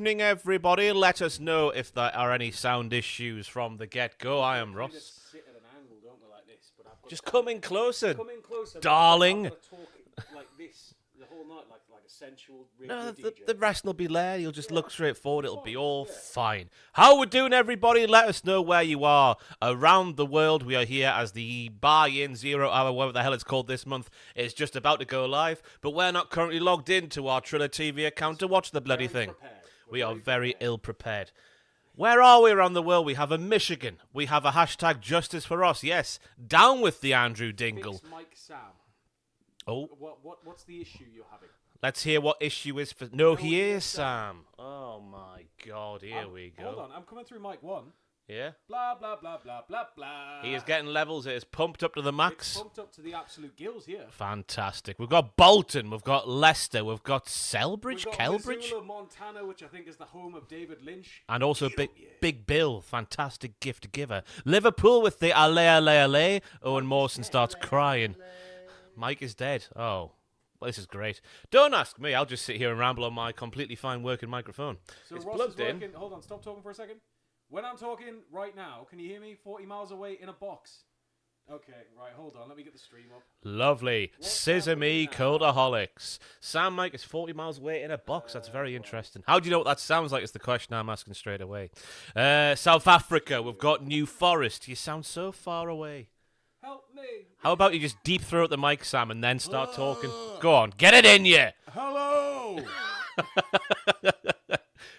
evening, everybody. Let us know if there are any sound issues from the get-go. I am Ross. Just sit at an angle, don't we, like this? But I've got Just come in closer, closer, darling. I've got to talk like this the whole night, like a sensual radio No, DJ. the rest will be there. You'll just look straight forward. It'll be all fine. How we doing, everybody? Let us know where you are around the world. We are here as the Buy-In 0 Hour, whatever the hell it's called this month, is just about to go live. But we're not currently logged into our Triller TV account to watch the bloody thing. We are very ill-prepared. Where are we around the world? We have a Michigan. We have a hashtag Justice for Us. Yes, down with the Andrew Dingle. Fix Mike Sam. Oh. What's the issue you're having? Let's hear what issue is for... No, he is, Sam. Oh, my God. Here we go. Hold on. I'm coming through mic 1. Yeah? Blah, blah, blah, blah, blah, blah. He is getting levels. It is pumped up to the max. It's pumped up to the absolute gills here. Fantastic. We've got Bolton. We've got Leicester. We've got Selbridge, We've got Kelbridge. Missoula, Montana, which I think is the home of David Lynch. And also Big Bill. Fantastic gift giver. Liverpool with the Ale. Owen Mawson starts crying. Mike is dead. Oh. Well, this is great. Don't ask me. I'll just sit here and ramble on my completely fine working microphone. So it's Ross plugged is in. working. Hold on, stop talking for a second. When I'm talking right now, can you hear me 40 miles away in a box? Okay, right, hold on. Let me get the stream up. Lovely. What's Scissor me, happening now? Cultaholics. Sam Mike is 40 miles away in a box. That's very interesting. How do you know what that sounds like is the question I'm asking straight away. South Africa, we've got New Forest. You sound so far away. Help me. How about you just deep throat the mic, Sam, and then start talking? Go on, get it in you. Hello.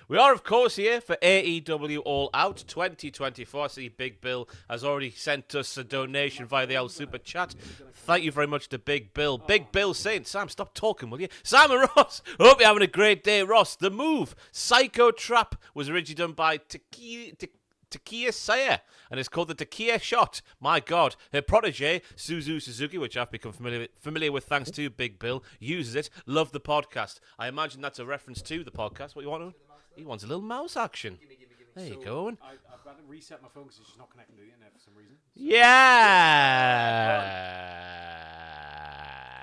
We are, of course, here for AEW All Out 2024. I see Big Bill has already sent us a donation via the old super chat. Thank you very much to Big Bill. Big Bill saying, Sam, stop talking, will you? Sam and Ross, hope you're having a great day, Ross. The Move, Psycho Trap, was originally done by Takia Sayer, and it's called the Takia Shot. My God. Her protege, Suzu Suzuki, which I've become familiar with thanks to Big Bill, uses it. Love the podcast. I imagine that's a reference to the podcast. What you want? He wants a little mouse action. There you go. I've got to reset my phone because it's just not connecting to the internet for some reason.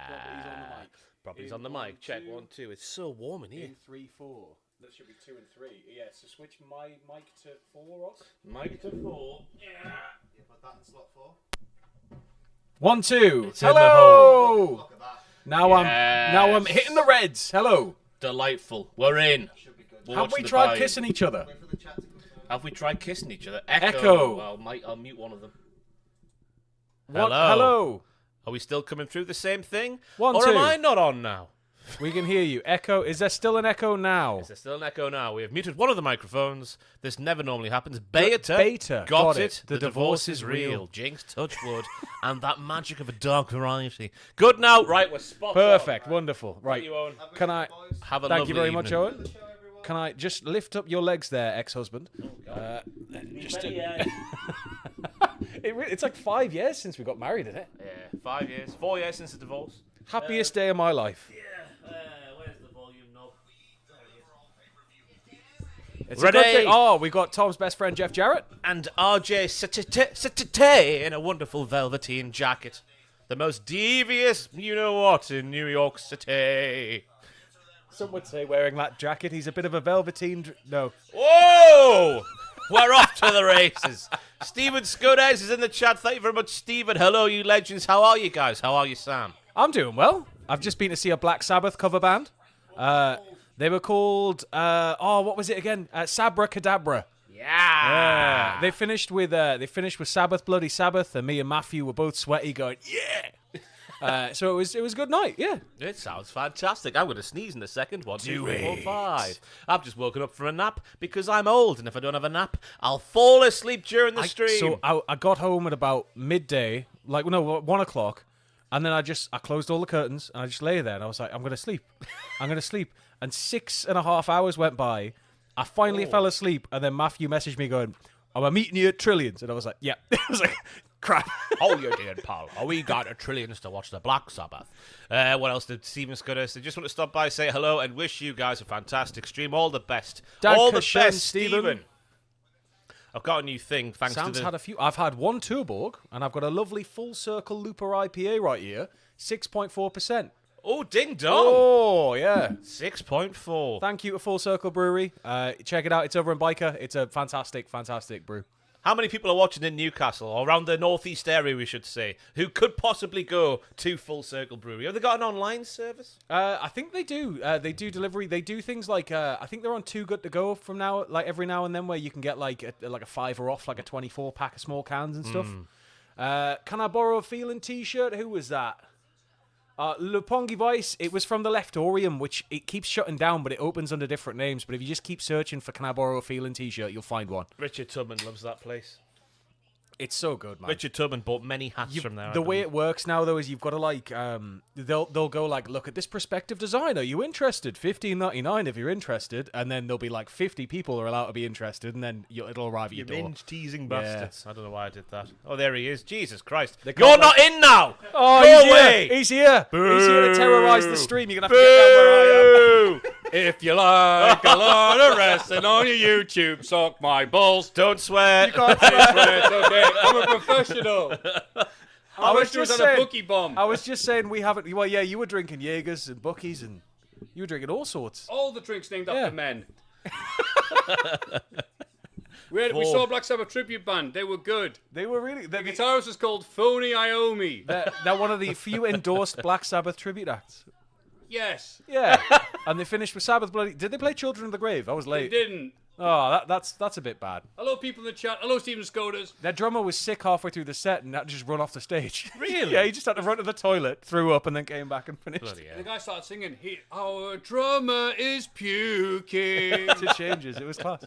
So Property's on the mic. Check 1, 2. It's so warm in here. In 3, 4. That should be 2 and 3. Yeah, so switch my mic to 4, Ross. Mic to 4. Yeah, put that in slot 4. 1, 2. It's in the Hello. Look at that. Now I'm hitting the reds. Hello. Delightful. We're in. Should be good. We'll Have watch we the tried buy-in. kissing each other? Wait for the chat to confirm. Have we tried kissing each other? Echo. I'll mute one of them. What? Hello. Hello. Are we still coming through the same thing? 1, or 2. am I not on now? We can hear you. Echo. Is there still an echo now? Is there still an echo now? We have muted one of the microphones. This never normally happens. Beta. Beta. Got it. The divorce is real. Jinx, touch wood. And that magic of a dark variety. Good now. Right, we're spot Perfect. on. Wonderful. Right. You, Owen. Can I... Have a Thank you lovely very much, evening. Owen. Can I just lift up your legs there, ex-husband? Just it's like 5 years since we got married, isn't it? Yeah, 5 years. 4 years since the divorce. Happiest day of my life. Yeah. Where's the volume knob? It's Ready? a good thing. Oh, we got Tom's best friend, Jeff Jarrett. And RJ Satete in a wonderful velveteen jacket. The most devious you-know-what in New York City. Some would say wearing that jacket, he's a bit of a velveteen... No. Whoa! We're off to the races. Stephen Scodes is in the chat. Thank you very much, Stephen. Hello, you legends. How are you guys? How are you, Sam? I'm doing well. I've just been to see a Black Sabbath cover band. They were called... what was it again? Sabra Cadabra. Yeah. They finished with Sabbath, Bloody Sabbath, and me and Matthew were both sweaty going, yeah! So it was a good night, yeah. It sounds fantastic. I'm going to sneeze in a second. 1, 2, 3, 4, 5. I've just woken up from a nap because I'm old, and if I don't have a nap, I'll fall asleep during the stream. So I got home at about midday, 1 o'clock, and then I closed all the curtains, and I just lay there, and I was like, I'm going to sleep. I'm going to sleep. And 6.5 hours went by. I finally fell asleep, and then Matthew messaged me going, I'm meeting you at Trillions. And I was like, yeah. I was like, crap. Oh, you did, pal. Oh, we got a Trillions to watch the Black Sabbath. What else did Stephen Scudder? I just want to stop by, say hello, and wish you guys a fantastic stream. All the best. All the Dankeschön, best, Stephen. Stephen. I've got a new thing, thanks Sam's to the... had a few. I've had one Tuborg, and I've got a lovely full circle Looper IPA right here, 6.4%. Oh, ding dong. Oh, yeah. 6.4. Thank you to Full Circle Brewery. Check it out. It's over in Biker. It's a fantastic, fantastic brew. How many people are watching in Newcastle, or around the northeast area, we should say, who could possibly go to Full Circle Brewery? Have they got an online service? I think they do. They do delivery. They do things like I think they're on Too Good to Go from now, like every now and then, where you can get like a $5 off, like a 24 pack of small cans and stuff. Can I borrow a feeling T-shirt? Who was that? Lupongi Vice. It was from the Leftorium, which it keeps shutting down, but it opens under different names. But if you just keep searching for Can I Borrow a Feeling T-shirt, you'll find one. Richard Tubman loves that place. It's so good, man. Richard Tubman bought many hats from there. The way it works now, though, is you've got to like they'll go like, look at this prospective design. Are you interested? $15.99 if you're interested, and then there'll be like 50 people are allowed to be interested, and then it'll arrive at your door. Minge teasing bastards. I don't know why I did that. Oh, there he is. Jesus Christ! You're You're not in now. Oh, Go he's away. Here. He's here. Boo. He's here to terrorize the stream. You're gonna have to get down where I am. Boo! If you like a lot of wrestling on your YouTube, suck my balls. Don't swear. You can't say swear, it's okay. I'm a professional. I was wish there was just on a saying- bookie bomb. I was just saying we haven't. Well, yeah, you were drinking Jaegers and Buckies, and you were drinking all sorts. All the drinks named Yeah. after men. We saw Black Sabbath tribute band. They were good. They were really. The guitarist was called Phony Iommi. They're one of the few endorsed Black Sabbath tribute acts. Yes. Yeah, and they finished with Sabbath bloody. Did they play Children of the Grave? I was They late. didn't. Oh, that's a bit bad. Hello, people in the chat. Hello, Steven Scotus. Their drummer was sick halfway through the set and had to just run off the stage. Really? Yeah, he just had to run to the toilet, threw up, and then came back and finished. Bloody hell. The guy started singing, our drummer is puking. It changes. It was class.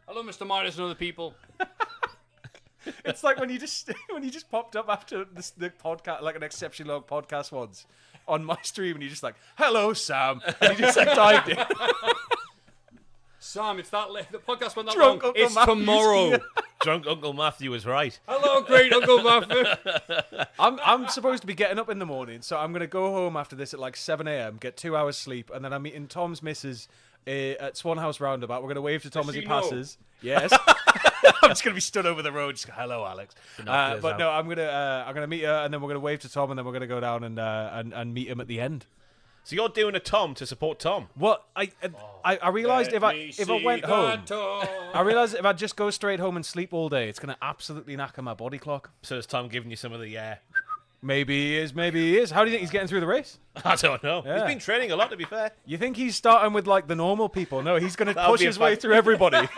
Hello, Mr. Midas and other people. It's like when you just popped up after the podcast, like an exceptionally long podcast once on my stream, and you're just like, "Hello, Sam," and you just like dived in. Sam, it's that late. The podcast went that Drunk long. Uncle It's Matthew's tomorrow. here. Drunk Uncle Matthew was right. Hello, great Uncle Matthew. I'm supposed to be getting up in the morning, so I'm gonna go home after this at like 7 a.m., get 2 hours sleep, and then I'm meeting Tom's missus at Swan House Roundabout. We're gonna wave to Tom as he she know? passes. Yes. I'm just gonna be stood over the road. Just go, hello, Alex. But no, I'm gonna meet her, and then we're gonna wave to Tom, and then we're gonna go down and meet him at the end. So you're doing a Tom to support Tom. What I realized if I went home, I realized if I just go straight home and sleep all day, it's gonna absolutely knacker my body clock. So is Tom giving you some of the Maybe he is. Maybe he is. How do you think he's getting through the race? I don't know. Yeah. He's been training a lot, to be fair. You think he's starting with like the normal people? No, he's gonna That'll push be a his way fact. through everybody.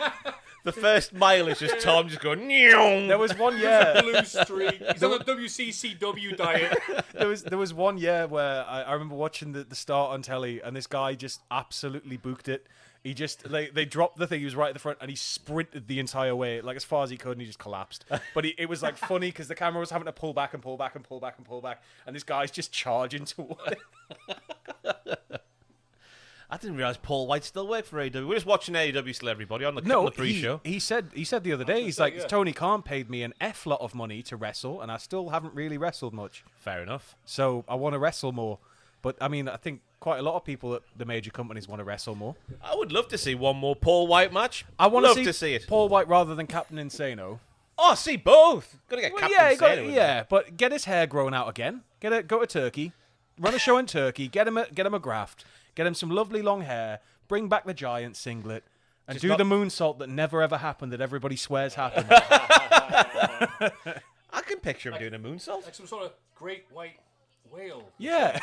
The first mile is just Tom just going, "Nyong." There was one year. Blue streak. He's on the WCCW diet. There was one year where I remember watching the start on telly, and this guy just absolutely booked it. He just they dropped the thing. He was right at the front, and he sprinted the entire way, like as far as he could, and he just collapsed. But it was like funny because the camera was having to pull back and pull back and pull back and pull back, and this guy's just charging toward it. I didn't realise Paul White still worked for AEW. We're just watching AEW still, everybody, on the pre-show. he said the other day, he's like, Tony Khan paid me an F lot of money to wrestle, and I still haven't really wrestled much. Fair enough. So I want to wrestle more. But I mean, I think quite a lot of people at the major companies want to wrestle more. I would love to see one more Paul White match. I want love to see it. Paul White rather than Captain Insano. Oh, see both. Gotta get Well, Captain yeah, Insano in there. but get his hair grown out again. Go to Turkey, run a show in Turkey. Get him a graft. Get him some lovely long hair. Bring back the Giant singlet. And Just do not- the moonsault that never ever happened that everybody swears happened. I can picture him doing a moonsault. Like some sort of great white whale. Yeah.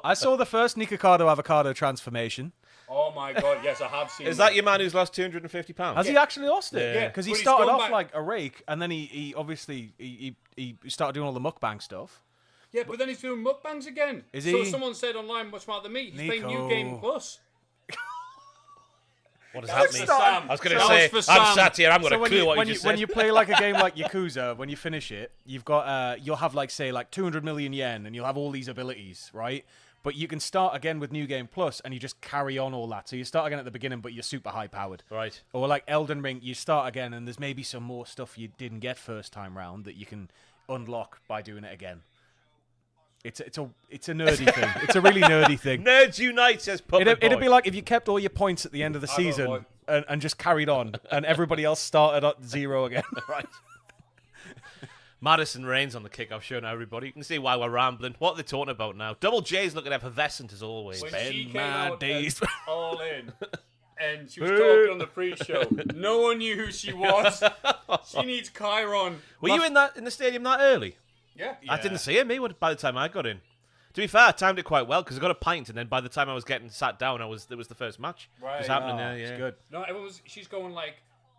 I saw the first Nikocado avocado transformation. Oh my god, yes, I have seen Is that your man who's lost 250 pounds? Has he actually lost it? Yeah. Because he But he's started gone off back- like a rake, and then he obviously he started doing all the mukbang stuff. Yeah, but then he's doing mukbangs again. Is So he? someone said online, much smarter than me, he's playing Nico. New Game Plus. What does That's that mean? for Sam. I was going to That say, was for I'm Sam. sat here, I'm going to when clue you, what when you you just when said. you play like a game like Yakuza, when you finish it, you've got you'll have like say like 200 million yen, and you'll have all these abilities, right? But you can start again with New Game Plus, and you just carry on all that. So you start again at the beginning, but you're super high powered. Right. Or like Elden Ring, you start again, and there's maybe some more stuff you didn't get first time round that you can unlock by doing it again. It's a nerdy thing. It's a really nerdy thing. Nerds Unite, says Puppet It'd Boy. be like if you kept all your points at the end of the got one. season and just carried on, and everybody else started at zero again. Right. Madison Rain's on the kickoff show now, everybody. You can see why we're rambling. What are they talking about now? Double J's looking effervescent as always. When Spend she came my out days. at All In, and she was talking on the pre-show. No one knew who she was. She needs Chiron. Were you in the stadium that early? Yeah. I didn't see him. By the time I got in. To be fair, I timed it quite well because I got a pint, and then by the time I was getting sat down, it was the first match. Right. It was happening Oh, there. Yeah, it's good. No, she's going like,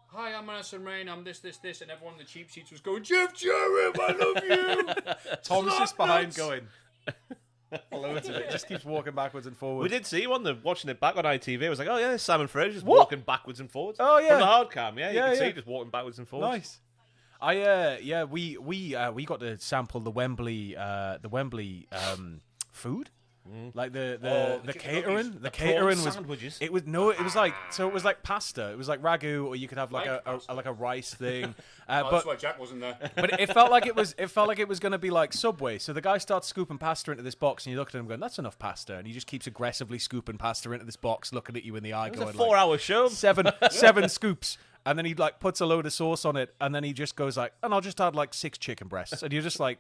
"Hi, I'm Madison Rain. I'm this, and everyone in the cheap seats was going, "Jeff Jarrett, I love you." Tom's just Slap behind nuts. going. Loads of it. Just keeps walking backwards and forwards. We did see you watching it back on ITV. I was like, oh yeah, Simon Fraser just walking backwards and forwards. Oh, yeah. From the hard cam, yeah. You Yeah, can see yeah. just walking backwards and forwards. Nice. We got to sample the Wembley food. Like the the catering, chicken the prawn catering was sandwiches. it was like pasta. It was like ragu, or you could have like a rice thing. That's But why Jack wasn't there. but it felt like it was going to be like Subway. So the guy starts scooping pasta into this box, and you look at him going, "That's enough pasta," and he just keeps aggressively scooping pasta into this box, looking at you in the eye, It was a going, 4-hour show. seven scoops, and then he like puts a load of sauce on it, and then he just goes like, "And I'll just add like 6 chicken breasts," and you're just like.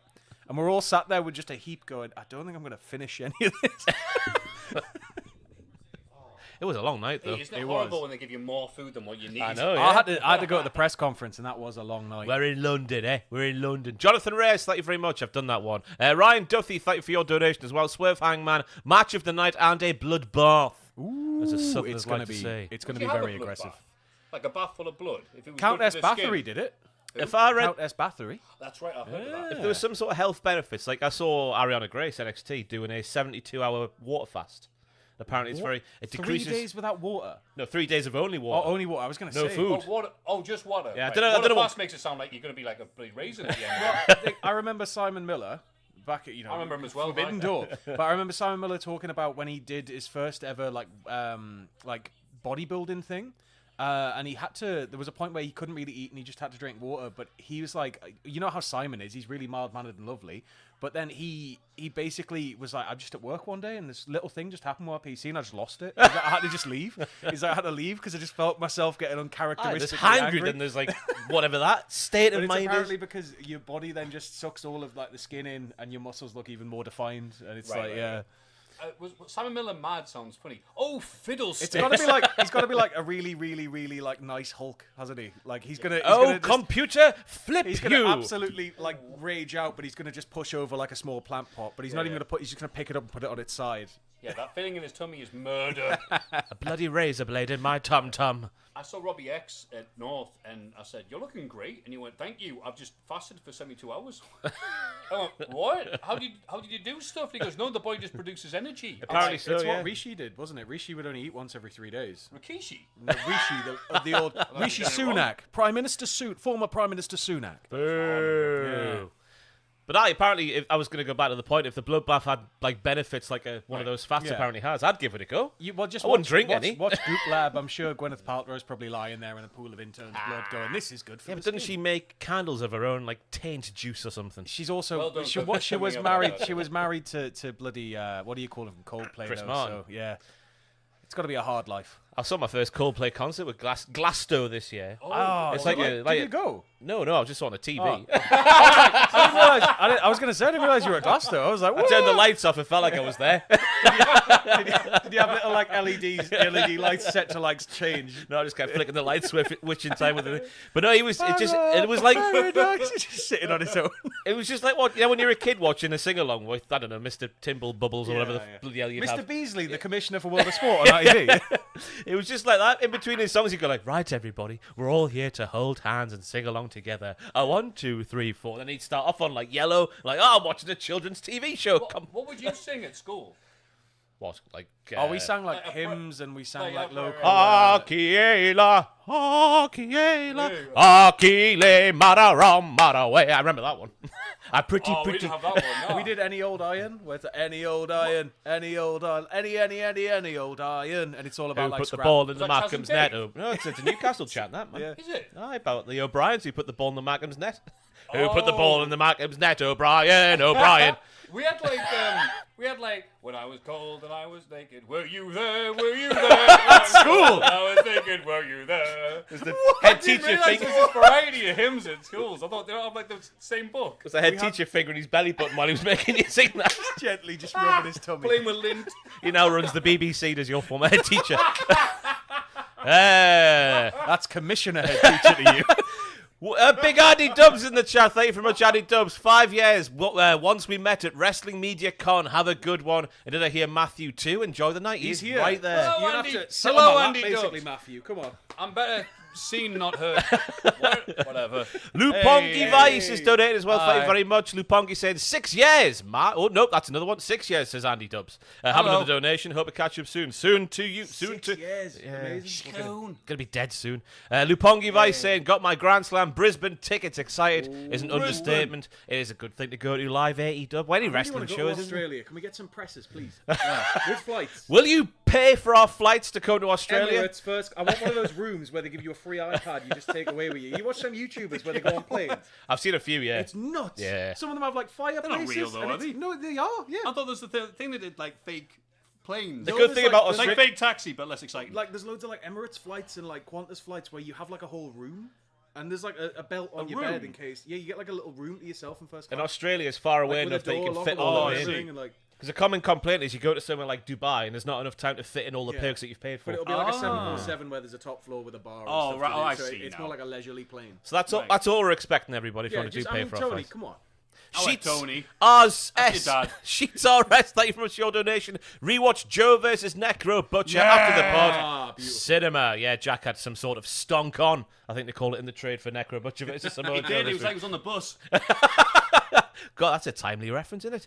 And we're all sat there with just a heap going, I don't think I'm going to finish any of this. It was a long night though. Isn't it It horrible was. when they give you more food than what you need? I know. I Yeah. had to go to the press conference, and that was a long night. We're in London, eh? We're in London. Jonathan Reyes, thank you very much. I've done that one. Ryan Duffy, thank you for your donation as well. Swerve Hangman, match of the night and a bloodbath. Ooh, As a Southerner's it's like going to to be say. it's going to Would be you have very a blood aggressive. bath? Like a bath full of blood. If it was Countess good for the skin. Bathory did it. If I read, Countess Bathory. That's right, I've heard of that. if there was some sort of health benefits, like I saw Ariana Grace NXT doing a 72-hour water fast. Apparently, it's very. It 3 decreases. days without water. No, 3 days of only water. Oh, only water. I was going to No say. food. Oh, water. Oh, just water. Yeah, I Right. don't know- I Water don't know what- fast makes it sound like you're going to be like a bloody raisin at the end. I remember Simon Miller back at I remember him as well. Forbidden Mike. Door. But I remember Simon Miller talking about when he did his first ever like bodybuilding thing. And he had to. There was a point where he couldn't really eat, and he just had to drink water. But he was like, you know how Simon is. He's really mild-mannered and lovely. But then he basically was like, I'm just at work one day, and this little thing just happened with our PC, and I just lost it. He's like, I had to just leave. He's like, I had to leave because I just felt myself getting There's uncharacteristically hangry, angry. then there's like whatever that state But of it's mind apparently is. because your body then just sucks all of like the skin in, and your muscles look even more defined, and it's Right, like right, yeah. right. Was Simon Miller mad sounds funny. Oh, fiddlesticks. It's gotta be like he's gotta be like a really, really, really like nice Hulk, hasn't he? Like he's gonna Computer, flip he's you. gonna absolutely like rage out, but he's gonna just push over like a small plant pot. But he's not even gonna put. He's just gonna pick it up and put it on its side. Yeah, that feeling in his tummy is murder. A bloody razor blade in my tum-tum. I saw Robbie X at North, and I said, "You're looking great." And he went, "Thank you. I've just fasted for 72 hours." I went, "What? How did you do stuff?" And he goes, "No, the body just produces energy." Apparently It's so, yeah. what Rishi did, wasn't it? Rishi would only eat once every 3 days. Rikishi. No, Rishi, the old Rishi getting it wrong. Sunak, former Prime Minister Sunak. Boo. But apparently, if I was going to go back to the point, if the bloodbath had like benefits like one of those fasts Yeah. apparently has, I'd give it a go. Just I wouldn't drink watch, any. Watch Goop Lab. I'm sure Gwyneth Paltrow's probably lying there in a pool of interns' blood, going, "This is good for Yeah, the but didn't skin." she make candles of her own, like taint juice or something? She's also Well done she for was coming up married. with that. She was married to bloody what do you call him? Coldplay. Chris though, Martin. So yeah, it's got to be a hard life. I saw my first Coldplay concert with Glasto this year. Oh, It's like did you go? No, I was just on a TV. Oh. I didn't realize. I was going to say I didn't realize you were at Glasgow. I was like, I turned the "What?" lights off. It felt like I was there. Did you have little like LED lights set to like change? No, I just kept flicking the light switch in time with it. But no, it was like Paradise. Just sitting on his own. it was just like what when you're a kid watching a sing along with I don't know Mr. Timble Bubbles or whatever the bloody hell you'd Mr. have. Beasley, the Commissioner for World of Sport on ITV. It was just like that. In between his songs, you go like, right, everybody, we're all here to hold hands and sing along together. 1, 2, 3, 4. Then he'd start off on like Yellow, like, I'm watching a children's TV show. What would you sing at school? What? Like, We sang like Like a hymns and we sang like like a- local. Akiela, Akile, Madaram, Madaway. I remember that one. I pretty. We didn't have that one. No. We did Any Old Iron. Where's any old iron? Any old iron? Any old iron? And it's all about Who like put the scrap. ball in the that Markham's Chasm net? City? Oh, no, it's a Newcastle chant, that man. Yeah. Is it? Aye, about the O'Briens who put the ball in the Markham's net. Who put the ball in the Mackham's net? O'Brien. We had like when I was cold and I was naked. Were you there? Were you there? That's cool. I was naked. Were you there? There's the head I didn't teacher realise finger. there's a variety of hymns in schools. I thought they all have like the same book. There's the head teacher fingering his belly button while he was making you sing that. Gently just rubbing his tummy. Playing with lint. He now runs the BBC. Does your former head teacher? That's commissioner head teacher to you. Big Andy Dubs in the chat. Thank you very much, Andy Dubs. 5 years. Once we met at Wrestling Media Con. Have a good one. And did I hear Matthew too? Enjoy the night. He's here. Right there. Hello, You have Andy. to sit Hello, on my lap, Andy basically, Dubs. Matthew. Come on. I'm better seen, not heard. Whatever. Lupongi Vice is donated as well. Thank you Hi. very much. Lupongi said 6 years. Oh, nope, that's another one. 6 years, says Andy Dubs. Have Hello. another donation. Hope to catch you soon. Soon to you. Soon 6 to. years. Amazing. Gonna be dead soon. Lupongi Vice saying, got my Grand Slam Brisbane tickets. Excited is an understatement. It is a good thing to go to live AEW. Any wrestling shows, isn't it? Australia. Can we get some presses, please? With flights. Will you pay for our flights to come to Australia? Emirates first. I want one of those rooms where they give you a free iPad you just take away with you. You watch some YouTubers where they go on planes. I've seen a few, yeah. It's nuts. Yeah. Some of them have like fireplaces. not real, though, and are it's- they? No, they are. Yeah. I thought there was the thing that did like fake planes. The No, good there's thing like- about there's It's like Australia. fake taxi, but less exciting. Like there's loads of like Emirates flights and like Qantas flights where you have like a whole room. And there's like a belt on your bed room? in case. Yeah, you get like a little room to yourself in first And class. Australia is far away Like, enough with a that you door can lock fit and all all of that it in. thing and, like, Because a common complaint is you go to somewhere like Dubai and there's not enough time to fit in all the Yeah. perks that you've paid for. but it'll be like a 747 where there's a top floor with a bar. And Oh, stuff right. to Oh, do, I so see It's now. more like a leisurely plane. So that's all. Right. That's all we're expecting, everybody. If you Yeah, want to just do pay for our Tony, flights. come on. I like Tony. Oz That's S. your dad. Sheets RS. Thank you very much for your donation. Rewatch Joe versus Necro Butcher after the pod. Ah, beautiful. Cinema. Yeah, Jack had some sort of stonk on. I think they call it in the trade for Necro Butcher versus Samoa He Joe. did. It this was like he week. was on the bus. God, that's a timely reference, isn't it?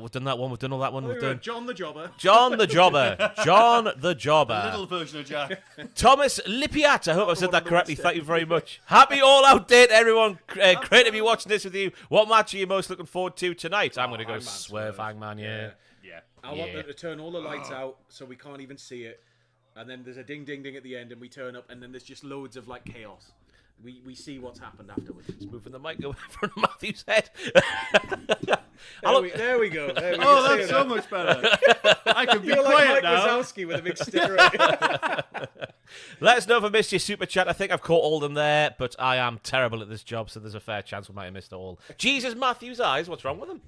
We've done that one. We've done all that one. We've Anyway, done John the Jobber. John the Jobber. John the Jobber. Little version of Jack. Thomas Lipiat, I hope I said one that on the correctly. Wednesday. Thank you very much. Happy All Out Day to everyone. Great to be watching this with you. What match are you most looking forward to tonight? I'm going to go Hangman, Swerve, Swerve. Hangman, yeah. Yeah. I want Yeah. them to turn all the lights out so we can't even see it. And then there's a ding ding ding at the end and we turn up and then there's just loads of like chaos. We see what's happened afterwards. Moving the mic away from Matthew's head. There we go. There we Oh, go. that's so much better. I can be You're like quiet Mike now. Wazowski with a big sticker on it. Let us know if I missed your super chat. I think I've caught all of them there, but I am terrible at this job, so there's a fair chance we might have missed it all. Jesus, Matthew's eyes. What's wrong with him?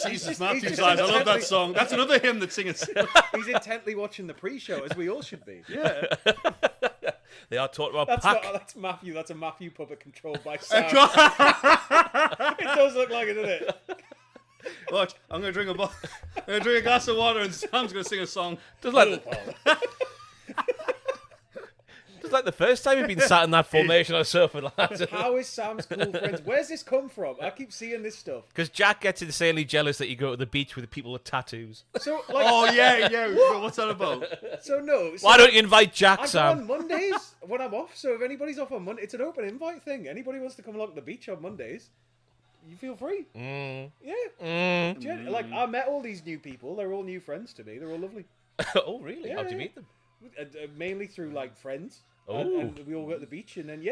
Jesus, just- Matthew's he's just eyes. I love that intently- song. That's another hymn that's singing. He's intently watching the pre-show, as we all should be. Yeah. They are talking about That's Pac. not, that's Matthew. That's a Matthew puppet controlled by Sam. It does look like it, doesn't it? Watch, I'm gonna drink a glass of water, and Sam's gonna sing a song. Just like the first time you've been sat in that formation on a sofa like that. How is Sam's cool friends? Where's this come from? I keep seeing this stuff. Because Jack gets insanely jealous that you go to the beach with people with tattoos. So like, Oh yeah. What's that about? so no. So Why don't you invite I Jack, go Sam? on Mondays when I'm off. So if anybody's off on Monday, it's an open invite thing. Anybody wants to come along to the beach on Mondays, you feel free. Yeah. Like I met all these new people. They're all new friends to me. They're all lovely. Oh, really? Yeah, How'd you yeah. meet them? Mainly through like friends. Ooh. And we all go to the beach and then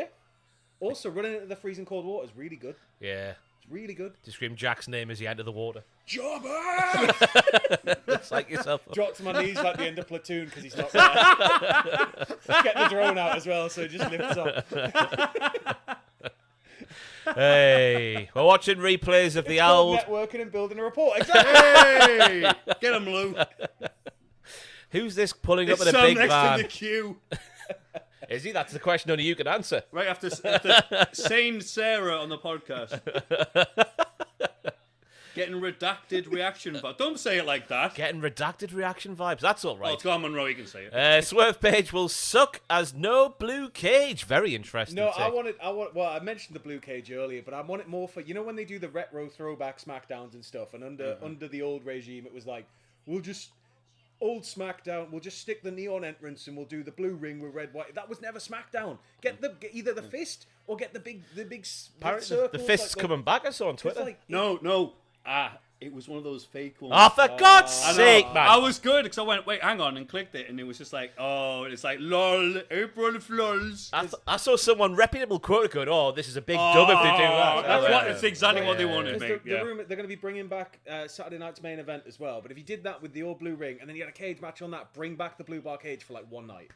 Also running into the freezing cold water is really good. Yeah. It's really good. To scream Jack's name as you enter the water. Jobber! It's like yourself. Drop to my knees like the end of Platoon because he's not there. Get the drone out as well so it just lifts up. Hey, we're watching replays of the old. Networking and building a report. Exactly. Hey, get him, Lou. Who's this pulling up It's in a Sam big next van? in the queue. Is he? That's the question only you can answer. Right after Sane Sarah on the podcast. Getting redacted reaction, but don't say it like that. Getting redacted reaction vibes. That's all Oh, right. it's Gone Monroe, you can say it. Swerve Page will suck as no blue cage. Very interesting. No, take. well, I mentioned the blue cage earlier, but I want it more for, when they do the retro throwback SmackDowns and stuff, and under the old regime, it was like, old SmackDown, we'll just stick the neon entrance and we'll do the blue ring with red, white. That was never SmackDown. Get either the fist or get the big Apparently circles. the fist's coming back. I saw on Twitter. Like, No. It was one of those fake ones. Oh, for God's I know. sake, man. I was good because I went, wait, hang on, and clicked it, and it was just like, oh, and it's like, lol, April Fools. I saw someone reputable quote going, "Oh, this is a big dub if they do that." That's exactly what they wanted, mate. The rumor, they're going to be bringing back Saturday night's main event as well. But if you did that with the all blue ring and then you had a cage match on that, bring back the blue bar cage for like one night.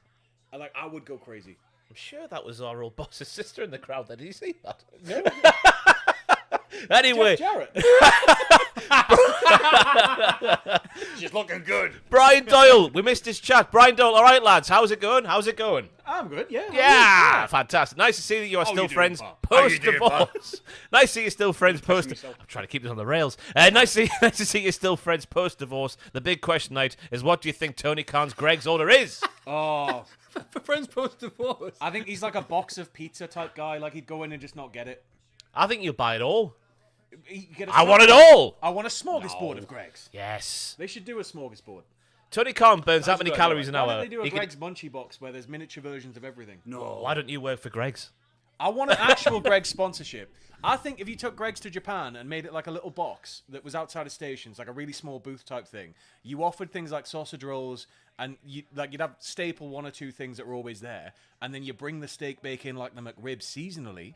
I would go crazy. I'm sure that was our old boss's sister in the crowd. Did you see that? No. Anyway, Jarrett. She's looking good. Bryan Doyle, we missed his chat. Bryan Doyle, all right, lads, how's it going? I'm good. Yeah. Yeah, fantastic. Nice to see that you are still you doing, friends pal? post-divorce. Nice to see you're still friends post. I'm trying to keep this on the rails. Nice to see you're still friends post-divorce. The big question tonight is, what do you think Tony Khan's Greg's order is? Oh, For friends post-divorce. I think he's like a box of pizza type guy. Like he'd go in and just not get it. I think you'll buy it all. Get a I want it all. I want a smorgasbord of Greg's. Yes. They should do a smorgasbord. Tony Khan burns that many good, calories an Why hour. don't they do a He could- Greg's Munchie box where there's miniature versions of everything? No. Why don't you work for Greg's? I want an actual Greg's sponsorship. I think if you took Greg's to Japan and made it like a little box that was outside of stations, like a really small booth type thing, you offered things like sausage rolls, and you'd have staple one or two things that were always there, and then you bring the steak bacon like the McRib seasonally,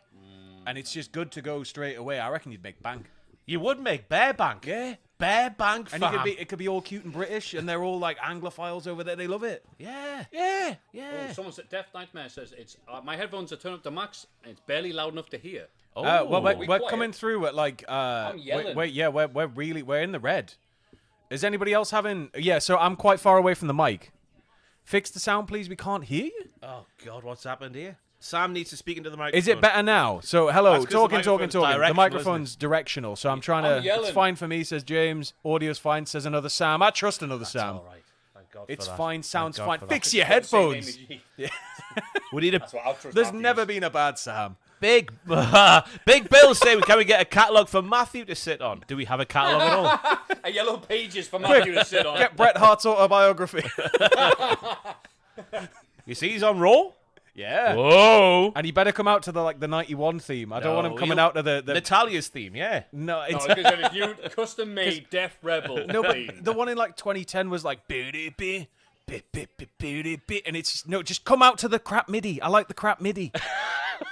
and it's just good to go straight away. I reckon you'd make bank. You would make bear bank. Yeah. Bear bank, And fam. it could be all cute and British, and they're all like Anglophiles over there. They love it. Yeah. Yeah. Yeah. Oh, someone said, Death Nightmare says, it's my headphones are turned up to max, and it's barely loud enough to hear. Oh. Well, we're quiet? coming through at like I'm yelling. we're in the red. Is anybody else having? Yeah, so I'm quite far away from the mic. Fix the sound, please. We can't hear you. Oh, God, what's happened here? Sam needs to speak into the microphone. Is it better now? So hello, That's 'cause the talking. microphone's The directional, microphone's directional, so I'm trying to. I'm It's yelling. fine for me, says James. Audio's fine, says another Sam. I trust another Sam. All right. Thank God It's for that. fine. Sounds God fine. for that. Fix your Same name headphones. as you. We need a That's what I'll trust There's Matthews. never been a bad Sam. big Bill saying, can we get a catalogue for Matthew to sit on? Do we have a catalogue at all? A yellow pages for Matthew to sit on. Get Bret Hart's autobiography. You see he's on Raw? Yeah. Whoa. And you better come out to the 91 theme. I don't want him coming out to the Natalia's theme, yeah. no. No, It's, because then if you custom-made Death Rebel no, but theme. the one in like 2010 was like boo-dee-bee, bee-bee-bee-bee-dee-bee, and it's just come out to the crap MIDI. I like the crap MIDI.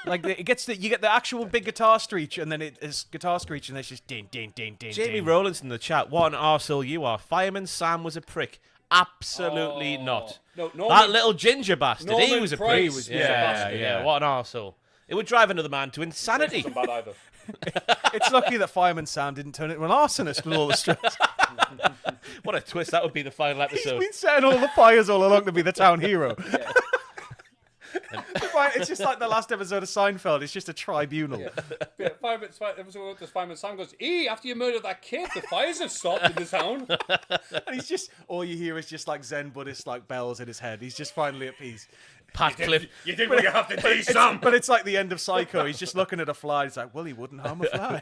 Like you get the actual big guitar screech, and then it's guitar screech, and it's just din din din din. Jamie din. Rowlands in the chat, what an arsehole you are. Fireman Sam was a prick. Absolutely not. No, That Norman- little ginger bastard, he Norman was a Price prick. was a Yeah, bastard. yeah, what an arsehole. It would drive another man to insanity. Wasn't bad either. It's lucky that Fireman Sam didn't turn into an arsonist with all the stress. What a twist that would be the final He's episode. been setting all the fires all along to be the town hero. Right, it's just like the last episode of Seinfeld. It's just a tribunal. Yeah, Fireman Sam goes, after you murdered that kid, the fires have stopped in the town. And he's just, all you hear is just like Zen Buddhist like bells in his head. He's just finally at peace. Pat Cliff. You did what you have to do, Sam. But it's like the end of Psycho. He's just looking at a fly. He's like, well, he wouldn't harm a fly.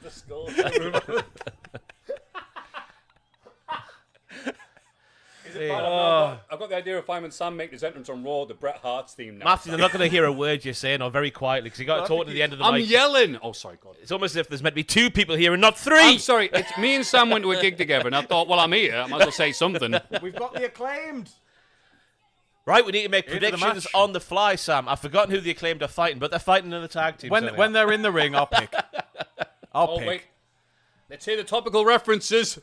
The skull. Is it bad? I've got the idea of Fireman Sam making his entrance on Raw, the Bret Hart's theme now. Matthew, they're not going to hear a word you're saying, or very quietly, because you got to talk to the end of the I'm mic. yelling. Oh, sorry, God. It's almost as if there's meant to be two people here and not three. I'm sorry. It's me and Sam went to a gig together, and I thought, well, I'm here. I might as well say something. We've got the Acclaimed. Right, we need to make Into the predictions match. on the fly, Sam. I've forgotten who the Acclaimed are fighting, but they're fighting in the tag team. When they're in the ring, I'll pick. I'll Oh, pick. wait. Let's hear the topical references.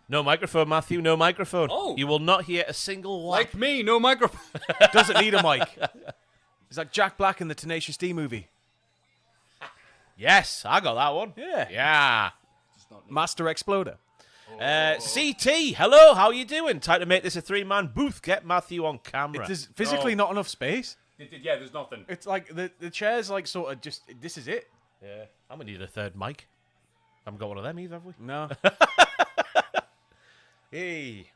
No microphone, Matthew, no microphone. Oh. You will not hear a single whack. Like me, no microphone. Doesn't need a mic. He's like Jack Black in the Tenacious D movie. Yes, I got that one. Yeah. Yeah. Master Exploder. CT, hello, how you doing? Time to make this a three-man booth. Get Matthew on camera. There's physically not enough space. Yeah, there's nothing. It's like the chair's like sort of just, this is it. Yeah. I'm going to need a third mic. Haven't got one of them either, have we? No. Hey.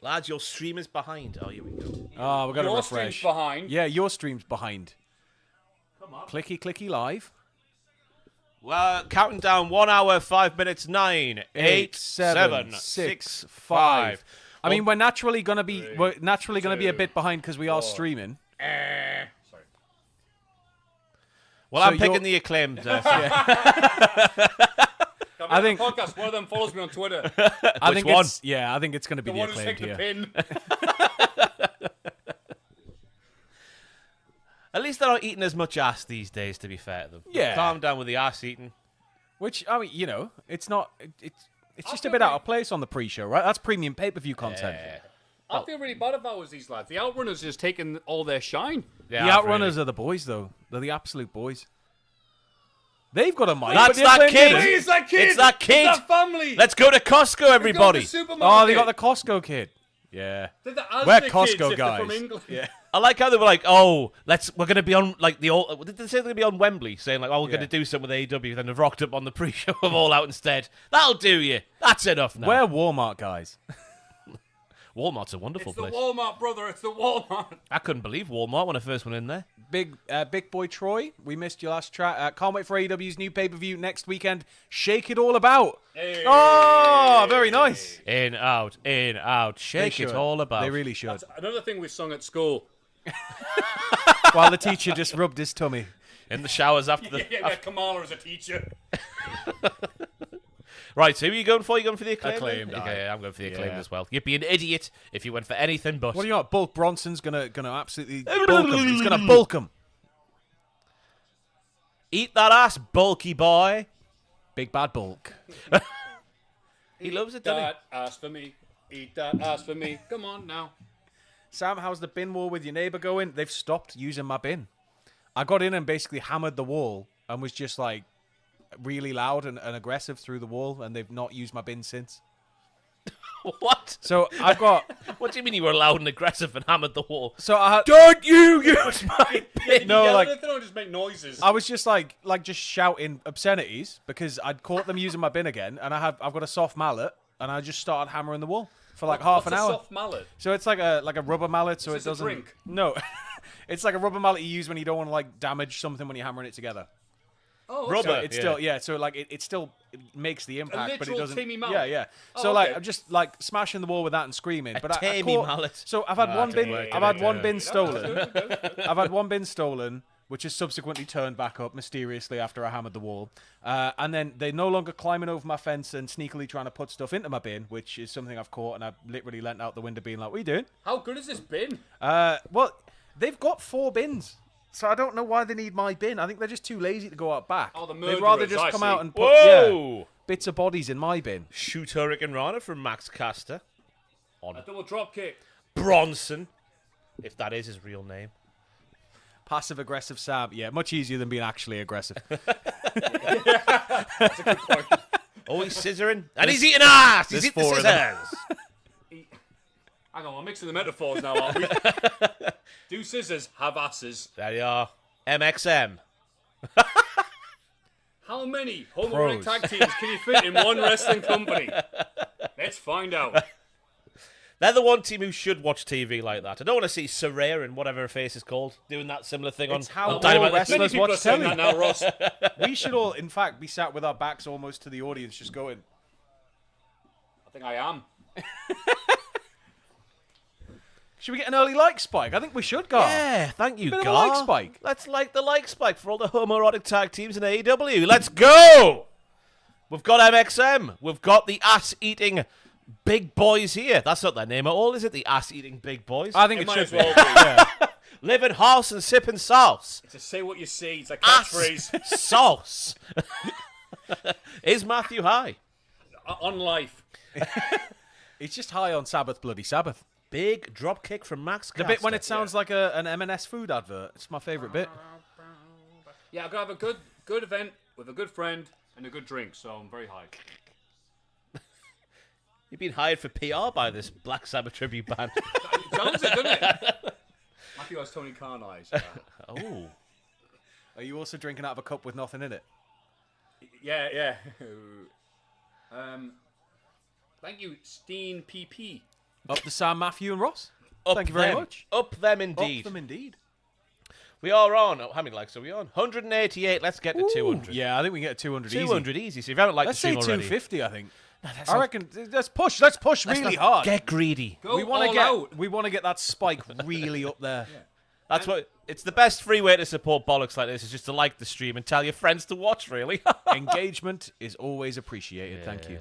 Lads, your stream is behind. Oh, here we go. Oh, we've got to Your refresh. stream's behind. Yeah, your stream's behind. Come on. Clicky live. Well, counting down 1 hour, 5 minutes, 9, 8, 7, 6, 5. I mean, we're naturally gonna be a bit behind because we are streaming. Sorry. Well, So I'm picking you're- the Acclaimed. I think- podcast. One of them follows me on Twitter. I think one? I think it's going to be The the one who's Acclaimed taking the here. pin. At least they're not eating as much ass these days, to be fair to them. Yeah. Calm down with the ass eating. Which, I mean, it's not. It's just a feel bit out like- of place on the pre-show, right? That's premium pay-per-view content. I feel really bad if I was these lads. The Outrunners just taking all their shine. The Outrunners are the boys, though. They're the absolute boys. They've got a mic. That's but the that Acclaimed kid. didn't. It's that kid. It's that kid. It's that family. Let's go to Costco, everybody. Oh, they got the Costco kid. Yeah. They're the We're Asda Costco kids if they're guys. from England. Yeah. I like how they were like, oh, we're going to be on, like, the old, did they say they're going to be on Wembley? Saying, like, oh, we're going to do something with AEW, then they've rocked up on the pre-show of All Out instead. That'll do you. That's enough now. We're Walmart guys. Walmart's a wonderful It's the place. Walmart, brother. It's the Walmart. I couldn't believe Walmart when I first went in there. Big boy Troy, we missed your last track. Can't wait for AEW's new pay-per-view next weekend. Shake it all about. Hey. Oh, very nice. In, out, shake They it should. all about. They really should. That's another thing we sung at school. While the teacher just rubbed his tummy. In the showers after the... Yeah, we had Kamala as a teacher. Right, so who are you going for? You going for the Acclaimed? Acclaimed, Okay, I'm going for the Acclaimed Yeah. as well. You'd be an idiot if you went for anything but... What do you got? Bulk Bronson's gonna absolutely bulk him. He's gonna bulk him. Eat that ass, bulky boy. Big bad bulk. He loves it, doesn't That ass for me. Eat that ass for me. Come on now. Sam, how's the bin war with your neighbour going? They've stopped using my bin. I got in and basically hammered the wall and was just like really loud and aggressive through the wall, and they've not used my bin since. he? What? So I've got. What do you mean you were loud and aggressive and hammered the wall? So I had. Don't you use my bin? No, Yeah, like they don't just make noises. I was just like just shouting obscenities because I'd caught them using my bin again, and I've got a soft mallet, and I just started hammering the wall for like half an What's a hour. soft mallet? So it's like a rubber mallet, so Is it this a doesn't. drink? No, it's like a rubber mallet you use when you don't want to like damage something when you're hammering it together. Oh, Rubber. So it's Yeah. still so like it still makes the impact, but it literal doesn't. Timmy mallet? Yeah, yeah. Oh, So like okay. I'm just like smashing the wall with that and screaming. But I Tammy caught, mallet. So I've had one didn't bin. work, I've did had it? one Yeah. bin stolen. I've had one bin stolen, which is subsequently turned back up mysteriously after I hammered the wall. And then they're no longer climbing over my fence and sneakily trying to put stuff into my bin, which is something I've caught, and I've literally leant out the window being like, "What are you doing?" How good has this been? Well, they've got 4 bins. So I don't know why they need my bin. I think they're just too lazy to go out back. Oh, the They'd rather murderers, just I come see. out and put Whoa! bits of bodies in my bin. Shoot Hurricane Rana from Max Caster. A double drop kick. Bronson, if that is his real name. Passive aggressive Sam. Yeah, much easier than being actually aggressive. Oh, he's scissoring. And he's eating ass! He's there's eating the 4 of them. scissors! Hang on, we're mixing the metaphors now, aren't we? Do scissors, have asses. There you are. MXM. How many homoerotic Pros. tag teams can you fit in one wrestling company? Let's find out. They're the one team who should watch TV like that. I don't want to see Saraya and whatever her face is called doing that similar thing It's on how all Dynamite. wrestlers Many people watch are saying telly. that now, Ross. We should all, in fact, be sat with our backs almost to the audience, just going, I think I am. should we get an early like spike? I think we should, go. Yeah, thank you, Bit of a Gar. like spike. Let's like the like spike for all the homoerotic tag teams in AEW. Let's go! We've got MXM. We've got the ass-eating big boys here. That's not their name at all, is it? The ass-eating big boys? I think It it, might should as be. well be. Yeah. Living house and sipping sauce. To say what you see, it's a Ass catchphrase. sauce. Is Matthew high? On life. He's just high on Sabbath, bloody Sabbath. Big drop kick from Max The bit when it sounds like an M&S food advert. It's my favourite bit. Yeah, I've got to have a good event with a good friend and a good drink, so I'm very high. You've been hired for PR by this Black Sabbath tribute band. Sounds it, doesn't it? Matthew has Tony Khan eyes. Oh. Are you also drinking out of a cup with nothing in it? Yeah. Thank you, Steen PP. Up to Sam, Matthew, and Ross. Up Thank you very them. much. Up them indeed. Up them indeed. We are on. Oh, how many likes are we on? 188. Let's get to 200. Yeah, I think we can get 200 easy. 200 easy. So if you haven't liked Let's the say stream already, 250, I think. that's I not- reckon let's push really hard. Get greedy. Go we want all to get out. we want to get that spike really up there. That's what. It's the best free way to support bollocks like this is just to like the stream and tell your friends to watch. Really. Engagement is always appreciated. Thank you.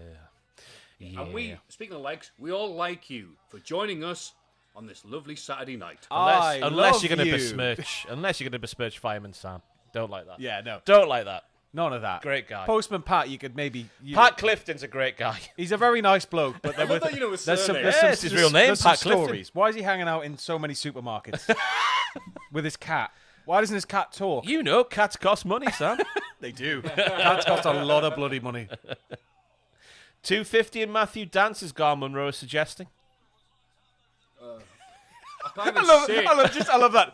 Yeah. And we, speaking of likes, we all like you for joining us on this lovely Saturday night. Unless you're going to besmirch Fireman Sam. Don't like that. Yeah, no. Don't like that. None of that. Great guy. Postman Pat, you could maybe... Pat Clifton's a great guy. He's a very nice bloke, but I love that you know his there's some, surname. there's some, Yes, his real name, there's some Pat Clifton. stories. Why is he hanging out in so many supermarkets with his cat? Why doesn't his cat talk? You know, cats cost money, Sam. They do. Cats cost a lot of bloody money. $2.50 in Matthew Dance's Gar Monroe is suggesting. I can't even say it. I love that.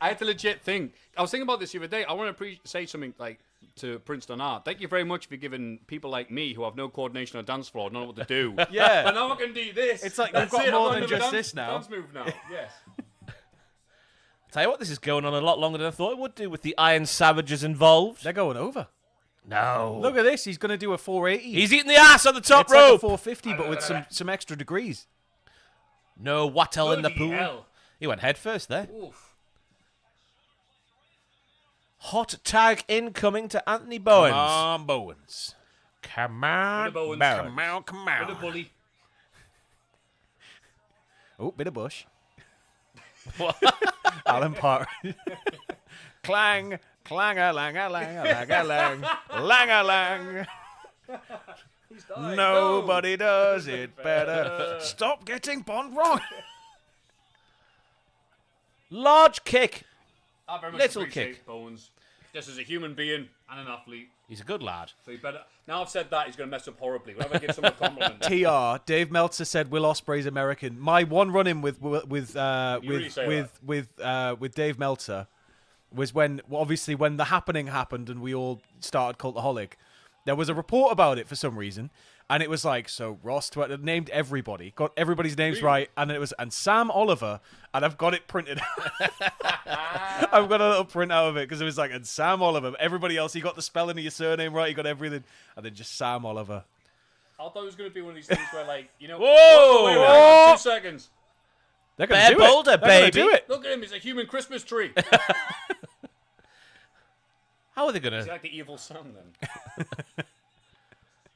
I had to legit think. I was thinking about this the other day. I want to say something like to Princeton Art. Thank you very much for giving people like me who have no coordination on a dance floor, don't know what to do. Yeah. But now I can do this. It's like That's we've got it, more I've than another just dance- this now. Dance move now. Yes. Tell you what, this is going on a lot longer than I thought it would do with the Iron Savages involved. They're going over. No. Look at this. He's going to do a 480. He's eating the ass on the top it's like a rope. 450, but with some extra degrees. No Wattel in the Bloody pool. hell. He went head first there. Oof. Hot tag incoming to Anthony Bowens. Come on, Bowens. Come on, Bit of Bowens. Bowens. Come on, come What a on. bully. Oh, bit of bush. What? Alan Parr. Clang, clang-a-lang-a-lang-a-lang-a-lang, lang-a-lang. Nobody does it better. Stop getting Bond wrong. Large kick. I very much Little appreciate kick. Bones. Just as a human being and an athlete. He's a good lad. So he better. Now I've said that, he's going to mess up horribly. Whenever I give someone a compliment. TR. Dave Meltzer said Will Ospreay's American. My one run-in with really say with Dave Meltzer was when the happening happened and we all started Cultaholic. There was a report about it for some reason, and it was like, so Ross Tweddell named everybody, got everybody's names right, and then it was Sam Oliver, and I've got it printed. I've got a little print out of it because it was like, and Sam Oliver. Everybody else, he got the spelling of your surname right, he got everything, and then just Sam Oliver. I thought it was going to be one of these things where, like, you know. Whoa! Wait, hang on, 2 seconds. They're gonna Bear do Boulder, it. They're gonna baby. do it. Look at him, he's a human Christmas tree. How are they He's gonna? like the evil son, then.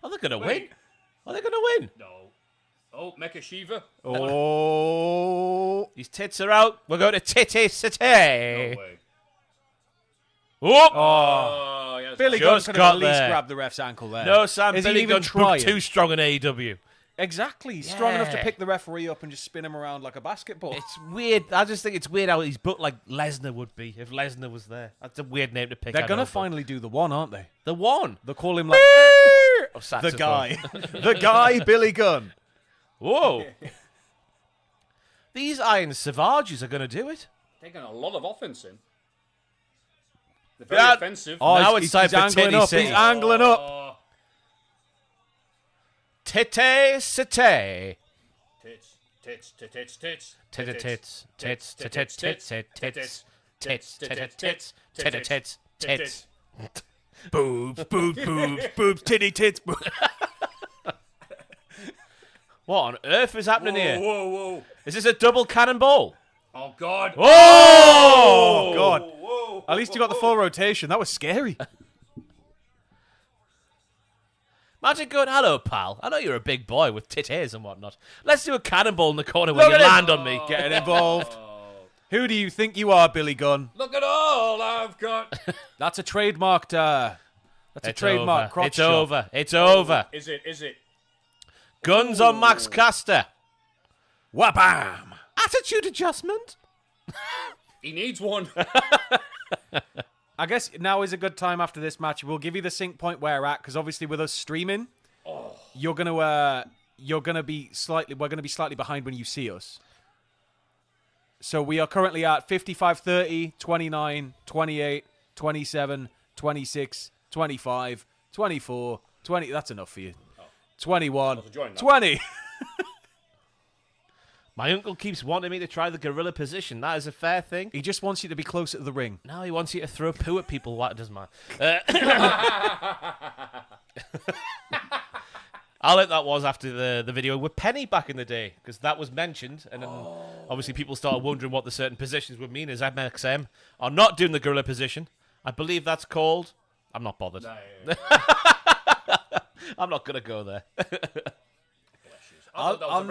Are they gonna win? Wait. Are they gonna win? No. Oh, Mecha Shiva. Oh. These tits are out. We're going to Titty City. No way. Whoop. Oh, yes. Billy Gunn Just could got have at least there. grabbed the ref's ankle there. No, Sam. Is he Billy even Gunn's trying? booked too strong in AEW. Exactly. He's strong enough to Yeah. pick the referee up and just spin him around like a basketball. It's weird. I just think it's weird how he's booked like Lesnar would be if Lesnar was there. That's a weird name to pick. They're I going know, to but- finally do the one, aren't they? the one. They'll call him like Oh, the saxophone. guy. The guy, Billy Gunn. Whoa. These Iron Savages are going to do it. Taking a lot of offense in. They're very Yeah. offensive. Oh, Now he's- it's time he's for angling Titty up. City. He's angling up. Oh, Titty City. tits, tits, tits, tits, Titty tits. Tits. Tits. Tits. Tits. Tits. Tits. Tits. Tits. Tits. Tits. Boobs, boobs, boobs, boobs, titty tits. What on earth is happening Whoa, here? whoa, whoa. Is this a double cannonball? Oh, God. Oh! God. Whoa. At least you got the full rotation. That was scary. Imagine going, hello, pal. I know you're a big boy with titties and whatnot. Let's do a cannonball in the corner where Look you at him. land on me. Getting involved. Who do you think you are, Billy Gunn? Look at all I've got. That's a trademarked. That's a trademark over. crotch It's shot. over. It's over. Is it? Is it? Guns on Max Caster. Wha-bam! Attitude adjustment. He needs one. I guess now is a good time after this match. We'll give you the sync point where we're at, because obviously with us streaming, we're gonna be slightly behind when you see us. So we are currently at 55, 30, 29, 28, 27, 26, 25, 24, 20. That's enough for you. 21, join that. 20. My uncle keeps wanting me to try the gorilla position. That is a fair thing. He just wants you to be closer to the ring. No, he wants you to throw poo at people. What doesn't matter. I like that was after the video with Penny back in the day, because that was mentioned, and then obviously people started wondering what the certain positions would mean, as MXM are not doing the gorilla position. I believe that's called... I'm not bothered. I'm not going to go there. I'll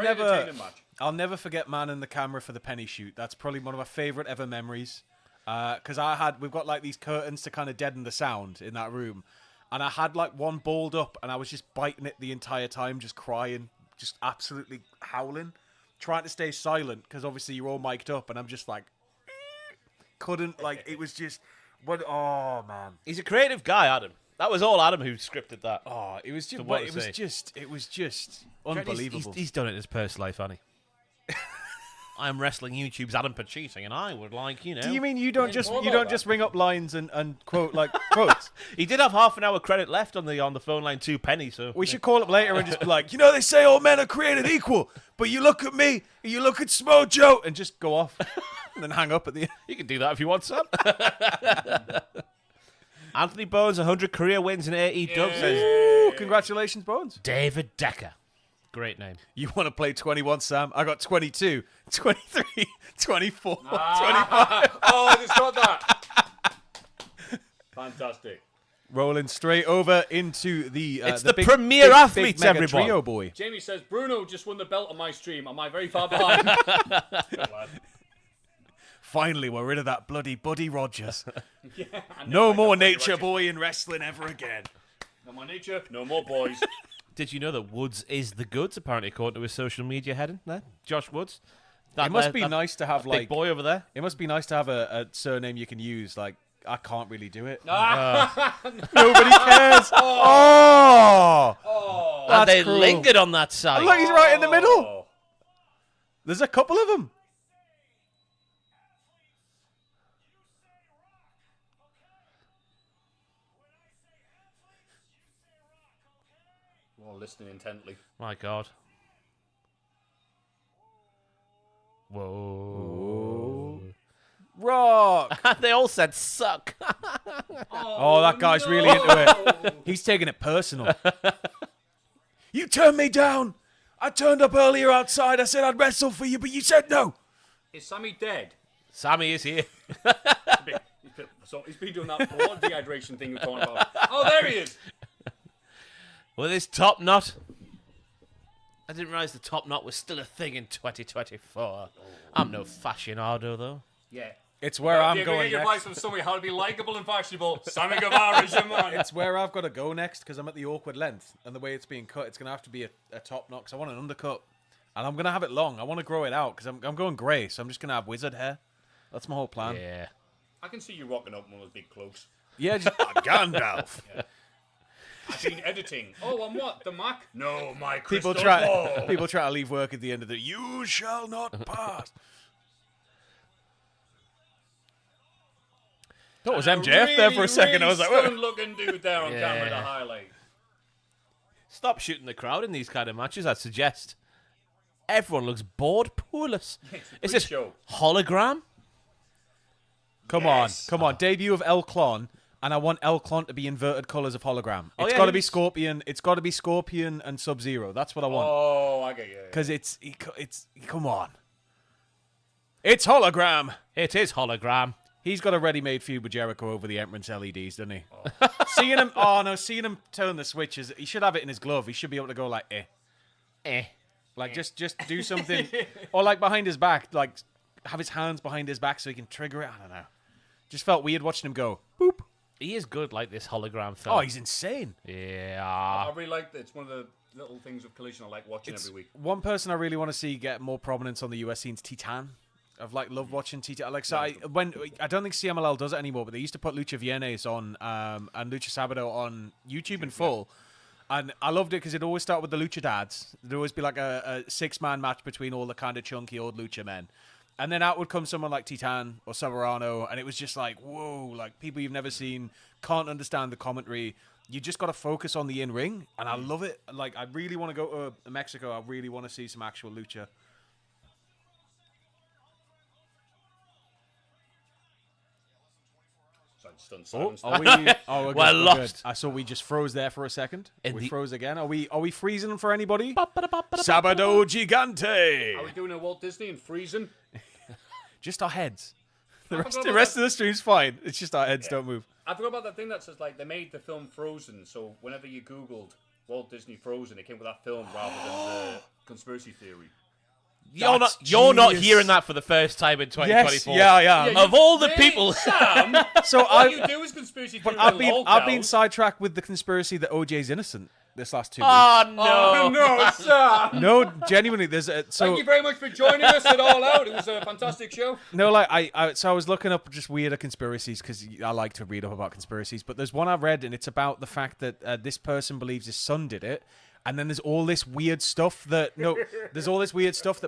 never forget man in the camera for the Penny shoot. That's probably one of my favorite ever memories. Because we've got like these curtains to kind of deaden the sound in that room. And I had like one balled up and I was just biting it the entire time, just crying, just absolutely howling, trying to stay silent because obviously you're all mic'd up and I'm just like, couldn't, like, it was just, oh man. He's a creative guy, Adam. That was all Adam who scripted that. Oh, it was just unbelievable. He's done it in his personal life, hasn't he? I'm wrestling YouTube's Adam for cheating, and I would like, you know. Do you mean you don't just ring up lines and quote like quotes? He did have half an hour credit left on the phone line to Penny, so we should call up later and just be like, they say all men are created equal, but you look at me, you look at Smojo, and just go off and then hang up at the end. You can do that if you want, Sam. Anthony Bones, 100 career wins in AEW. Says, congratulations, Bones. David Decker. Great name. You want to play 21, Sam? I got 22, 23, 24, 25. Oh, I just got that. Fantastic. Rolling straight over into the it's the premier athletes, big mega everyone. trio boy. Jamie says, Bruno just won the belt on my stream. Am I very far behind? Good lad. Finally, we're rid of that bloody Buddy Rogers. No more Nature Boy in wrestling ever again. No more Nature, no more boys. Did you know that Woods is the goods, apparently, according to his social media heading there? Josh Woods. It must be nice to have, like... big boy over there. It must be nice to have a surname you can use. Like, I can't really do it. Nobody cares. Oh! And they cruel. lingered on that side. Look, he's right in the middle. There's a couple of them. We're all listening intently. My God. Whoa. Rock. They all said suck. Oh, that guy's really into it. He's taking it personal. You turned me down. I turned up earlier outside. I said I'd wrestle for you, but you said no. Is Sammy dead? Sammy is here. He's been doing that blood dehydration thing we're talking about. Oh, there he is. With his top knot. I didn't realise the top knot was still a thing in 2024. I'm no fashionado, though. Yeah. It's where I'm Get going your next. advice from somebody how to be likeable and fashionable. Sammy Guevara is your man. It's where I've got to go next because I'm at the awkward length. And the way it's being cut, it's going to have to be a top knot because I want an undercut. And I'm going to have it long. I want to grow it out because I'm going grey, so I'm just going to have wizard hair. That's my whole plan. Yeah. I can see you rocking up one of those big cloaks. Yeah, just Gandalf. Yeah. I've been editing. Oh, on what? The Mac? No, my People crystal try ball. to leave work at the end of the "You shall not pass." That was MJF there for a second. I was like, "What?" Looking dude there on camera to highlight. Stop shooting the crowd in these kind of matches. I'd suggest. Everyone looks bored, poorless. Is this show. hologram? Come on. Debut of El Clon, and I want El Clon to be inverted colors of hologram. Oh, It's yeah, got to be Scorpion. It's got to be Scorpion and Sub-Zero. That's what I want. Oh, I get you. Because it's come on. It's hologram. It is hologram. He's got a ready-made feud with Jericho over the entrance LEDs, doesn't he? Oh. Seeing him turn the switches. He should have it in his glove. He should be able to go like, like just do something, or like behind his back, like have his hands behind his back so he can trigger it. I don't know. Just felt weird watching him go boop. He is good, like this hologram film. Oh, he's insane. Yeah. I really like that. It's one of the little things of Collision I like watching every week. One person I really want to see get more prominence on the US scene's Titan. I've loved watching Titan. I don't think CMLL does it anymore, but they used to put Lucha Viernes on and Lucha Sabado on YouTube in full. And I loved it because it'd always start with the Lucha Dads. There'd always be like a 6-man match between all the kind of chunky old Lucha men. And then out would come someone like Titan or Severano, and it was just like, whoa, like people you've never seen, can't understand the commentary. You just got to focus on the in-ring, and I love it. Like, I really want to go to Mexico. I really want to see some actual Lucha. So stunned silence. Are we? Oh, we're We're good, lost. I saw we just froze there for a second. In We the- froze again. Are we freezing for anybody? Sabado Gigante. Are we doing a Walt Disney and freezing? Just our heads. The I rest, forgot the about rest that. of the stream's fine. It's just our heads don't move. I forgot about that thing that says like they made the film Frozen, so whenever you googled Walt Disney Frozen, it came with that film rather than the conspiracy theory. You're That's not genius. hearing that for the first time in Yes, 2024. yeah, I am. Yeah, Of all the people, Sam, So all you do is conspiracy theory. I've little been cows. sidetracked with the conspiracy that OJ's innocent this last 2 weeks. oh no. Oh no, Sam! No, genuinely, there's a Thank you very much for joining us at All Out. It was a fantastic show. no, like I was looking up just weirder conspiracies because I like to read up about conspiracies. But there's one I read, and it's about the fact that this person believes his son did it, and then there's all this weird stuff that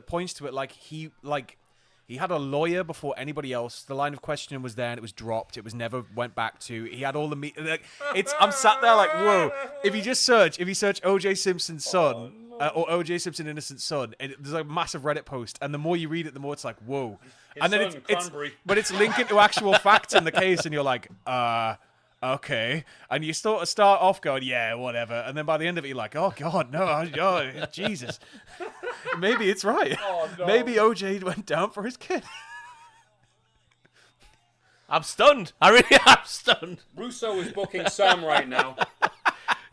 points to it. Like he had a lawyer before anybody else. The line of questioning was there, and it was dropped. It was never went back to. He had all the I'm sat there like, whoa. If you search OJ Simpson's son. Or OJ Simpson innocent son, and there's a massive Reddit post, and the more you read it, the more it's like, whoa. And then son, it's Cranberry. but it's linking to actual facts in the case, and you're like, okay. And you start off going, yeah, whatever, and then by the end of it, you're like, oh god, no, oh, Jesus. Maybe it's right. Oh, no. Maybe OJ went down for his kid. I'm stunned. I really am stunned. Russo is booking Sam right now.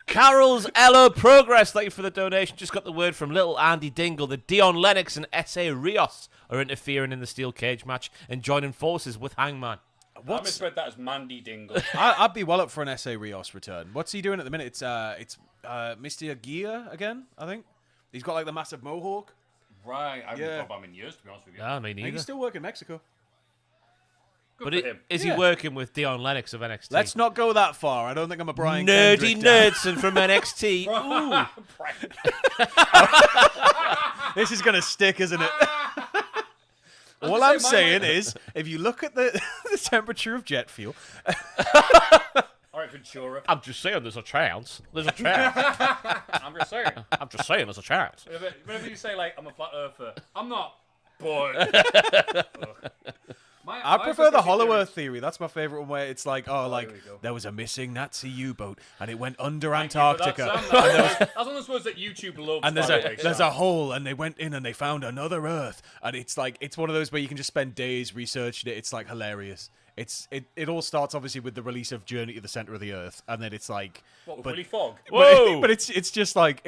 Carol's Elo Progress, thank you for the donation. Just got the word from little Andy Dingle that Dion Lennox and S.A. Rios are interfering in the steel cage match and joining forces with Hangman. I misread that as Mandy Dingle. I'd be well up for an S.A. Rios return. What's he doing at the minute? It's Mr. Gia again, I think. He's got like the massive mohawk. Right, I haven't Yeah. thought about him in years, to be honest with you. Yeah, me I think neither. he's still working in Mexico. Good But for him. is Yeah. he working with Dion Lennox of NXT? Let's not go that far. I don't think I'm a Brian Nerdy Kendrick down. Nerdson from NXT. Ooh. This is going to stick, isn't it? All gonna I'm say, saying is, if you look at the temperature of jet fuel, All right, Ventura. I'm just saying there's a chance. There's a chance. I'm just saying. I'm just saying there's a chance. Whenever you say, like, I'm a flat earther, I'm not, but... I prefer the Hollow Earth theory. That's my favorite one, where it's like, here we go. there was a missing Nazi U-boat and it went under Thank you for that, Antarctica. Sam. That's one of those words that YouTube loves, And by the way, there's Sam. a hole, and they went in and they found another Earth, and it's like it's one of those where you can just spend days researching it. It's like hilarious. It all starts obviously with the release of Journey to the Center of the Earth, and then it's like, What, with Willy Fogg? Whoa. but it's just like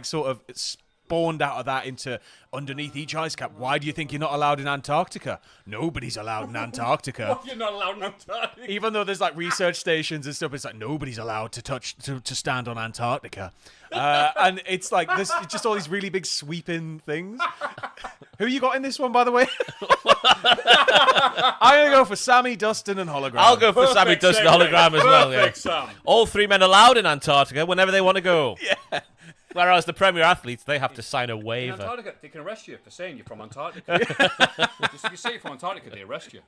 sort of spawned out of that into underneath each ice cap. Why do you think you're not allowed in Antarctica? Nobody's allowed in Antarctica. You're not allowed in Antarctica. Even though there's like research stations and stuff, it's like nobody's allowed to stand on Antarctica, and it's like there's just all these really big sweeping things. Who you got in this one, by the way? I'm gonna go for Sammy, Dustin, and Hologram. I'll go for Sammy Dustin hologram as well. Yeah. Perfect, Sam. All three men allowed in Antarctica whenever they want to go. Yeah. Whereas the Premier athletes, they have to sign a In waiver. Antarctica, they can arrest you for saying you're from Antarctica. Just if you say you're from Antarctica, they arrest you.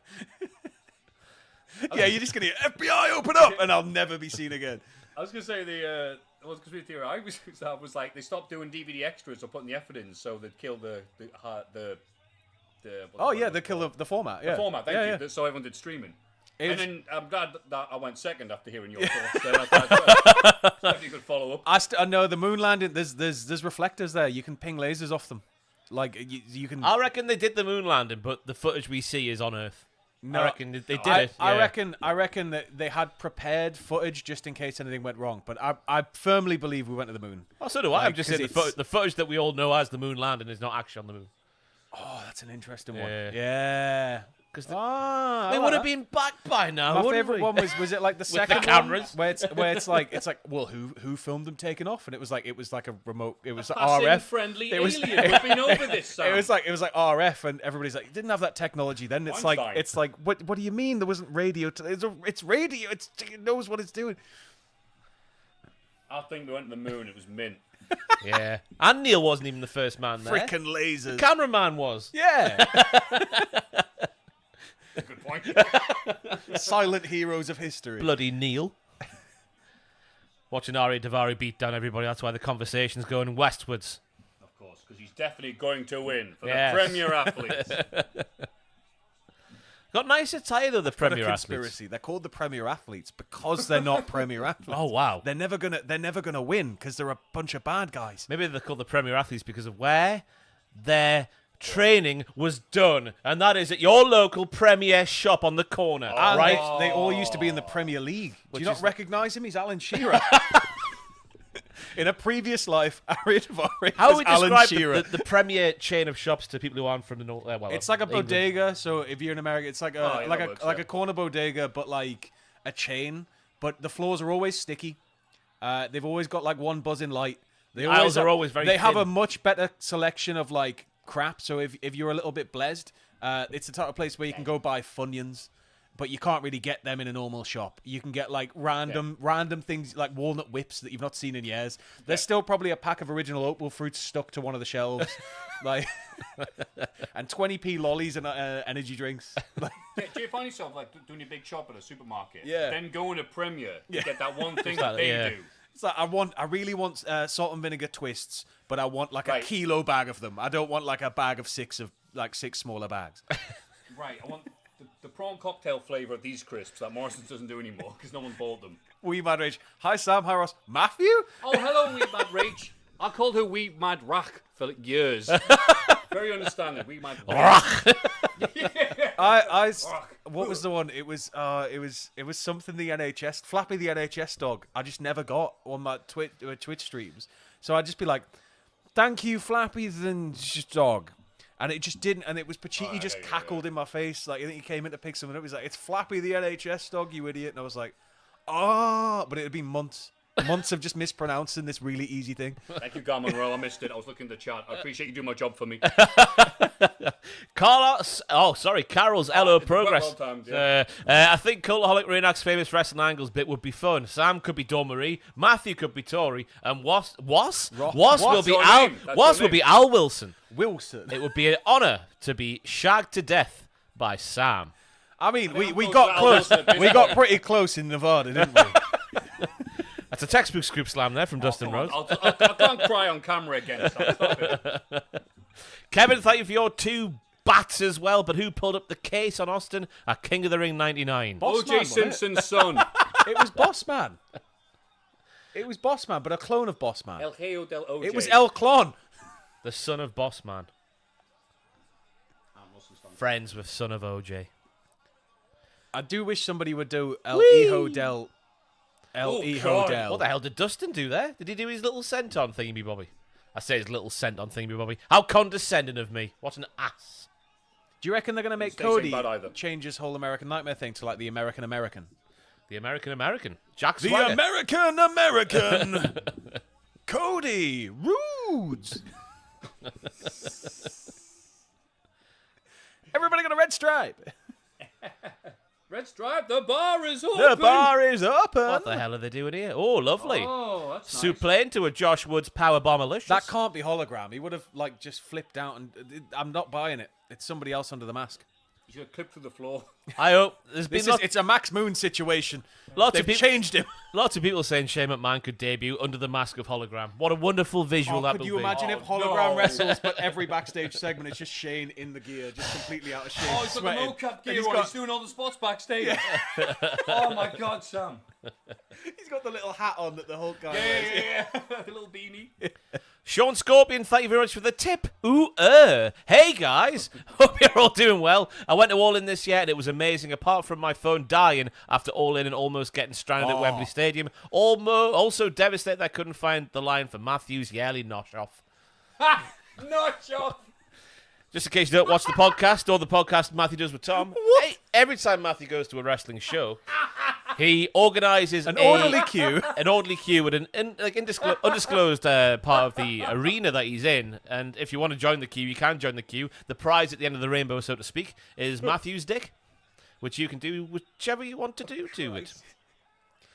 Yeah, you're just gonna hear, FBI open up, and I'll never be seen again. I was going to say the conspiracy theory I was like they stopped doing DVD extras or putting the effort in, so they'd kill the Oh yeah, they kill the format. Yeah, format. Thank yeah, you. Yeah. So everyone did streaming. It And was- then I'm glad that I went second after hearing your thoughts. So that's definitely a good follow up. I know the moon landing. There's reflectors there. You can ping lasers off them. Like you can. I reckon they did the moon landing, but the footage we see is on Earth. No, I reckon they did I, it. I yeah. reckon that they had prepared footage just in case anything went wrong. But I firmly believe we went to the moon. Oh, so do I. I'm Like, just 'cause saying it's- the footage that we all know as the moon landing is not actually on the moon. Oh, that's an interesting Yeah. one. Yeah. Because Ah, they I would like have that. been back by now. My wouldn't favorite we? one was it like the the second cameras. one where it's like well who filmed them taking off, and it was like a remote, it was Passing RF friendly it was alien. We've been over this, Sam. it was like RF, and everybody's like, didn't have that technology then. It's like Einstein. what do you mean there wasn't radio? It's radio. It knows what it's doing. I think we went to the moon. It was mint. Yeah. And Neil wasn't even the first man there. Frickin' lasers. Cameraman was. Yeah. Good point. Silent heroes of history. Bloody Neil. Watching Ari Daivari beat down everybody. That's why the conversation's going westwards. Of course, because he's definitely going to win for Yes. the Premier athletes. Got nice attire though, the Got a Premier conspiracy. athletes. They're called the Premier Athletes because they're not Premier Athletes. Oh wow. They're never gonna win because they're a bunch of bad guys. Maybe they're called the Premier Athletes because of where their training was done, and that is at your local Premier shop on the corner, And right? They all used to be in the Premier League. Do Which you not is- recognise him? He's Alan Shearer. In a previous life, Arian Tavares How was would we Alan describe Shearer. the Premier chain of shops to people who aren't from the north? Well, It's like a England. bodega. So if you're in America, it's like a Oh, yeah, like that a works, like yeah. a corner bodega, but like a chain. But the floors are always sticky. They've always got like one buzzing light. They aisles are always very They have thin. a much better selection of like crap. So if you're a little bit blessed, it's the type of place where you can go buy Funyuns. But you can't really get them in a normal shop. You can get like random things like walnut whips that you've not seen in years. There's still probably a pack of original Oatmeal fruits stuck to one of the shelves, like, and 20p lollies and energy drinks. Like, Do you find yourself like doing your big shop at a supermarket? Yeah. Then going to Premier to get that one thing Exactly, that they yeah. do. it's like I really want salt and vinegar twists, but I want like a Right. kilo bag of them. I don't want like a bag of six smaller bags. Right. I want the prawn cocktail flavour of these crisps that Morrison's doesn't do anymore because no one bought them. Wee Mad Rage. Hi Sam. Hi Ross. Matthew. Oh, hello, Wee Mad Rach. I called her Wee Mad Rack for years. Very understanding. Wee Mad Rack. What was the one? It was something the NHS, Flappy the NHS dog. I just never got on my Twitch streams. So I'd just be like, "Thank you, Flappy the dog," and it just didn't. And it was Pachitti just cackled in my face. Like I think he came in to pick something up. He's like, "It's Flappy the NHS dog, you idiot!" And I was like, "Oh!" But it had been months of just mispronouncing this really easy thing. Thank you, Garmin Royal. I missed it. I was looking at the chat. I appreciate you doing my job for me. Carlos, Carol's LO Progress. well timed, yeah. I think Cultaholic reenacts famous wrestling angles bit would be fun. Sam could be Dawn Marie, Matthew could be Tori, and Was will be your Al. name. That's Was your will be name. Al Wilson. Wilson. It would be an honour to be shagged to death by Sam. I mean, we close got to Al close. Wilson at this We got point. pretty close in Nevada, didn't we? That's a textbook scoop slam there from Dustin Come on, Rhodes. I can't cry on camera again. So stop it. Kevin, thank you for your 2 bats as well. But who pulled up the case on Austin at King of the Ring '99? Boss Man, O.J. wasn't it? Simpson's son. It was Boss Man. It was Boss Man, but a clone of Boss Man. El Geo del O.J. It was El Clon. The son of Boss Man. Friends with son of OJ. I do wish somebody would do El Whee! Hijo del. El Oh, Hijo God. del. What the hell did Dustin do there? Did he do his little scent on Thingy Bobby? I say his little scent on Thingy Bobby. How condescending of me. What an ass. Do you reckon they're going to make Stay saying Cody bad either. change his whole American Nightmare thing to like the American American? The American. Jack The Swagger. American American! Cody Rhodes! Everybody got a red stripe! Red Stripe, the bar is open. The bar is open! What the hell are they doing here? Oh, lovely. Oh, that's nice. Suplex into a Josh Woods power bomber-licious. That can't be hologram. He would have like just flipped out, and I'm not buying it. It's somebody else under the mask. You should have clipped through the floor. I hope there's been It's a Max Moon situation. lots of They've people. changed him. Lots of people saying Shane McMahon could debut under the mask of hologram. What a wonderful visual that Could would you be. imagine if Oh, hologram no. wrestles, but every backstage segment is just Shane in the gear, just completely out of shape, Oh, he's got sweating. the mocap And gear he's on. got- He's doing all the spots backstage. Oh my God, Sam. He's got the little hat on that the Hulk guy Yeah, wears. yeah, yeah. The little beanie. Sean Scorpion, thank you very much for the tip. Hey guys, hope you're all doing well. I went to All In this year and it was amazing, apart from my phone dying after All In and almost getting stranded at Wembley Stadium. Also devastated that I couldn't find the line for Matthew's yearly nosh off. Ha! Notch off. Just in case you don't watch the podcast or the podcast Matthew does with Tom. Hey, every time Matthew goes to a wrestling show, he organises An orderly queue. an orderly queue at an undisclosed part of the arena that he's in. And if you want to join the queue, you can join the queue. The prize at the end of the rainbow, so to speak, is Matthew's dick, which you can do whichever you want to do to it.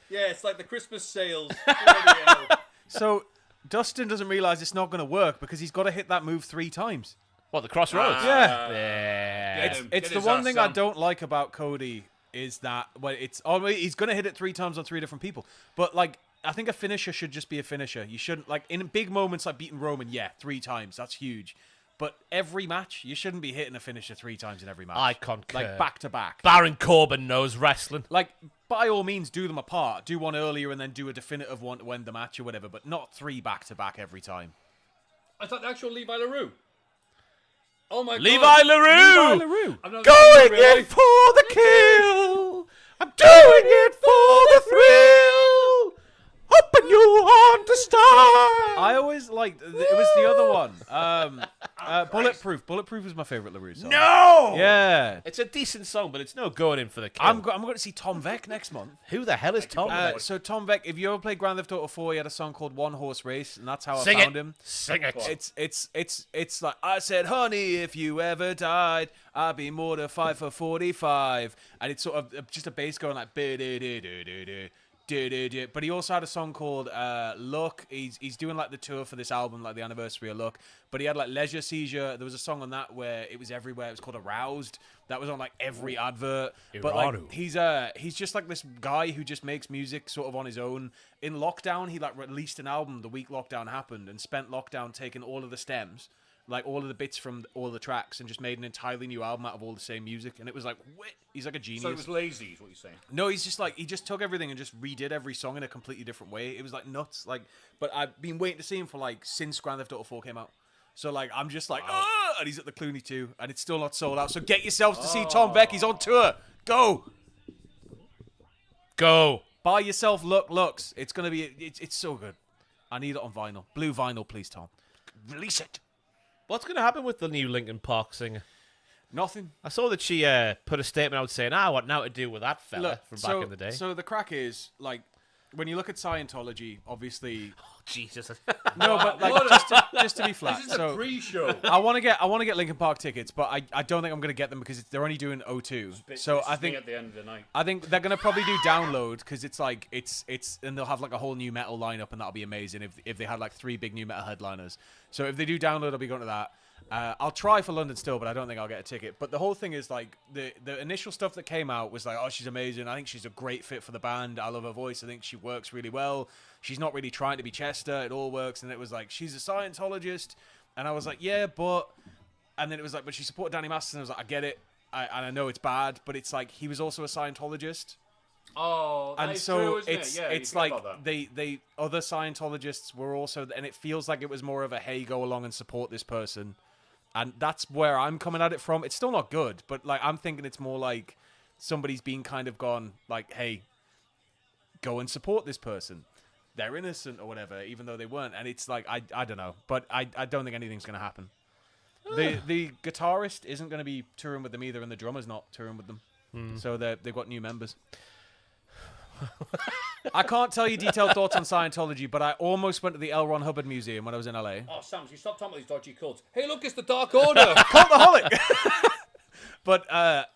Yeah, it's like the Christmas sales. Bloody hell. So Dustin doesn't realize it's not going to work because he's got to hit that move 3 times. What, the crossroads? Yeah. Yeah. Get him. It's Get the his one ass, thing I Sam. don't like about Cody is that he's going to hit it 3 times on 3 different people. But like, I think a finisher should just be a finisher. You shouldn't, like, in big moments like beating Roman, 3 times, that's huge. But every match, you shouldn't be hitting a finisher 3 times in every match. I concur. Like back to back. Baron Corbin knows wrestling. Like, by all means, do them apart. Do one earlier and then do a definitive one to end the match or whatever, but not 3 back to back every time. I thought the actual Levi LaRue. Oh my Levi god. LaRue! Levi LaRue. I've never Going seen him, really. in for the kill! I'm doing it for the thrill! Hoping you understand! I always liked, it was the other one. Bulletproof. Bulletproof was my favourite LaRue song. No! Yeah. It's a decent song, but it's no going in for the kill. I'm going to see Tom Veck next month. Who the hell is Tom? So Tom Veck, if you ever played Grand Theft Auto 4, he had a song called One Horse Race, and that's how Sing I found it. him. Sing it. It's like, I said, honey, if you ever died, I'd be mortified for 45. And it's sort of just a bass going like, but he also had a song called Look. He's doing like the tour for this album, like the anniversary of Look. But he had like Leisure Seizure. There was a song on that where it was everywhere. It was called Aroused. That was on like every advert. But like he's just like this guy who just makes music sort of on his own. In lockdown, he like released an album the week lockdown happened and spent lockdown taking all of the stems, like all of the bits from all the tracks, and just made an entirely new album out of all the same music. And it was like, he's like a genius. So it was lazy, is what you're saying. No, he's just like, he just took everything and just redid every song in a completely different way. It was like nuts. Like, but I've been waiting to see him for like since Grand Theft Auto 4 came out. So like, I'm just like, and he's at the Clooney too, and it's still not sold out. So get yourselves to see Tom Veck. He's on tour. Go. Buy yourself looks. It's gonna be. It's so good. I need it on vinyl. Blue vinyl, please, Tom. Release it. What's going to happen with the new Linkin Park singer? Nothing. I saw that she put a statement out saying, what now to do with that fella from back in the day? So the crack is, like, when you look at Scientology, obviously... Jesus. No, but like just to be flat. This is a pre-show. I want to get Linkin Park tickets, but I don't think I'm going to get them because they're only doing O2. So I think at the end of the night. I think they're going to probably do download because it's like it's and they'll have like a whole new metal lineup, and that'll be amazing if they had like 3 big new metal headliners. So if they do download, I'll be going to that. I'll try for London still, but I don't think I'll get a ticket. But the whole thing is like the initial stuff that came out was like, oh, she's amazing. I think she's a great fit for the band. I love her voice. I think she works really well. She's not really trying to be Chester. It all works. And it was like, she's a Scientologist. And I was like, yeah, but... And then it was like, but she supported Danny Masterson. I was like, I get it. And I know it's bad, but it's like, he was also a Scientologist. Oh, that And is so true, isn't it's it? Yeah, it's you forget like about that. they other Scientologists were also, and it feels like it was more of a, hey, go along and support this person. And that's where I'm coming at it from. It's still not good, but like I'm thinking it's more like somebody's been kind of gone like, hey, go and support this person. They're innocent or whatever, even though they weren't. And it's like, I don't know, but I don't think anything's going to happen. The guitarist isn't going to be touring with them either, and the drummer's not touring with them. So they've got new members. I can't tell you detailed thoughts on Scientology, but I almost went to the L. Ron Hubbard Museum when I was in LA. Oh, Sam, you stop talking about these dodgy cults. Hey, look, it's the Dark Order. Cultaholic! But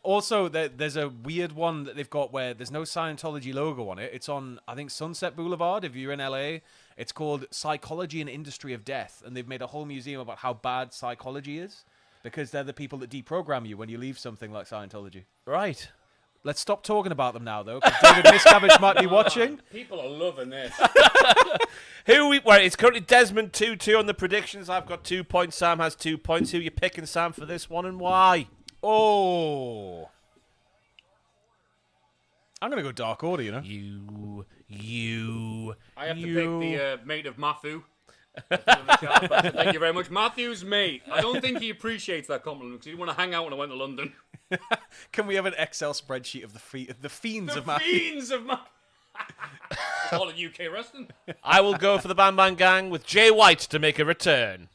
also, there's a weird one that they've got where there's no Scientology logo on it. It's on, I think, Sunset Boulevard, if you're in LA. It's called Psychology and Industry of Death, and they've made a whole museum about how bad psychology is, because they're the people that deprogram you when you leave something like Scientology. Right. Let's stop talking about them now, though, because David Miscavige might be watching. People are loving this. It's currently Desmond 2-2 on the predictions. I've got 2 points. Sam has 2 points. Who are you picking, Sam, for this one, and why? Oh. I'm going to go Dark Order, you know? I have to pick the mate of Matthew. Thank you very much. Matthew's mate. I don't think he appreciates that compliment because he didn't want to hang out when I went to London. Can we have an Excel spreadsheet of the fiends of Matthew? Fiends of Matthew. All of UK wrestling. I will go for the Bam Bam Gang with Jay White to make a return.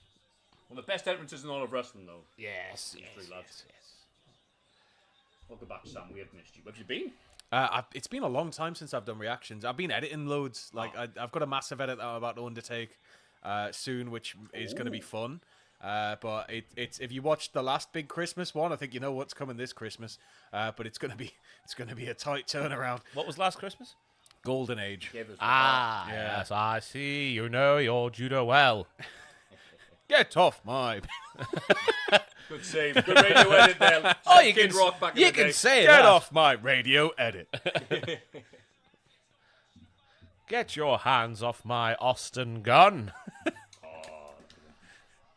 One of the best entrances in all of wrestling, though. Yes. Three lads. Welcome back, Sam. We have missed you. Where have you been? It's been a long time since I've done reactions. I've been editing loads. Like I've got a massive edit that I'm about to undertake soon, which is going to be fun. But it's if you watched the last big Christmas one, I think you know what's coming this Christmas. But it's gonna be a tight turnaround. What was last Christmas? Golden Age. Yes, I see. You know your judo well. Get off my. Good save. Good radio edit there. Oh, you Kid can Rock back in you the can day. say Get that. off my radio edit. Get your hands off my Austin gun.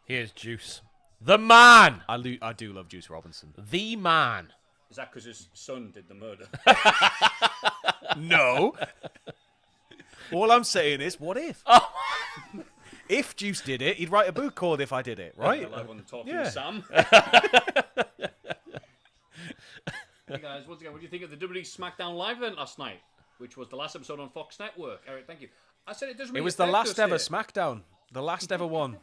Here's Juice. The man. I do love Juice Robinson. The man. Is that because his son did the murder? No. All I'm saying is, what if? If Juice did it, he'd write a book called If I Did It, right? Live on Talking Yeah. Sam. Hey guys, once again, what do you think of the WWE SmackDown live event last night, which was the last episode on Fox Network? Eric, thank you. I said it doesn't. Really It was the affect last us ever here. SmackDown. The last ever one.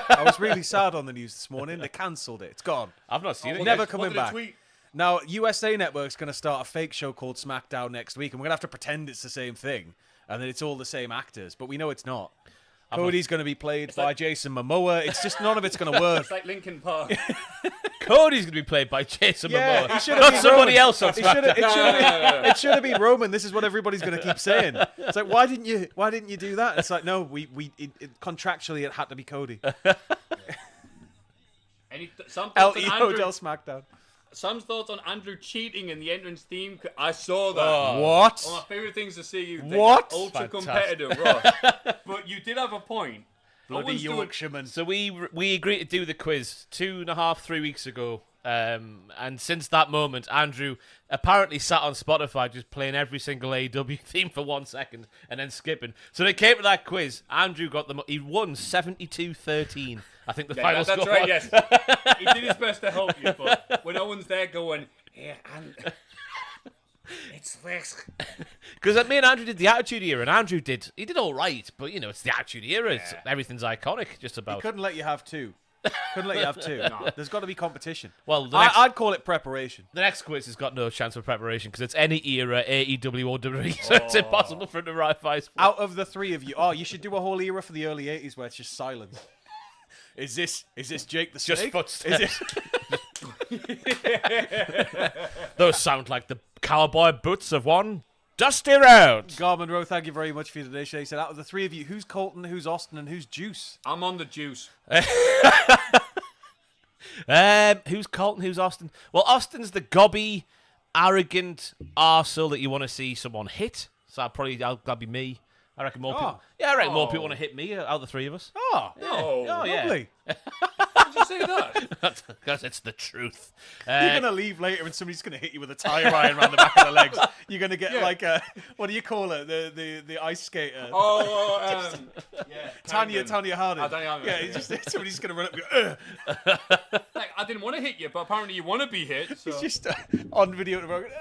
I was really sad on the news this morning. They cancelled it. It's gone. I've not seen it. Never yet. coming What did it back. tweet? Now, USA Network's going to start a fake show called SmackDown next week, and we're going to have to pretend it's the same thing, and that it's all the same actors, but we know it's not. Cody's going to be played by Jason Momoa. It's just none of it's going to work. It's like Linkin Park. Cody's going to be played by Jason Yeah, Momoa. he should have Not been somebody Roman. else on It should have, SmackDown. it should have been Roman. This is what everybody's going to keep saying. It's like, why didn't you do that? It's like, no, contractually it had to be Cody. Some thoughts on LE Andrew, Hotel SmackDown. Sam's thoughts on Andrew cheating in the entrance theme. I saw that. What? One of my favourite things to see you. What? Ultra Fantastic. competitive, Ross. But you did have a point. Bloody I once do it- Yorkshireman. So we agreed to do the quiz 2.5-3 weeks ago, and since that moment, Andrew apparently sat on Spotify just playing every single AEW theme for 1 second and then skipping. So they came to that quiz. Andrew got them. He won 72-13. I think the final that's score. right, was. yes. He did his best to help you, but when no one's there going, yeah, and it's this. Because me and Andrew did the Attitude Era, and Andrew did all right, but it's the Attitude Era. It's, everything's iconic, just about. Couldn't let you have two. Couldn't let you have two. There's got to be competition. Well, the next, I'd call it preparation. the next quiz has got no chance for preparation because it's any era, AEW or WWE, so it's impossible for him to write vice. Out of the three of you, you should do a whole era for the early '80s where it's just silence. Is this Jake the Just Snake? footsteps. Those sound like the cowboy boots of one dusty road. Gar Monroe, thank you very much for your donation. He said, out of the three of you, who's Colton, who's Austin, and who's Juice? I'm on the juice. Who's Colton? Who's Austin? Well, Austin's the gobby, arrogant arsehole that you want to see someone hit. So that'll be me. I reckon more people. Yeah, I reckon more people want to hit me out of the three of us. Oh, Oh, yeah. lovely. Did you say that? Because it's the truth. You're going to leave later and somebody's going to hit you with a tire iron around the back of the legs. You're going to get like a, what do you call it? The ice skater. Yeah. Tanya Harding. Tanya Harding. Yeah, it's just, somebody's going to run up and go, Like, I didn't want to hit you, but apparently you want to be hit. So. It's just on video at the moment.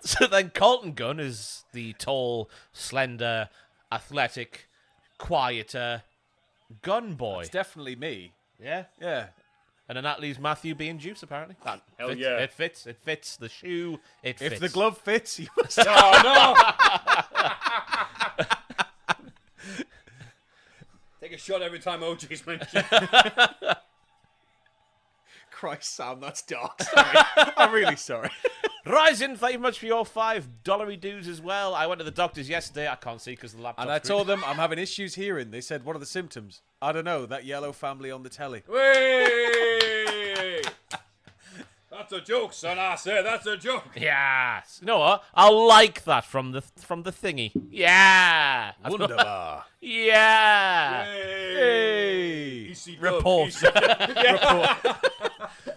So then Colton Gunn is the tall, slender, athletic, quieter gun boy. It's definitely me. Yeah. Yeah. And then that leaves Matthew being Juice, apparently. That Hell fits. yeah. It fits. It fits. The shoe, it fits. If the glove fits, you must. Oh, no! Take a shot every time OG's mentioned. Christ, Sam, that's dark. Sorry. I'm really sorry. Ryzen, thank you much for your $5 dues as well. I went to the doctors yesterday. I can't see because the laptop. And I told them I'm having issues hearing. They said, what are the symptoms? I don't know. That yellow family on the telly. Wait! That's a joke, son. I said that's a joke. Yes. You know what? I like that from the thingy. Yeah. That's what- Wunderbar. yeah. Hey. EC Report.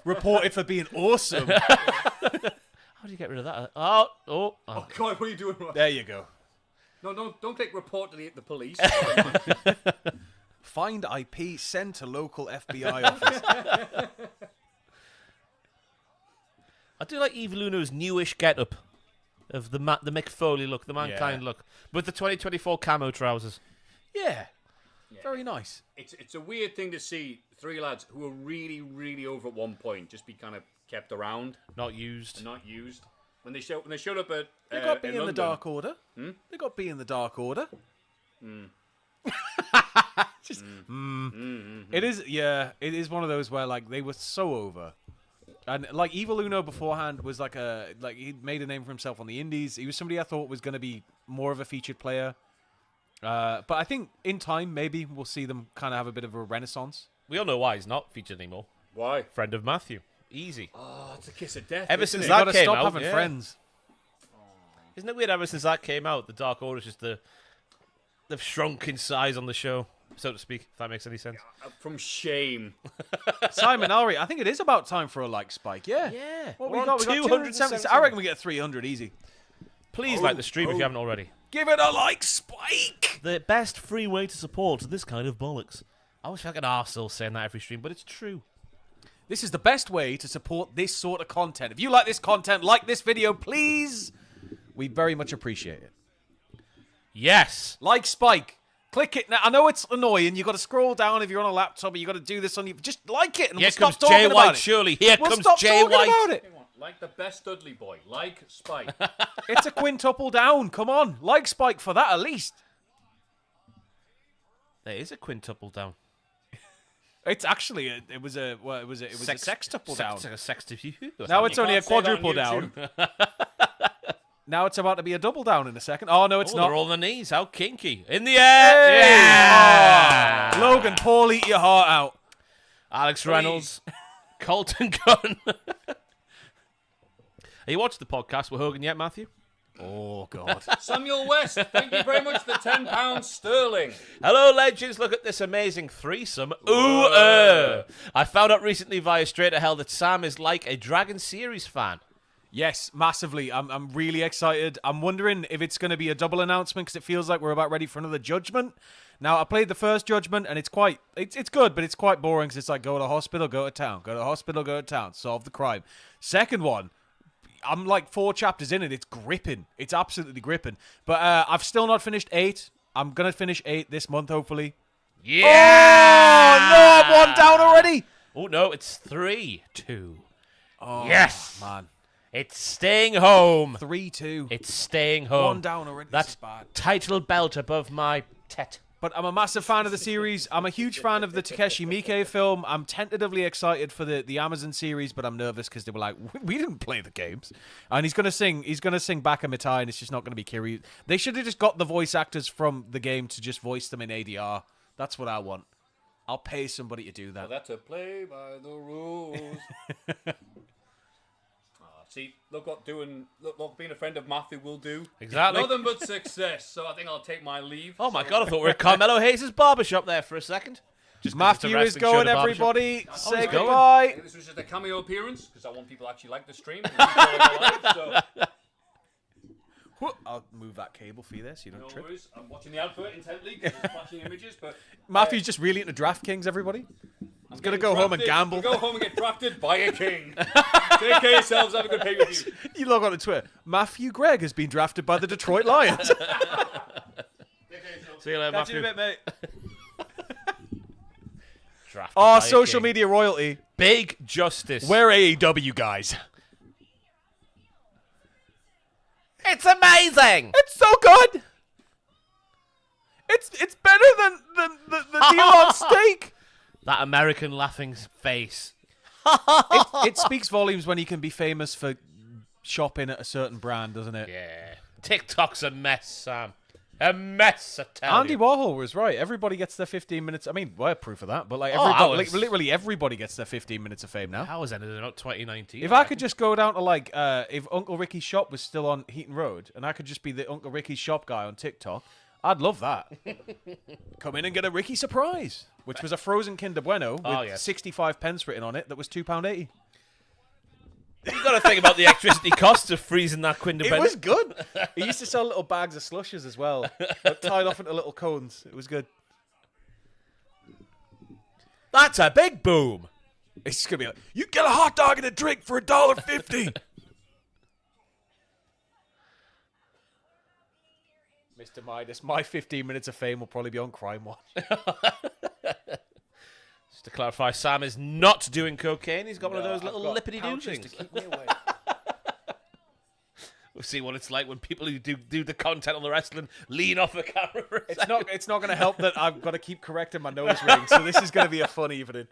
Reported for being awesome. How do you get rid of that? Oh. Oh God, what are you doing? There you go. No, don't click report to the police. Find IP, send to local FBI office. I do like Eva Luna's newish getup of the Mick Foley look, the Mankind Yeah. look, with the 2024 camo trousers. Yeah. Very nice. It's a weird thing to see three lads who were really, really over at one point just be kind of kept around Not used. and not used. When they showed up at They got B in the London, Dark Order. They got B in the Dark Order. Just, It is, yeah. It is one of those where like they were so over, and like Evil Uno beforehand was like he made a name for himself on the Indies. He was somebody I thought was going to be more of a featured player. But I think in time maybe we'll see them kind of have a bit of a renaissance. We all know why he's not featured anymore. Why? Friend of Matthew. Easy. Oh, it's a kiss of death. Ever isn't since it? that Got to came stop out, having yeah. friends. Isn't it weird? Ever since that came out, the Dark Order's just they've shrunk in size on the show. so to speak, if that makes any sense. From shame. Simon Alry, I think it is about time for a like spike. Yeah. Yeah. What We're we on got? We got 270. I reckon we get 300 easy. Please like the stream if you haven't already. Give it a like spike. The best free way to support this kind of bollocks. I always feel like an arsehole saying that every stream, but it's true. This is the best way to support this sort of content. If you like this content, like this video, please. We very much appreciate it. Yes. Like spike. Click it now. I know it's annoying. You got to scroll down if you're on a laptop, or you got to do this on your. Just like it, and Here we'll stop comes talking Jay about White. it. Surely here We'll comes stop Jay talking White. about it. Like the best Dudley boy. Like Spike. It's a quintuple down. Come on, like spike for that at least. There is a quintuple down. It's actually it was a sextuple down. It's like a sextuple. Now it's only a can't say that on quadruple down. YouTube. Now it's about to be a double down in a second. Oh no, it's Oh, not. they're all on the knees. How kinky. In the air. Hey! Yeah. Oh, Logan Paul, eat your heart out. Alex Reynolds. Colton Gunn. Have you watched the podcast with Hogan yet, Matthew? Oh God. Samuel West, thank you very much for £10 sterling. Hello, legends. Look at this amazing threesome. Ooh, I found out recently via Straight to Hell that Sam is like a Dragon series fan. Yes, massively. I'm really excited. I'm wondering if it's going to be a double announcement because it feels like we're about ready for another Judgment. Now, I played the first Judgment and it's good, but it's quite boring because it's like go to hospital, go to town, go to hospital, go to town, solve the crime. Second one, I'm like 4 chapters in and it's gripping. It's absolutely gripping. But I've still not finished 8. I'm going to finish 8 this month, hopefully. Yeah! Oh, no, I'm 1 down already. Oh, no, it's 3-2. Oh, Yes! man. It's staying home. 3-2. It's staying home. 1 down already. This That is bad. title belt above my tet. But I'm a massive fan of the series. I'm a huge fan of the Takeshi Miike film. I'm tentatively excited for the Amazon series, but I'm nervous because they were like, we didn't play the games. And he's gonna sing Baka Mitai, and it's just not gonna be Kiryu. They should have just got the voice actors from the game to just voice them in ADR. That's what I want. I'll pay somebody to do that. That's a play by the rules. See, look what being a friend of Matthew will do. Exactly. Nothing but success. So I think I'll take my leave. Oh my god, I thought we were at Carmelo Hayes' barbershop there for a second. Just 'cause it's a Matthew is wrestling show going, at a barbershop. everybody. Say he's going. goodbye. This was just a cameo appearance because I want people to actually like the stream. And live, so I'll move that cable for you there so you don't no trip. worries. I'm watching the advert intently because it's flashing images. But Matthew's just really into DraftKings, everybody. He's going to go home and gamble. Go home and get drafted by a king. Take care of yourselves. Have a good pay-per-view. You log on to Twitter. Matthew Gregg has been drafted by the Detroit Lions. See you later, Catch you in Matthew. a bit, mate. Drafted Oh, by a social king. media royalty. Big justice. We're AEW guys. It's amazing. It's so good. It's better than the deal on steak. That American laughing face. It speaks volumes when you can be famous for shopping at a certain brand, doesn't it? Yeah. TikTok's a mess, Sam. A mess, I tell Andy you. Warhol was right. Everybody gets their 15 minutes. I mean, we're proof of that. But like, Oh, everybody, I was- literally everybody gets their 15 minutes of fame now. How was ended in 2019? If I could just go down to like, if Uncle Ricky's shop was still on Heaton Road, and I could just be the Uncle Ricky's shop guy on TikTok, I'd love that. Come in and get a Ricky surprise, which was a frozen Kinder Bueno with Oh, yes. 65 pence written on it. That was £2.80. You've got to think about the electricity costs of freezing that Kinder It Bueno. was good. He used to sell little bags of slushes as well, but tied off into little cones. It was good. That's a big boom. It's just gonna be like, you get a hot dog and a drink for $1.50. Mr. Midas, my 15 minutes of fame will probably be on Crime Watch. Just to clarify, Sam is not doing cocaine. He's got one of those I've little got lippity-doo pouches things. to keep me away. We'll see what it's like when people who do the content on the wrestling lean off a camera. For a It's second. not going to help that I've got to keep correcting my nose ring, so this is going to be a fun evening.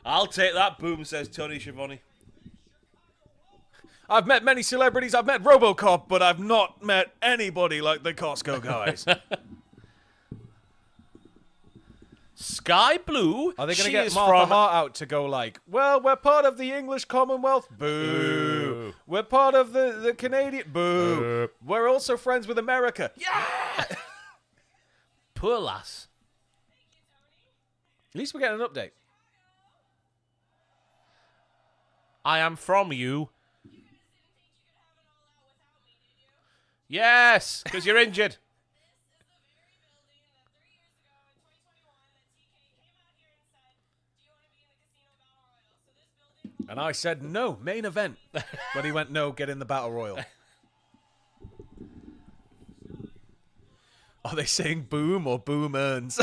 I'll take that boom, says Tony Schiavone. I've met many celebrities. I've met RoboCop, but I've not met anybody like the Costco guys. Sky Blue. Are they going to She get is Martha from... Hart out to go like, well, we're part of the English Commonwealth? Boo. We're part of the Canadian? Boo. We're also friends with America. Yeah! Poor lass. At least we're getting an update. I am from you. Yes, because you're injured. And I said, no, main event. But he went, no, get in the Battle Royal. Are they saying boom or boom earns?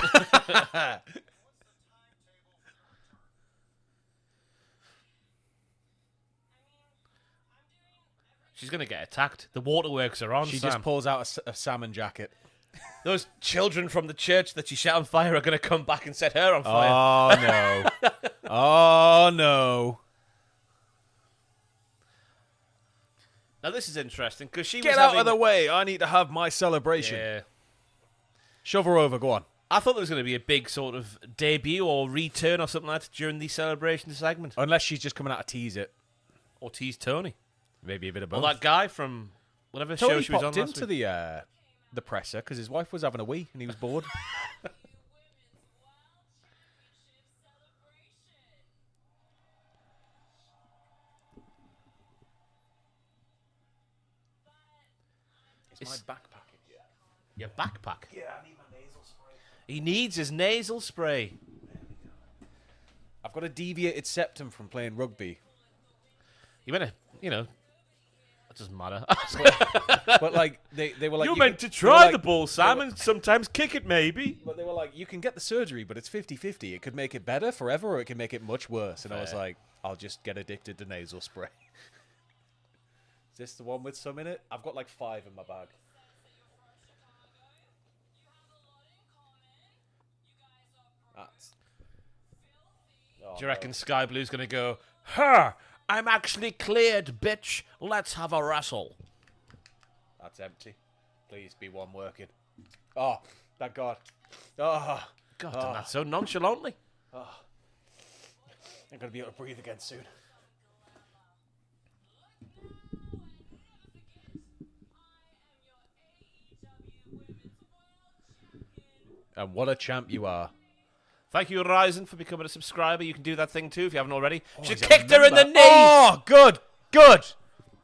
She's going to get attacked. The waterworks are on, She Sam. just pulls out a salmon jacket. Those children from the church that she set on fire are going to come back and set her on fire. Oh, no. Oh, no. Now, this is interesting, because she Get was out having... of the way. I need to have my celebration. Yeah. Shove her over. Go on. I thought there was going to be a big sort of debut or return or something like that during the celebration segment. Unless she's just coming out to tease it. Or tease Tony. Maybe a bit of Or both. that guy from whatever Tony show she was on popped last into week. the presser because his wife was having a wee and he was bored. Is my backpack in here? Your backpack. Yeah, I need my nasal spray. He needs his nasal spray. I've got a deviated septum from playing rugby. You better, you know, it doesn't matter. But like they were like You're you meant can- to they were try like- the ball, Sam, and sometimes kick it, maybe. But they were like, you can get the surgery, but it's 50-50. It could make it better forever or it can make it much worse. And I was Fair. like, I'll just get addicted to nasal spray. Is this the one with some in it? I've got like 5 in my bag. That's... Oh, Do you reckon Sky Blue's going to go, "Her, I'm actually cleared, bitch. Let's have a wrestle." That's empty. Please be one working. Oh, thank God. Oh, God, done that so nonchalantly. I'm going to be able to breathe again soon. And what a champ you are. Thank you, Ryzen, for becoming a subscriber. You can do that thing too if you haven't already. She he's a kicked her in the member. knee. Oh, good, good.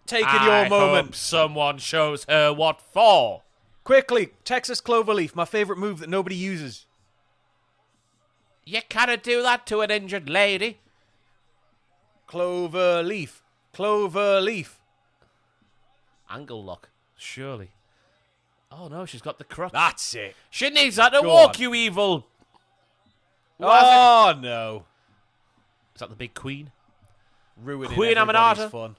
Taking I your moment. hope someone shows her what for. Quickly, Texas Cloverleaf, my favorite move that nobody uses. You can't do that to an injured lady. Cloverleaf. Cloverleaf. Angle lock, surely. Oh no, she's got the crutch. That's it. She needs that to Go walk, on. you evil. Oh, no. Is that the big queen? Ruining Queen everybody's Aminata. fun.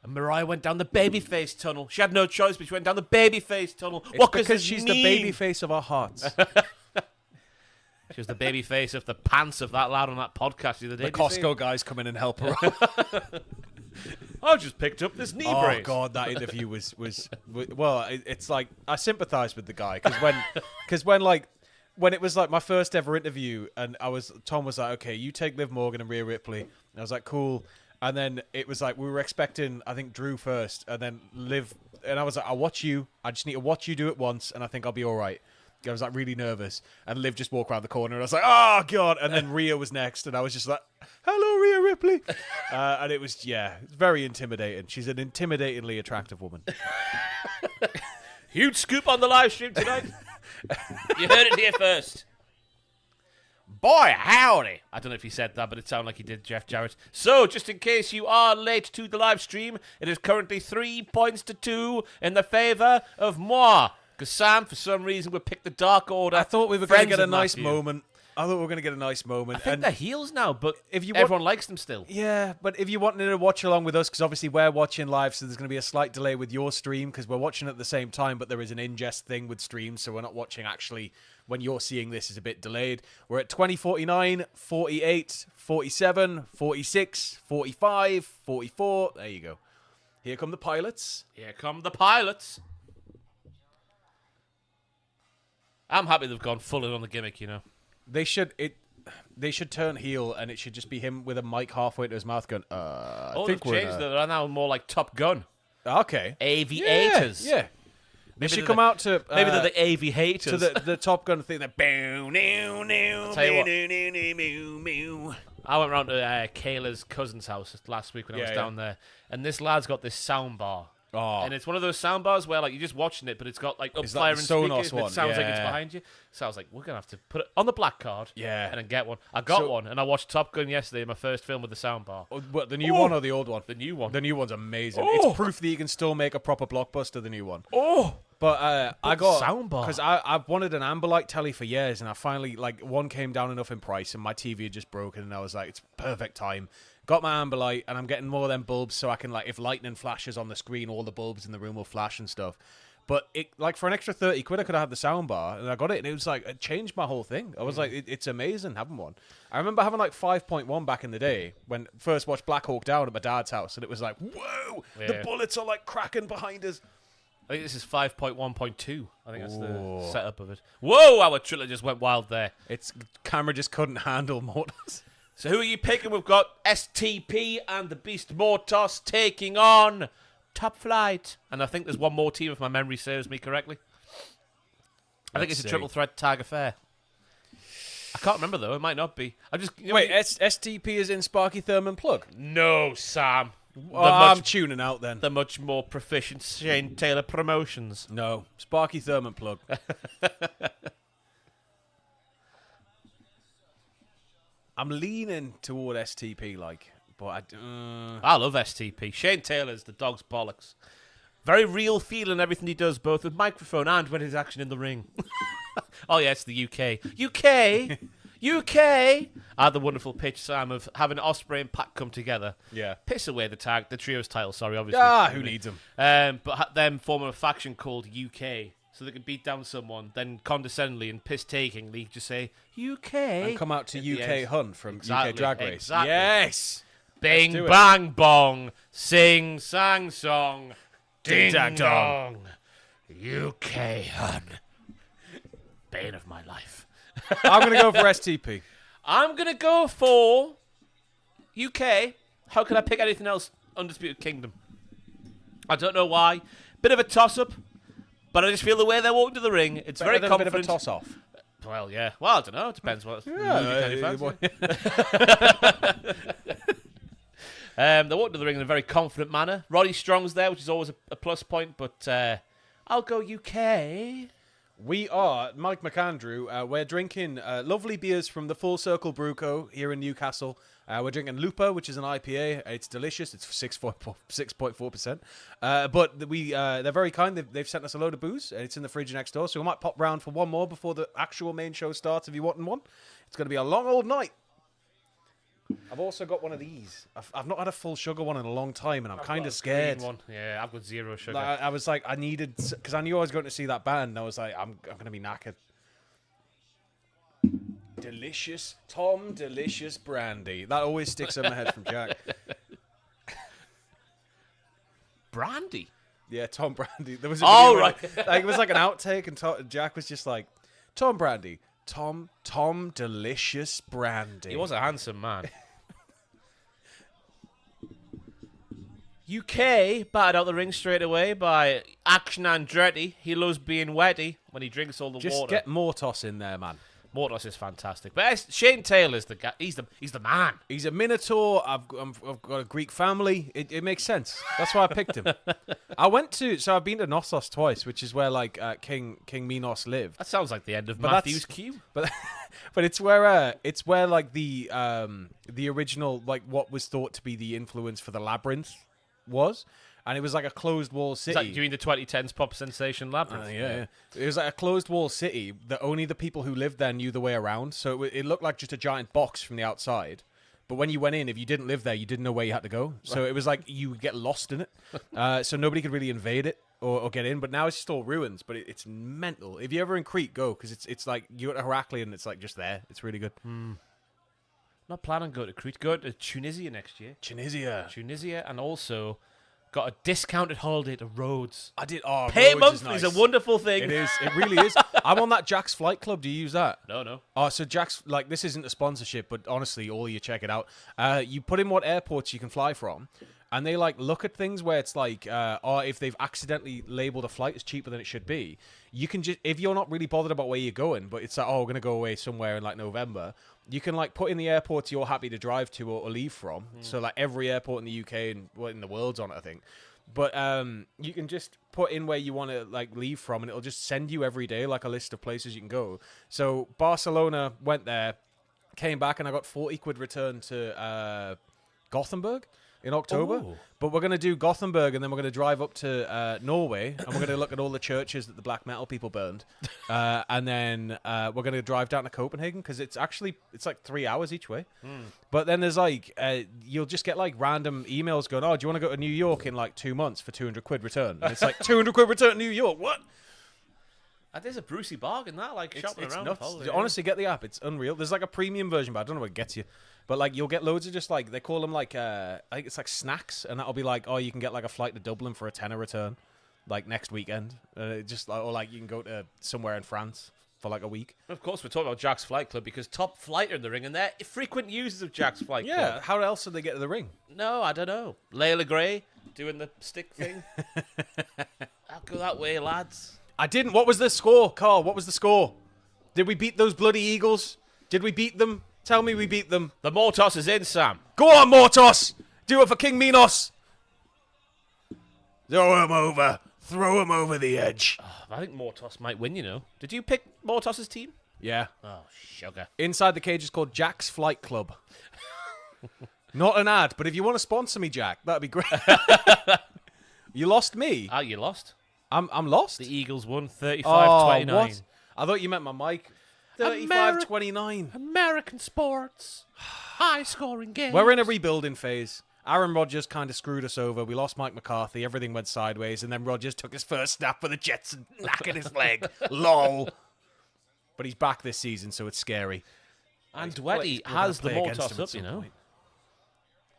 And Mariah went down the babyface tunnel. She had no choice, but she went down the babyface tunnel. It's What? because she's the baby face of our hearts. She was the babyface of the pants of that lad on that podcast the other day. The Did you see Costco guys come in and help her out. it? I just picked up this knee Oh brace. God, that interview was well. It's like I sympathise with the guy because when it was like my first ever interview and Tom was like, okay, you take Liv Morgan and Rhea Ripley, and I was like, cool. And then it was like we were expecting, I think, Drew first, and then Liv, and I was like, I'll watch you. I just need to watch you do it once, and I think I'll be all right. I was like really nervous, and Liv just walked around the corner, and I was like, oh God. And then Rhea was next, and I was just like, hello, Rhea Ripley. And it was, it's very intimidating. She's an intimidatingly attractive woman. Huge scoop on the live stream tonight. You heard it here first. Boy, howdy. I don't know if he said that, but it sounded like he did, Jeff Jarrett. So, just in case you are late to the live stream, it is currently 3 points to 2 in the favour of moi. Because Sam, for some reason, would pick the Dark Order. I thought we were going to Friends get a of nice Matthew. moment. I thought we were going to get a nice moment. I think and they're heels now, but if you everyone likes them still. yeah, but if you wanted to watch along with us, because obviously we're watching live, so there's going to be a slight delay with your stream because we're watching at the same time, but there is an ingest thing with streams, so we're not watching actually when you're seeing this is a bit delayed. We're at 20:49, 48, 47, 46, 45, 44. There you go. Here come the pilots. Here come the pilots. I'm happy they've gone full in on the gimmick, you know. They should turn heel, and it should just be him with a mic halfway to his mouth going, I Oh, think they've we're changed. They're now more like Top Gun. Okay. Aviators. Yeah. They should come out to maybe they're the AV to haters. the Top Gun thing. That Tell you what. I went round to Kayla's cousin's house last week when I was down there, and this lad's got this sound bar. Oh. And it's one of those sound bars where like you're just watching it, but it's got like up Is that firing the speakers, Sonos and it one? sounds like it's Yeah. behind you. So I was like, we're gonna have to put it on the black card, Yeah. and then get one. I got So- one, and I watched Top Gun yesterday, my first film with the sound bar. What, the new one or the old one? The new one. The new one's amazing. Oh. It's proof that you can still make a proper blockbuster. The new one. Oh, But I got soundbar. because I've wanted an Amberlight telly for years, and I finally like one came down enough in price, and my TV had just broken, and I was like, it's perfect time. Got my Amberlight, and I'm getting more of them bulbs, so I can like if lightning flashes on the screen, all the bulbs in the room will flash and stuff. But it like for an extra 30 quid, I could have had the soundbar, and I got it, and it was like it changed my whole thing. I was like, it's amazing having one. I remember having like 5.1 back in the day when I first watched Black Hawk Down at my dad's house, and it was like, whoa, the Yeah. bullets are like cracking behind us. I think this is 5.1.2. I think that's the Ooh. setup of it. Whoa, our trailer just went wild there. Its camera just couldn't handle motors. So who are you picking? We've got STP and the Beast Mortos taking on Top Flight. And I think there's one more team if my memory serves me correctly. I think Let's it's a see. triple threat tag affair. I can't remember though. It might not be. I just Wait, STP is in Sparky Thurman Plug. no, Sam. Oh, I'm tuning out then. The much more proficient Shane Taylor Promotions. No, Sparky Thurman Plug. I'm leaning toward STP, like, but I love STP. Shane Taylor's the dog's bollocks. Very real feel in everything he does, both with microphone and when he's action in the ring. Oh, yeah, it's the UK. UK! UK! I had the wonderful pitch, Sam, of having Ospreay and Pac come together. yeah. Piss away the trio's title, sorry, obviously. Who needs him? But them forming a faction called UK. So they can beat down someone, then condescendingly and piss-takingly just say, UK. And come out to at the UK end. Hun from Exactly, UK Drag Race. exactly. Yes! Bing, do it. bang, bong. Sing, sang, song. Ding, Ding, dang, dong. UK Hun. Bane of my life. I'm going to go for STP. I'm going to go for UK. How can I pick anything else? Undisputed Kingdom. I don't know why. Bit of a toss-up. But I just feel the way they're walking to the ring, it's very Better than confident. a bit of a toss-off. Well, yeah. Well, I don't know. It depends what movie kind of fancy. They're walking to the ring in a very confident manner. Roddy Strong's there, which is always a plus point, but I'll go UK. We are, Mike McAndrew, we're drinking lovely beers from the Full Circle Brew Co. here in Newcastle. We're drinking Lupa, which is an IPA. It's delicious. It's 6.4%. But they're very kind. They've sent us a load of booze. It's in the fridge next door, so we might pop round for one more before the actual main show starts if you want one. It's going to be a long old night. I've also got one of these. I've not had a full sugar one in a long time, and I'm kind of scared. One. Yeah, I've got zero sugar. Like, I was like, I needed, because I knew I was going to see that band, and I was like, I'm going to be knackered. Delicious Tom Delicious Brandy. That always sticks in my head from Jack. Brandy. Yeah, Tom Brandy. There was a Oh, video right. where, like, it was like an outtake, and Jack was just like, Tom Brandy. Tom Delicious Brandy. He was a handsome man. UK battered out the ring straight away by Action Andretti. He loves being wetty when he drinks all the Just water. get Mortos in there, man. Mortos is fantastic, but Shane Taylor's the guy. He's the man. He's a Minotaur. I've got a Greek family. It makes sense. That's why I picked him. I've been to Knossos twice, which is where like King Minos lived. That sounds like the end of But Matthew's that's- Q. But it's where like the original, like what was thought to be the influence for the Labyrinth was, and it was like a closed wall Is city. that during the 2010s pop sensation Labyrinth? Yeah. It was like a closed wall city that only the people who lived there knew the way around. So it looked like just a giant box from the outside. But when you went in, if you didn't live there, you didn't know where you had to go. So it was like you would get lost in it. So nobody could really invade it or get in. But now it's just all ruins. But it's mental. If you're ever in Crete, go, because it's like you go to Heraklion and it's like just there. It's really good. Not planning on going to Crete. Going to Tunisia next year. Tunisia. And also got a discounted holiday to Rhodes. I did. Oh, Pay Rhodes monthly is is nice. a wonderful thing. It is. It really is. I'm on that Jack's Flight Club. Do you use that? No. Oh, so Jack's, like, this isn't a sponsorship, but honestly, all of you check it out. You put in what airports you can fly from, and they like look at things where it's like, or if they've accidentally labeled a flight as cheaper than it should be, you can just, if you're not really bothered about where you're going, but it's like, oh, we're gonna go away somewhere in like November, you can like put in the airports you're happy to drive to or leave from. So like every airport in the UK and in the world's on it, I think. But you can just put in where you want to like leave from, and it'll just send you every day like a list of places you can go. So Barcelona, went there, came back, and I got 40 quid return to Gothenburg in October. Ooh. But we're going to do Gothenburg, and then we're going to drive up to Norway, and we're going to look at all the churches that the black metal people burned. And then we're going to drive down to Copenhagen, because it's like 3 hours each way. But then there's like, you'll just get like random emails going, oh, do you want to go to New York in like 2 months for 200 quid return? And it's like, 200 quid return to New York? What? That is a Brucey bargain, that, like shopping It's around. nuts. Holiday. Honestly, get the app. It's unreal. There's like a premium version, but I don't know what it gets you. But like, you'll get loads of just like, they call them like, I think it's like snacks, and that'll be like, oh, you can get like a flight to Dublin for a tenner return, like next weekend. Just like, or like you can go to somewhere in France for like a week. Of course, we're talking about Jack's Flight Club because Top Flight are in the ring, and they're frequent users of Jack's Flight Club. Yeah. How else did they get to the ring? No, I don't know. Layla Gray doing the stick thing. I'll go that way, lads. I didn't. What was the score, Carl? What was the score? Did we beat those bloody Eagles? Did we beat them? Tell me we beat them. The Mortos is in, Sam. Go on, Mortos! Do it for King Minos! Throw him over. Throw him over the edge. I think Mortos might win, you know. Did you pick Mortos' team? Yeah. Oh, sugar. Inside the Cage is called Jack's Flight Club. Not an ad, but if you want to sponsor me, Jack, that'd be great. You lost me. Ah, you lost. I'm lost? The Eagles won Oh, 35-29. what? I thought you meant my mic. 35-29. American sports. High-scoring games. We're in a rebuilding phase. Aaron Rodgers kind of screwed us over. We lost Mike McCarthy. Everything went sideways. And then Rodgers took his first snap for the Jets and knackered his leg. Lol. But he's back this season, so it's scary. And We're Weddy gonna has the play against Mortos him at up, you some know. point.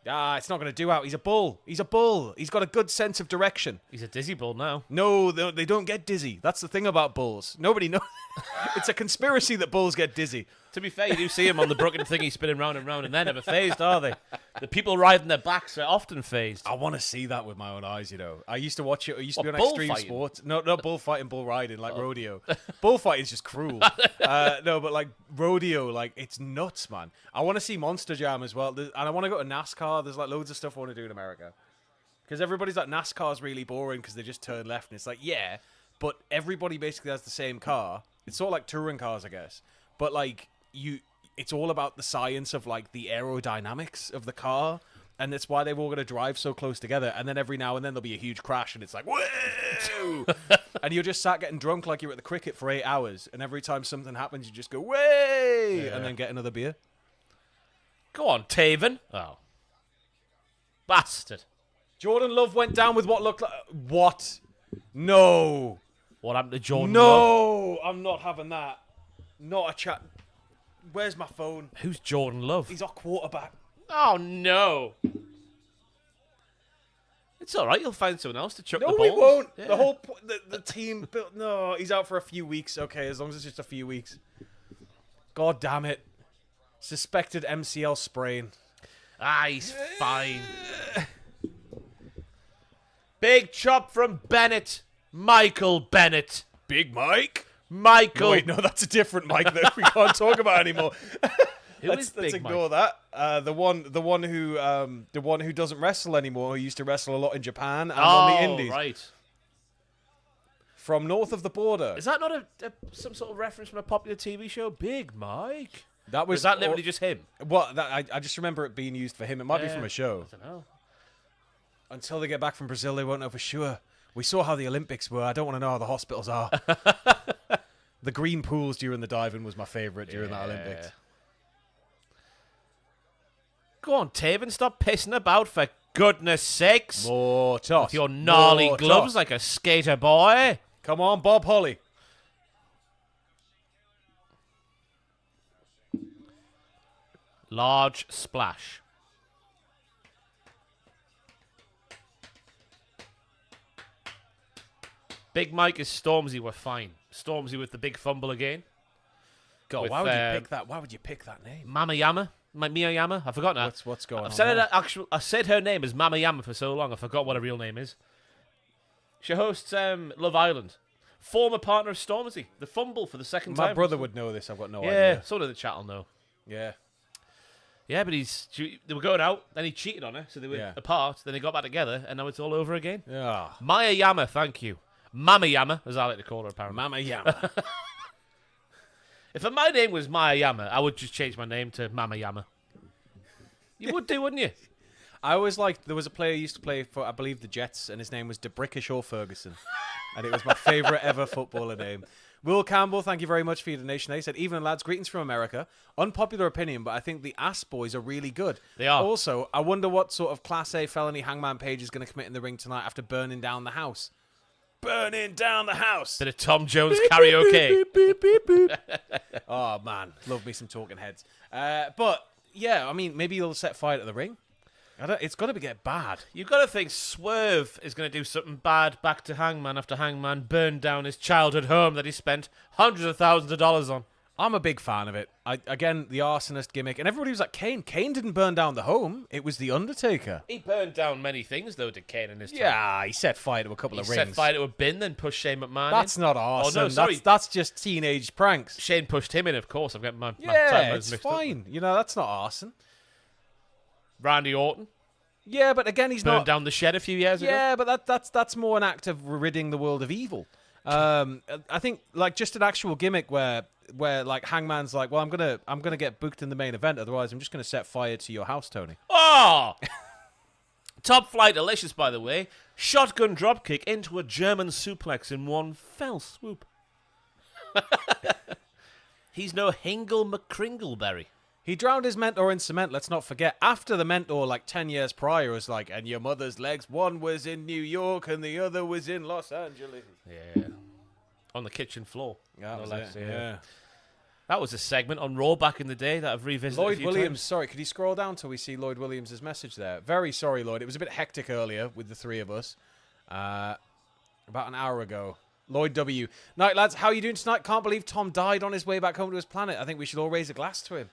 Ah, it's not going to do out. He's a bull. He's a bull. He's got a good sense of direction. He's a dizzy bull now. No, they don't get dizzy. That's the thing about bulls. Nobody knows. It's a conspiracy that bulls get dizzy. To be fair, you do see him on the Brooklyn thingy spinning round and round, and they're never phased, are they? The people riding their backs are often phased. I want to see that with my own eyes, you know. I used to watch it. It used to What, be on Extreme bullfighting? Sports. No, not bullfighting, bull riding, like rodeo. Bullfighting is just cruel. No, but like rodeo, like it's nuts, man. I want to see Monster Jam as well. And I want to go to NASCAR. There's like loads of stuff I want to do in America. Because everybody's like, NASCAR's really boring because they just turn left. And it's like, yeah, but everybody basically has the same car. It's sort of like touring cars, I guess. But like, it's all about the science of like the aerodynamics of the car. And that's why they're all going to drive so close together. And then every now and then there'll be a huge crash and it's like, whoa! And you're just sat getting drunk like you're at the cricket for 8 hours. And every time something happens, you just go, way! Yeah. And then get another beer. Go on, Taven. Oh. Bastard. Jordan Love went down with what looked like... What? No. What happened to Jordan Love? No, I'm not having that. Not a chat. Where's my phone? Who's Jordan Love? He's our quarterback. Oh, no. It's all right. You'll find someone else to chuck the No, balls. we won't. Yeah. The whole the team built. No, he's out for a few weeks. Okay, as long as it's just a few weeks. God damn it! Suspected MCL sprain. Ah, he's fine. Big chop from Bennett. Michael Bennett. Big Mike. Michael. No, wait, no, that's a different Mike that we can't talk about anymore. Who is Let's Big ignore Mike? that. The one who doesn't wrestle anymore, who used to wrestle a lot in Japan and on the Indies. Right. From north of the border. Is that not some sort of reference from a popular TV show? Big Mike. That Was that literally just him? What? I just remember it being used for him. It might be from a show. I don't know. Until they get back from Brazil, they won't know for sure. We saw how the Olympics were. I don't want to know how the hospitals are. The green pools during the diving was my favourite during that Olympics. Go on, Taven, stop pissing about for goodness sakes. More toss. With your gnarly More gloves toss. like a skater boy. Come on, Bob Holly. Large splash. Big Mike is Stormzy were fine. Stormzy with the big fumble again. God, With, why would you pick that? Why would you pick that name? Mama Yama. Mia Yama? I forgot now. What's going on? I've said there? I said her name as Mama Yama for so long, I forgot what her real name is. She hosts Love Island. Former partner of Stormzy. The fumble for the second time. My brother would know this. I've got no Yeah, idea. sort of the chat will know. Yeah. Yeah, but they were going out, then he cheated on her, so they were apart, then they got back together, and now it's all over again. Yeah. Maya Yama, thank you. Mama Yama, as I like to call her, apparently. Mama Yama. If my name was Maya Yama, I would just change my name to Mama Yama. You would do, wouldn't you? I always liked, there was a player who used to play for, I believe, the Jets, and his name was DeBrickishaw Ferguson. And it was my favourite ever footballer name. Will Campbell, thank you very much for your donation. He said, "Evening, lads, greetings from America. Unpopular opinion, but I think the Ass Boys are really good. They are. Also, I wonder what sort of Class A felony Hangman Page is going to commit in the ring tonight after burning down the house." Burning down the house. Bit of Tom Jones karaoke. Oh, man. Love me some Talking Heads. But, yeah, I mean, maybe he'll set fire to the ring. It's got to get bad. You've got to think Swerve is going to do something bad back to Hangman after Hangman burned down his childhood home that he spent hundreds of thousands of dollars on. I'm a big fan of it. Again, the arsonist gimmick. And everybody was like, Kane. Kane didn't burn down the home. It was The Undertaker. He burned down many things, though, did Kane in his time. Yeah, he set fire to a couple of He rings. set fire to a bin, then pushed Shane McMahon That's in. not arson. Oh, no, sorry. That's just teenage pranks. Shane pushed him in, of course. I've got my Yeah, timelines it's mixed up. fine. You know, that's not arson. Randy Orton Yeah, but again, he's burned not. down the shed a few years ago. Yeah, but that's more an act of ridding the world of evil. I think like just an actual gimmick where like Hangman's like, well, I'm gonna get booked in the main event, otherwise I'm just gonna set fire to your house, Tony. Oh! Top Flight Delicious, by the way. Shotgun dropkick into a German suplex in one fell swoop. He's no Hingle McCringleberry. He drowned his mentor in cement, let's not forget. After the mentor, like 10 years prior, was like, and your mother's legs, one was in New York and the other was in Los Angeles. Yeah. On the kitchen floor. Yeah, No that was less, it, yeah. That was a segment on Raw back in the day that I've revisited a Lloyd few Williams, times. sorry, could you scroll down till we see Lloyd Williams' message there? Very sorry, Lloyd. It was a bit hectic earlier with the three of us. About an hour ago. Lloyd W. Night, lads. How are you doing tonight? Can't believe Tom died on his way back home to his planet. I think we should all raise a glass to him.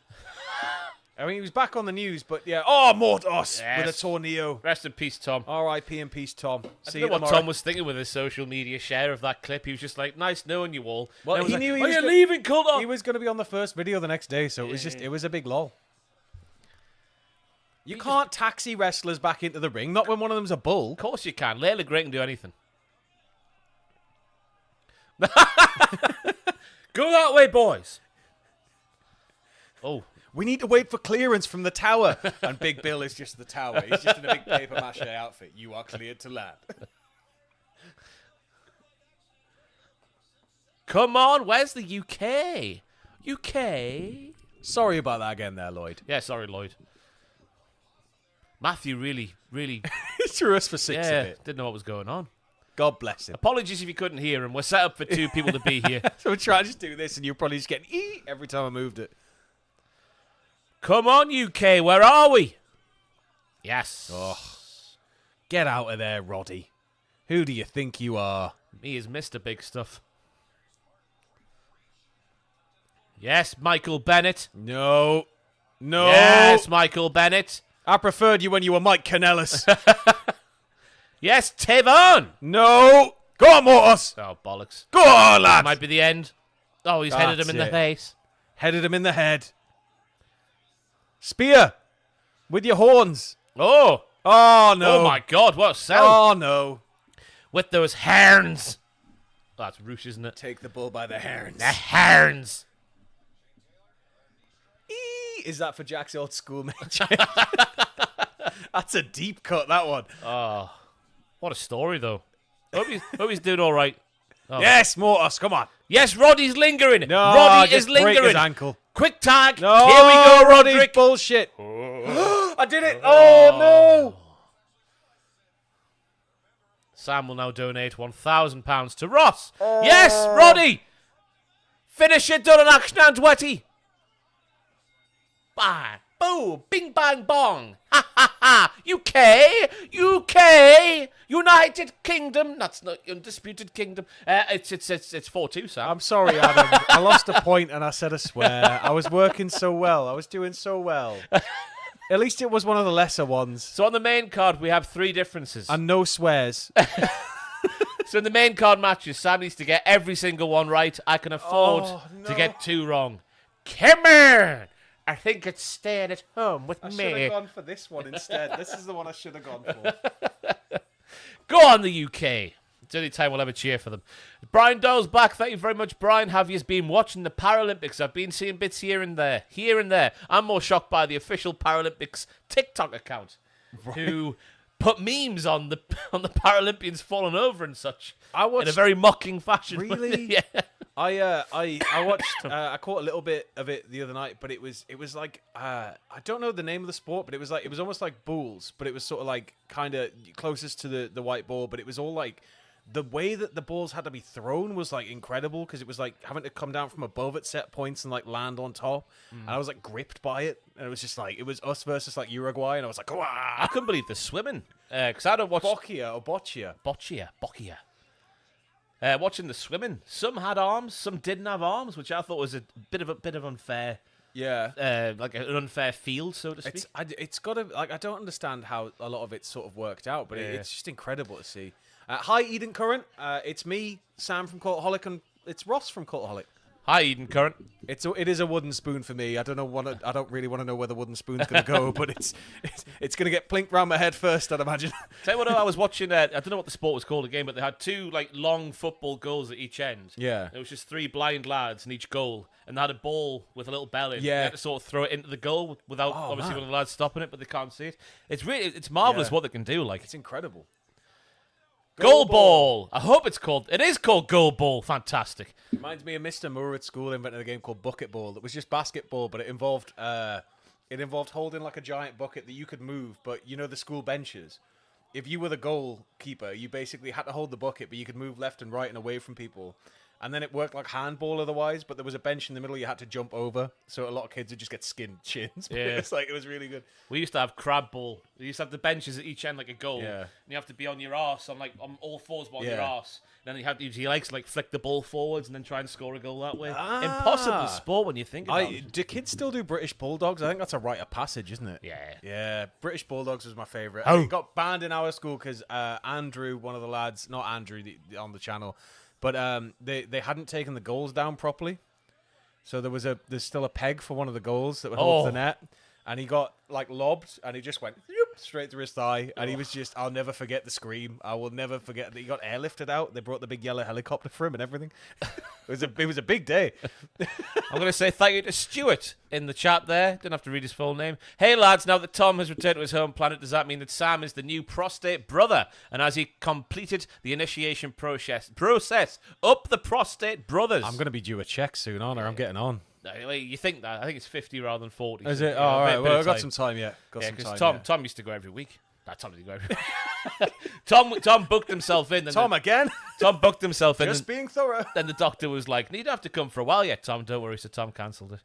I mean, he was back on the news, but yeah. Oh, Mortos Yes. with a tornado. Rest in peace, Tom. R.I.P. and peace, Tom. I See don't you know what tomorrow. Tom was thinking with his social media share of that clip. He was just like, nice knowing you all. Well, And I was he like, knew he are was you go- leaving, Cultaholic? He was going to be on the first video the next day, so it was a big lol. You can't taxi wrestlers back into the ring, not when one of them's a bull. Of course you can. Layla Gray can do anything. Go that way, boys. Oh. We need to wait for clearance from the tower. And Big Bill is just the tower. He's just in a big paper mache outfit. You are cleared to land. Come on, where's the UK? UK? Sorry about that again there, Lloyd. Yeah, sorry, Lloyd. Matthew really Threw us for six yeah, of it. didn't know what was going on. God bless him. Apologies if you couldn't hear him. We're set up for two people to be here. So we're trying to just do this, and you're probably just getting every time I moved it. Come on, UK, where are we? Yes. Oh. Get out of there, Roddy. Who do you think you are? Me is Mr. Big Stuff. Yes, Michael Bennett. No. Yes, Michael Bennett. I preferred you when you were Mike Kanellis. Yes, Tavon. No. Go on, Mortis. Oh, bollocks. Go on, lad. Might be the end. Oh, he's headed him in the That's it. face. Headed him in the head. Spear. With your horns. Oh. Oh, no. Oh, my God. What a sell. Oh, no. With those horns. Oh, that's Roosh, isn't it? Take the bull by the horns. The horns. Is that for Jack's old school match? That's a deep cut, that one. Oh, what a story, though. Hope he's doing all right. Oh. Yes, Mortis, come on. Yes, Roddy's lingering. No, Roddy just is break lingering. his ankle. Quick tag. No, Here we go, Roddy, Roderick. bullshit. I did it. Oh, no. Sam will now donate £1,000 to Ross. Yes, Roddy. Finish it, done an action and wetty. Bang, boom, bing, bang, bong. Ha, ha, ha. UK, UK, United Kingdom. That's not Undisputed Kingdom. It's 4-2, Sam. I'm sorry, Adam. I lost a point and I said a swear. I was working so well. I was doing so well. At least it was one of the lesser ones. So on the main card, we have 3 differences. And no swears. So in the main card matches, Sam needs to get every single one right. I can afford to get 2 wrong. Come on! I think it's staying at home with I me. should have gone for this one instead. This is the one I should have gone for. Go on, the UK. It's the only time we'll ever cheer for them. Brian Doyle's back. Thank you very much, Brian. Have you been watching the Paralympics? I've been seeing bits here and there. I'm more shocked by the official Paralympics TikTok account, who put memes on the Paralympians falling over and such. I watched in a very mocking fashion. Really? Yeah. I watched. I caught a little bit of it the other night, but it was like I don't know the name of the sport, but it was almost like bulls, but it was sort of like kind of closest to the white ball, but it was all like the way that the balls had to be thrown was like incredible because it was like having to come down from above at set points and like land on top, and I was like gripped by it, and it was just like it was us versus like Uruguay, and I was like, "Wah!" I couldn't believe the swimming because I don't watch Boccia. Watching the swimming, some had arms, some didn't have arms, which I thought was a bit of unfair. Yeah, like an unfair field, so to speak. It's got to like I don't understand how a lot of it sort of worked out, but it's just incredible to see. Hi, Eden Current. It's me, Sam from Cultaholic, and it's Ross from Cultaholic. Hi, Eden Current. It is a wooden spoon for me. I don't really want to know where the wooden spoon's going to go, but it's going to get plinked round my head first, I'd imagine. Tell you what, I was watching. I don't know what the sport was called again, but they had 2 like long football goals at each end. Yeah. It was just 3 blind lads in each goal, and they had a ball with a little bell in. Yeah. They had to sort of throw it into the goal without obviously man. one of the lads stopping it, but they can't see it. It's marvelous what they can do. Like It's incredible. goal ball. I hope it's called. It is called goal ball. Fantastic. Reminds me of Mr. Moore at school invented a game called bucketball. That was just basketball, but it involved holding like a giant bucket that you could move. But you know the school benches. If you were the goalkeeper, you basically had to hold the bucket, but you could move left and right and away from people. And then it worked like handball otherwise, but there was a bench in the middle you had to jump over. So a lot of kids would just get skinned chins. But Yeah. it was really good. We used to have crab ball. We used to have the benches at each end like a goal. Yeah. And you have to be on your arse, on all fours, but on your Yeah. arse. Then you have to use your legs to like flick the ball forwards and then try and score a goal that way. Impossible sport when you think about it. Do kids still do British Bulldogs? I think that's a rite of passage, isn't it? Yeah. Yeah, British Bulldogs was my favourite. Oh. It got banned in our school because Andrew, one of the lads, not Andrew on the channel, but they hadn't taken the goals down properly. So there's still a peg for one of the goals that would hold the net. And he got like lobbed and he just went straight through his thigh. And he was I'll never forget the scream. I will never forget that he got airlifted out. They brought the big yellow helicopter for him and everything. It was a big day. I'm going to say thank you to Stuart in the chat there. Didn't have to read his full name. Hey, lads, now that Tom has returned to his home planet, does that mean that Sam is the new prostate brother? And has he completed the initiation process? Up the prostate brothers. I'm going to be due a check soon, aren't I? I'm getting on. You think that? I think it's 50 rather than 40. Is so, it? you know, All right. bit Well, of I've got time. some time yet. Yeah, because Tom used to go every week. Tom didn't go every week. Tom booked himself in. Tom again? Tom booked himself in. Just being thorough. Then the doctor was like, "You don't have to come for a while yet, Tom. Don't worry." So Tom cancelled it.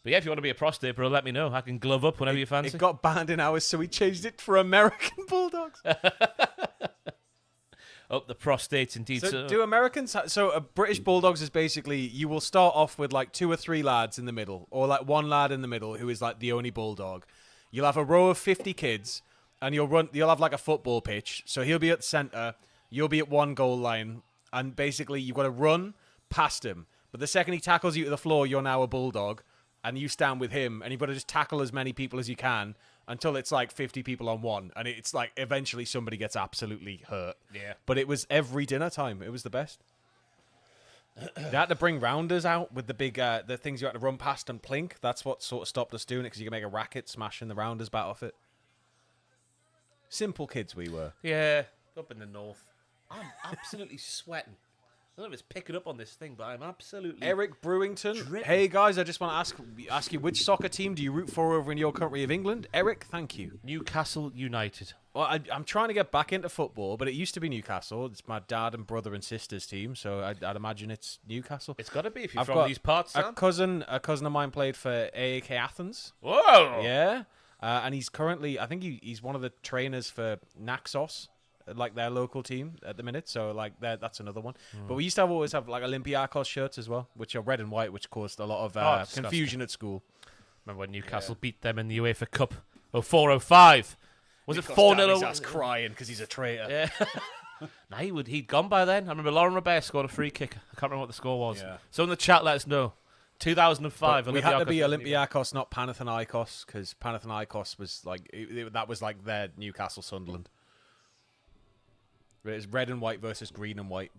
But yeah, if you want to be a prostate bro, let me know. I can glove up whenever you fancy. It got banned in ours, so we changed it for American Bulldogs. Up the prostates, indeed. So do Americans... So a British Bulldogs is basically... You will start off with like 2 or 3 lads in the middle, or like 1 lad in the middle who is like the only Bulldog. You'll have a row of 50 kids, and you'll have like a football pitch. So he'll be at the centre, you'll be at 1 goal line, and basically you've got to run past him. But the second he tackles you to the floor, you're now a Bulldog, and you stand with him, and you've got to just tackle as many people as you can until it's like 50 people on 1, and it's like eventually somebody gets absolutely hurt. Yeah. But it was every dinner time. It was the best. They had to bring rounders out with the big the things you had to run past and plink. That's what sort of stopped us doing it, because you can make a racket smashing the rounders back off it. Simple kids we were. Yeah, up in the north. I'm absolutely sweating. I don't know if it's picking up on this thing, but I'm absolutely... Eric Brewington. dripping. Hey guys, I just want to ask you, which soccer team do you root for over in your country of England? Eric, thank you. Newcastle United. Well, I'm trying to get back into football, but it used to be Newcastle. It's my dad and brother and sister's team, so I'd imagine it's Newcastle. It's got to be if you're I've from got these parts, a Sam. cousin of mine played for AEK Athens. Whoa! Yeah. And he's currently, I think he's one of the trainers for Naxos, like their local team at the minute. So like that's another one. But we used to always have like Olympiacos shirts as well, which are red and white, which caused a lot of confusion at school. Remember when Newcastle beat them in the UEFA Cup 04-05? Was it 4-0? That's crying because he's a traitor. Yeah. Nah, he'd gone by then. I remember Lauren Robert scored a free kick. I can't remember what the score was. Yeah. So in the chat, let us know. 2005. We had to be Olympiacos, not Panathinaikos, because Panathinaikos was like that was like their Newcastle Sunderland. It's red and white versus green and white.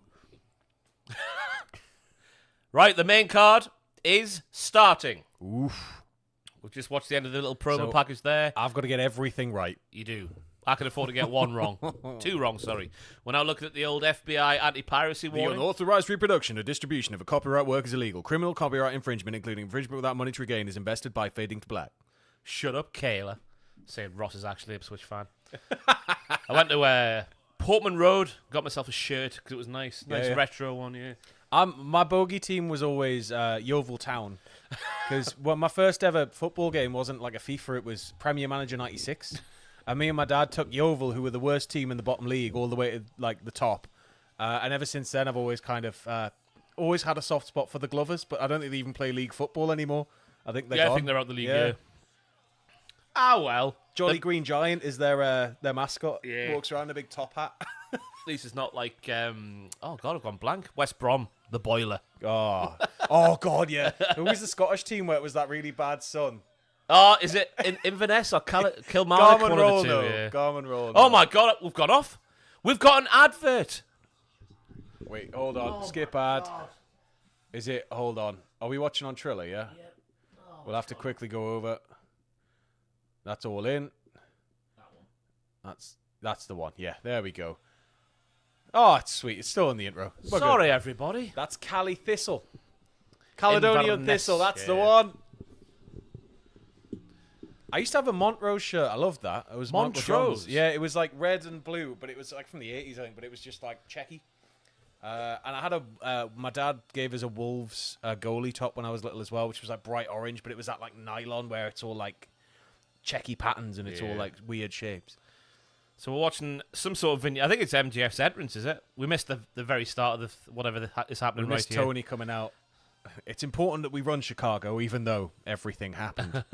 Right, the main card is starting. Oof. We've just watched the end of the little promo So, package there. I've got to get everything right. You do. I can afford to get one wrong. Two wrong, sorry. We're now looking at the old FBI anti-piracy The warning. unauthorized reproduction or distribution of a copyright work is illegal. Criminal copyright infringement, including infringement without monetary gain, is invested by fading to black. Shut up, Kayla. Saying Ross is actually an Ipswich fan. I went to Portman Road, got myself a shirt because it was nice. Nice retro one, yeah. My bogey team was always Yeovil Town. Because my first ever football game wasn't like a FIFA, it was Premier Manager 96. And me and my dad took Yeovil, who were the worst team in the bottom league, all the way to like the top. And ever since then, I've always kind of always had a soft spot for the Glovers, but I don't think they even play league football anymore. I think they're gone. I think they're out the league, yeah. Ah, well. Jolly Green Giant is their mascot. Yeah. Walks around in a big top hat. At least it's not like, oh, God, I've gone blank. West Brom, the boiler. Oh, God, yeah. Who was the Scottish team where it was that really bad sun? Oh, is it Inverness or Kilmarnock? Garmin One Roll, of the two, though. yeah. Garmin Roll. Oh, my God, we've gone off. We've got an advert. Wait, hold on. Skip ad. God. Is it? Hold on. Are we watching on Triller, yeah? We'll have to quickly go over. That's all in. That's the one. Yeah, there we go. Oh, it's sweet. It's still in the intro. We're Sorry, good. everybody. That's Cali Thistle. Caledonian Inverness, Thistle. That's the yeah. one. I used to have a Montrose shirt. I loved that. It was Montrose? Yeah, it was like red and blue, but it was like from the 80s, I think, but it was just like checky. And I had my dad gave us a Wolves goalie top when I was little as well, which was like bright orange, but it was that like nylon where it's all like checky patterns and it's all like weird shapes. So we're watching some sort of video. I think it's MJF's entrance, is it? We missed the very start of whatever is happening We missed right here. Tony coming out. It's important that we run Chicago, even though everything happened.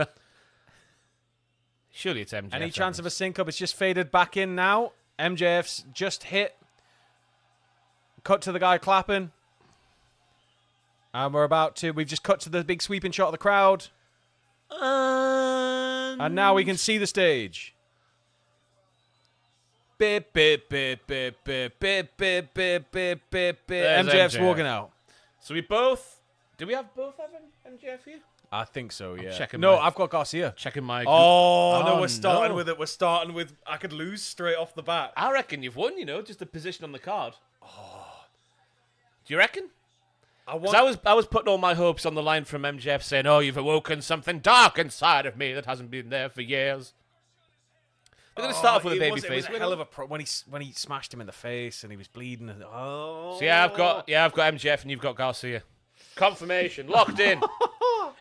Surely it's MJF. Any chance of a sync-up? It's just faded back in now. MJF's just hit. Cut to the guy clapping. And we've just cut to the big sweeping shot of the crowd. And now we can see the stage. Bip, bip, bip, bip, bip, bip, bip, bip, bip, bip, bip. MJF's MJF. walking out. So do we have both Evan MJF here? I think so, yeah. checking No, my- I've got Garcia. Checking my... Oh, no, Oh, we're starting no. with it. We're starting with... I could lose straight off the bat. I reckon you've won, just the position on the card. Oh. Do you reckon? I was putting all my hopes on the line from MJF saying, oh, you've awoken something dark inside of me that hasn't been there for years. We're going to start off with a baby face. It was a hell of a when he smashed him in the face and he was bleeding. And, So I've got MJF and you've got Garcia. Confirmation, locked in.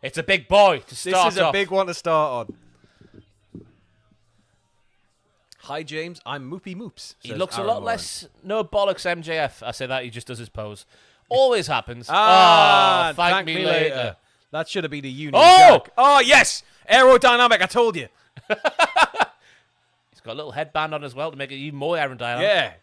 It's a big boy to start off. This is a big one to start on. Hi, James. I'm Moopy Moops. He looks Aaron a lot Warren. less no bollocks MJF. I say that, he just does his pose. Always happens. Thank me later. That should have been a Union Oh! Jack. Oh, yes! Aerodynamic, I told you. He's got a little headband on as well to make it even more aerodynamic. Yeah.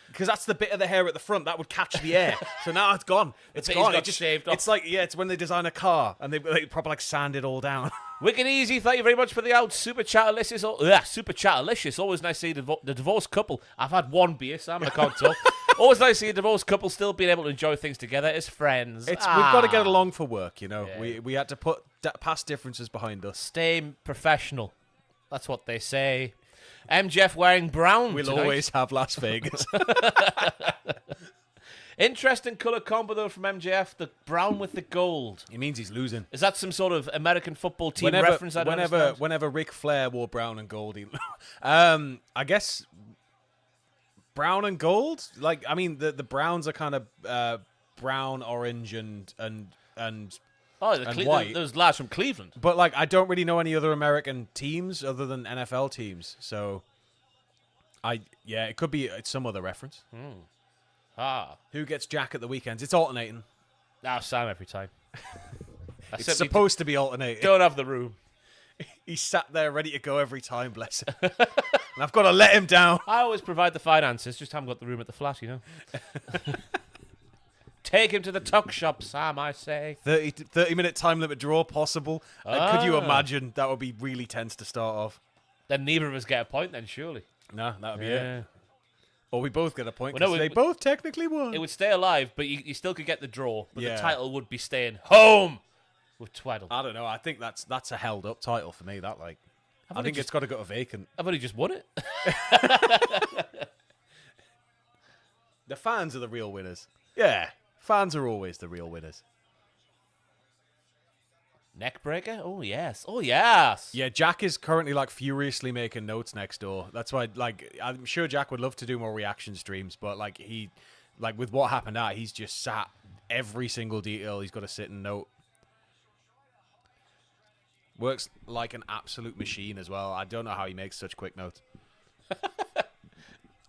Because that's the bit of the hair at the front that would catch the air. So now it's gone. It's bit gone. he's got shaved off. It's like, it's when they design a car and they proper like sand it all down. Wicked easy. Thank you very much for the out Super Chatalicious. Super Chatalicious. Always nice to see the divorced couple. I've had one beer, Sam, and I can't talk. Always nice to see a divorced couple still being able to enjoy things together as friends. We've got to get along for work, Yeah. We had to put past differences behind us. Stay professional. That's what they say. MJF wearing brown We'll tonight. always have Las Vegas. Interesting colour combo, though, from MJF. The brown with the gold. It means he's losing. Is that some sort of American football team reference? I don't understand? Whenever Ric Flair wore brown and gold, I guess brown and gold. Like, I mean, the browns are kind of brown, orange, and Oh, and white. those lads from Cleveland. But like, I don't really know any other American teams other than NFL teams. So, it could be some other reference. Who gets Jack at the weekends? It's alternating. Sam every time. It's supposed to be alternating. Don't have the room. He's sat there ready to go every time, bless him. And I've got to let him down. I always provide the finances, just haven't got the room at the flat, you know. Take him to the tuck shop, Sam, I say. 30-minute time limit draw possible. Could you imagine? That would be really tense to start off. Then neither of us get a point then, surely. No, that would be it. Or we both get a point Well, because no, they both technically won. It would stay alive, but you still could get the draw. But Yeah. the title would be staying home with Tweddle. I don't know. I think that's a held up title for me. That like, I think it's got to go to vacant. I've only just won it. The fans are the real winners. Yeah, fans are always the real winners. Neckbreaker? Oh, yes. Oh, yes. Yeah, Jack is currently like furiously making notes next door. That's why, like, I'm sure Jack would love to do more reaction streams, but like with what happened out, he's just sat every single detail. He's got to sit and note. Works like an absolute machine as well. I don't know how he makes such quick notes.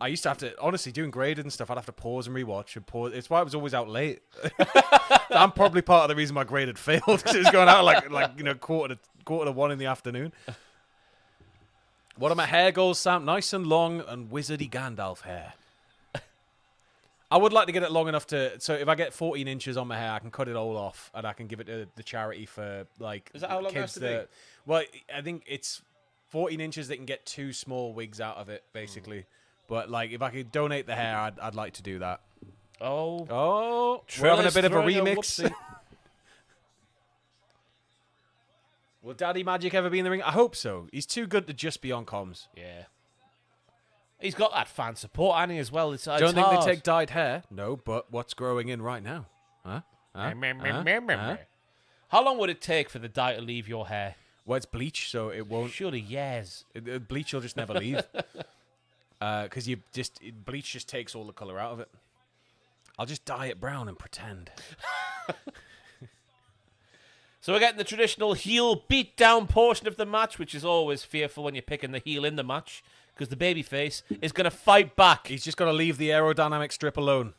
I used to have to, honestly, doing graded and stuff, I'd have to pause and rewatch and pause. It's why I was always out late. I'm probably part of the reason my grade had failed, because it was going out like quarter to 1 in the afternoon. What are my hair goals, Sam? Nice and long and wizardy Gandalf hair. I would like to get it long enough so if I get 14 inches on my hair, I can cut it all off and I can give it to the charity for like Is that how long it has kids to be? Well, I think it's 14 inches that can get 2 small wigs out of it, basically. But like, if I could donate the hair, I'd like to do that. Oh, We're having a bit of a throwing remix. whoopsie. Will Daddy Magic ever be in the ring? I hope so. He's too good to just be on comms. Yeah. He's got that fan support, Annie, as well. It's Don't think hard. they take dyed hair? No, but what's growing in right now? Huh? How long would it take for the dye to leave your hair? Well, it's bleach, so it won't. Surely, yes. Bleach will just never leave. Because bleach just takes all the color out of it. I'll just dye it brown and pretend. So we're getting the traditional heel beat-down portion of the match, which is always fearful when you're picking the heel in the match, because the babyface is going to fight back. He's just got to leave the aerodynamic strip alone.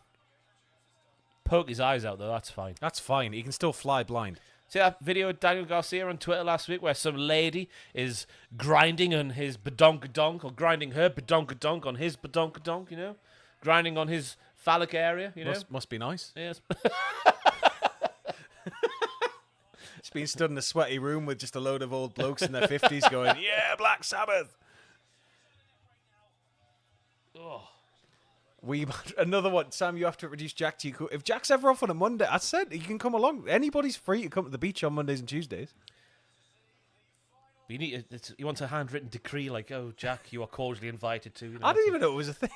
Poke his eyes out, though. That's fine. That's fine. He can still fly blind. See that video of Daniel Garcia on Twitter last week where some lady is grinding on his badonkadonk, or grinding her badonkadonk on his badonkadonk, you know? Grinding on his phallic area, you know? Must be nice. Yes. He's been stood in a sweaty room with just a load of old blokes in their 50s going, yeah, Black Sabbath. Oh. Another one. Sam, you have to reduce Jack to you. If Jack's ever off on a Monday, I said he can come along. Anybody's free to come to the beach on Mondays and Tuesdays. You want a handwritten decree like, oh, Jack, you are cordially invited to. You know, I didn't even know it was a thing.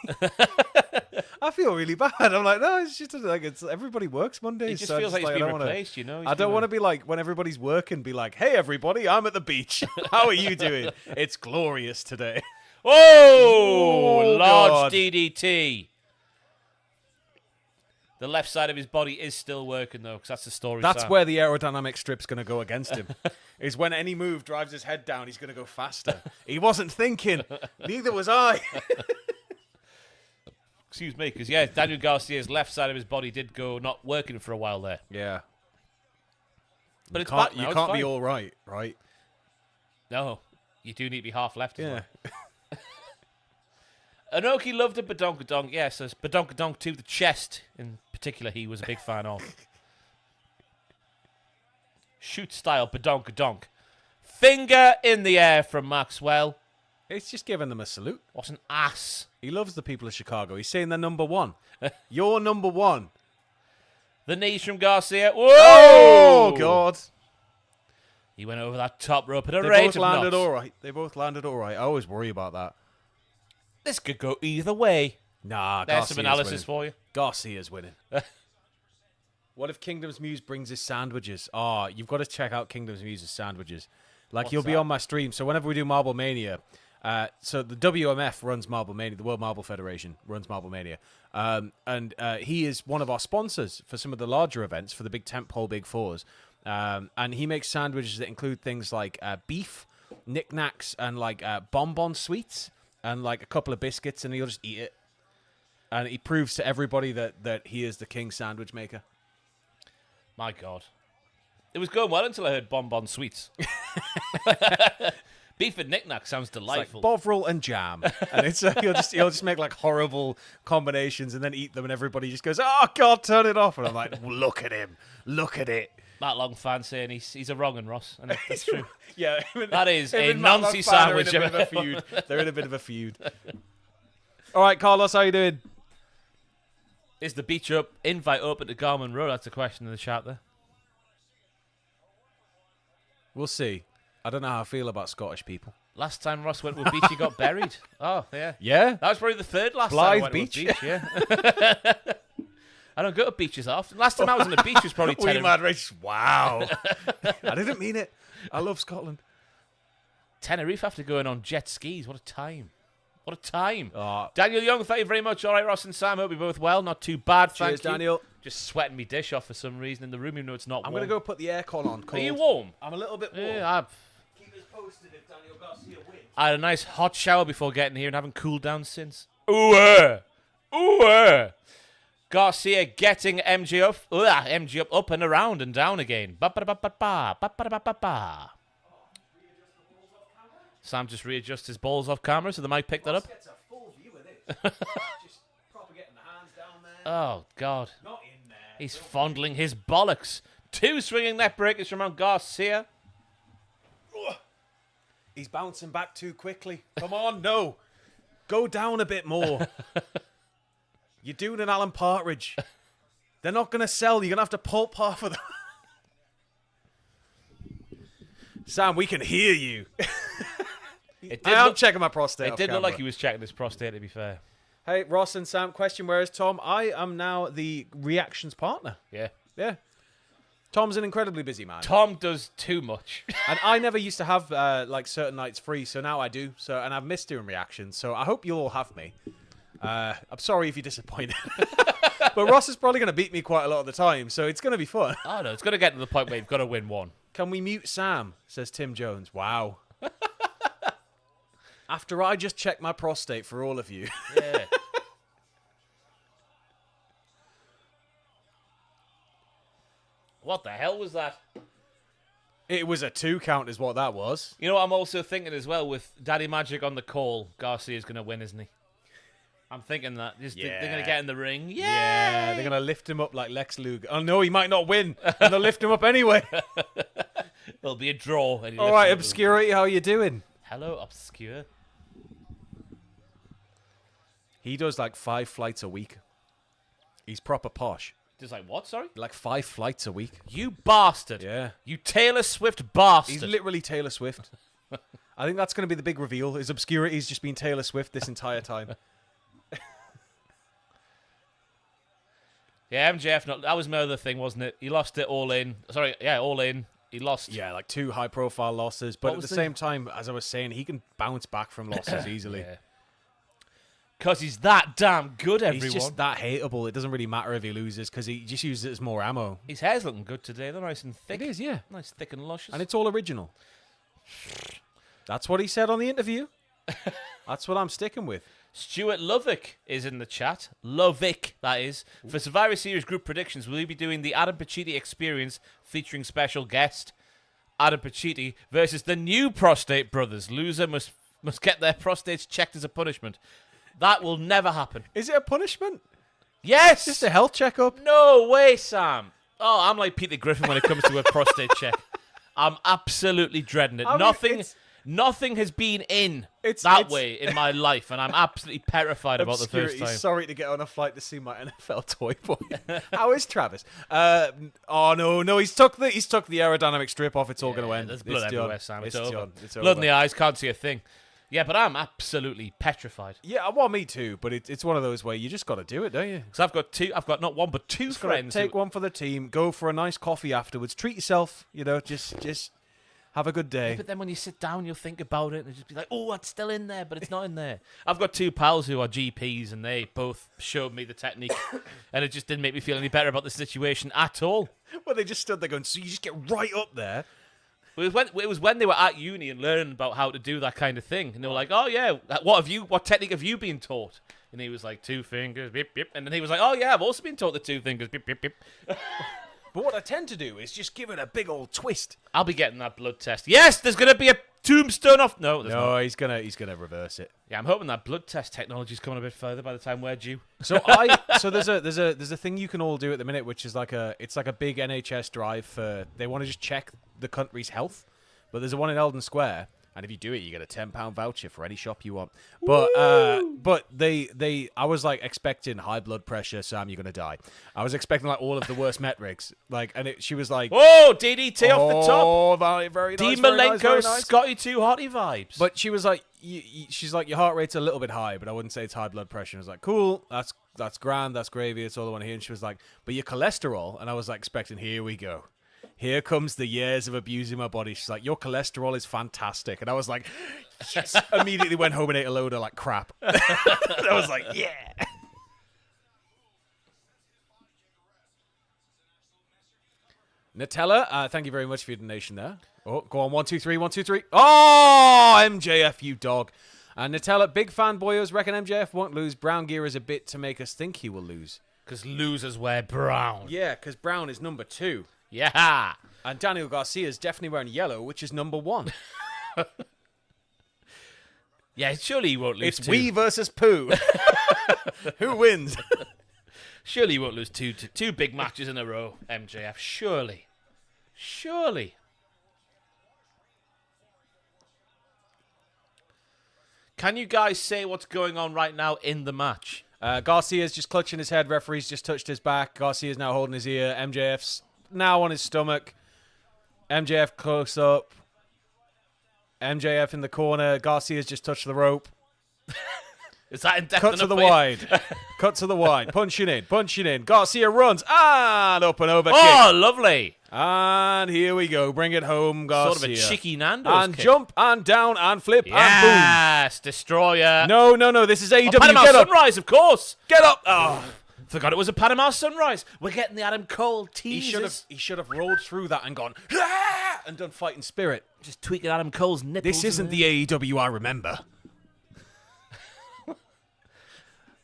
I feel really bad. I'm like, no, it's just like everybody works Mondays. It just so feels like he's been I don't replaced, you know? I don't want to be like, when everybody's working, be like, hey, everybody, I'm at the beach. How are you doing? It's glorious today. Oh, large God. DDT. The left side of his body is still working, though, because that's the story. That's Sam. where the aerodynamic strip's going to go against him. Is when any move drives his head down, he's going to go faster. He wasn't thinking. Neither was I. Excuse me, because, yeah, Daniel Garcia's left side of his body did go not working for a while there. Yeah. But it's back now. You It's can't fine. be all right? No, you do need to be half left as Yeah. well. Inoki loved a badonkadonk. Yes, there's badonkadonk to the chest in particular he was a big fan of. Shoot style badonkadonk. Finger in the air from Maxwell. It's just giving them a salute. What an ass. He loves the people of Chicago. He's saying they're number one. You're number one. The knees from Garcia. Whoa! Oh, God. He went over that top rope at a They rate both of landed knots. all right. They both landed all right. I always worry about that. This could go either way. Nah, There's Garcia's some analysis winning. for you. Garcia's winning. What if Kingdom's Muse brings his sandwiches? Oh, you've got to check out Kingdom's Muse's sandwiches. Like, What's you'll be that? on my stream. So whenever we do Marble Mania, so the WMF runs Marble Mania, the World Marble Federation runs Marble Mania. And he is one of our sponsors for some of the larger events, for the big tentpole Big Fours. And he makes sandwiches that include things like beef, knickknacks, and like bonbon sweets, and like a couple of biscuits, and he'll just eat it. And he proves to everybody that he is the king sandwich maker. My God. It was going well until I heard bonbon sweets. Beef and knick-knack sounds delightful. It's like Bovril and jam. And it's he'll just make like horrible combinations and then eat them, and everybody just goes, "Oh God, turn it off!" And I'm like, "Look at him, look at it." Matt Long fan saying he's a wrong un, Ross, and that's true. Yeah, That is a Nancy sandwich. They're in a bit of a feud. They're in a bit of a feud. All right, Carlos, how you doing? Is the beach up invite open to Garmin Road? That's a question in the chat there. We'll see. I don't know how I feel about Scottish people. Last time Ross went to a beach, he got buried. Oh, yeah. Yeah? That was probably the third last Blythe time I went Beach? to a beach, yeah. I don't go to beaches often. Last time I was on a beach was probably We mad race. Wow. I didn't mean it. I love Scotland. Tenerife after going on jet skis. What a time. What a time. Oh, Daniel Young, thank you very much. All right, Ross and Sam, hope you're both well. Not too bad, thank cheers, you. Daniel. Just sweating me dish off for some reason in the room, even though it's not I'm warm. going to go put the aircon on. Are Cold. you warm? I'm a little bit warm. Yeah, Keep us posted if Daniel Garcia wins. I had a nice hot shower before getting here and haven't cooled down since. Ooh, Garcia getting MJ up and around and down again. Ba-ba-da-ba-ba-ba. Sam just readjusts his balls off camera so the mic picked that up. Gets a full view of this. Just proper getting the hands down there. Oh, God. Not in there. He's fondling his bollocks. 2 swinging neck breakers from Mount Garcia. He's bouncing back too quickly. Come on, no. Go down a bit more. You're doing an Alan Partridge. They're not going to sell. You're going to have to pulp half of them. Sam, we can hear you. I'm checking my prostate. It did look like he was checking his prostate, to be fair. Hey, Ross and Sam, question, where is Tom? I am now the reactions partner. Yeah. Yeah. Tom's an incredibly busy man. Tom does too much. And I never used to have like certain nights free, so now I do. And I've missed doing reactions, so I hope you'll all have me. I'm sorry if you're disappointed. But Ross is probably going to beat me quite a lot of the time, so it's going to be fun. Oh, no, it's going to get to the point where you've got to win one. Can we mute Sam? Says Tim Jones. Wow. After I just checked my prostate for all of you. Yeah. What the hell was that? It was a 2 count is what that was. You know what I'm also thinking as well, with Daddy Magic on the call, Garcia's going to win, isn't he? I'm thinking that. They're going to get in the ring. Yay! Yeah, they're going to lift him up like Lex Luger. Oh, no, he might not win. And they'll lift him up anyway. It'll be a draw. All right, Obscurity, how you doing? Hello, Obscure. He does like 5 flights a week. He's proper posh. Just like what, sorry? Like 5 flights a week. You bastard. Yeah. You Taylor Swift bastard. He's literally Taylor Swift. I think that's going to be the big reveal. His Obscurity's just been Taylor Swift this entire time. Yeah, MJF, that was my other thing, wasn't it? He lost it all in. Sorry, yeah, all in. He lost. Yeah, like 2 high-profile losses. But What at the was the- same time, as I was saying, he can bounce back from losses easily. Yeah. Because he's that damn good, everyone. He's just that hateable. It doesn't really matter if he loses because he just uses it as more ammo. His hair's looking good today. They're nice and thick. It is, yeah. Nice, thick and luscious. And it's all original. That's what he said on the interview. That's what I'm sticking with. Stuart Lovick is in the chat. Lovick, that is. For Survivor Series group predictions, will you be doing the Adam Pacitti experience featuring special guest Adam Pacitti versus the new Prostate Brothers? Loser must get their prostates checked as a punishment. That will never happen. Is it a punishment? Yes! Just a health checkup? No way, Sam. Oh, I'm like Peter Griffin when it comes to a prostate check. I'm absolutely dreading it. I mean, Nothing has been in It's- that it's- way in my life, and I'm absolutely terrified about the first Obscurity, time. sorry to get on a flight to see my NFL toy boy. How is Travis? Oh no, he's took the aerodynamic strip off. It's all going to end. There's blood It's everywhere, done. Sam. It's It's over. done. It's Blood over. in the eyes, can't see a thing. Yeah, but I'm absolutely petrified. Yeah, well, me too. But it's one of those where you just got to do it, don't you? Because I've got not one but 2 Just gotta friends. take one for the team. Go for a nice coffee afterwards. Treat yourself. You know, just Have a good day. But then when you sit down, you'll think about it and just be like, oh, it's still in there, but it's not in there. I've got 2 pals who are GPs, and they both showed me the technique, and it just didn't make me feel any better about the situation at all. Well, they just stood there going, so you just get right up there. It was when they were at uni and learning about how to do that kind of thing, and they were like, "Oh yeah, what technique have you been taught?" And he was like, 2 fingers, beep beep, and then he was like, "Oh yeah, I've also been taught the 2 fingers, beep beep beep." But what I tend to do is just give it a big old twist. I'll be getting that blood test. Yes, there's gonna be a tombstone off. No, there's not. He's gonna reverse it. Yeah, I'm hoping that blood test technology's coming a bit further by the time we're due. So there's a thing you can all do at the minute, which is like a big NHS drive for, they want to just check the country's health. But there's a one in Eldon Square, and if you do it, you get a £10 voucher for any shop you want. But I was like expecting high blood pressure, Sam, you're gonna die. I was expecting like all of the worst metrics, like, and she was like, "Oh, DDT off the top, oh, very nice, D very nice, very Malenko, nice." Scotty 2 Hottie vibes." But she was like, she's like, your heart rate's a little bit high, but I wouldn't say it's high blood pressure. And I was like, cool, that's grand, that's gravy, that's all I want to hear. And she was like, but your cholesterol, and I was like expecting, here we go. Here comes the years of abusing my body. She's like, your cholesterol is fantastic. And I was like, yes. Immediately went home and ate a load of like crap. I was like, yeah. Nutella, thank you very much for your donation there. Oh, go on, 1, 2, 3, 1, 2, 3. Oh, MJF, you dog. Nutella, big fan boyos, reckon MJF won't lose. Brown gear is a bit to make us think he will lose. Because losers wear brown. Yeah, because brown is number 2. Yeah. And Daniel Garcia is definitely wearing yellow, which is number 1. Yeah, surely he won't lose. It's we versus Pooh. Who wins? Surely he won't lose two big matches in a row, MJF. Surely. Can you guys say what's going on right now in the match? Garcia's just clutching his head. Referee's just touched his back. Garcia's now holding his ear. MJF's now on his stomach. MJF close up. MJF in the corner. Garcia's just touched the rope. Is that indefinite? Cut to the wide. Cut to the wide. Punching in. Garcia runs. And up and over kick. Oh, lovely. And here we go. Bring it home, Garcia. Sort of a cheeky Nando's And kick. jump and down and flip and Yes, Destroyer. boom. No. This is AEW. Panama Get up. Sunrise, of course. Get up. Oh. Forgot it was a Panama Sunrise. We're getting the Adam Cole teasers. He should have rolled through that and gone, "Ah!" and done Fighting Spirit. Just tweaking Adam Cole's nipples. This isn't the AEW I remember.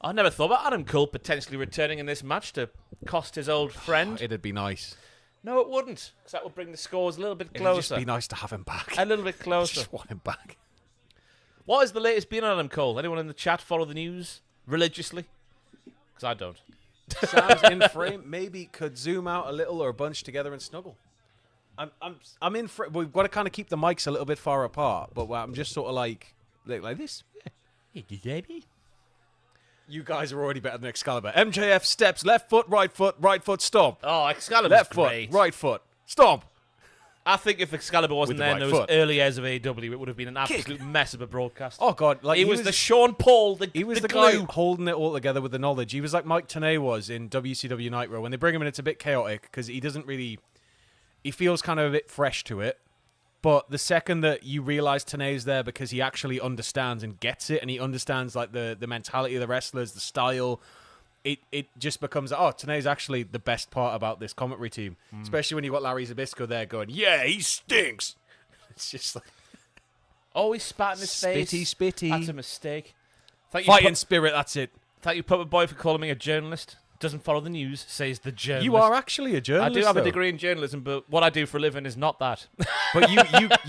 I never thought about Adam Cole potentially returning in this match to cost his old friend. It'd be nice. No, it wouldn't, because that would bring the scores a little bit It'd closer. just be nice to have him back. A little bit closer. Just want him back. What is the latest been on Adam Cole? Anyone in the chat follow the news religiously? Because I don't. Sam's in frame. Maybe could zoom out a little or bunch together and snuggle. I'm in frame. We've got to kind of keep the mics a little bit far apart, but I'm just sort of like this. Yeah. You guys are already better than Excalibur. MJF steps, left foot, right foot, stomp. Oh, Excalibur's Left great. foot, right foot, stomp. I think if Excalibur wasn't With the there in right those foot. early years of AEW, it would have been an absolute mess of a broadcast. Oh God! Like he was the Sean Paul, he was the glue. guy holding it all together with the knowledge. He was like Mike Tenay was in WCW Nitro. When they bring him in, it's a bit chaotic because he doesn't really. He feels kind of a bit fresh to it. But the second that you realize Tenay's there because he actually understands and gets it, and he understands like the mentality of the wrestlers, the style, it just becomes, oh, Tenay's actually the best part about this commentary team. Especially when you've got Larry Zbyszko there going, yeah, he stinks. It's just like Always spat in his face. spitty. That's a mistake. Thank you, Fighting spirit, that's it. Thank you, Puppet Boy, for calling me a journalist. Doesn't follow the news, says the journalist. You are actually a I journalist. do have a though. degree in journalism, but what I do for a living is not that. But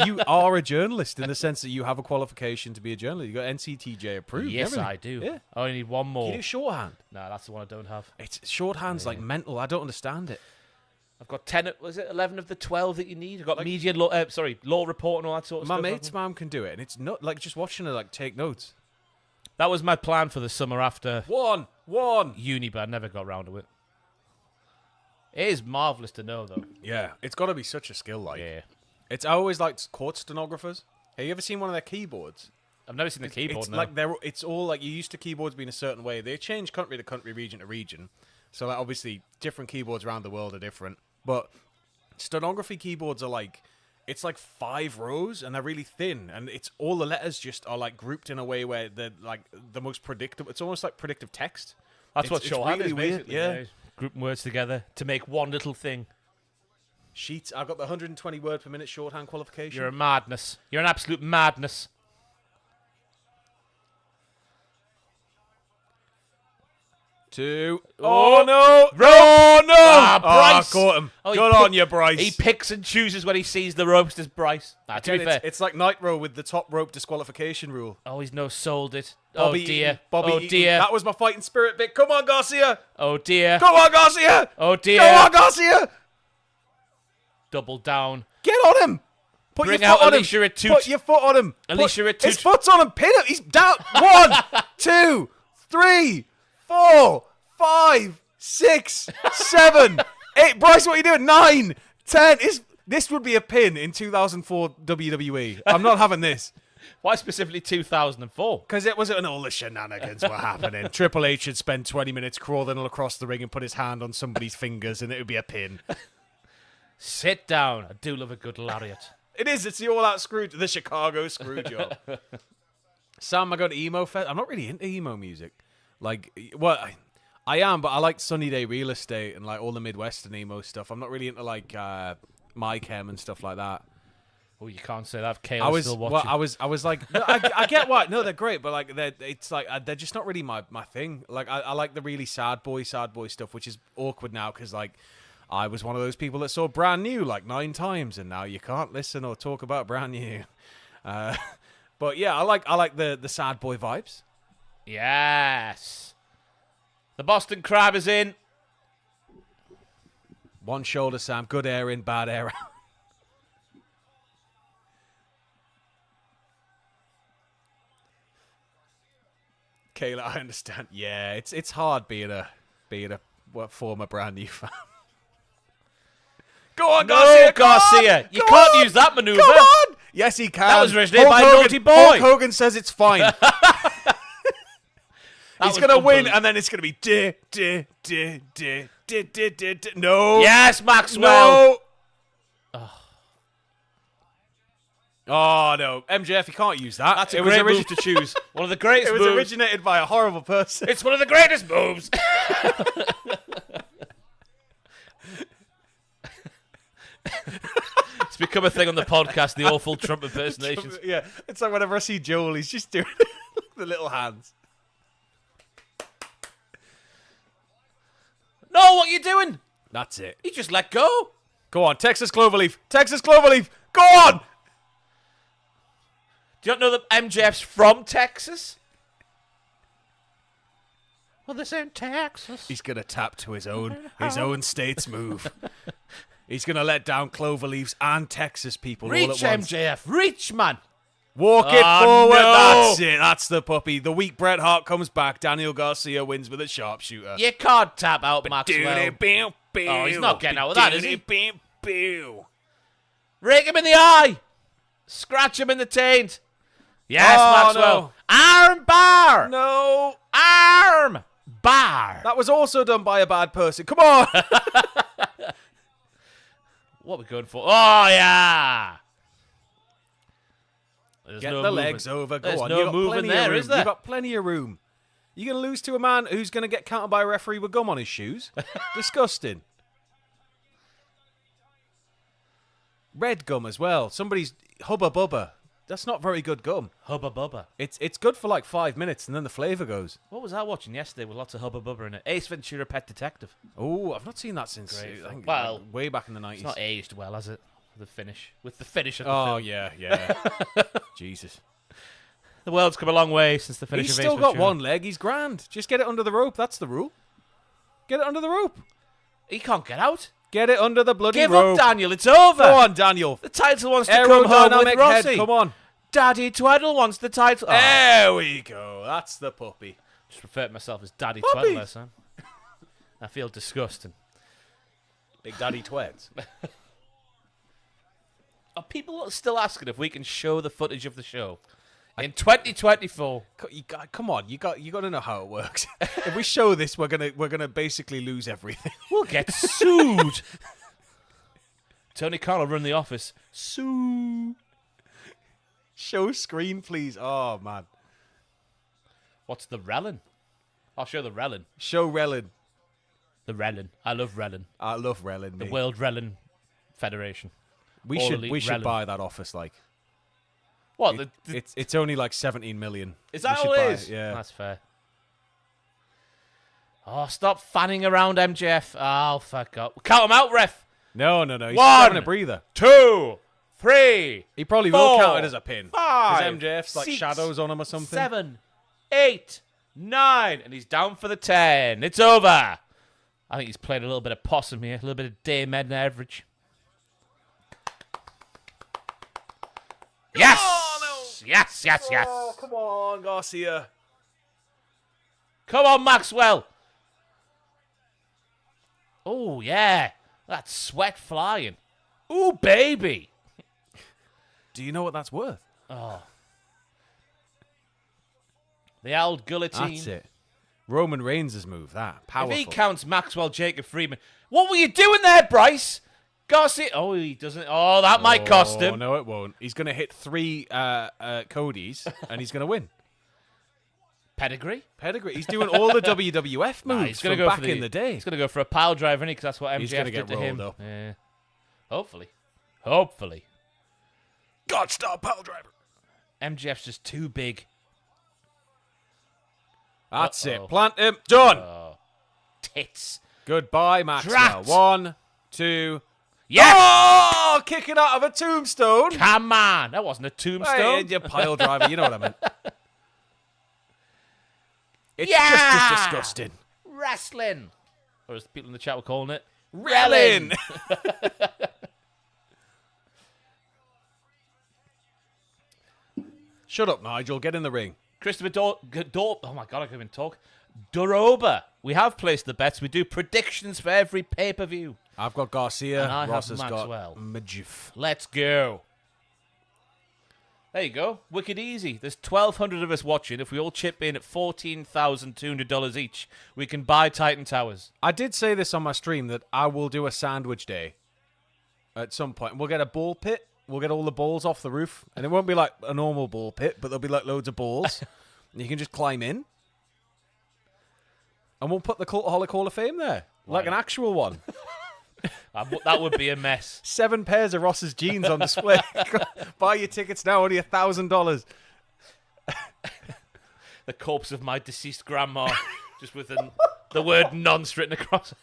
you are a journalist in the sense that you have a qualification to be a journalist. You got NCTJ approved. Yes, everything. I do. Yeah. I only need one more. You do shorthand. No, that's the one I don't have. It's shorthand's like mental. I don't understand it. I've got 11 of the 12 that you need. I've got media law, law report and all that sort of My stuff. mate's mom can do it, and it's not like just watching her like take notes. That was my plan for the summer after One. uni, but I never got round to it. It is marvellous to know, though. Yeah, it's got to be such a skill. Like, Yeah. I always liked court stenographers. Have you ever seen one of their keyboards? I've never seen the keyboard, It's no. like it's all like you used to keyboards being a certain way. They change country to country, region to region. So like obviously different keyboards around the world are different. But stenography keyboards are like it's like 5 rows, and they're really thin, and it's all the letters just are like grouped in a way where they're like the most predictable. It's almost like predictive text. That's what shorthand really is, weird, basically. yeah. Grouping words together to make one little thing. Sheets. I've got the 120 word per minute shorthand qualification. You're a madness. You're an absolute madness. Two. Oh no! Rope. Oh no! Ah, Bryce. Caught him. Oh, he Good pick- on you, Bryce. He picks and chooses when he sees the ropes. Does Bryce? Nah, to be Again, fair. it's like Nitro with the top rope disqualification rule. Oh, he's no sold it. Bobby Oh dear. Eaton, Bobby Oh Eaton. dear. That was my fighting spirit bit. Come on, Garcia. Oh dear. Come on, Garcia. Oh dear. Go on, Garcia. Double down. Get on him. Put Bring your foot out on Alicia him. Atoot. Put your foot on him. Alicia Put Atoot. his foot's on him. Pin him. He's down. 1, 2, 3, 4, 5, 6, 7, 8. Bryce, what are you doing? 9, 10. This would be a pin in 2004 WWE. I'm not having this. Why specifically 2004? Because it was when all the shenanigans were happening. Triple H should spend 20 minutes crawling all across the ring and put his hand on somebody's fingers, and it would be a pin. Sit down. I do love a good lariat. It is. It's the all-out screw, the Chicago screw job. Sam, I go to emo fest. I'm not really into emo music. Like, well, I am, but I like Sunny Day Real Estate and like all the Midwestern emo stuff. I'm not really into like My Chem and stuff like that. Oh, you can't say that. Kayla's I was, still well, watching. I was like, no, I get why. No, they're great, but like, it's like they're just not really my thing. Like, I like the really sad boy stuff, which is awkward now because like. I was one of those people that saw Brand New like 9 times, and now you can't listen or talk about Brand New. But yeah, I like the sad boy vibes. Yes. The Boston Crab is in. One shoulder, Sam. Good air in, bad air out. Kayla, I understand. Yeah, it's hard being a former Brand New fan. Go on, Garcia! No, Garcia. You can't use that maneuver. Come on! Yes, he can. That was originated by Hulk Hogan- Naughty Boy. Hulk Hogan says it's fine. He's was going to win, unbelievable. and then it's going to be No. Yes, Maxwell. No. Oh, no. MJF, you can't use that. That's a It was great move to choose. One of the greatest It was moves. originated by a horrible person. It's one of the greatest moves. It's become a thing on the podcast, the awful Trump impersonations. Yeah, it's like whenever I see Joel, he's just doing the little hands. No, what are you doing? That's it. He just let go. Go on, Texas Cloverleaf. Texas Cloverleaf. Go on. Do you not know that MJF's from Texas? Well, this ain't Texas. He's going to tap to his own state's move. He's going to let down Cloverleafs and Texas people all Reach, at once. MJF. Reach, man. Walk it Oh, forward. no. That's it. That's the puppy. The weak Bret Hart comes back. Daniel Garcia wins with a sharpshooter. You can't tap out Maxwell. Oh, he's not getting out of that, is he? he? Rake him in the eye. Scratch him in the taint. Yes, Oh, Maxwell. no. Arm bar. No. Arm bar. That was also done by a bad person. Come on. What are we going for? Oh, yeah. There's Get no the movement. legs over. Go There's on. no You've got moving plenty of there, room. is there? You've got plenty of room. You're going to lose to a man who's going to get counted by a referee with gum on his shoes? Disgusting. Red gum as well. Somebody's Hubba Bubba. That's not very good gum. Hubba Bubba. It's good for like 5 minutes and then the flavour goes. What was I watching yesterday with lots of Hubba Bubba in it? Ace Ventura Pet Detective. Oh, I've not seen that since Great I think, film. like, way back in the 90s. It's not aged well, has it? The finish. With the finish of the Oh, film. yeah. Jesus. The world's come a long way since the finish He's of Ace still got Ventura. one leg. He's grand. Just get it under the rope. That's the rule. Get it under the rope. He can't get out. Get it under the bloody Give rope. up, Daniel. It's over. Go on, Daniel. The title wants to come home with Aerodynamic Rossi. head. Come on. Daddy Tweddle wants the title. Oh, There we go. That's the puppy. just refer to myself as Daddy Puppy. Tweddle, son. I feel disgusting. Big Daddy Tweds. Are people still asking if we can show the footage of the show in 2024? Come on, you got to know how it works. If we show this, we're gonna basically lose everything. We'll get sued. Tony Khan will run the office. Sue. Show screen, please. Oh, man. What's the Relin? I'll show the Relin. Show Relin. The Relin. I love Relin. I love Relin. The World Relin Federation. We All should Elite we should Relin. buy that office. Like, What? it's only like 17 million. Is We that should all buy it is? Yeah. That's fair. Oh, stop fanning around, MJF. Oh, fuck up. Count him out, ref. No. He's One. having a breather. 2, 3. He probably will 4, count it as a pin. 5. MJF's like 6, shadows on him or something. 7, 8, 9. And he's down for the 10. It's over. I think he's played a little bit of possum here. A little bit of Dame Edna average. Yes! Yes. Oh, come on, Garcia. Come on, Maxwell. Oh, yeah. That's sweat flying. Ooh, baby. Do you know what that's worth? Oh. The old guillotine. That's it. Roman Reigns' move, that. Powerful. If he counts Maxwell, Jacob Friedman. What were you doing there, Bryce? Garcia. Oh, he doesn't. Oh, that might cost him. No, it won't. He's going to hit 3 Codys, and he's going to win. Pedigree? He's doing all the WWF moves He's gonna from go back for in the day. He's going to go for a pile driver, isn't he? Because that's what He's MJF gonna did get to him. rolled up. Yeah. Hopefully. God, stop pile driver. MJF's just too big. That's Uh-oh. it. Plant him. Done. Tits. Goodbye, Maxwell. Drat. 1, 2. Yes! Oh, kicking out of a tombstone. Come on. That wasn't a tombstone. Hey, you pile driver. You know what I meant. It's Yeah! just as disgusting. Wrestling. Or as the people in the chat were calling it. Relin. Shut up, Nigel. Get in the ring. Christopher oh my god, I can't even talk. Doroba. We have placed the bets. We do predictions for every pay-per-view. I've got Garcia. And I have Ross has Maxwell. got Majuf. Let's go. There you go. Wicked easy. There's 1,200 of us watching. If we all chip in at $14,200 each, we can buy Titan Towers. I did say this on my stream that I will do a sandwich day at some point. We'll get a ball pit. We'll get all the balls off the roof. And it won't be like a normal ball pit, but there'll be like loads of balls. And you can just climb in. And we'll put the Cultaholic Hall of Fame there. Like an actual one. That would be a mess. 7 pairs of Ross's jeans on display. Buy your tickets now, only $1,000. The corpse of my deceased grandma, just with the word nonce written across.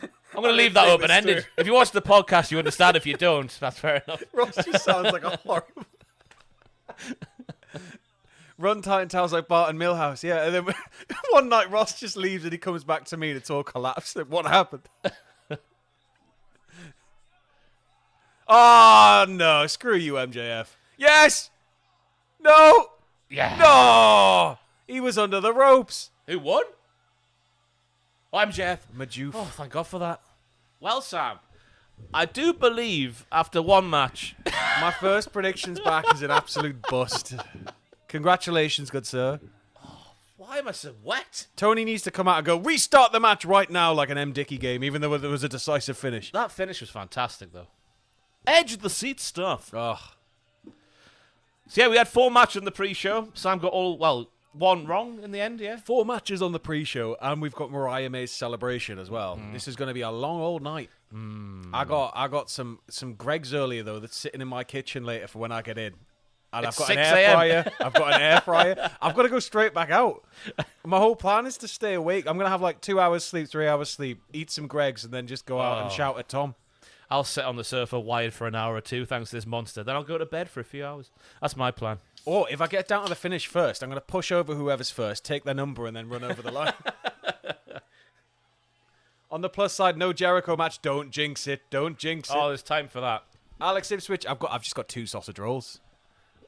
I'm going to leave that open-ended. If you watch the podcast, you understand. If you don't, that's fair enough. Ross just sounds like a horrible... Run Titan Towers like Barton Millhouse, yeah. And then one night Ross just leaves and he comes back to me and it's all collapsed. Like, what happened? Oh, no. Screw you, MJF. Yes! No! Yeah. No! He was under the ropes. Who won? Oh, I'm Jeff. Majuf. Oh, thank God for that. Well, Sam, I do believe after one match... My first prediction's back is an absolute bust. Congratulations, good sir. Why am I so wet? Tony needs to come out and go, restart the match right now like an M. Dickey game, even though there was a decisive finish. That finish was fantastic, though. Edge of the seat stuff. Ugh. So, yeah, we had 4 matches in the pre-show. Sam got one wrong in the end, yeah? 4 matches on the pre-show, and we've got Mariah May's celebration as well. This is going to be a long old night. I got some Greg's earlier, though, that's sitting in my kitchen later for when I get in. And It's I've got an 6 air a.m.. fryer. I've got an air fryer. I've got to go straight back out. My whole plan is to stay awake. I'm going to have like 2 hours sleep, 3 hours sleep, eat some Greg's, and then just go out and shout at Tom. I'll sit on the sofa wired for an hour or 2 thanks to this monster. Then I'll go to bed for a few hours. That's my plan. Or if I get down to the finish first, I'm going to push over whoever's first, take their number, and then run over the line. On the plus side, no Jericho match. Don't jinx it. Don't jinx it. Oh, there's time for that. Alex Ipswich, I've just got 2 sausage rolls.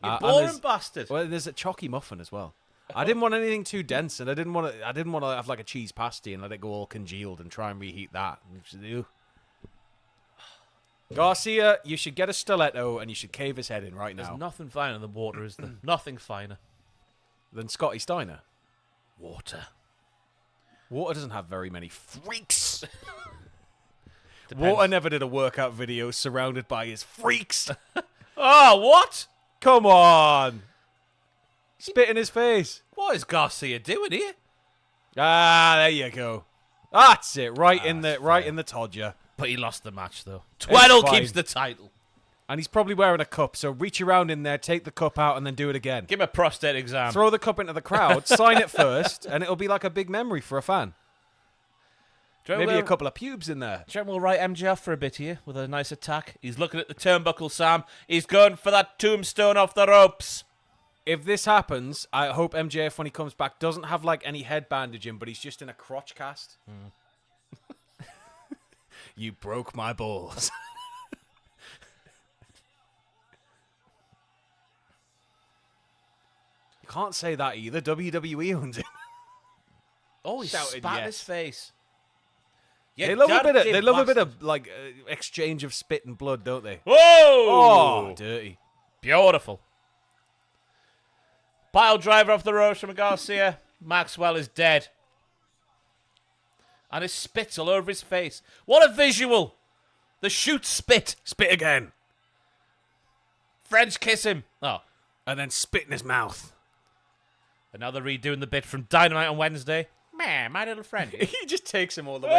You and boring there's- bastard. Well, there's a chalky muffin as well. I didn't want anything too dense, and I didn't want to have like a cheese pasty and let it go all congealed and try and reheat that. Ew. Garcia, you should get a stiletto and you should cave his head in right There's now. nothing finer than water, is there? Nothing finer. Than Scotty Steiner. Water. Water doesn't have very many freaks. Depends. Walter never did a workout video surrounded by his freaks. Oh, what? Come on. Spit in his face. What is Garcia doing here? Ah, there you go. That's it. Right in the todger. But he lost the match, though. Tweddle fine. keeps the title. And he's probably wearing a cup, so reach around in there, take the cup out, and then do it again. Give him a prostate exam. Throw the cup into the crowd, sign it first, and it'll be like a big memory for a fan. Maybe a couple of pubes in there. Trent will write MJF for a bit here with a nice attack. He's looking at the turnbuckle, Sam. He's going for that tombstone off the ropes. If this happens, I hope MJF, when he comes back, doesn't have like any head bandaging, but he's just in a crotch cast. You broke my balls. You can't say that either. WWE owns it. Oh, he Shouted spat in yes. his face. They love a bit of like exchange of spit and blood, don't they? Whoa! Oh, dirty. Beautiful. Pile driver off the ropes from Garcia. Maxwell is dead. And his spits all over his face. What a visual! The shoot spit. Spit again. French kiss him. Oh. And then spit in his mouth. And now they're redoing the bit from Dynamite on Wednesday. Man, my little friend. He just takes him all the way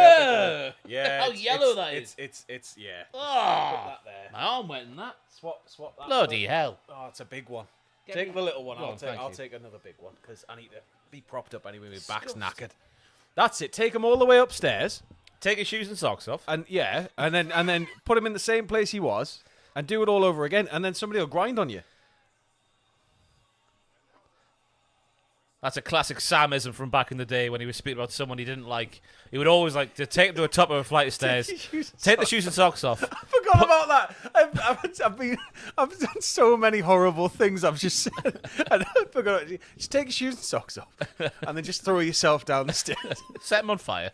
up. Yeah. How yellow that is. It's yeah. Oh, Put that there. my arm went in that. Swap that. Bloody hell. Oh, it's a big one. Get Take me- the little one. Go on, thank I'll you. take another big one because I need to be propped up anyway. My back's knackered. That's it. Take him all the way upstairs, Take his shoes and socks off. and then put him in the same place he was, and do it all over again. And then somebody will grind on you. That's a classic Samism from back in the day when he was speaking about someone he didn't like. He would always like to take him to the top of a flight of stairs, take the shoes and socks off. I forgot about that. I've done so many horrible things. I've just said, and I forgot. Just take your shoes and socks off, and then just throw yourself down the stairs. Set him on fire.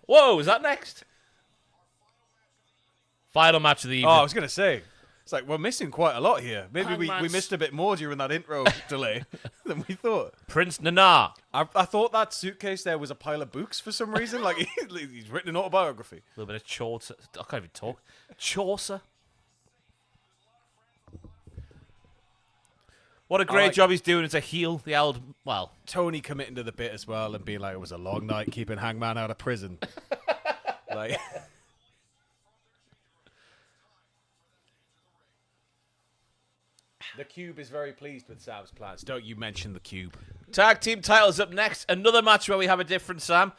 Whoa, is that next? Final match of the evening. Oh, I was gonna say, it's like we're missing quite a lot here. Maybe we Hangman's- missed a bit more during that intro delay than we thought. Prince Nana. I thought that suitcase there was a pile of books for some reason. Like he's written an autobiography. A little bit of Chaucer. I can't even talk. Chaucer. What a great job he's doing as a heel. The old, well, Tony committing to the bit as well and being like, it was a long night keeping Hangman out of prison. Like. The Cube is very pleased with Sam's plans. Don't you mention the Cube. tag team titles up next. Another match where we have a different Sam.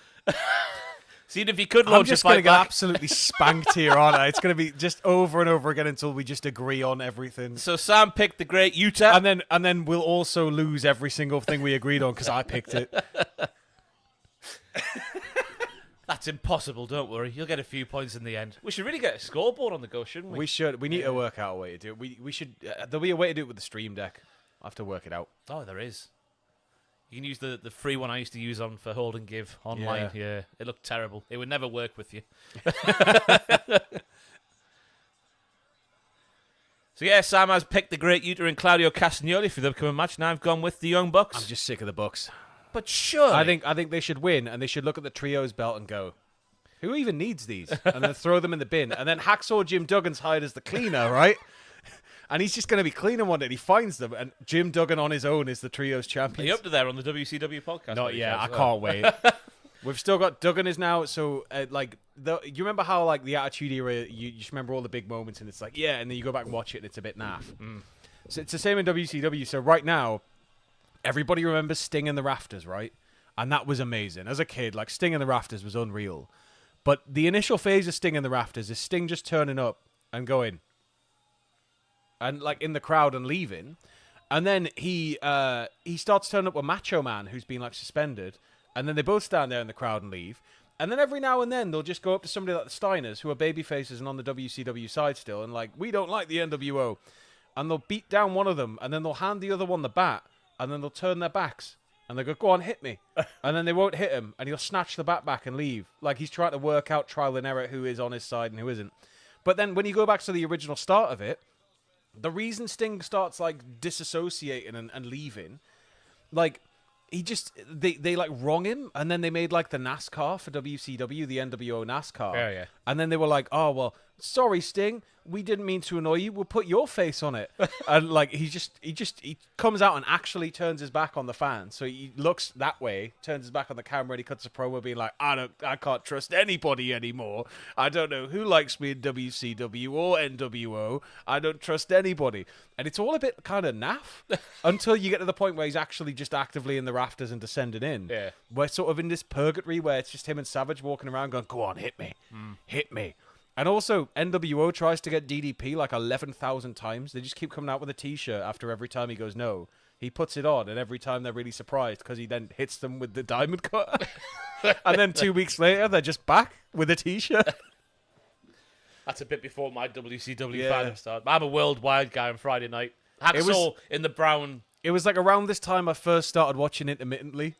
Seeing if he could I'm launch just a going fight to get back. absolutely spanked here, aren't I? It's going to be just over and over again until we just agree on everything. So Sam picked the great Yuta. And then we'll also lose every single thing we agreed on because I picked it. That's impossible, don't worry. You'll get a few points in the end. We should really get a scoreboard on the go, shouldn't we? We should. We need to work out a way to do it. We should. There'll be a way to do it with the stream deck. I'll have to work it out. Oh, there is. You can use the free one I used to use on for Hold and Give online. Yeah. It looked terrible. It would never work with you. So yeah, Sam has picked the great Yuta and Claudio Castagnoli for the upcoming match. Now I've gone with the Young Bucks. I'm just sick of the Bucks. But sure. I think they should win, and they should look at the trios belt and go, who even needs these? And then throw them in the bin. And then Hacksaw Jim Duggan's hired as the cleaner, right? And he's just going to be cleaning one day. And he finds them, and Jim Duggan on his own is the trios Are champion. you up to there on the WCW podcast? Not yet. I Well. can't wait. We've still got Duggan is now. So you remember how like the Attitude Era, you just remember all the big moments, and it's like and then you go back and watch it, and it's a bit naff. So it's the same in WCW. So right now, everybody remembers Sting in the Rafters, right? And that was amazing. As a kid, like Sting in the Rafters was unreal. But the initial phase of Sting in the Rafters is Sting just turning up and going, and like in the crowd and leaving. And then he starts turning up with Macho Man, who's been like suspended. And then they both stand there in the crowd and leave. And then every now and then they'll just go up to somebody like the Steiners, who are baby faces and on the WCW side still, and like, we don't like the NWO. And they'll beat down one of them, and then they'll hand the other one the bat, and then they'll turn their backs. And they go on, hit me. And then they won't hit him, and he'll snatch the bat back and leave. Like he's trying to work out trial and error who is on his side and who isn't. But then when you go back to the original start of it, the reason Sting starts like disassociating and leaving, like he just they like wrong him, and then they made like the NASCAR for WCW, the NWO NASCAR. Yeah, yeah. And then they were like, "Oh well, sorry, Sting, we didn't mean to annoy you. We'll put your face on it." And like he comes out and actually turns his back on the fans. So he looks that way, turns his back on the camera, and he cuts a promo being like, I can't trust anybody anymore. I don't know who likes me in WCW or NWO. I don't trust anybody." And it's all a bit kind of naff until you get to the point where he's actually just actively in the rafters and descending in. Yeah. We're sort of in this purgatory where it's just him and Savage walking around going, "Go on, hit me. Hit me." And also, NWO tries to get DDP like 11,000 times. They just keep coming out with a T-shirt after every time he goes no. He puts it on, and every time they're really surprised because he then hits them with the diamond cut. And then 2 weeks later, they're just back with a T-shirt. That's a bit before my WCW Yeah. fandom started. I'm a worldwide guy on Friday night. Hacksaw in the brown. It was like around this time I first started watching intermittently,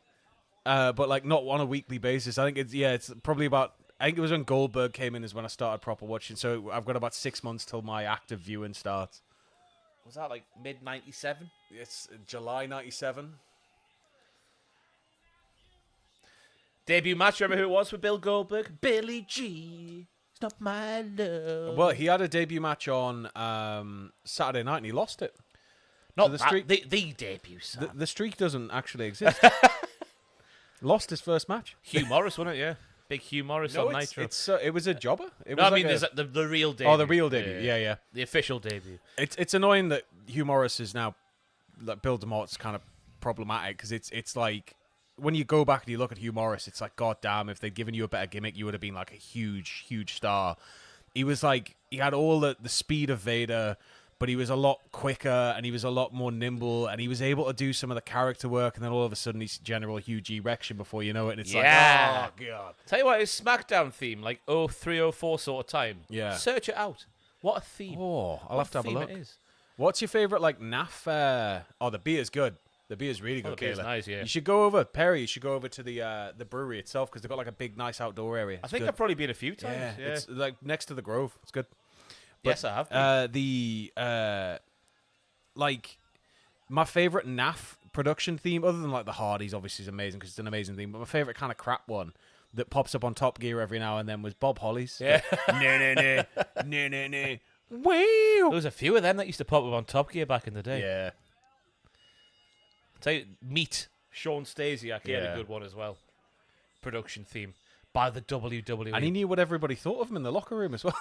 but like not on a weekly basis. I think it's probably about. I think it was when Goldberg came in is when I started proper watching. So I've got about 6 months till my active viewing starts. Was that like mid '97? It's July '97. Debut match. Remember who it was with Bill Goldberg? Billy G. It's not my love. Well, he had a debut match on Saturday night and he lost it. Not the the streak- the debut. The, Sam. the streak doesn't actually exist. Lost his first match. Hugh Morris, wasn't it? Yeah, big Hugh Morris on Nitro. It was a jobber. It No, was I mean, like there's the real debut. oh, the real debut. Yeah. The official debut. It's annoying that Hugh Morris is now like Bill DeMott's kind of problematic because it's like when you go back and you look at Hugh Morris, it's like, God damn, if they'd given you a better gimmick, you would have been like a huge star. He was like, he had all the speed of Vader, but he was a lot quicker and he was a lot more nimble and he was able to do some of the character work. And then all of a sudden he's General huge erection before you know it. And it's Yeah. like, oh God. Tell you what, his SmackDown theme, like 03, 04 sort of time. Yeah. Search it out. What a theme. Oh, I'll What have to have a theme look. It is. What's your favorite like NAF? Oh, the beer's good. The beer's really good. the beer's Kayla. nice, yeah. You should go over Perry. You should go over to the brewery itself because they've got like a big, nice outdoor area. I It's think good. I've probably been a few times. yeah, Yeah. it's like next to the Grove. It's good. Yes, I have. Been. Like my favorite NAF production theme, other than like the Hardys, obviously is amazing because it's an amazing theme. But my favorite kind of crap one that pops up on Top Gear every now and then was Bob Holly's. Yeah. No. There Wow. was a few of them that used to pop up on Top Gear back in the day. Yeah. Tell you, Meet, Sean Stasiak, he had Yeah. a good one as well. Production theme by the WWE. And he knew what everybody thought of him in the locker room as well.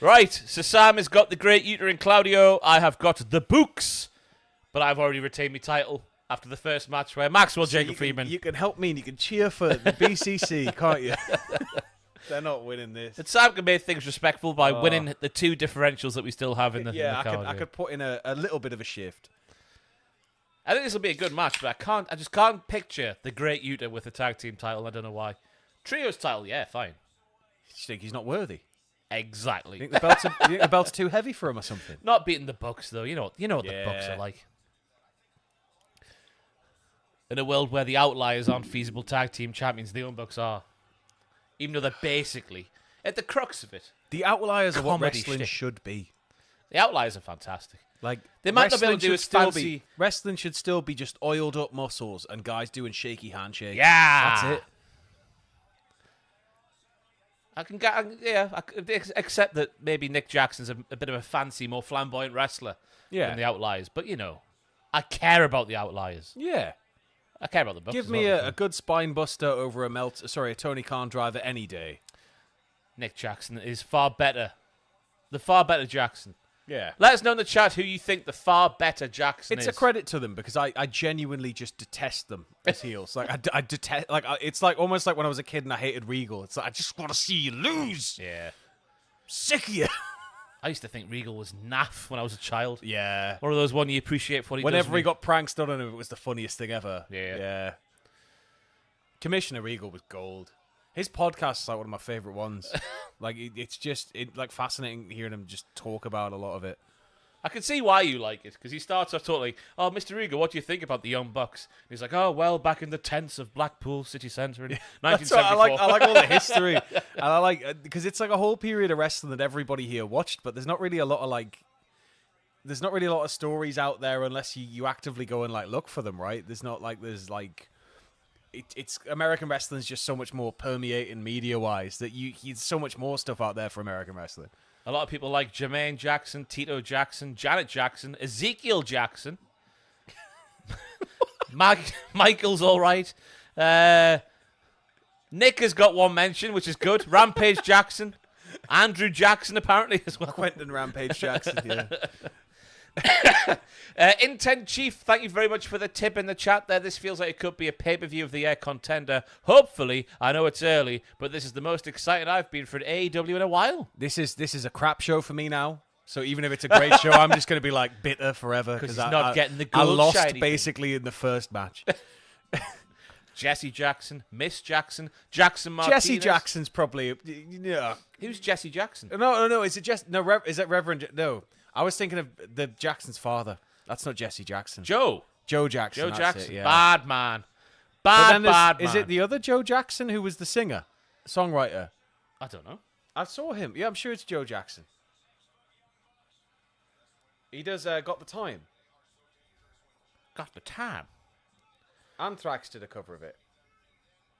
Right, so Sam has got the Great Yuta and Claudio. I have got the Books, but I've already retained my title after the first match where Maxwell Jacob Friedman. You can help me and you can cheer for the BCC, can't you? They're not winning this. And Sam can make things respectful by winning the two differentials that we still have in the, Yeah, in the card. I could put in a little bit of a shift. I think this will be a good match, but I just can't picture the Great Yuta with the tag team title. I don't know why. Trios title, yeah, fine. You think he's not worthy? Exactly. You think the belt's too heavy for him or something? Not beating the Bucks though. You know what the Bucks Yeah. are like. In a world where the Outliers aren't feasible tag team champions, the Young Bucks are. Even though they're basically at the crux of it. The Outliers are what Comedy wrestling shtick. should be. The Outliers are fantastic. Like They might not be able to do wrestling as should still fancy- be- Wrestling should still be just oiled up muscles and guys doing shaky handshakes. Yeah, That's it. I can accept that maybe Nick Jackson's a bit of a fancy, more flamboyant wrestler than the Outliers, but I care about the Outliers. Yeah. I care about the Bucks. Give as me well. a good spine buster over a Tony Khan driver any day. Nick Jackson is far better. The far better Jackson. Yeah. Let us know in the chat who you think the far better Jackson It's is. a credit to them because I genuinely just detest them as heels. Like I detest. Like it's like almost like when I was a kid and I hated Regal. It's like I just want to see you lose. Yeah. Sick of you. I used to think Regal was naff when I was a child. Yeah. One of those one you appreciate for what he does. Whenever when he got pranks done on him, it was the funniest thing ever. Yeah. Yeah. Commissioner Regal was gold. His podcast is like one of my favorite ones. Like it's just like fascinating hearing him just talk about a lot of it. I can see why you like it, because he starts off totally, oh, Mr. Regal, what do you think about the Young Bucks? And he's like, oh, well, back in the tents of Blackpool City Centre in That's what 1974. I like all the history. And I like because it's like a whole period of wrestling that everybody here watched, but there's not really a lot of stories out there unless you actively go and like look for them, right? There's it's American wrestling's just so much more permeating media-wise that there's so much more stuff out there for American wrestling. A lot of people like Jermaine Jackson, Tito Jackson, Janet Jackson, Ezekiel Jackson. Michael's all right. Nick has got one mention, which is good. Rampage Jackson. Andrew Jackson, apparently, as well. Quentin Rampage Jackson, yeah. Intent Chief, thank you very much for the tip in the chat there. This feels like it could be a pay-per-view of the year contender. Hopefully, I know it's early, but this is the most excited I've been for an AEW in a while. This is a crap show for me now. So even if it's a great show, I'm just going to be like bitter forever because he's not getting the gold I lost shiny basically in the first match. Jesse Jackson, Miss Jackson, Jackson Martinez. Jesse Jackson's probably Who's Jesse Jackson? No. Is it just no? Is it Reverend? No, I was thinking of the Jackson's father. That's not Jesse Jackson. Joe Jackson. Joe that's Jackson. it, yeah. Bad man. But Bad man. Is it the other Joe Jackson who was the singer, songwriter? I don't know. I saw him. Yeah, I'm sure it's Joe Jackson. He does Got the Time. Got the time. Anthrax did a cover of it.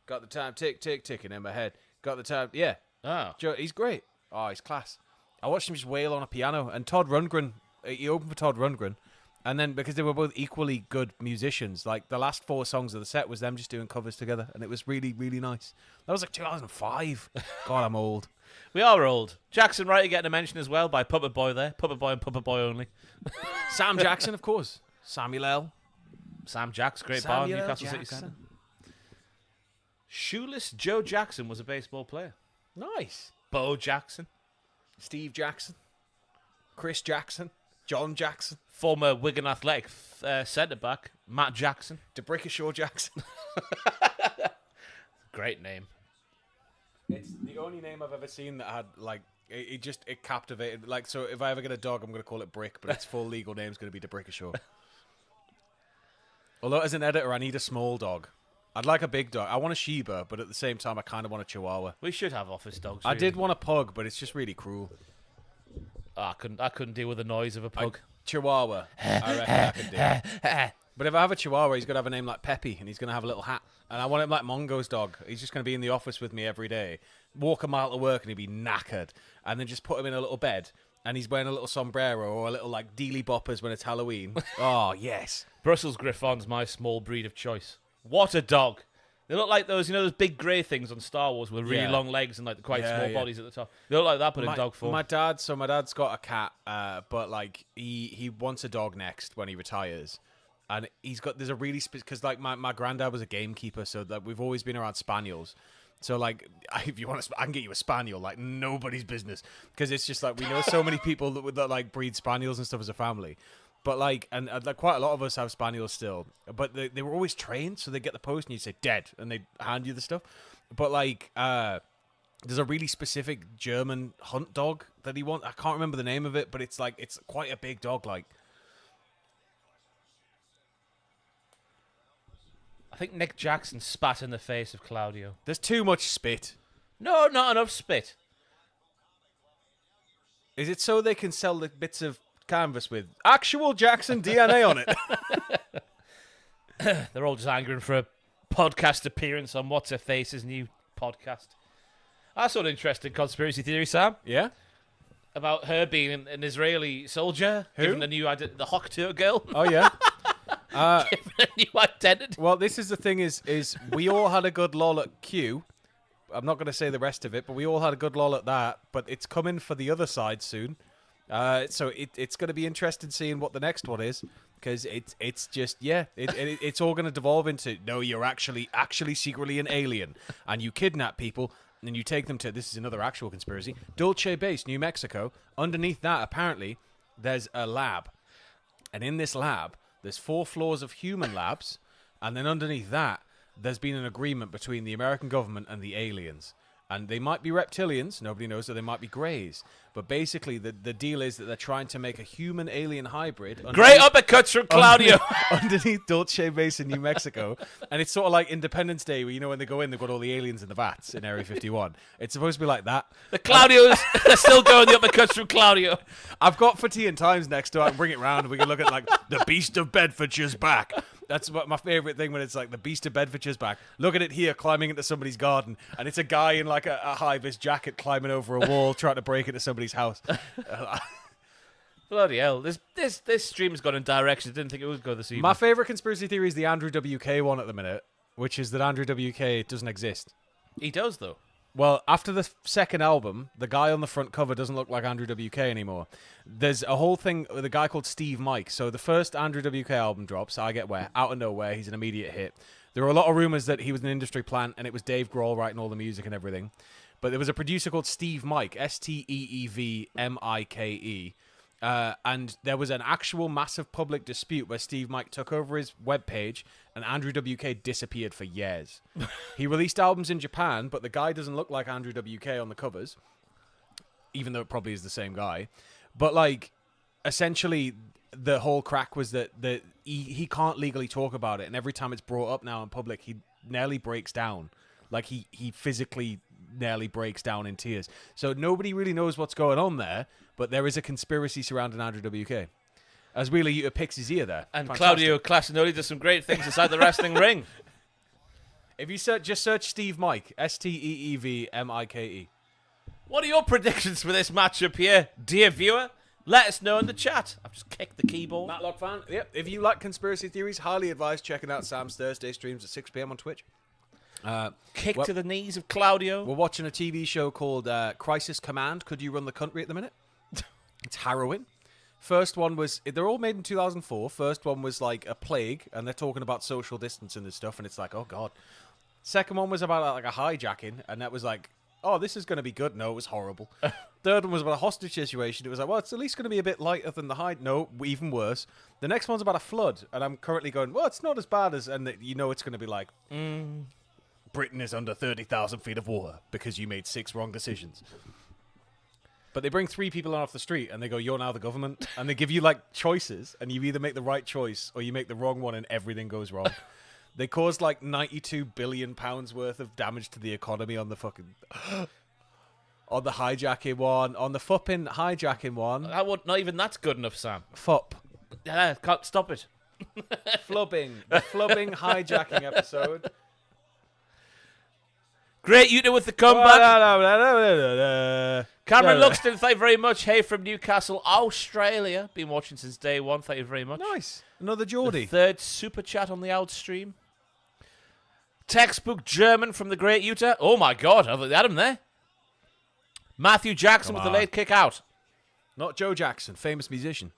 Got the time, tick, tick, ticking in my head. Got the time, yeah. Oh. Joe, he's great. Oh, he's class. I watched him just wail on a piano. And Todd Rundgren, he opened for Todd Rundgren. And then, because they were both equally good musicians, like the last 4 songs of the set was them just doing covers together. And it was really, really nice. That was like 2005. God, I'm old. We are old. Jackson Writer getting a mention as well by Puppet Boy there. Puppet Boy and Puppet Boy only. Sam Jackson, of course. Samuel L. Sam Jacks, great bar, Samuel L. Newcastle City Jackson. Centre. Shoeless Joe Jackson was a baseball player. Nice. Bo Jackson. Steve Jackson. Chris Jackson. John Jackson. Former Wigan Athletic centre-back, Matt Jackson. DeBrickashaw Jackson. Great name. It's the only name I've ever seen that had, like, it captivated. Like, so if I ever get a dog, I'm going to call it Brick, but its full legal name is going to be DeBrickashaw. Although, as an editor, I need a small dog. I'd like a big dog. I want a Shiba, but at the same time, I kind of want a Chihuahua. We should have office dogs. I really. did want a pug, but it's just really cruel. Oh, I couldn't deal with the noise of a pug. Chihuahua. I reckon I could do. But if I have a Chihuahua, he's going to have a name like Peppy, and he's going to have a little hat. And I want him like Mongo's dog. He's just going to be in the office with me every day, walk a mile to work, and he'd be knackered. And then just put him in a little bed, and he's wearing a little sombrero or a little like dealy boppers when it's Halloween. Oh, yes. Brussels Griffon's my small breed of choice. What a dog. They look like those, those big grey things on Star Wars with really long legs and like the quite small bodies at the top. They look like that, but in dog form. My dad's got a cat, but like he wants a dog next when he retires, and there's a really because like my granddad was a gamekeeper, so like we've always been around spaniels. So like if you want I can get you a spaniel like nobody's business, because it's just like we know so many people that like breed spaniels and stuff as a family. But like, and like quite a lot of us have spaniels still, but they were always trained, so they get the post and you say dead, and they hand you the stuff. But like, there's a really specific German hunt dog that he wants. I can't remember the name of it, but it's quite a big dog. Like, I think Nick Jackson spat in the face of Claudio. There's too much spit. No, not enough spit. Is it so they can sell the bits of canvas with actual Jackson DNA on it? They're all just angering for a podcast appearance on What's Her Face's new podcast. I saw an interesting conspiracy theory, Sam. Yeah? About her being an Israeli soldier. Who? Given a new identity. The Hoktur girl. Oh, yeah? Given a new identity. Well, this is the thing is we all had a good lol at Q. I'm not going to say the rest of it, but we all had a good lol at that. But it's coming for the other side soon. So it's going to be interesting seeing what the next one is, because it's just it's all going to devolve into no, you're actually secretly an alien, and you kidnap people and you take them to, this is another actual conspiracy, Dulce Base, New Mexico. Underneath that, apparently, there's a lab, and in this lab there's 4 floors of human labs, and then underneath that there's been an agreement between the American government and the aliens. And they might be reptilians, nobody knows, or they might be greys. But basically, the deal is that they're trying to make a human-alien hybrid. Great uppercuts from Claudio. Underneath Dulce Base in New Mexico. And it's sort of like Independence Day, where, when they go in, they've got all the aliens in the vats in Area 51. It's supposed to be like that. The Claudios are still going the uppercuts from Claudio. I've got for Tea and Times next door. I can bring it round and we can look at, like, the Beast of Bedfordshire's back. That's what my favorite thing when it's like the Beast of Bedfordshire's back. Look at it here, climbing into somebody's garden, and it's a guy in like a high-vis jacket climbing over a wall, trying to break into somebody's house. Bloody hell! This stream's gone in directions I didn't think it would go this evening. My favorite conspiracy theory is the Andrew WK one at the minute, which is that Andrew WK doesn't exist. He does though. Well, after the second album, the guy on the front cover doesn't look like Andrew WK anymore. There's a whole thing with a guy called Steve Mike. So the first Andrew WK album drops, I Get Where, out of nowhere, he's an immediate hit. There were a lot of rumors that he was an industry plant and it was Dave Grohl writing all the music and everything. But there was a producer called Steve Mike, SteeveMike. And there was an actual massive public dispute where Steve Mike took over his webpage and Andrew WK disappeared for years. He released albums in Japan, but the guy doesn't look like Andrew WK on the covers, even though it probably is the same guy. But like, essentially, the whole crack was that he can't legally talk about it, and every time it's brought up now in public, he nearly breaks down. Like he physically nearly breaks down in tears. So nobody really knows what's going on there, but there is a conspiracy surrounding Andrew WK. As Wheeler Yuta picks his ear there. And Fantastic. Claudio Castagnoli does some great things inside the wrestling ring. If you just search Steve Mike, SteeveMike. What are your predictions for this matchup here, dear viewer? Let us know in the chat. I've just kicked the keyboard. Matlock fan. Yep. If you like conspiracy theories, highly advise checking out Sam's Thursday streams at 6 p.m. on Twitch. Kick to the knees of Claudio. We're watching a TV show called Crisis Command. Could you run the country at the minute? It's harrowing. First one was, they're all made in 2004. First one was like a plague, and they're talking about social distancing and stuff, and it's like, oh God. Second one was about like a hijacking, and that was like, oh, this is going to be good. No, it was horrible. Third one was about a hostage situation. It was like, well, it's at least going to be a bit lighter than the hide. No, even worse. The next one's about a flood, and I'm currently going, well, it's not as bad as, and you know it's going to be like, Britain is under 30,000 feet of water because you made 6 wrong decisions. But they bring 3 people off the street and they go, you're now the government. And they give you like choices and you either make the right choice or you make the wrong one and everything goes wrong. They caused like £92 billion worth of damage to the economy on the fucking... on the hijacking one. On the fupping hijacking one. Not even that's good enough, Sam. Fup. Can't stop it. Flubbing. The flubbing hijacking episode. Great Yuta with the comeback. Cameron Luxton, thank you very much. Hey, from Newcastle, Australia. Been watching since day one. Thank you very much. Nice. Another Geordie. The third super chat on the out stream. Textbook German from the Great Yuta. Oh my God, they had him there. Matthew Jackson with the late kick out. Not Joe Jackson, famous musician.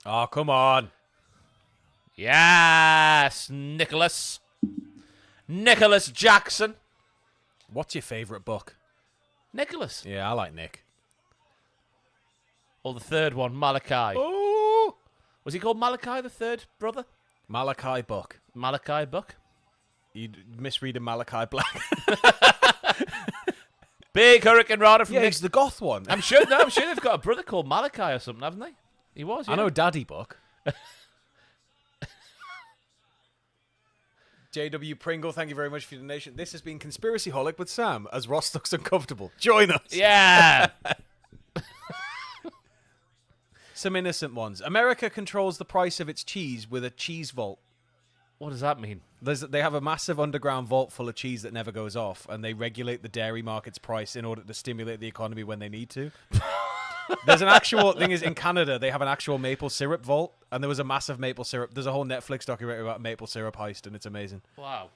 Oh, come on. Yes, Nicholas Jackson. What's your favourite book? Nicholas. Yeah, I like Nick. Or the third one, Malachi. Oh! Was he called Malachi, the third brother? Malachi Buck. Malachi Buck. You misreading Malachi Black. Big Hurricane Rider from Yeah, Nick. he's the goth one. I'm sure they've got a brother called Malachi or something, haven't they? He was, yeah. I know Daddy Buck. JW Pringle, thank you very much for your donation. This has been Conspiracy Holic with Sam as Ross looks uncomfortable. Join us. Yeah. Some innocent ones. America controls the price of its cheese with a cheese vault. What does that mean? They have a massive underground vault full of cheese that never goes off, and they regulate the dairy market's price in order to stimulate the economy when they need to. There's an actual thing is in Canada, they have an actual maple syrup vault, and there was a massive maple syrup. There's a whole Netflix documentary about maple syrup heist, and it's amazing. Wow.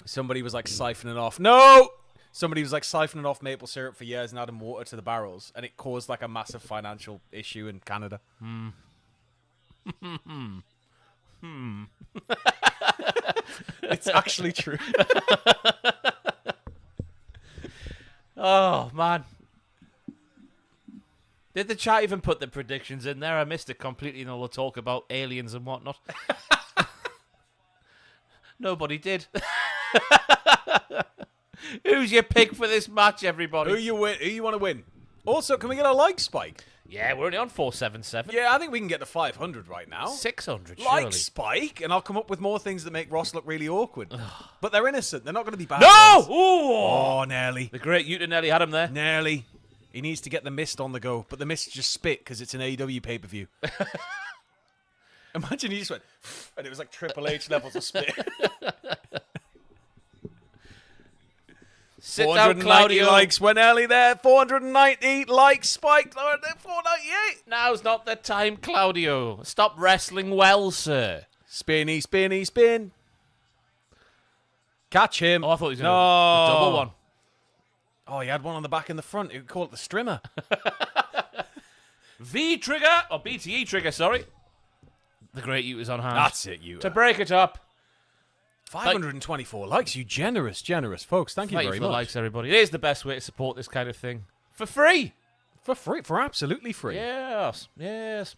Somebody was like siphoning off. No! Somebody was like siphoning off maple syrup for years and adding water to the barrels, and it caused like a massive financial issue in Canada. It's actually true. Oh, man. Did the chat even put the predictions in there? I missed it completely in all the talk about aliens and whatnot. Nobody did. Who's your pick for this match, everybody? Who you want to win? Also, can we get a like spike? Yeah, we're only on 477. Yeah, I think we can get to 500 right now. 600, Like surely. spike, and I'll come up with more things that make Ross look really awkward. But they're innocent. They're not going to be bad. No! ones. Ooh! Oh, nearly. The great Yuta Nelly had him there. Nearly. He needs to get the Mist on the go, but the Mist just spit because it's an AEW pay-per-view. Imagine he just went, and it was like Triple H levels of spit. Sit 490 down, Claudio. likes went early there. 490 likes spiked. 498. Now's not the time, Claudio. Stop wrestling well, sir. Spinny, spinny, spin. Catch him. Oh, I thought he was no. going to double one. Oh, he had one on the back and the front. You could call it the strimmer. V trigger, or BTE trigger, sorry. The great Yuta's on hand. That's it, you. To break it up. 524 likes. You generous folks. Thank you Thank very you for the much. likes, everybody. It is the best way to support this kind of thing. For free. For free. For absolutely free. Yes. Yes.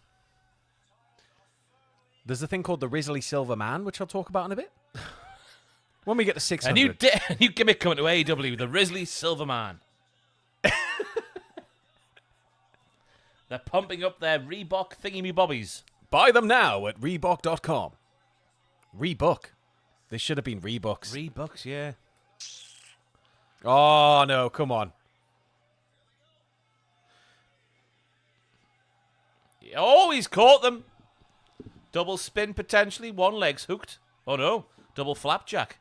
There's a thing called the Risley Silver Man, which I'll talk about in a bit. When we get to 600. A new gimmick coming to AEW, the Risley Silverman. They're pumping up their Reebok thingy-me-bobbies. Buy them now at Reebok.com. Reebok. They should have been Reeboks. Reeboks, yeah. Oh, no. Come on. Oh, he's caught them. Double spin, potentially. One leg's hooked. Oh, no. Double flapjack.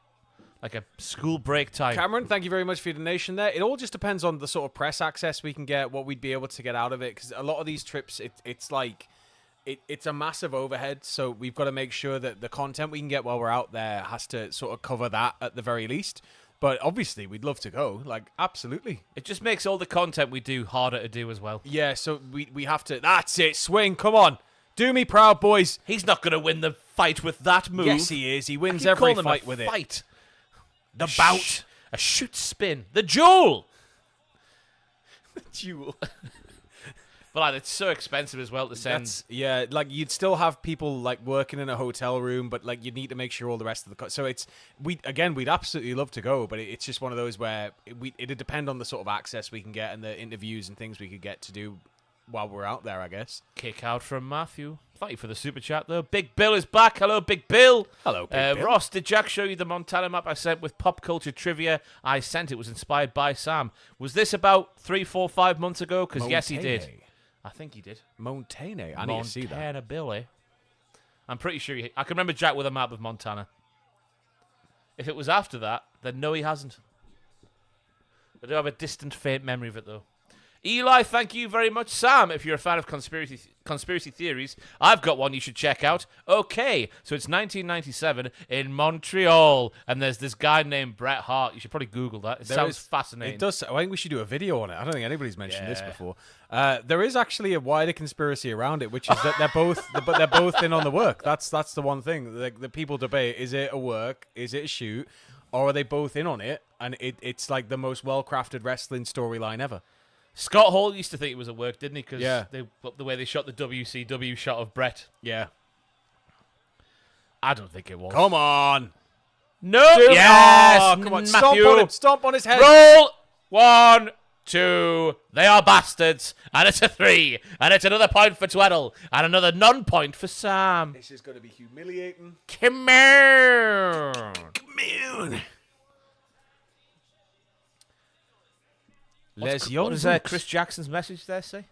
Like a school break time. Cameron, thank you very much for your donation there. It all just depends on the sort of press access we can get, what we'd be able to get out of it, because a lot of these trips, it's like... It's a massive overhead, so we've got to make sure that the content we can get while we're out there has to sort of cover that at the very least. But obviously, we'd love to go. Like, absolutely. It just makes all the content we do harder to do as well. Yeah, so we have to... That's it, swing, come on. Do me proud, boys. He's not going to win the fight with that move. Yes, he is. He wins I keep every calling him fight a with it. Fight. The bout. A shoot spin. The duel. Duel. But like, it's so expensive as well to send. Yeah, like you'd still have people like working in a hotel room, but like you need to make sure all the rest of the so we'd absolutely love to go, but it's just one of those where it'd depend on the sort of access we can get and the interviews and things we could get to do while we're out there, I guess. Kick out from Matthew. Thank you for the super chat though. Big Bill is back. Hello, Big Bill. Hello, Big Bill. Ross, did Jack show you the Montana map I sent with pop culture trivia? I sent it. Was inspired by Sam. Was this about 3, 4, 5 months ago? Because yes, he did. I think he did. Montana. I need to see that. Montana Billy. I'm pretty sure I can remember Jack with a map of Montana. If it was after that, then no, he hasn't. I do have a distant, faint memory of it, though. Eli, thank you very much. Sam, if you're a fan of conspiracy theories, I've got one you should check out. Okay, so it's 1997 in Montreal, and there's this guy named Bret Hart. You should probably Google that. It sounds fascinating. It does. I think we should do a video on it. I don't think anybody's mentioned this before. There is actually a wider conspiracy around it, which is that they're both in on the work. That's the one thing. The people debate: is it a work? Is it a shoot? Or are they both in on it? And it's like the most well-crafted wrestling storyline ever. Scott Hall used to think it was a work, didn't he? Because the way they shot the WCW shot of Bret. Yeah. I don't think it was. Come on. No. Yes. Oh, come on. Matthew. Stomp on his head. Roll. 1, 2. They are bastards. And it's a 3. And it's another point for Tweddle. And another non-point for Sam. This is going to be humiliating. Come on. What does Chris Jackson's message there say?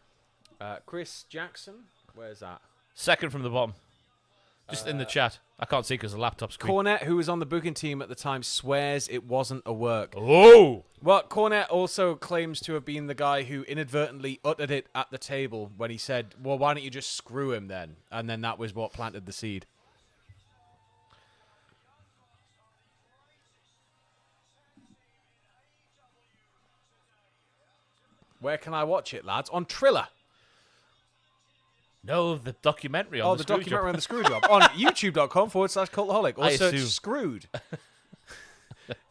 Chris Jackson? Where's that? Second from the bottom. Just in the chat. I can't see because the laptop screen. Cornette, who was on the booking team at the time, swears it wasn't a work. Oh! Well, Cornette also claims to have been the guy who inadvertently uttered it at the table when he said, well, why don't you just screw him then? And then that was what planted the seed. Where can I watch it, lads? On Triller. No, the documentary on the documentary on the Screwjob. On youtube.com/Cultaholic. Also, I assume. Screwed.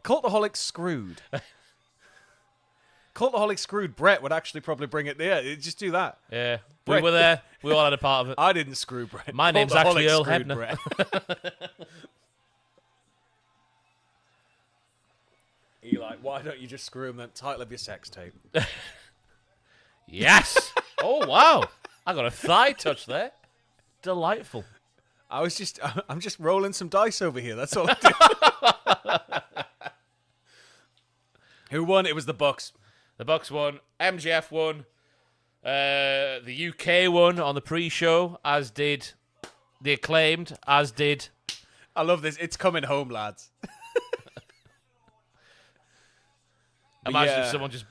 Cultaholic Screwed. Cultaholic Screwed Brett would actually probably bring it there. Just do that. Yeah. Brett. We were there. We all had a part of it. I didn't screw Brett. My name's Cultaholic actually Earl Screwed Hebner. Brett. Eli, why don't you just screw him? Then title of your sex tape. Yes. Oh, wow. I got a thigh touch there. Delightful. I'm just rolling some dice over here. That's all I'm doing. Who won? It was the Bucks. The Bucks won. MJF won. The UK won on the pre-show, as did the Acclaimed, as did... I love this. It's coming home, lads. Imagine if someone just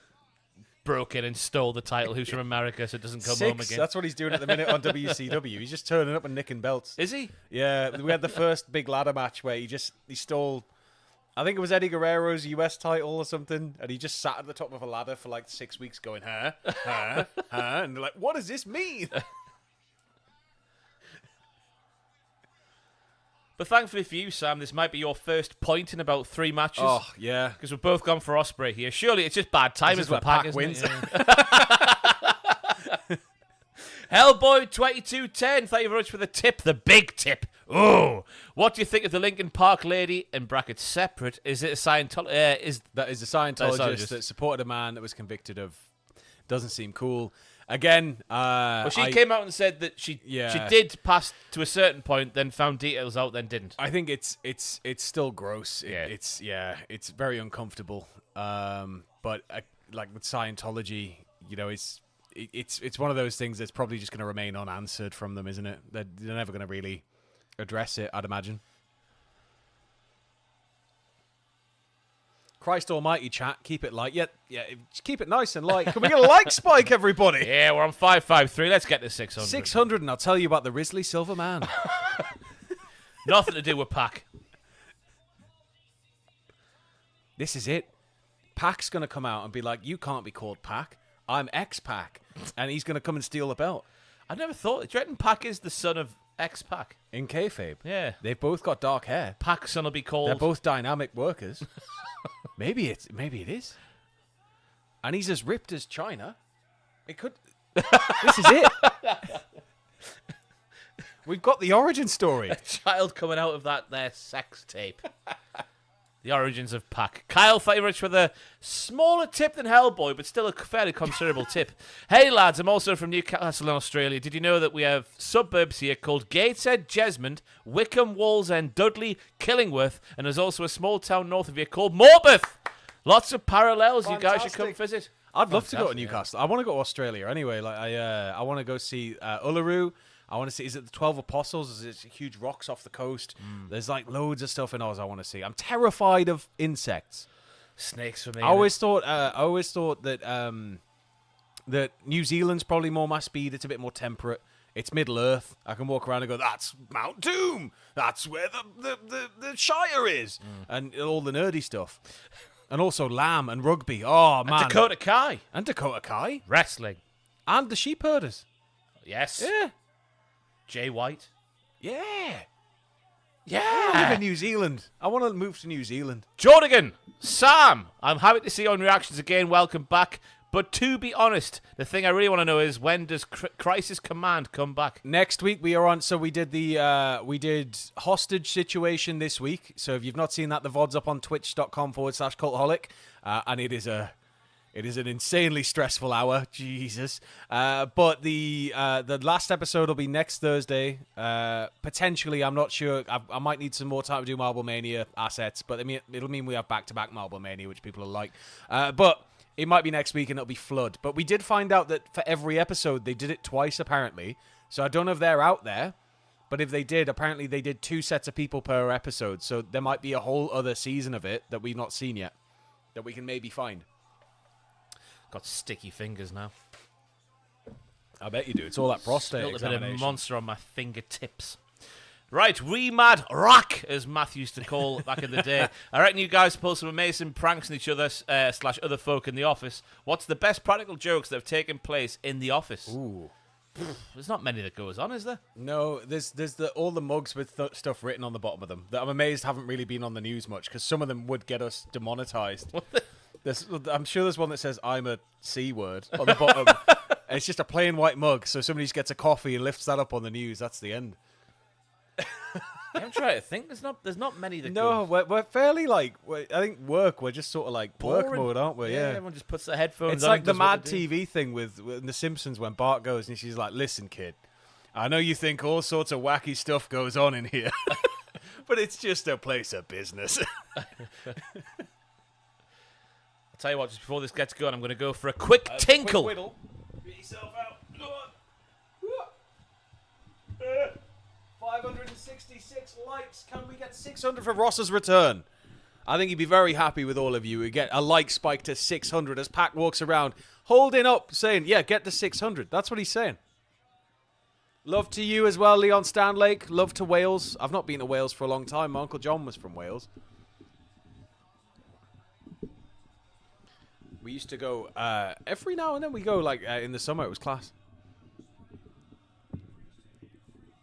broke in and stole the title. Who's from America, so it doesn't come home again. That's what he's doing at the minute on WCW. He's just turning up and nicking belts. Is he? Yeah, we had the first big ladder match where he stole, I think it was Eddie Guerrero's US title or something, and he just sat at the top of a ladder for like 6 weeks going, huh, and they're like, what does this mean? But thankfully for you, Sam, this might be your first point in about 3 matches. Oh, yeah. Because we've both gone for Ospreay here. Surely it's just bad timing for Pac, isn't wins. it? Yeah. Hellboy 2210, thank you very much for the tip, the big tip. Oh, what do you think of the Lincoln Park lady, in brackets separate? Is it a Scientologist? That is a Scientologist that supported a man that was convicted of. Doesn't seem cool. Again, well, she came out and said that she did pass to a certain point, then found details out, then didn't. I think it's still gross. It's very uncomfortable. But like with Scientology, you know, it's one of those things that's probably just going to remain unanswered from them, isn't it? They're never going to really address it, I'd imagine. Christ almighty, chat. Keep it light. Yeah, keep it nice and light. Can we get a like spike, everybody? Yeah, we're on 553. Let's get to 600. 600, and I'll tell you about the Risley Silver Man. Nothing to do with Pac. This is it. Pac's going to come out and be like, you can't be called Pac. I'm X-Pac. And he's going to come and steal the belt. I never thought. Do you reckon Pac is the son of X-Pac? In kayfabe. Yeah. They've both got dark hair. Pac's son will be called... They're both dynamic workers. Maybe it is. And he's as ripped as China. It could... This is it. We've got the origin story. A child coming out of their sex tape. The origins of Pac. Kyle, thank you very much for the smaller tip than Hellboy, but still a fairly considerable tip. Hey lads, I'm also from Newcastle in Australia. Did you know that we have suburbs here called Gateshead, Jesmond, Wickham, Wallsend, Dudley, Killingworth, and there's also a small town north of here called Morpeth. Lots of parallels. You guys should come visit. I'd love to go to Newcastle. I want to go to Australia anyway. Like I want to go see Uluru. I want to see, is it the 12 Apostles? Is it huge rocks off the coast? There's like loads of stuff in Oz I want to see. I'm terrified of insects. Snakes for me. I always thought that that New Zealand's probably more my speed. It's a bit more temperate. It's Middle Earth. I can walk around and go, that's Mount Doom. That's where the Shire is. And all the nerdy stuff. And also lamb and rugby. Oh, man. And Dakota Kai. And Dakota Kai. Wrestling. And the sheep herders. Yes. Yeah. Jay White. Yeah. Yeah. I live in New Zealand. I want to move to New Zealand. Jordigan. Sam. I'm happy to see you on reactions again. Welcome back. But to be honest, the thing I really want to know is, when does Crisis Command come back? Next week we are on. So we did the hostage situation this week. So if you've not seen that, the VOD's up on twitch.com/cultaholic. And it is an insanely stressful hour. Jesus. But the last episode will be next Thursday. Potentially, I'm not sure. I might need some more time to do Marble Mania assets. But it'll mean we have back-to-back Marble Mania, which people will like. But it might be next week and it'll be Flood. But we did find out that for every episode, they did it twice, apparently. So I don't know if they're out there. But if they did, apparently they did 2 sets of people per episode. So there might be a whole other season of it that we've not seen yet that we can maybe find. Got sticky fingers now. I bet you do. It's all that prostate A little bit of examination. monster on my fingertips. Right, Remad Rack, as Matthew used to call back in the day. I reckon you guys pull some amazing pranks on each other / other folk in the office. What's the best practical jokes that have taken place in the office? Ooh. There's not many that goes on, is there? No, there's all the mugs with stuff written on the bottom of them that I'm amazed haven't really been on the news much, because some of them would get us demonetized. I'm sure there's one that says "I'm a C word" on the bottom. And it's just a plain white mug, so somebody just gets a coffee and lifts that up on the news. That's the end. I'm trying to think. There's not many that No, go. we're fairly I think we're just sort of like work Boring. mode, aren't we? Yeah. Everyone just puts their headphones It's on. like and the does what Mad they do. TV thing with The Simpsons when Bart goes and she's like, "Listen, kid, I know you think all sorts of wacky stuff goes on in here, but it's just a place of business." I'll tell you what, just before this gets going, I'm going to go for a quick tinkle. Quick whittle. Get yourself out. 566 likes. Can we get 600 for Ross's return? I think he'd be very happy with all of you. We get a like spike to 600 as Pac walks around holding up saying, yeah, get to 600. That's what he's saying. Love to you as well, Leon Stanlake. Love to Wales. I've not been to Wales for a long time. My Uncle John was from Wales. We used to go every now and then. We go like in the summer. It was class.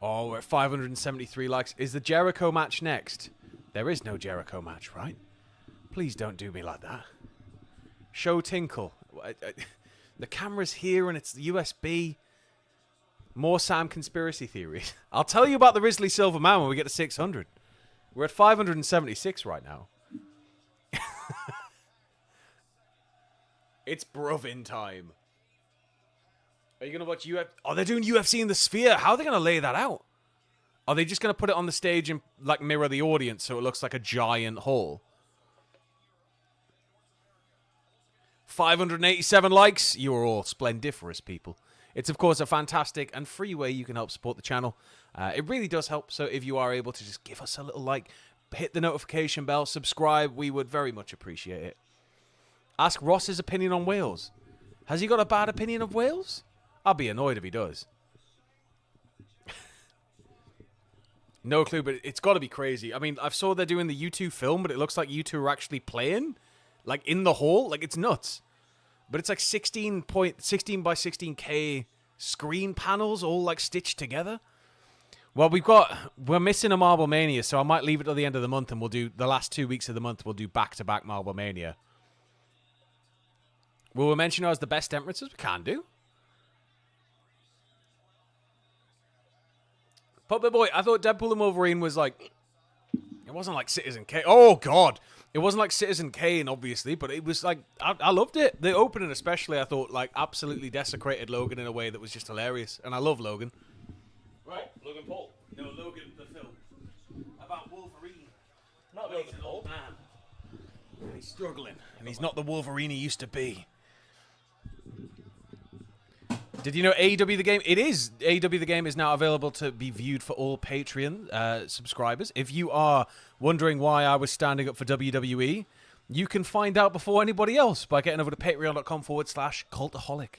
Oh, we're at 573 likes. Is the Jericho match next? There is no Jericho match, right? Please don't do me like that. Show Tinkle. The camera's here and it's the USB. More Sam conspiracy theories. I'll tell you about the Risley Silver Man when we get to 600. We're at 576 right now. It's Bruvin time. Are you going to watch UFC? Oh, they're doing UFC in the Sphere. How are they going to lay that out? Are they just going to put it on the stage and like mirror the audience so it looks like a giant hall? 587 likes. You are all splendiferous people. It's, of course, a fantastic and free way you can help support the channel. It really does help. So if you are able to just give us a little like, hit the notification bell, subscribe, we would very much appreciate it. Ask Ross his opinion on Wales. Has he got a bad opinion of Wales? I'll be annoyed if he does. No clue, but it's got to be crazy. I mean, I saw they're doing the U2 film, but it looks like U2 are actually playing, like in the hall. Like, it's nuts. But it's like 16 by 16K screen panels all like stitched together. Well, we're missing a Marble Mania, so I might leave it till the end of the month and we'll do the last 2 weeks of the month. We'll do back-to-back Marble Mania. Will we mention ours the best entrances? We can do. But boy, I thought Deadpool and Wolverine was like, it wasn't like Citizen Kane. Oh, God. It wasn't like Citizen Kane, obviously, but it was like, I loved it. The opening especially, I thought, like, absolutely desecrated Logan in a way that was just hilarious. And I love Logan. Right, Logan Paul. No, Logan, the film. About Wolverine. Not Logan Paul. Man. And he's struggling. And he's not the Wolverine he used to be. Did you know AEW The Game? It is. AEW The Game is now available to be viewed for all Patreon subscribers. If you are wondering why I was standing up for WWE, you can find out before anybody else by getting over to patreon.com/cultaholic.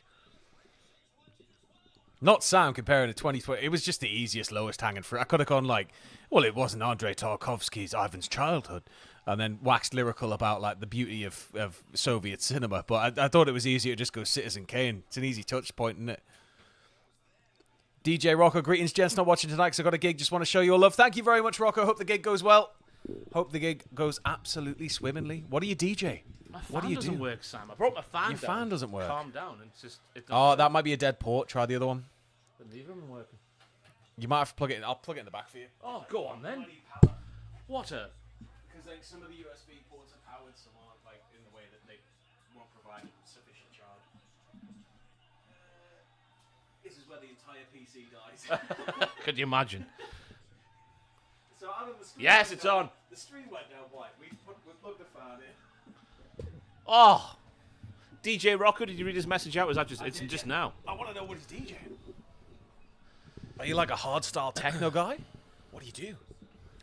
Not Sam comparing to 2020. It was just the easiest, lowest hanging fruit. I could have gone like, well, it wasn't Andrei Tarkovsky's Ivan's Childhood. And then waxed lyrical about like the beauty of Soviet cinema. But I thought it was easier to just go Citizen Kane. It's an easy touch point, isn't it? DJ Rocco, greetings, gents. Not watching tonight because I got a gig. Just want to show you all love. Thank you very much, Rocco. Hope the gig goes well. Hope the gig goes absolutely swimmingly. What do you DJ? My fan What do you doesn't do? work, Sam. I brought my fan Your down. fan doesn't work. Calm down. It's just. It Oh, doesn't that might be a dead port. Try the other one. work. Neither of them are working. You might have to plug it in. I'll plug it in the back for you. Oh, go on then. What a. Because like some of the USB ports are powered, some aren't like in the way that they won't provide sufficient charge. This is where the entire PC dies. Could you imagine? So Adam, the screen Yes, went it's down- on. The screen went down white. We plugged the fan in. Oh. DJ Rocco, did you read his message out? Was that just? It's just now. I want to know what he's DJing. Are you like a hardstyle techno guy? What do you do?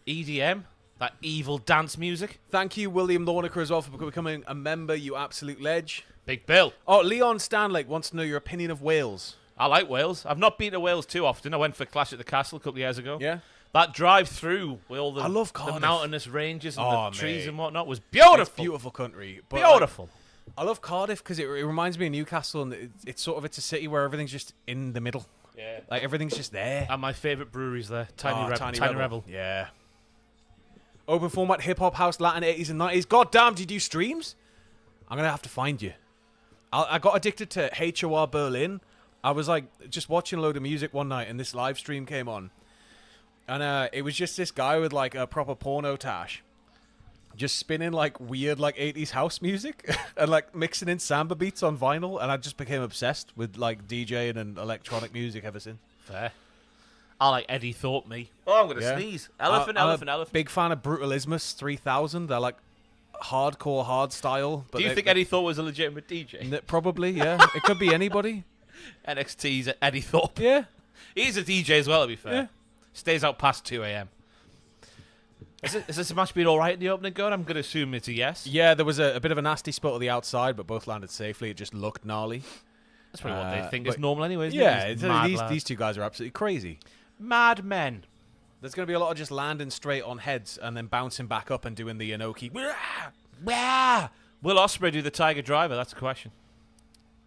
EDM. That evil dance music. Thank you, William Lornicker, as well, for becoming a member, you absolute ledge. Big Bill. Oh, Leon Stanlake wants to know your opinion of Wales. I like Wales. I've not been to Wales too often. I went for Clash at the Castle a couple of years ago. Yeah? That drive through with all the, I love the Cardiff. mountainous ranges and Oh, the trees mate. and whatnot was beautiful. It's a beautiful country. But Beautiful. I love Cardiff because it reminds me of Newcastle, and it's sort of, it's a city where everything's just in the middle. Yeah. Like, everything's just there. And my favourite brewery's there. Tiny, Oh, Tiny Rebel. Yeah. Open format, hip-hop, house, Latin, 80s and 90s. God damn, do you do streams? I'm going to have to find you. I got addicted to HOR Berlin. I was, like, just watching a load of music one night, and this live stream came on. And it was just this guy with, like, a proper porno tash. Just spinning, like, weird, like, 80s house music. And, like, mixing in samba beats on vinyl. And I just became obsessed with, like, DJing and electronic music ever since. Fair. I like Eddie Thorpe, me. Oh, I'm going to Yeah. sneeze. Elephant, I'm elephant, a elephant. big fan of Brutalismus 3000. They're like, hardcore hard style. But Do you think Eddie Thorpe was a legitimate DJ? Probably, yeah. It could be anybody. NXT's Eddie Thorpe. Yeah. He's a DJ as well, to be fair. Yeah. Stays out past 2 a.m. Is this match been all right in the opening gun? I'm going to assume it's a yes. Yeah, there was a bit of a nasty spot on the outside, but both landed safely. It just looked gnarly. That's probably what they think is but- normal anyway, isn't Yeah, it? these two guys are absolutely crazy. Mad men. There's going to be a lot of just landing straight on heads and then bouncing back up and doing the Inoki. Wah! Will Ospreay do the Tiger Driver? That's the question.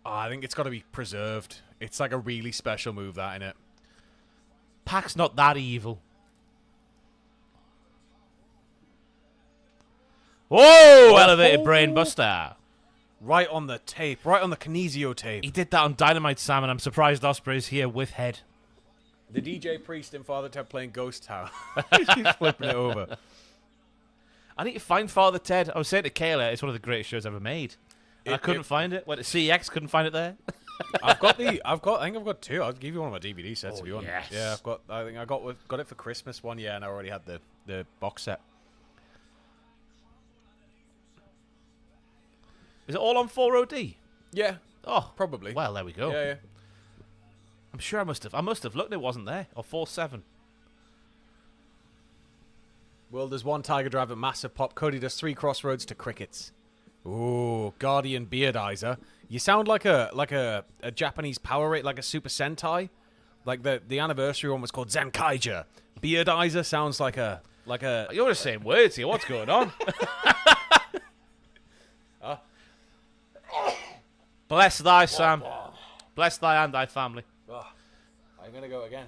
Oh, I think it's got to be preserved. It's like a really special move, that, innit? Pac's not that evil. Whoa! Elevated brainbuster. Right on the tape. Right on the kinesio tape. He did that on Dynamite, Sam, and I'm surprised Ospreay's here with head. The DJ Priest in Father Ted playing Ghost Tower. He's flipping it over. I need to find Father Ted. I was saying to Kayla, it's one of the greatest shows ever made. And I couldn't find it. Went to CX, couldn't find it there. I think I've got two. I'll give you one of my DVD sets if you want. yes. Yeah, I think I got it for Christmas one year, and I already had the box set. Is it all on 4OD? Yeah, Oh, probably. well, there we go. Yeah. I'm sure I must have looked and it wasn't there. Or 4.7. Well, there's one Tiger Driver, massive pop. Cody does 3 crossroads to crickets. Ooh, Guardian Beardizer. You sound like a Japanese power rate, like a Super Sentai. Like the anniversary one was called Zenkaija. Beardizer sounds like a. You're just saying words here. What's going on? Bless thy, Sam. Bless thy and thy family. I'm gonna go again.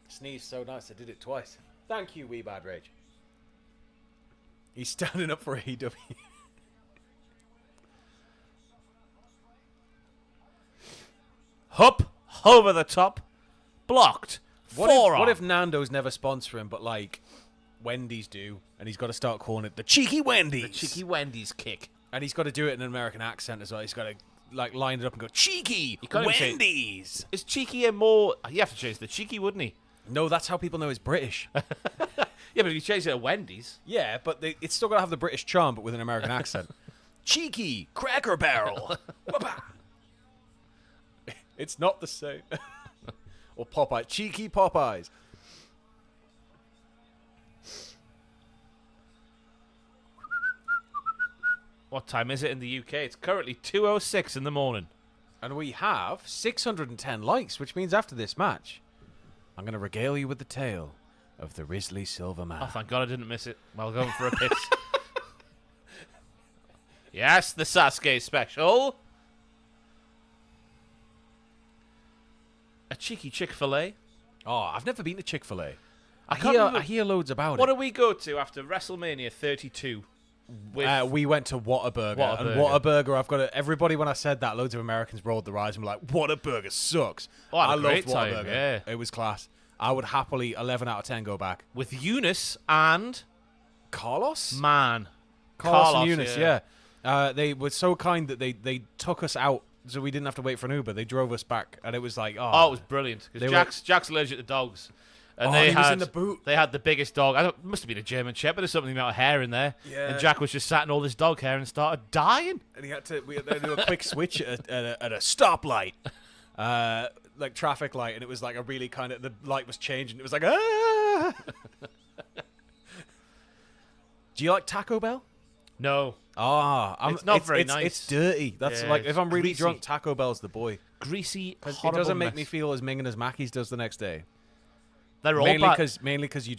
Sneezed so nice I did it twice. Thank you, Wee Bad Rage. He's standing up for AEW. Hup, over the top, blocked. What if Nando's never sponsor him, but like Wendy's do, and he's got to start calling it the Cheeky Wendy's. The Cheeky Wendy's kick. And he's got to do it in an American accent as well. He's got to like line it up and go Cheeky can't even say- Wendy's. Is Cheeky a more... You have to change the Cheeky, wouldn't he? No, that's how people know he's British. Yeah, but if you change it to Wendy's... Yeah, but it's still got to have the British charm, but with an American accent. Cheeky Cracker Barrel. It's not the same. Or Popeye. Cheeky Popeyes. What time is it in the UK? It's currently 2:06 in the morning. And we have 610 likes, which means after this match, I'm going to regale you with the tale of the Risley Silver Man. Oh, thank God I didn't miss it while going for a piss. Yes, the Sasuke special. A cheeky Chick-fil-A. Oh, I've never been to Chick-fil-A. can't remember- I hear loads about What it. did we go to after WrestleMania 32? With We went to Whataburger. Whataburger. And Whataburger, I've got to, everybody, when I said that, loads of Americans rolled their eyes and were like, Whataburger sucks. Oh, I had a loved great time, Whataburger. yeah. It was class. I would happily 11 out of 10 go back. with Eunice and Carlos? Man. Carlos and Eunice, yeah. They were so kind that they took us out so we didn't have to wait for an Uber. They drove us back, and it was like, Oh, it was brilliant. They Because Jack's allergic to dogs. And Oh, they he was had, in the boot. They had the biggest dog. It must have been a German Shepherd or something, the amount of hair in there. Yeah. And Jack was just sat in all this dog hair and started dying. And we had to do a quick switch at a stoplight, like traffic light, and it was like a really kind of, the light was changing. It was like, ah. Do you like Taco Bell? No. It's not very nice. It's dirty. That's Yeah, like, if I'm really greasy. drunk, Taco Bell's the boy. Greasy, 'Cause it horrible doesn't make mess. me feel as minging as Mackey's does the next day. They're all Mainly bad. because it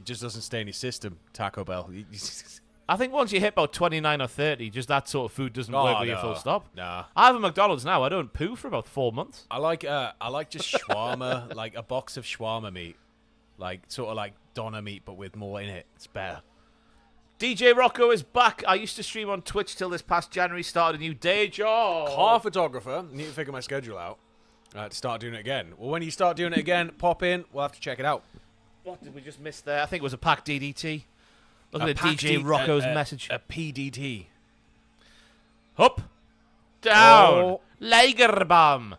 just doesn't stay in your system. Taco Bell. I think once you hit about 29 or 30, just that sort of food doesn't work with you full stop. Nah. I have a McDonald's now. I don't poo for about 4 months. I like just shawarma, like a box of shawarma meat, like sort of like doner meat, but with more in it. It's better. DJ Rocco is back. I used to stream on Twitch till this past January. Started a new day job. Car photographer. Need to figure my schedule out to start doing it again. Well, when you start doing it again, pop in. We'll have to check it out. What did we just miss there? I think it was a pack DDT. Look at the pack DJ D- Rocco's a- message. A PDT. Up, down, Oh. Lagerbomb.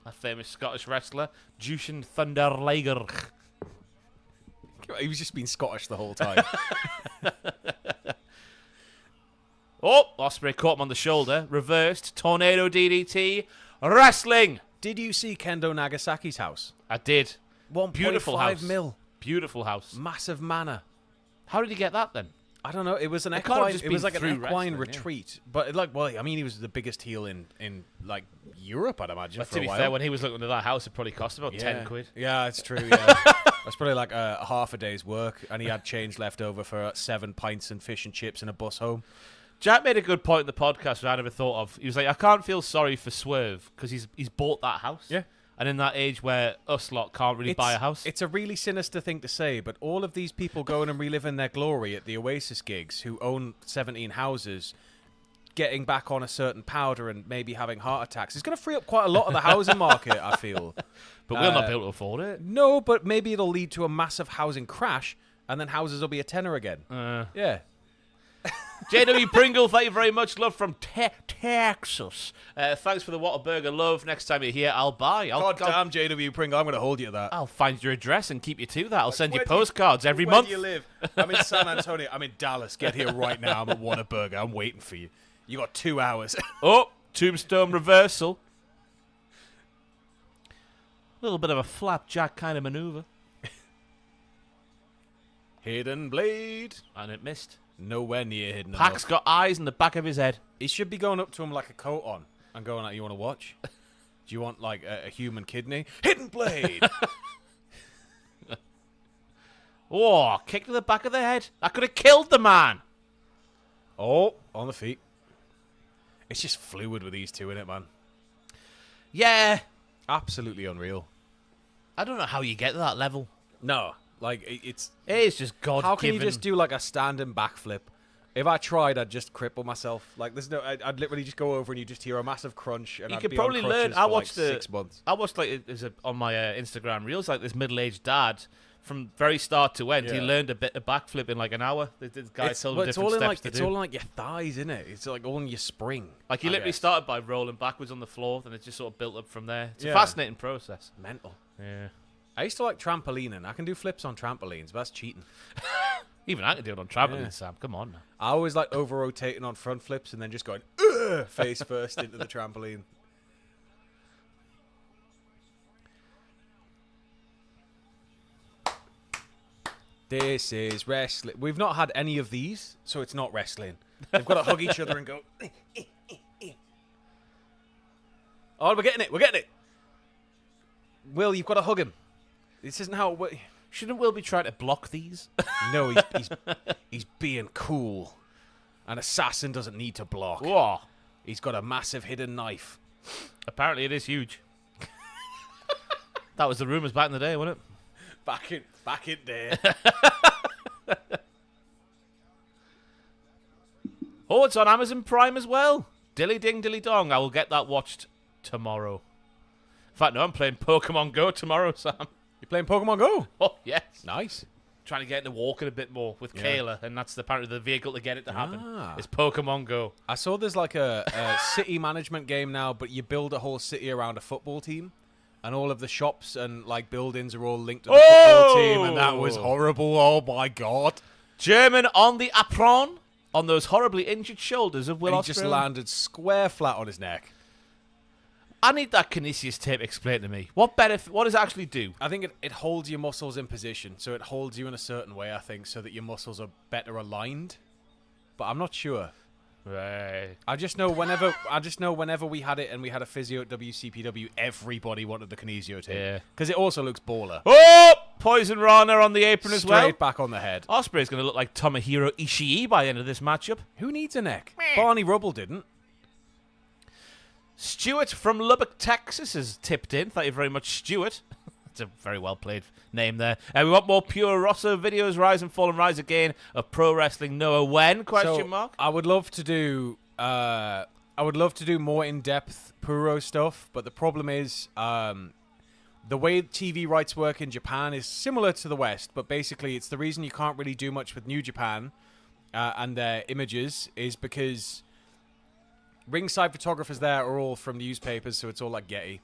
A famous Scottish wrestler, Jushin Thunder Lager. He was just being Scottish the whole time. Oh, Ospreay caught him on the shoulder. Reversed. Tornado DDT. Wrestling. Did you see Kendo Nagasaki's house? I did. 1.5 Beautiful house. mil. Beautiful house. Massive manor. How did he get that then? I don't know. It was an It can't have equine. just It was been like an through equine wrestling, yeah. retreat. But like, well, I mean, he was the biggest heel in like Europe, I'd imagine. But for to a be while. fair, when he was looking at that house, it probably cost about 10 quid. Yeah, it's true. Yeah, that's probably like a half a day's work, and he had change left over for 7 pints and fish and chips and a bus home. Jack made a good point in the podcast that I never thought of. He was like, I can't feel sorry for Swerve because he's bought that house. Yeah. And in that age where us lot can't really buy a house. It's a really sinister thing to say, but all of these people going and reliving their glory at the Oasis gigs who own 17 houses, getting back on a certain powder and maybe having heart attacks, is going to free up quite a lot of the housing market, I feel. But we'll not be able to afford it. No, but maybe it'll lead to a massive housing crash, and then houses will be a tenner again. Yeah. JW Pringle, thank you very much. Love from Texas. Thanks for the Whataburger love. Next time you're here, I'll buy. God damn, JW Pringle, I'm going to hold you to that. I'll find your address and keep you to that. I'll send you where do you- postcards every Where month. do you live? I'm in San Antonio. I'm in Dallas. Get here right now. I'm at Whataburger. I'm waiting for you. You got 2 hours. Oh, tombstone reversal. A little bit of a flapjack kind of maneuver. Hidden blade. And it missed. Nowhere near hidden Pac's enough. got eyes in the back of his head. He should be going up to him like a coat on and going like, you want to watch? Do you want like a human kidney? Hidden blade. Oh, kick to the back of the head. That could have killed the man. Oh, on the feet. It's just fluid with these two, innit, man? Yeah. Absolutely unreal. I don't know how you get to that level. No, like it's. It is just God-given. How can you just do like a standing backflip? If I tried, I'd just cripple myself. Like there's no, I'd literally just go over and you just hear a massive crunch. And You I'd could be probably on learn. crutches I for, watched like 6 months. I watched like on my Instagram reels like this middle-aged dad from very start to end. He Yeah. learned a bit of backflip in like an hour. This guy told him It's different all in steps like to it's do. all in like your thighs, isn't it? It's like all in your spring. Like he I literally guess. started by rolling backwards on the floor, then it just sort of built up from there. It's a Yeah. fascinating process. Mental. Yeah. I used to like trampolining. I can do flips on trampolines, but that's cheating. Even I can do it on trampoline, Yeah. Sam. Come on now. I always like over rotating on front flips and then just going face first into the trampoline. This is wrestling. We've not had any of these, so it's not wrestling. They've got to hug each other and go. Oh, we're getting it. We're getting it. Will, you've got to hug him. This isn't how. Shouldn't Will be trying to block these? No, he's being cool. An assassin doesn't need to block. Whoa. He's got a massive hidden knife. Apparently it is huge. That was the rumours back in the day, wasn't it? Back in there. Oh, it's on Amazon Prime as well. Dilly ding, dilly dong. I will get that watched tomorrow. In fact, no, I'm playing Pokemon Go tomorrow, Sam. You playing Pokemon Go? Oh, yes. Nice. Trying to get into walking a bit more with Yeah. Kayla, and that's apparently the vehicle to get it to happen. Ah. It's Pokemon Go. I saw there's like a city management game now, but you build a whole city around a football team, and all of the shops and like buildings are all linked to the football team, and that was horrible. Oh my god! German on the apron on those horribly injured shoulders of Will And he just Ospreay. landed square flat on his neck. I need that Canisius tape explained to me. What benefit? What does it actually do? I think it holds your muscles in position, so it holds you in a certain way, I think, so that your muscles are better aligned. But I'm not sure. Right. I just know whenever we had it and we had a physio at WCPW, everybody wanted the kinesio tape. Yeah. Because it also looks baller. Oh! Poison Rana on the apron as well. Straight back on the head. Ospreay's going to look like Tomohiro Ishii by the end of this matchup. Who needs a neck? Barney Rubble didn't. Stuart from Lubbock, Texas has tipped in. Thank you very much, Stuart. It's a very well played name there. We want more Pure Rosso videos, Rise and Fall and Rise Again of Pro Wrestling Noah when? Question mark. I would love to do more in-depth Puro stuff, but the problem is the way TV rights work in Japan is similar to the West, but basically it's the reason you can't really do much with New Japan and their images is because ringside photographers there are all from newspapers, so it's all like Getty.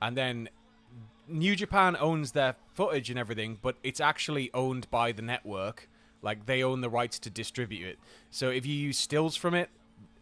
And then New Japan owns their footage and everything, but it's actually owned by the network. Like, they own the rights to distribute it. So if you use stills from it,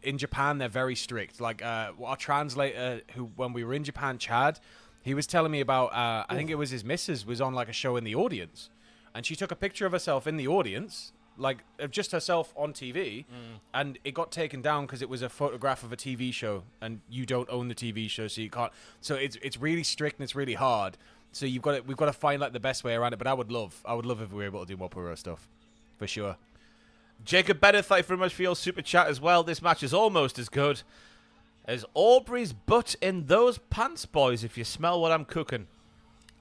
in Japan, they're very strict. Like, our translator, who, when we were in Japan, Chad, he was telling me about, I think it was his missus, was on, like, a show in the audience. And she took a picture of herself in the audience, like, of just herself on TV, and it got taken down because it was a photograph of a TV show, and you don't own the TV show, so you can't. So it's really strict and it's really hard. So we've got to find, like, the best way around it. But I would love if we were able to do more pro stuff. For sure. Jacob Bennett, thank you very much for your super chat as well. This match is almost as good as Aubrey's butt in those pants, boys, if you smell what I'm cooking.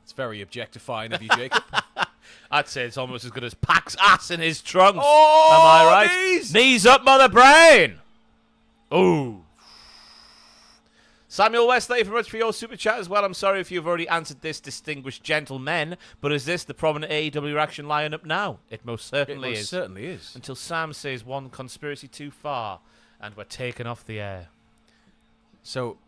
It's very objectifying of you, Jacob. I'd say it's almost as good as Pac's ass in his trunks. Oh, am I right? Knees up, mother brain. Ooh. Samuel West, thank you very much for your super chat as well. I'm sorry if you've already answered this, distinguished gentlemen, but is this the prominent AEW action lineup now? It most certainly is. It most certainly is. Until Sam says one conspiracy too far, and we're taken off the air. So,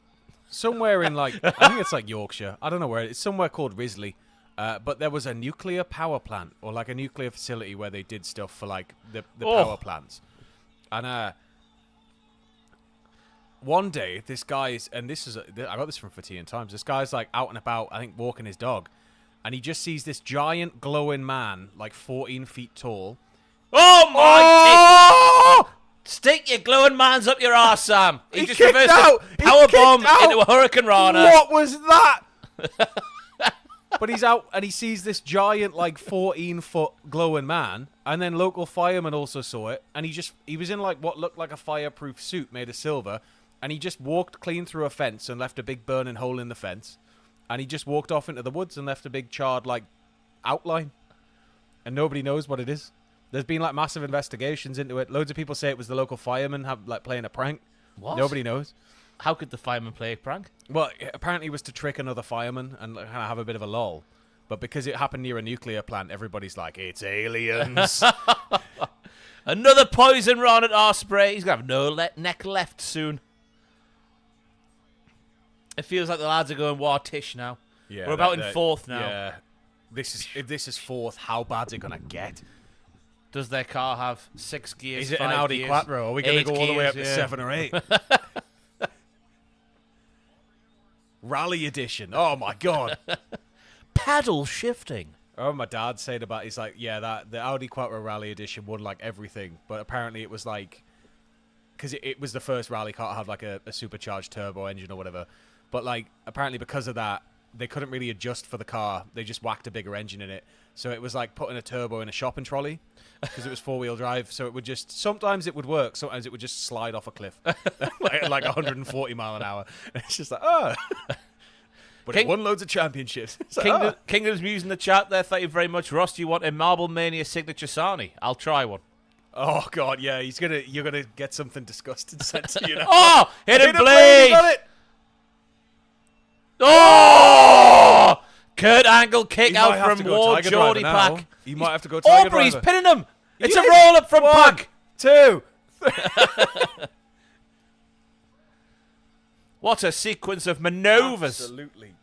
somewhere in, like, I think it's like Yorkshire. I don't know where. It's somewhere called Risley. But there was a nuclear power plant, or like a nuclear facility where they did stuff for, like, the power plants. And, one day, this guy's, and this is, I got this from Fatian Times, this guy's, like, out and about, I think, walking his dog, and he just sees this giant glowing man, like, 14 feet tall. Oh, my... Oh! Stick your glowing mans up your arse, Sam. He just kicked reversed out. a power bomb into a hurricane rana. What was that? But he's out, and he sees this giant, like, 14-foot glowing man, and then local firemen also saw it, and he was in, like, what looked like a fireproof suit made of silver, and he just walked clean through a fence and left a big burning hole in the fence, and he just walked off into the woods and left a big charred, like, outline, and nobody knows what it is. There's been, like, massive investigations into it. Loads of people say it was the local firemen playing a prank. What? Nobody knows. How could the fireman play a prank? Well, apparently it was to trick another fireman and kind of have a bit of a lull. But because it happened near a nuclear plant, everybody's like, it's aliens. Another poison run at Ospreay. He's going to have no neck left soon. It feels like the lads are going war-tish now. Yeah, we're about in fourth now. Yeah. If this is fourth, how bad's it going to get? Does their car have 6 gears? Is it an Audi gears, Quattro? Are we going to go all the way up to 7 or 8? Rally edition. Oh, my God. Paddle shifting. Oh, my dad said about, he's like, yeah, the Audi Quattro Rally edition won, like, everything. But apparently it was, like, because it was the first rally car to have, like, a supercharged turbo engine or whatever. But, like, apparently because of that, they couldn't really adjust for the car. They just whacked a bigger engine in it. So it was like putting a turbo in a shopping trolley because it was 4-wheel drive. So it would just, sometimes it would work. Sometimes it would just slide off a cliff like 140 mile an hour. And it's just like, oh. But it won loads of championships. Like, Kingdom's Muse in the chat there. Thank you very much. Ross, do you want a Marble Mania signature Sarnie? I'll try one. Oh, God, yeah. You're gonna get something disgusting sent to you now. Oh, hidden blade. Got it. Oh! Kurt Angle kick He might out have from to go Ward Tiger Geordie Driver now. Pack. He might have to go Tiger Aubrey's Driver. pinning him. It's Yes. a roll up from 1, Pack. 2. What a sequence of maneuvers. Absolutely.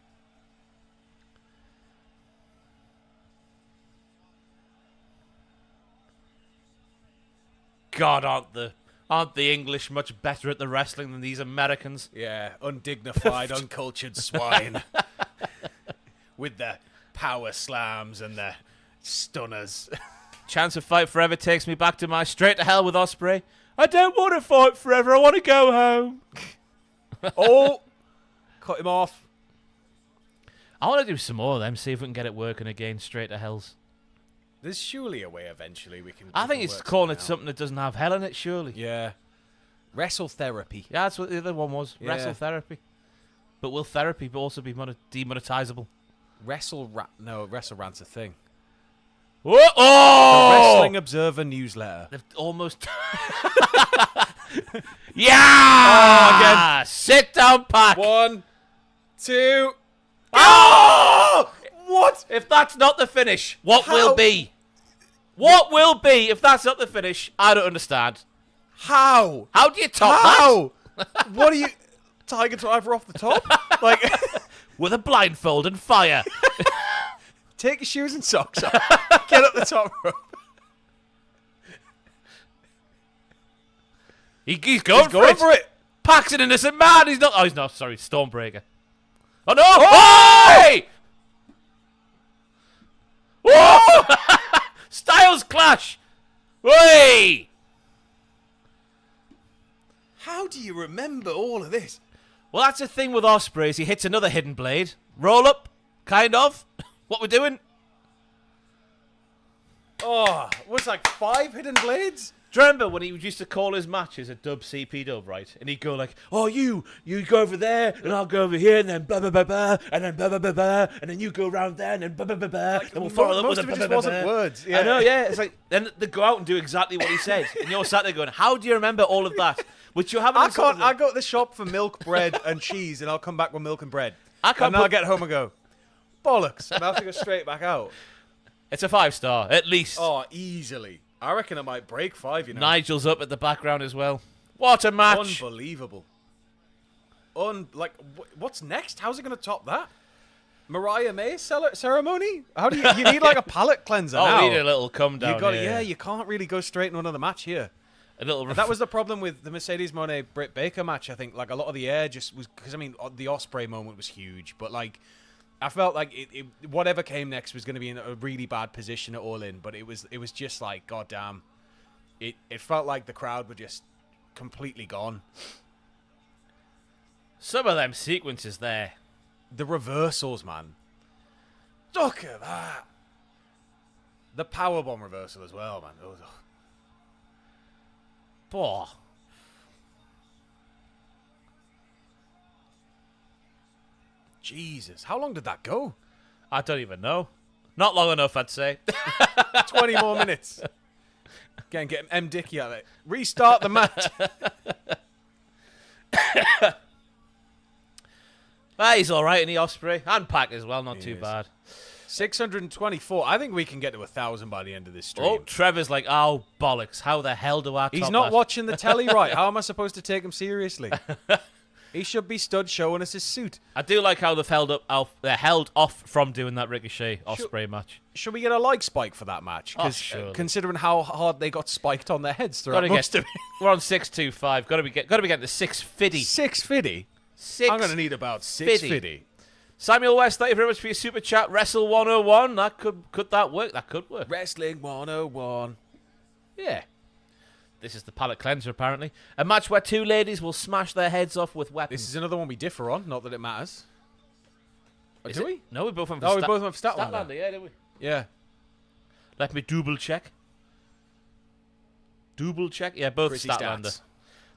God, aren't the English much better at the wrestling than these Americans? Yeah, undignified, uncultured swine. With the power slams and the stunners. Chance of Fight Forever takes me back to my straight to hell with Ospreay. I don't want to fight forever. I want to go home. Oh, cut him off. I want to do some more of them, see if we can get it working again, straight to hells. There's surely a way eventually we can. I think it's calling it something that doesn't have hell in it, surely. Yeah. Wrestle therapy. Yeah, that's what the other one was. Yeah. Wrestle therapy. But will therapy also be demonetizable? Wrestle rant's a thing. Whoa! The Oh! Wrestling Observer newsletter. They've almost. Yeah! again. Sit down, Pack. 1, 2. Oh! What? If that's not the finish, what How? will be? What will be if that's not the finish? I don't understand. How? How do you top that? How? What are you... Tiger Driver off the top? Like, with a blindfold and fire. Take your shoes and socks off. Get up the top rope. He's going for it. Pac's an innocent man. He's not. Oh, he's not. Sorry, Stormbreaker. Oh no! Oh! Hey! Whoa! Styles clash. Hey! How do you remember all of this? Well, that's the thing with Ospreay. Is he hits another hidden blade. Roll up, kind of. What we're doing? Oh, what's like 5 hidden blades? Do you remember when he used to call his matches a dub CP dub, right? And he'd go like, "Oh, you go over there, and I'll go over here, and then blah blah blah blah, and then blah blah blah blah, and then you go around there, and then blah blah blah blah, and we'll follow up with most a of it blah, just blah, wasn't blah. words. I know, yeah. It's like then they go out and do exactly what he said, and you're sat there going, "How do you remember all of that?" Which you haven't. I can't. I go to the shop for milk, bread, and cheese, and I'll come back with milk and bread. I can't. And then I'll get home and go, bollocks, and I have to go straight back out. It's a 5-star at least. Oh, easily. I reckon I might break 5. You know. Nigel's up at the background as well. What a match! Unbelievable. What's next? How's it going to top that? Mariah May ceremony? How do you need like a palate cleanser now? We need a little come down. You can't really go straight into another match here. A little. That was the problem with the Mercedes Moné Britt Baker match. I think like a lot of the air just was because the Ospreay moment was huge, but like I felt like it whatever came next was going to be in a really bad position at All In. But it was just like goddamn, it felt like the crowd were just completely gone. Some of them sequences there. The reversals, man. Look at that. The powerbomb reversal as well, man. Oh. Boah. Jesus, how long did that go? I don't even know. Not long enough, I'd say. 20 more minutes. Again, get M. Dickey out of it. Restart the match. He's all right in the Ospreay. And Pac as well, not too bad. 624. I think we can get to 1,000 by the end of this stream. Oh, Trevor's like, oh, bollocks. How the hell do I top He's not that? watching the telly right. How am I supposed to take him seriously? He should be stood showing us his suit. I do like how they've they're held off from doing that Ricochet Ospreay match. Should we get a like spike for that match? Because surely. considering how hard they got spiked on their heads throughout most of it. We're on 625. Got to be getting to 650. 650? I'm going to need about 650. Samuel West, thank you very much for your super chat. Wrestle 101. Could that work? That could work. Wrestling 101. Yeah. This is the palate cleanser, apparently. A match where 2 ladies will smash their heads off with weapons. This is another one we differ on. Not that it matters. Is Do it? we? No, we both went for Oh, we both went for Statlander. Statlander, yeah, did we? Yeah. Let me double check. Double check? Yeah, both Chrissy Statlander. stats.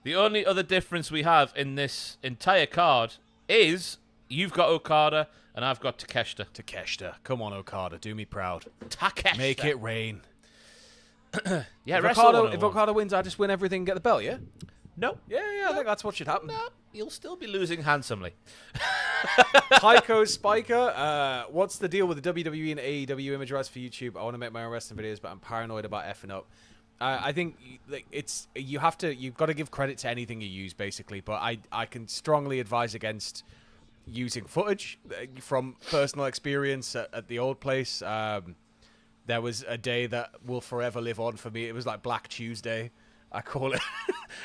The only other difference we have in this entire card is you've got Okada and I've got Takeshita. Takeshita. Come on, Okada. Do me proud. Takeshita. Make it rain. Yeah, if Wrestle Okada 101. wins, I just win everything and get the belt, yeah? No. Yeah, I think that's what should happen. No, you'll still be losing handsomely. Heiko Spiker, what's the deal with the WWE and AEW image rights for YouTube? I want to make my own wrestling videos, but I'm paranoid about effing up. I think you've got to give credit to anything you use, basically. But I can strongly advise against using footage from personal experience at the old place. There was a day that will forever live on for me. It was like Black Tuesday, I call it.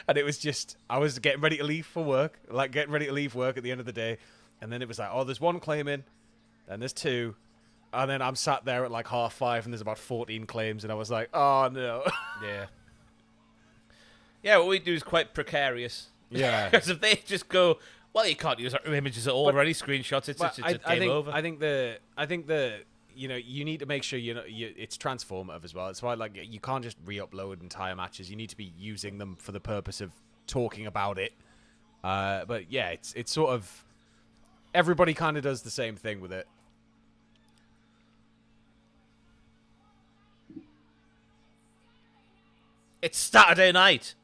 And it was just, I was getting ready to leave for work, like getting ready to leave work at the end of the day. And then it was like, oh, there's 1 claim in, then there's 2. And then I'm sat there at like 5:30 and there's about 14 claims. And I was like, oh, no. Yeah. Yeah, what we do is quite precarious. Yeah. Because if they just go, well, you can't use our images at all, or any screenshots, it's game over. I think the you need to make sure it's transformative as well. It's why like you can't just re-upload entire matches. You need to be using them for the purpose of talking about it. But yeah, it's sort of everybody kind of does the same thing with it. It's Saturday night.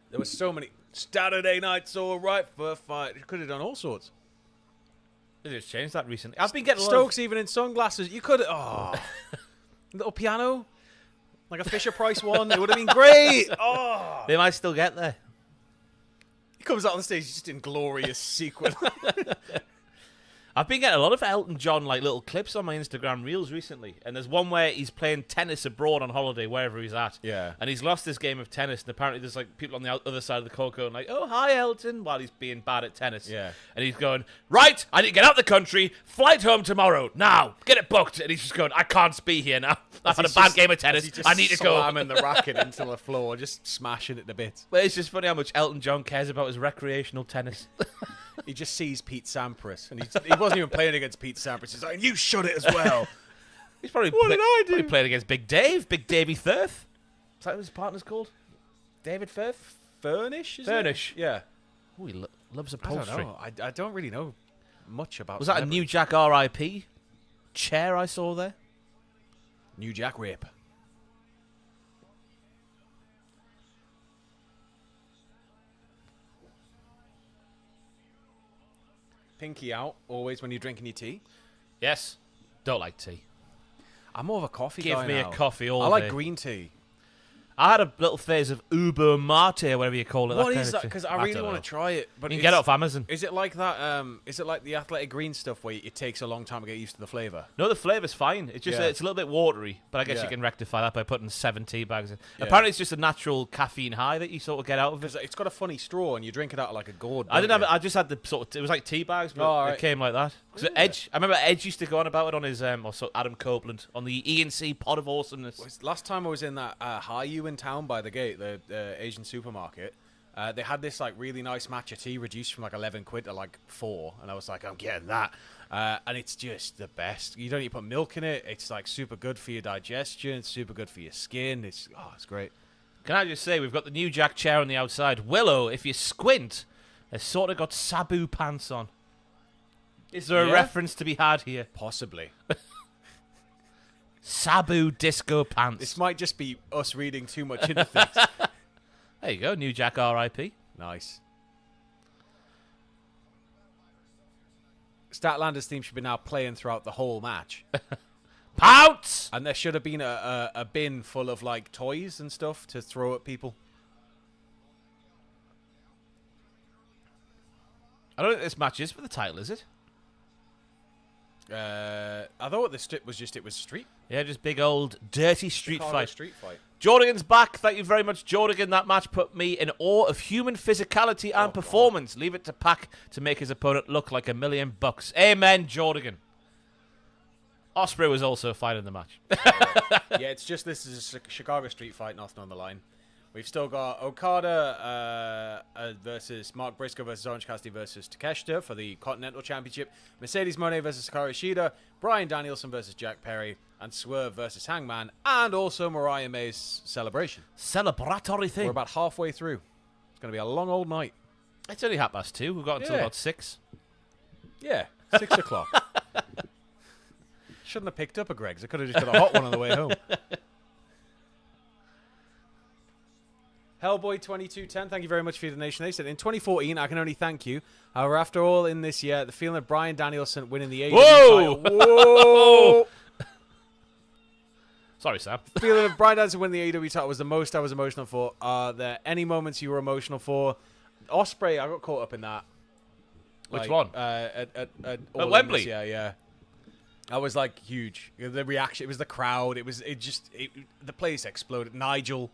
There were so many Saturday nights all right for a fight. You could have done all sorts. They just changed that recently. I've been getting Stokes even in sunglasses. You could little piano, like a Fisher Price one. It would have been great. Oh, They might still get there. comes out on the stage just in glorious sequin. I've been getting a lot of Elton John like little clips on my Instagram reels recently, and there's one where he's playing tennis abroad on holiday wherever he's at. Yeah. And he's lost this game of tennis, and apparently there's like people on the other side of the court going like, "Oh, hi Elton," while he's being bad at tennis. Yeah. And he's going, "Right, I need to get out of the country, flight home tomorrow, now, get it booked." And he's just going, "I can't be here now. I've had a bad game of tennis. I need to go." Slamming the racket into the floor, just smashing it to bits. But it's just funny how much Elton John cares about his recreational tennis. He just sees Pete Sampras, and he wasn't even playing against Pete Sampras. He's like, "You shut it as well." He's probably probably playing against Big Davey Firth. Is that what his partner's called? David Firth? Furnish? Furnish. Yeah. Oh, he loves I upholstery. don't know. I don't really know much about. Was that a New Jack RIP chair I saw there? New Jack Rip? Pinky out always when you're drinking your tea. Yes. Don't like tea. I'm more of a coffee Give guy me now. a coffee all I like day. green tea. I had a little phase of Uber Mate, whatever you call it. What kind is of that? thing. Because I really don't want know. to try it. But You can get it off Amazon. Is it like that? Is it like the athletic green stuff where it takes a long time to get used to the flavour? No, the flavour's fine. It's just Yeah. it's a little bit watery, but I guess Yeah. you can rectify that by putting 7 tea bags in. Yeah. Apparently, it's just a natural caffeine high that you sort of get out of it. Because it's got a funny straw and you drink it out of like a gourd. I didn't don't have it. you? I just had the sort of. It was like tea bags, but Oh, all it right. came like that. Because Edge, I remember Edge used to go on about it on his also Adam Copeland on the E&C Pod of Awesomeness. Last time I was in that Hayu in town by the gate, the Asian supermarket, they had this like really nice matcha tea reduced from like 11 quid to like 4, and I was like, I'm getting that. And it's just the best. You don't need to put milk in it. It's like super good for your digestion. It's super good for your skin. It's great. Can I just say, we've got the New Jack chair on the outside. Willow, if you squint, has sort of got Sabu pants on. Is there a Yeah? reference to be had here? Possibly. Sabu disco pants. This might just be us reading too much into things. There you go, New Jack RIP. Nice. Statlander's theme should be now playing throughout the whole match. Pounce! And there should have been a bin full of like toys and stuff to throw at people. I don't think this match is for the title, is it? I thought the strip was just it was street Yeah, just big old dirty street fight. Street fight. Jordan's back. Thank you very much, Jordan. That match put me in awe of human physicality and performance. Leave it to Pac to make his opponent look like $1 million. Amen, Jordan. Ospreay was also fine in the match. Yeah, it's just this is a Chicago street fight, nothing on the line. We've still got Okada versus Mark Briscoe versus Orange Cassidy versus Takeshita for the Continental Championship. Mercedes Mone versus Hikaru Shida. Bryan Danielson versus Jack Perry. And Swerve versus Hangman. And also Mariah May's Celebration. Celebratory thing. We're about halfway through. It's going to be a long old night. It's only 2:30. We've got until Yeah. about 6. Yeah, 6 o'clock. Shouldn't have picked up a Greg's. I could have just got a hot one on the way home. Hellboy 2210, thank you very much for your donation. They said, in 2014, I can only thank you. However, after all in this year, the feeling of Bryan Danielson winning the AEW Whoa! title. Whoa! Sorry, Sam. The feeling of Bryan Danielson winning the AEW title was the most I was emotional for. Are there any moments you were emotional for? Ospreay, I got caught up in that. Which one? At All In Wembley? this year, yeah. I was like huge. The reaction, it was the crowd. The place exploded. Nigel.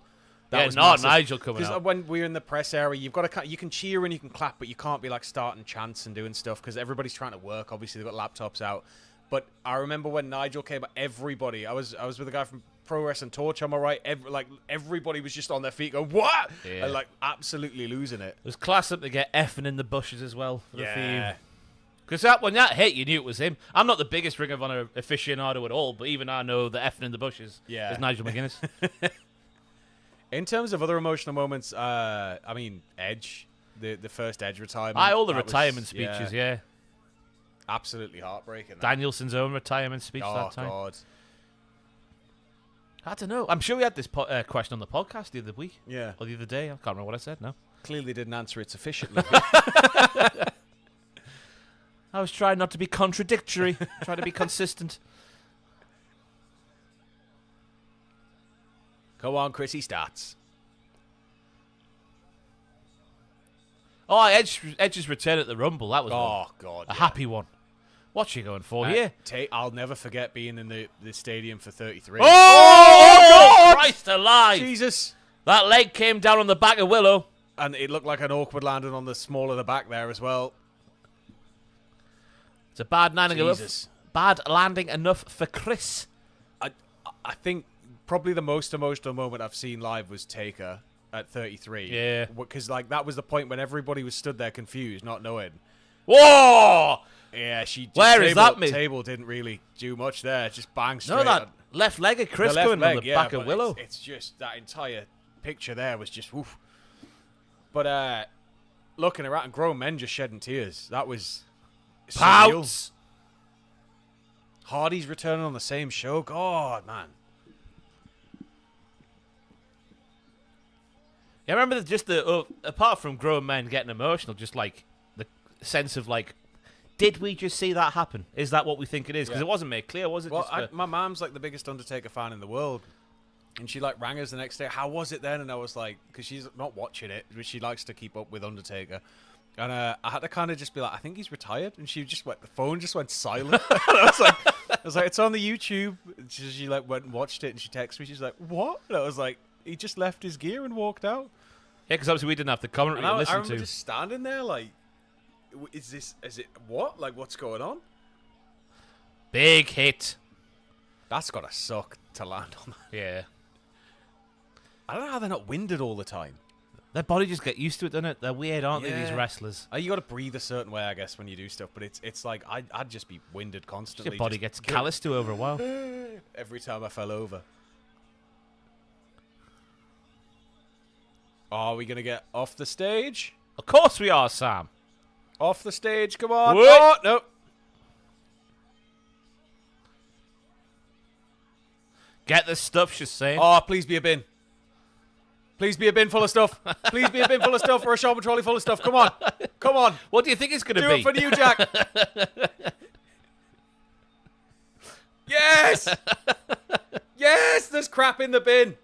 That was massive. Nigel coming Because out. when we're in the press area, you can cheer and you can clap, but you can't be like starting chants and doing stuff because everybody's trying to work. Obviously, they've got laptops out. But I remember when Nigel came, everybody. I was with a guy from Pro Wrestling Torch. Am I right? Everybody was just on their feet going, "What?" Yeah. And like absolutely losing it. It was class up to get effing in the bushes as well for the Yeah. theme. Because when that hit, you knew it was him. I'm not the biggest Ring of Honor aficionado at all, but even I know the effing in the bushes is Nigel McGuinness. In terms of other emotional moments, I mean, Edge, the first Edge retirement. All the that was- retirement speeches, yeah. Absolutely heartbreaking. that. Danielson's own retirement speech Oh, that time. God. I don't know. I'm sure we had this question on the podcast the other week. Yeah. Or the other day. I can't remember what I said now. Clearly didn't answer it sufficiently. I was trying not to be contradictory, trying to be consistent. Go on, Chrissy, stats. Oh, Edge's return at the Rumble. That was Oh, God. a happy one. What's she going for here? I'll never forget being in the stadium for 33. Oh, Christ alive! Jesus. That leg came down on the back of Willow. And it looked like an awkward landing on the small of the back there as well. It's a bad landing Jesus. Bad landing enough for Kris. I think probably the most emotional moment I've seen live was Taker at 33. Yeah. Because, like, that was the point when everybody was stood there confused, not knowing. Whoa! Yeah, Where is that, mate? Table didn't really do much there. Just bang straight. No, that left leg of Kris going on the back of Willow. It's just that entire picture there was just woof. But looking around, and grown men just shedding tears. That was surreal. Pouts. Hardy's returning on the same show. God, man. Yeah, I remember just apart from grown men getting emotional, just like the sense of like, did we just see that happen? Is that what we think it is? Because it wasn't made clear, was it? Well, my mom's like the biggest Undertaker fan in the world. And she like rang us the next day. How was it then? And I was like, because she's not watching it, but she likes to keep up with Undertaker. And I had to kind of just be like, I think he's retired. And she just went, the phone just went silent. And I was like, it's on the YouTube. And she like went and watched it, and she texted me. She's like, what? And I was like, he just left his gear and walked out. Yeah, because obviously we didn't have the commentary to I listen remember to. just standing there like, is it what? Like, what's going on? Big hit. That's gotta suck to land on that. Yeah. I don't know how they're not winded all the time. Their body just get used to it, doesn't it? They're weird, aren't they, these Yeah. wrestlers? You got to breathe a certain way, I guess, when you do stuff. But it's like I'd just be winded constantly. Your body just gets callous to over a while. every time I fell over. Are we gonna get off the stage? Of course we are, Sam. Off the stage, come on! What? Oh, no. Get the stuff she's saying. Oh, please be a bin. Please be a bin full of stuff. Please be a bin full of stuff or a shopping trolley full of stuff. Come on. Come on. What do you think it's going to Do be? it for New Jack. Yes! Yes, there's crap in the bin.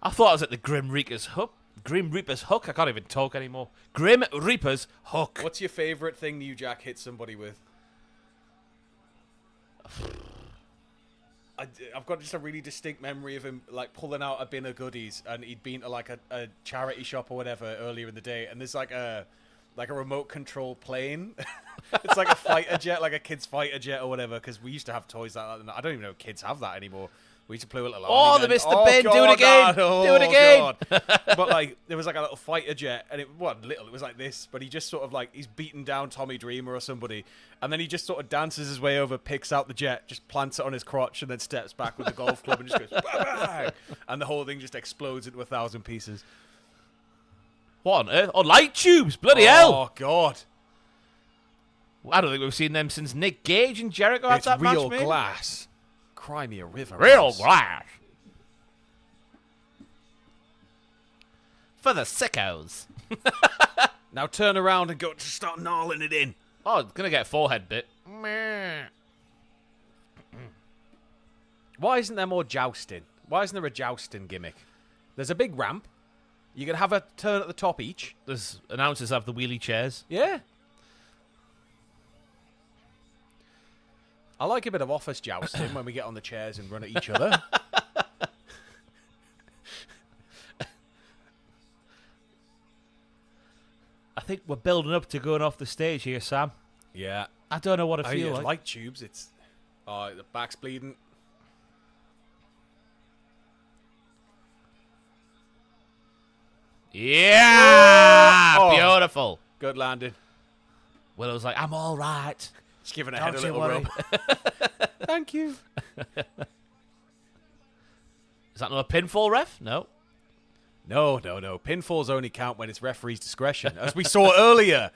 I thought I was at the Grim Reaper's hook. Grim Reaper's hook? I can't even talk anymore. Grim Reaper's hook. What's your favourite thing New Jack hit somebody with? I've got just a really distinct memory of him like pulling out a bin of goodies, and he'd been to like a charity shop or whatever earlier in the day, and there's like a remote control plane. It's like a fighter jet, like a kid's fighter jet or whatever, because we used to have toys like that. I don't even know if kids have that anymore. We used to play with little Oh, army they men. missed the bin. Do it God, again. oh, Do it again. God. But like there was like a little fighter jet, and it wasn't little, it was like this, but he just sort of like he's beating down Tommy Dreamer or somebody, and then he just sort of dances his way over, picks out the jet, just plants it on his crotch, and then steps back with the golf club and just goes bang, and the whole thing just explodes into 1,000 pieces. What on earth? Oh, light tubes. Bloody hell. Oh God. I don't think we've seen them since Nick Gage and Jericho had It's that real match, mate. glass. Cry me a river. Real Ross. glass. For the sickos. Now turn around and go to start gnarling it in. Oh, it's going to get a forehead bit. Why isn't there more jousting? Why isn't there a jousting gimmick? There's a big ramp. You can have a turn at the top each. There's announcers have the wheelie chairs. Yeah. I like a bit of office jousting when we get on the chairs and run at each other. I think we're building up to going off the stage here, Sam. Yeah. I don't know what I Oh, feel yeah, like. light tubes. It's the back's bleeding. Yeah! Oh. Beautiful. Good landing. Willow's like, I'm all right. Just giving her Don't head a you little worry. rub. Thank you. Is that not a pinfall, ref? No. No. Pinfalls only count when it's referee's discretion, as we saw earlier.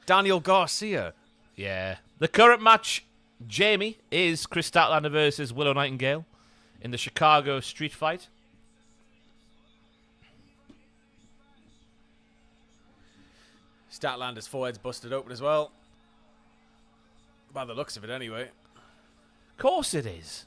Daniel Garcia. Yeah. The current match, Jamie, is Kris Statlander versus Willow Nightingale in the Chicago street fight. Statlander's forehead's busted open as well. By the looks of it, anyway. Of course it is.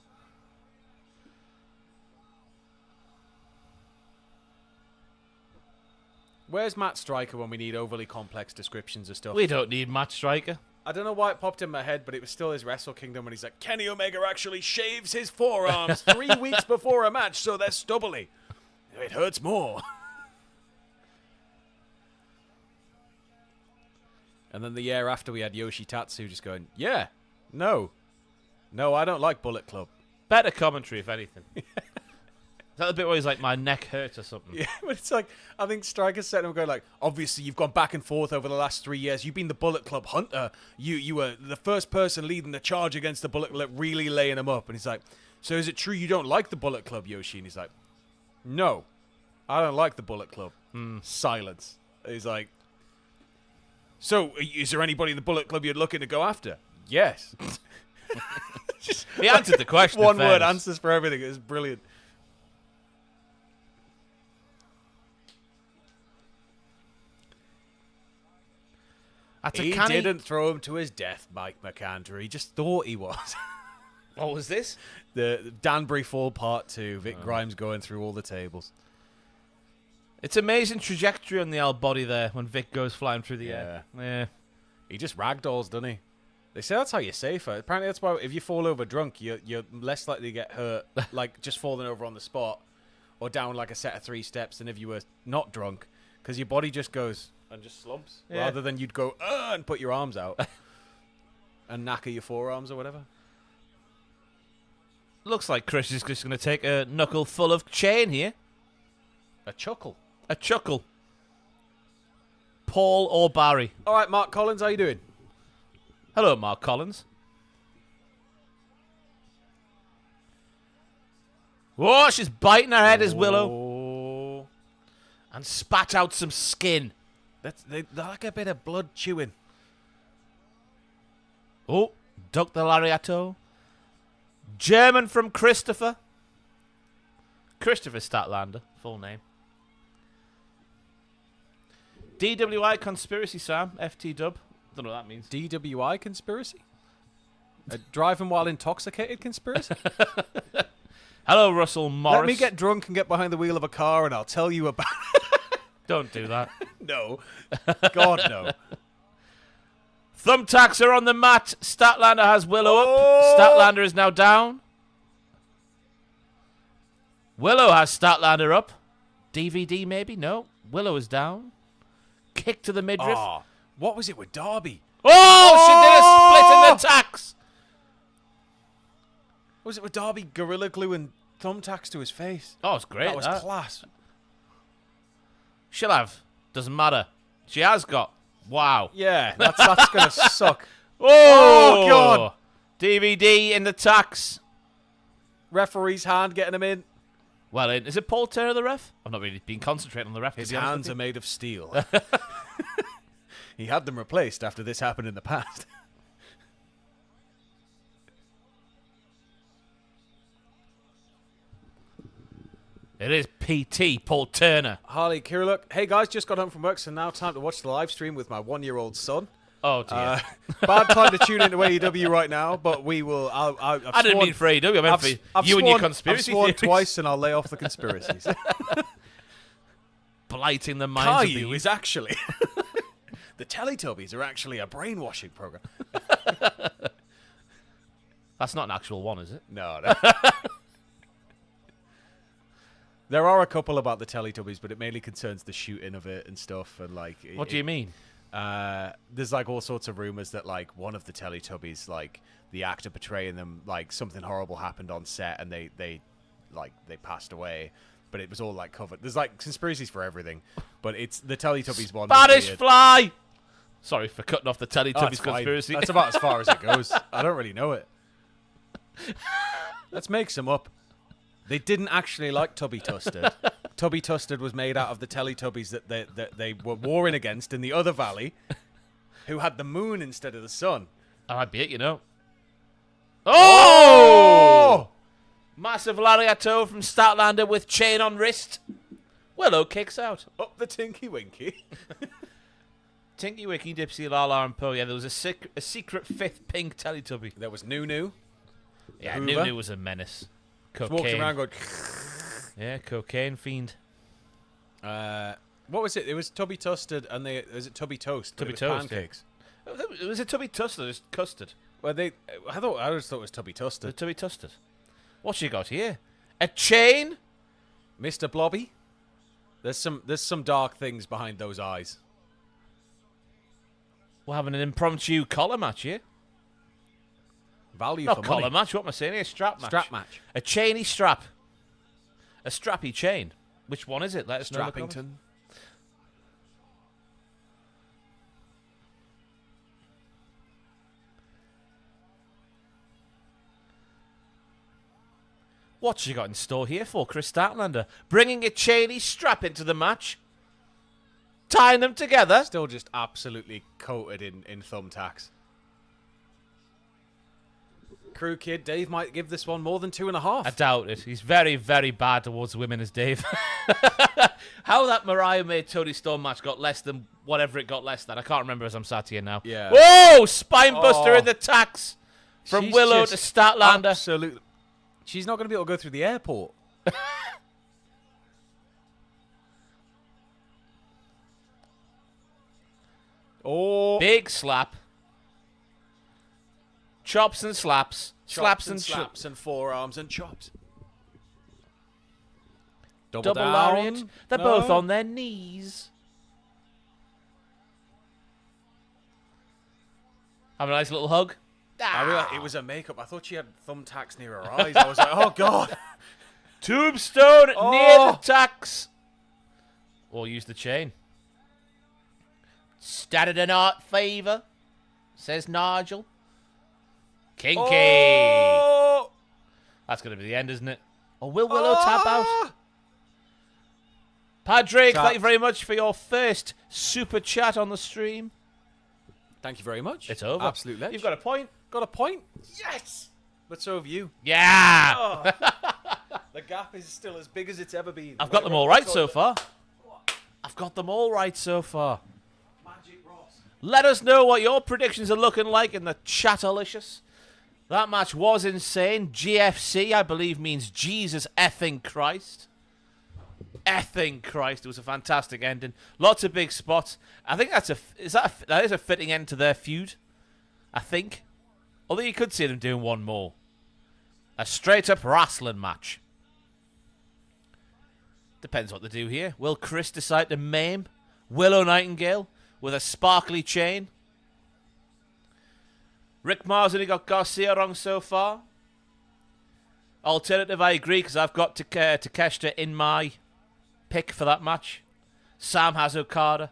Where's Matt Stryker when we need overly complex descriptions of stuff? We don't need Matt Striker. I don't know why it popped in my head, but it was still his Wrestle Kingdom when he's like, Kenny Omega actually shaves his forearms 3 weeks before a match, so they're stubbly. It hurts more. And then the year after, we had Yoshitatsu just going, yeah, no, I don't like Bullet Club. Better commentary, if anything. Is that the bit where he's like, my neck hurts or something? Yeah, but it's like, I think Striker's setting him going like, obviously you've gone back and forth over the last 3 years. You've been the Bullet Club hunter. You were the first person leading the charge against the Bullet Club, really laying him up. And he's like, so is it true you don't like the Bullet Club, Yoshi? And he's like, no, I don't like the Bullet Club. Silence. He's like, so is there anybody in the Bullet Club you're looking to go after? Yes. He answered the question. One word answers for everything. It's brilliant. He didn't throw him to his death, Mike McAndrew. He just thought he was. What was this? The Danbury Fall Part 2. Vic Grimes going through all the tables. It's amazing trajectory on the old body there when Vic goes flying through the air. Yeah. He just ragdolls, doesn't he? They say that's how you're safer. Apparently that's why if you fall over drunk, you're less likely to get hurt, like just falling over on the spot or down like a set of 3 steps than if you were not drunk, because your body just goes and just slumps rather than you'd go and put your arms out and knacker your forearms or whatever. Looks like Kris is just going to take a knuckle full of chain here. A chuckle. A chuckle. Paul or Barry? All right, Mark Collins, how you doing? Hello, Mark Collins. Whoa, she's biting her head as Willow. And spat out some skin. They like a bit of blood chewing. Oh, duck the lariato. German from Christopher. Christopher Statlander, full name. DWI Conspiracy, Sam. FT Dub. Don't know what that means. DWI conspiracy? A driving while intoxicated conspiracy? Hello, Russell Morris. Let me get drunk and get behind the wheel of a car and I'll tell you about Don't do that. No. God, no. Thumbtacks are on the mat. Statlander has Willow up. Statlander is now down. Willow has Statlander up. DVD maybe? No. Willow is down. Kick to the midriff. Oh, what was it with Darby? Oh, she did a split in the tacks. What was it with Darby Gorilla gluing thumbtacks to his face? Oh, it's great. That was class. She'll have. Doesn't matter. She has got. Wow. Yeah, that's going to suck. Oh, God. DVD in the tacks. Referee's hand getting him in. Well, is it Paul Turner, the ref? I've not really been concentrating on the ref. His hands are made of steel. He had them replaced after this happened in the past. It is PT, Paul Turner. Harley Kirlock. Hey guys, just got home from work, so now time to watch the live stream with my 1-year-old son. Oh dear. Bad time to tune into AEW right now, but we will. I didn't mean for AEW. I meant for you and your conspiracy I've sworn theories. twice, and I'll lay off the conspiracies. Blighting the minds of the Caillou is actually the Teletubbies are actually a brainwashing program. That's not an actual one, is it? No. There are a couple about the Teletubbies, but it mainly concerns the shooting of it and stuff. And like, What do you mean? There's like all sorts of rumors that like one of the Teletubbies, like the actor portraying them, like something horrible happened on set and they passed away. But it was all like covered. There's like conspiracies for everything, but it's the Teletubbies one. Spanish fly. Sorry for cutting off the Teletubbies That's fine. conspiracy. That's about as far as it goes. I don't really know it. Let's make some up. They didn't actually like Tubby Tustard. Tubby Tustard was made out of the Teletubbies that they were warring against in the other valley, who had the moon instead of the sun. That might be it, you know. Oh! Massive lariato from Statlander with chain on wrist. Willow kicks out. Up the Tinky Winky. Tinky Winky, Dipsy, Lala, and Po. Yeah, there was a secret fifth pink Teletubby. There was Nunu. Yeah, Hoover. Nunu was a menace. Just walking Cocaine. around going. Yeah, cocaine fiend. What was it? It was Tubby Toasted and is it Tubby Toast? Tubby It was Toast, yeah. pancakes. Was it Tubby Toasted or just custard? Well, I always thought it was Tubby The Toasted. Tubby Toasted. What's she got here? A chain? Mr. Blobby. There's some dark things behind those eyes. We're having an impromptu collar match here. Value Not for collar money. match, what am I saying here? Strap match. Strap match. A chainy strap. A strappy chain. Which one is it? Let us know in the comments. Strappington. What's she got in store here for Kris Statlander? Bringing a chainy strap into the match. Tying them together. Still just absolutely coated in thumbtacks. Crew kid Dave might give this one more than 2.5. I doubt it. He's very, very bad towards women as Dave. How that Mariah May Tony Storm match got less than whatever it got less than. I can't remember as I'm sat here now. Yeah. Whoa! Spinebuster in the tax. From She's Willow to just Statlander. Absolutely. She's not going to be able to go through the airport. Oh. Big slap. Chops and slaps. Slaps and slaps and forearms and chops. Double down. lariat. They're No. both on their knees. Have a nice little hug. I realized it was her makeup. I thought she had thumbtacks near her eyes. I was like, oh, God. Tombstone near Oh. the tacks. Or use the chain. Saturday Night Fever, says Nigel. Kinky. Oh. That's going to be the end, isn't it? Or will Willow tap out? Padraig, thank you very much for your first super chat on the stream. Thank you very much. It's over. Absolute ledge. You've got a point. Got a point? Yes. But so have you. Yeah. The gap is still as big as it's ever been. I've got them all right so far. I've got them all right so far. Magic Ross. Let us know what your predictions are looking like in the Chatalicious. That match was insane. GFC, I believe, means Jesus effing Christ. Effing Christ. It was a fantastic ending. Lots of big spots. I think that is a fitting end to their feud. I think. Although you could see them doing one more. A straight-up wrestling match. Depends what they do here. Will Kris decide to maim Willow Nightingale with a sparkly chain? Rick Mars only got Garcia wrong so far. Alternative, I agree, because I've got Takeshita in my pick for that match. Sam has Okada.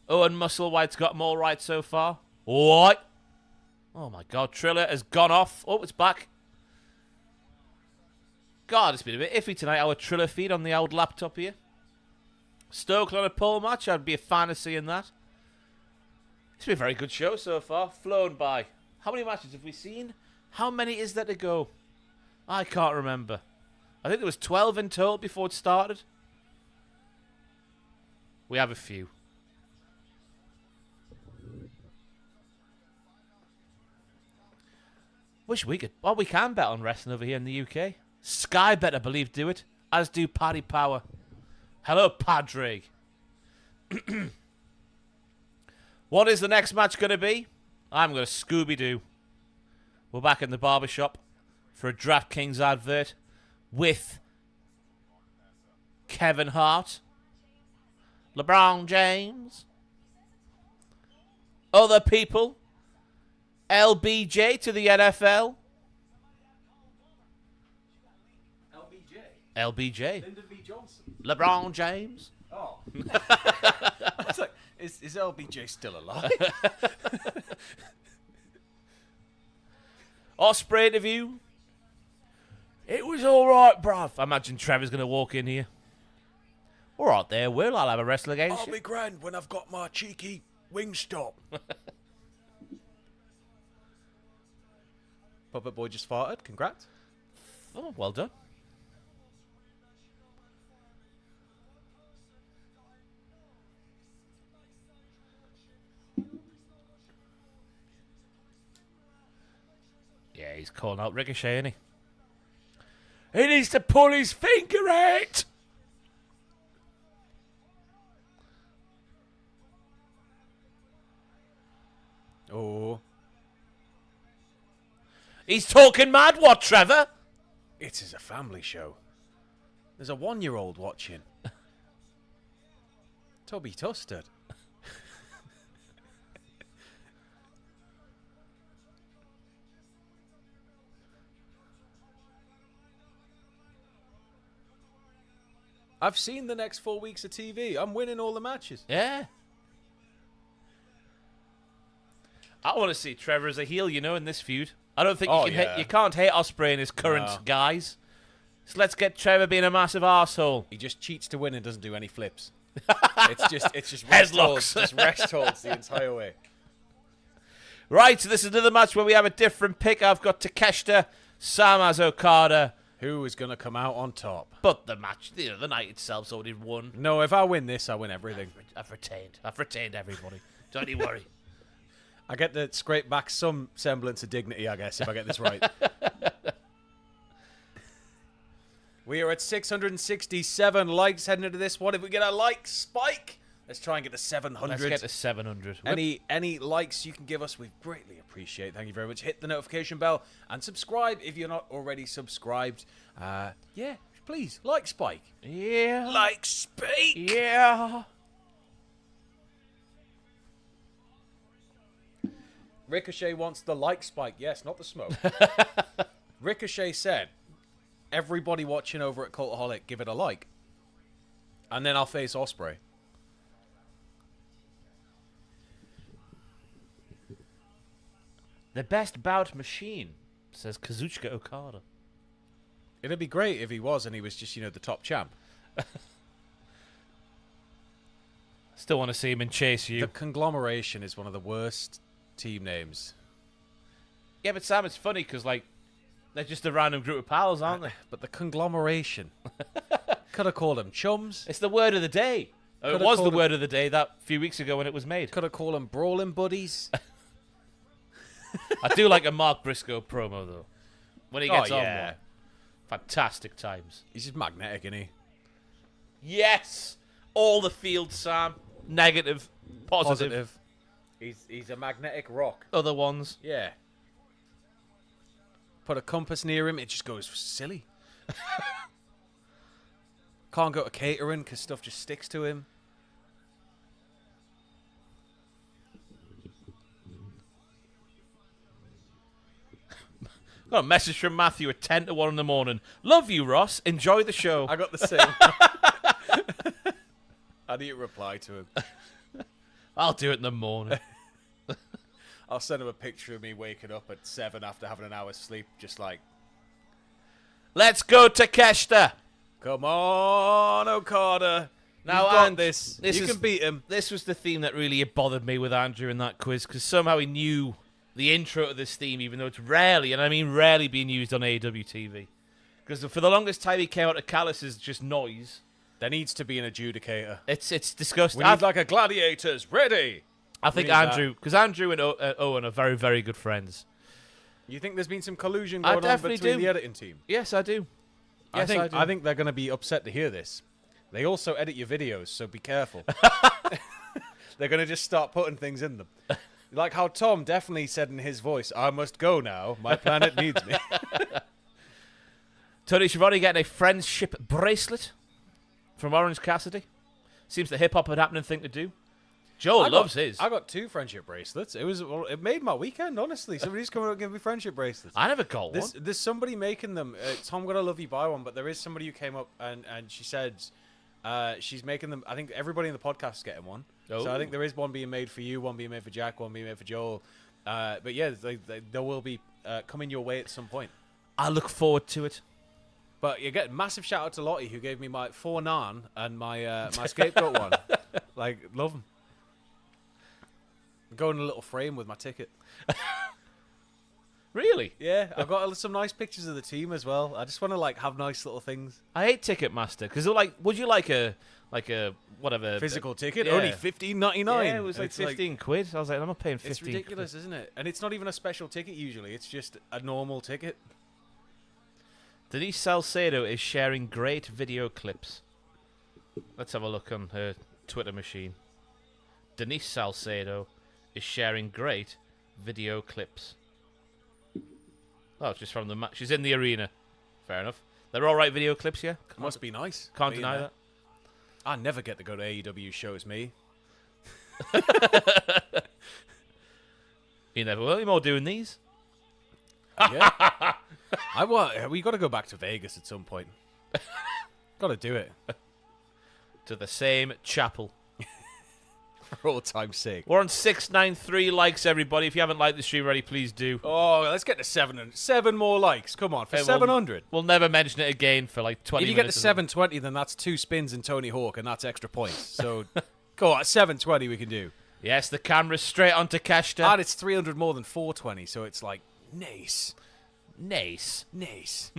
Owen Musselwhite's got them all right so far. What? Oh my God, Triller has gone off. Oh, it's back. God, it's been a bit iffy tonight, our Triller feed on the old laptop here. Stokely on a pole match, I'd be a fan of seeing that. It's been a very good show so far. Flown by. How many matches have we seen? How many is there to go? I can't remember. I think there was 12 in total before it started. We have a few. Wish we could. Well, we can bet on wrestling over here in the UK. Sky bet, I believe, do it. As do Paddy Power. Hello, Padraig. What is the next match going to be? I'm going to Scooby-Doo. We're back in the barbershop for a DraftKings advert with Kevin Hart, LeBron James, other people, LBJ to the NFL. LBJ. Lyndon B. Johnson. LeBron James. Oh. I was like, is LBJ still alive? Ospreay interview. It was alright, bruv. I imagine Trevor's going to walk in here. Alright there, Will. I'll have a wrestle against I'll you. be grand when I've got my cheeky Wingstop. Puppet Boy just farted. Congrats. Oh, well done. Yeah, he's calling out Ricochet, isn't he? He needs to pull his finger out. He's talking mad, what, Trevor? It is a family show. There's a 1-year-old watching. Toby Tustard. I've seen the next 4 weeks of TV. I'm winning all the matches. Yeah. I want to see Trevor as a heel, in this feud. I don't think you can't hate Ospreay and his current guys. So let's get Trevor being a massive arsehole. He just cheats to win and doesn't do any flips. it's just rest holds, just rest holds the entire way. Right, so this is another match where we have a different pick. I've got Takeshita, Sam as Okada. Who is going to come out on top? But the match, the night itself's already won. No, if I win this, I win everything. I've retained everybody. Don't you worry. I get to scrape back some semblance of dignity, I guess, if I get this right. We are at 667 likes heading into this one. If we get a like spike, let's try and get to 700. Let's get to 700. Any likes you can give us, we greatly appreciate. Thank you very much. Hit the notification bell and subscribe if you're not already subscribed. Yeah, please, like Spike. Yeah. Like Spike. Yeah. Ricochet wants the like Spike. Yes, not the smoke. Ricochet said, everybody watching over at Cultaholic, give it a like. And then I'll face Ospreay. The best bout machine, says Kazuchika Okada. It'd be great if he was and he was just, the top champ. Still want to see him in Chase U. The Conglomeration is one of the worst team names. Yeah, but Sam, it's funny because, they're just a random group of pals, aren't they? But the Conglomeration. Could have called them chums. It's the word of the day. It was the word of the day that few weeks ago when it was made. Could have called them brawling buddies. I do like a Mark Briscoe promo, though. When he gets on yeah. one. Fantastic times. He's just magnetic, isn't he? Yes! All the field, Sam. Negative. Positive. He's a magnetic rock. Other ones. Yeah. Put a compass near him, it just goes silly. Can't go to catering because stuff just sticks to him. Got a message from Matthew at 10 to 1 in the morning. Love you, Ross. Enjoy the show. I got the same. I need to reply to him. I'll do it in the morning. I'll send him a picture of me waking up at 7 after having an hour's sleep, just like, Let's go, Takeshita. come on, Okada. Now, You've done this. You is- can beat him. This was the theme that really bothered me with Andrew in that quiz, because somehow he knew the intro to this theme, even though it's rarely, and I mean rarely, being used on AEW TV. Because for the longest time he came out of Callus as just noise. There needs to be an adjudicator. It's disgusting. We need like a gladiators. Ready. I think need Andrew, because Andrew and Owen are very, very good friends. You think there's been some collusion I going on definitely between do. the editing team? Yes, I do. Yes, I do. I think they're going to be upset to hear this. They also edit your videos, so be careful. They're going to just start putting things in them. Like how Tom definitely said in his voice, I must go now. My planet needs me. Tony Schiavone getting a friendship bracelet from Orange Cassidy. Seems the hip-hop and happening thing to do. Joel loves his. I got 2 friendship bracelets. It made my weekend, honestly. Somebody's coming up and giving me friendship bracelets. I never got one. There's somebody making them. Tom, gonna love you buy one, but there is somebody who came up and she said she's making them. I think everybody in the podcast is getting one. Oh. So I think there is one being made for you, one being made for Jack, one being made for Joel. But yeah, there will be coming your way at some point. I look forward to it. But you get massive shout out to Lottie who gave me my 4 naan and my my scapegoat one. Like, love them. Go in a little frame with my ticket. Really? Yeah, I've got some nice pictures of the team as well. I just want to have nice little things. I hate Ticketmaster because would you like a whatever Physical ticket, yeah. only $15.99. Yeah, it was like 15 quid. I was like, I'm not paying 15. It's ridiculous, isn't it? And it's not even a special ticket usually. It's just a normal ticket. Denise Salcedo is sharing great video clips. Let's have a look on her Twitter machine. Denise Salcedo is sharing great video clips. Oh, it's just from the match. She's in the arena. Fair enough. They're all right video clips, yeah? Must be nice. Can't being deny there. that. I never get to go to AEW shows, me. You never will. You're more doing these. Yeah. We got to go back to Vegas at some point. Got to do it. To the same chapel. For all time's sake. We're on 693 likes, everybody. If you haven't liked the stream already, please do. Oh, let's get to 700. 7 more likes. Come on, for Hey, 700. We'll never mention it again for like 20 If you get to minutes. 720, then that's 2 spins in Tony Hawk, and that's extra points. So, go on, 720 we can do. Yes, the camera's straight onto Kashta. And it's 300 more than 420, so it's like, nice. Nice. Nice.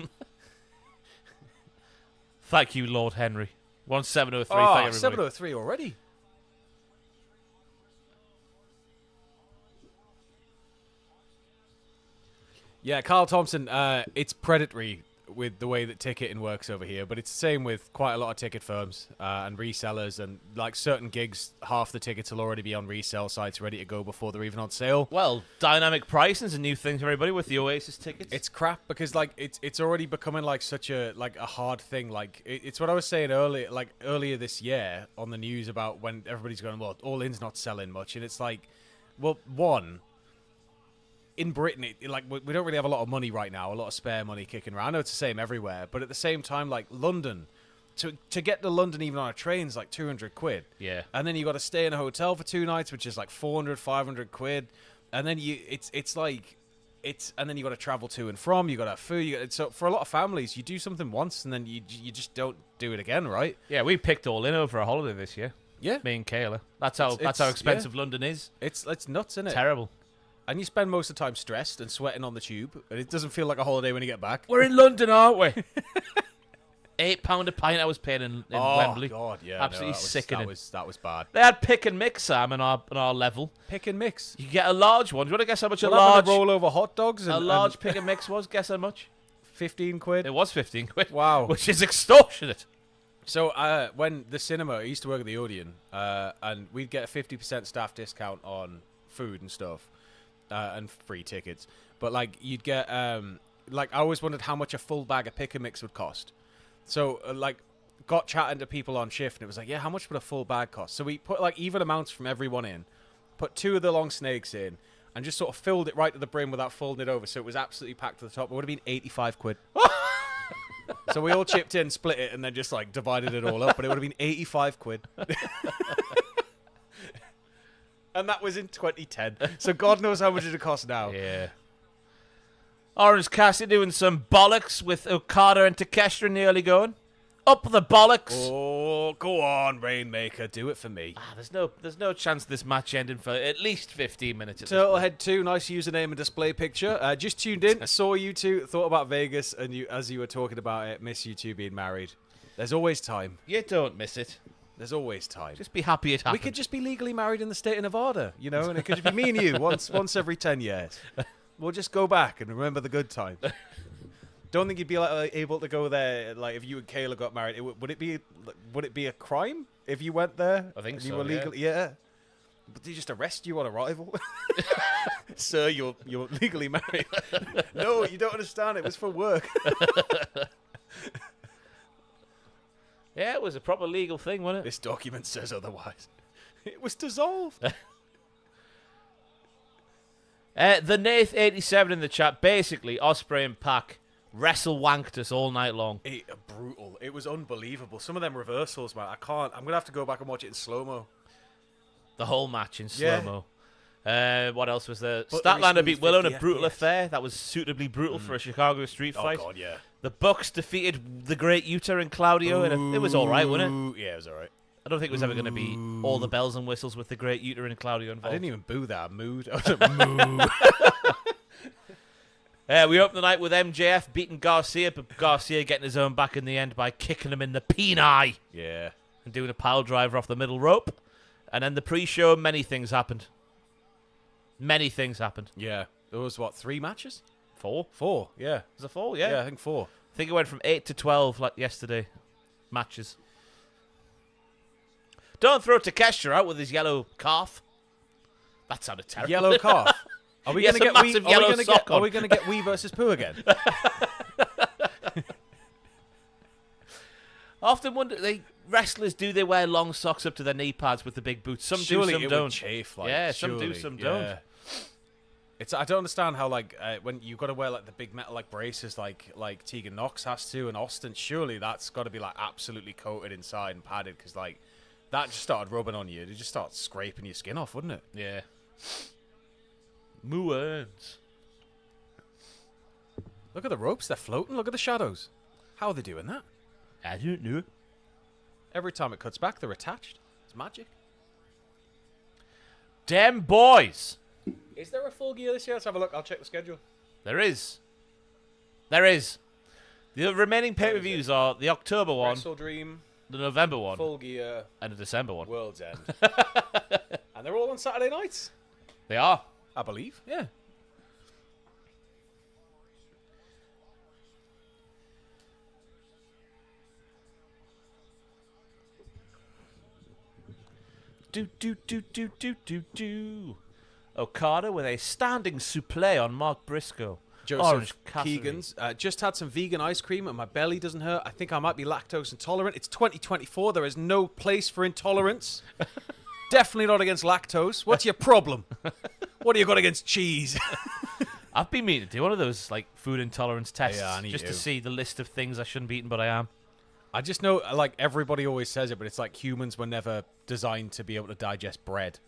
Thank you, Lord Henry. 1703. Thank Oh, you, everybody. 703 already. Yeah, Carl Thompson, it's predatory with the way that ticketing works over here, but it's the same with quite a lot of ticket firms and resellers, and like certain gigs, half the tickets will already be on resale sites ready to go before they're even on sale. Well, dynamic pricing is a new thing for everybody with the Oasis tickets. It's crap because like it's already becoming like such a hard thing. Like it's what I was saying earlier this year on the news about when everybody's going, well, All In's not selling much, and it's like, well, in Britain, we don't really have a lot of money right now, a lot of spare money kicking around. I know it's the same everywhere, but at the same time, like London, to get to London even on a train is like 200 quid. Yeah. And then you got to stay in a hotel for 2 nights, which is like 400, 500 quid. And then and then you got to travel to and from. You got to have food. So for a lot of families, you do something once and then you just don't do it again, right? Yeah, we picked All In over a holiday this year. Yeah. Me and Kayla. That's how expensive London is. It's nuts, isn't it? Terrible. And you spend most of the time stressed and sweating on the tube, and it doesn't feel like a holiday when you get back. We're in London, aren't we? £8 a pint I was paying in Wembley. Oh God, yeah, Absolutely sickening. That was bad. They had pick and mix, Sam, on our level. Pick and mix. You get a large one. Do you want to guess how much We'll a large roll over hot dogs? And, a large pick and mix was? Guess how much? 15 quid. It was 15 quid. Wow. Which is extortionate. So when the cinema, I used to work at the Odeon, and we'd get a 50% staff discount on food and stuff, and free tickets. But like you'd get, I always wondered how much a full bag of pick and mix would cost. So got chatting to people on shift, and it was like, yeah, how much would a full bag cost? So we put like even amounts from everyone in, put 2 of the long snakes in, and just sort of filled it right to the brim without folding it over, so it was absolutely packed to the top. It would have been 85 quid. So we all chipped in, split it, and then just like divided it all up, but it would have been 85 quid. And that was in 2010. So God knows how much it costs now. Yeah. Orange Cassidy doing some bollocks with Okada and Takeshita in the early going. Up the bollocks. Oh, go on, Rainmaker. Do it for me. There's no chance of this match ending for at least 15 minutes. At this Turtle point. Head 2, nice username and display picture. Just tuned in, saw you two, thought about Vegas, and as you were talking about it, miss you two being married. There's always time. You don't miss it. There's always time. Just be happy it happened. We could just be legally married in the state of Nevada, and it could just be me and you once every 10 years. We'll just go back and remember the good times. Don't think you'd be able to go there, like if you and Kayla got married. Would it be a crime if you went there? I think and so. You were legally, yeah. But they just arrest you on arrival, sir. You're legally married. No, you don't understand. It was for work. Yeah, it was a proper legal thing, wasn't it? This document says otherwise. It was dissolved. The Nath 87 in the chat. Basically, Ospreay and Pac wrestle wanked us all night long. Brutal. It was unbelievable. Some of them reversals, man. I can't. I'm gonna have to go back and watch it in slow mo. The whole match in Yeah. slow mo. What else was there? But Statlander smooth beat Willow in a 50 brutal FPS. affair. That was suitably brutal for a Chicago street fight. Oh God, yeah. The Bucks defeated the Great Yuta and Claudio, and it was all right, wasn't it? Yeah, it was all right. I don't think it was ever going to be all the bells and whistles with the Great Yuta and Claudio involved. I didn't even boo that. I mooed. I was like, moo. We opened the night with MJF beating Garcia, but Garcia getting his own back in the end by kicking him in the peni Yeah. and doing a pile driver off the middle rope. And then the pre-show, many things happened. Many things happened. Yeah. There was, 3 matches? 4? 4, yeah. Was it 4? Yeah. Yeah, I think 4. I think it went from 8 to 12 like yesterday. Matches. Don't throw Takeshita out with his yellow calf. That sounded terrible. Yellow calf. Are we He has going to a get massive yellow sock Are on. we going to get Wee versus Pooh again? I often wonder, wrestlers, do they wear long socks up to their knee pads with the big boots? Some Surely do, some it don't. would chafe. Like, Yeah, some do, surely, some yeah. don't. I don't understand how when you've got to wear like the big metal like braces like Tegan Knox has to and Austin. Surely that's got to be like absolutely coated inside and padded because like that just started rubbing on you. It just started scraping your skin off, wouldn't it? Yeah. Moons. Look at the ropes; they're floating. Look at the shadows. How are they doing that? I don't know. Every time it cuts back, they're attached. It's magic. Damn boys. Is there a full gear this year? Let's have a look. I'll check the schedule. There is. There is. The remaining pay-per-views are the October one, Wrestle Dream, the November one, Full Gear, and the December one. World's End. And they're all on Saturday nights, They are. I believe. Yeah. Do. Okada with a standing suplex on Mark Briscoe. Orange Joseph Cassidy. Keegan's just had some vegan ice cream and my belly doesn't hurt. I think I might be lactose intolerant. It's 2024. There is no place for intolerance. Definitely not against lactose. What's your problem? What do you got against cheese? I've been meaning to do one of those like food intolerance tests Yeah, I need just to to. see the list of things I shouldn't be eating, but I am. I just know, like, everybody always says it, but it's like humans were never designed to be able to digest bread.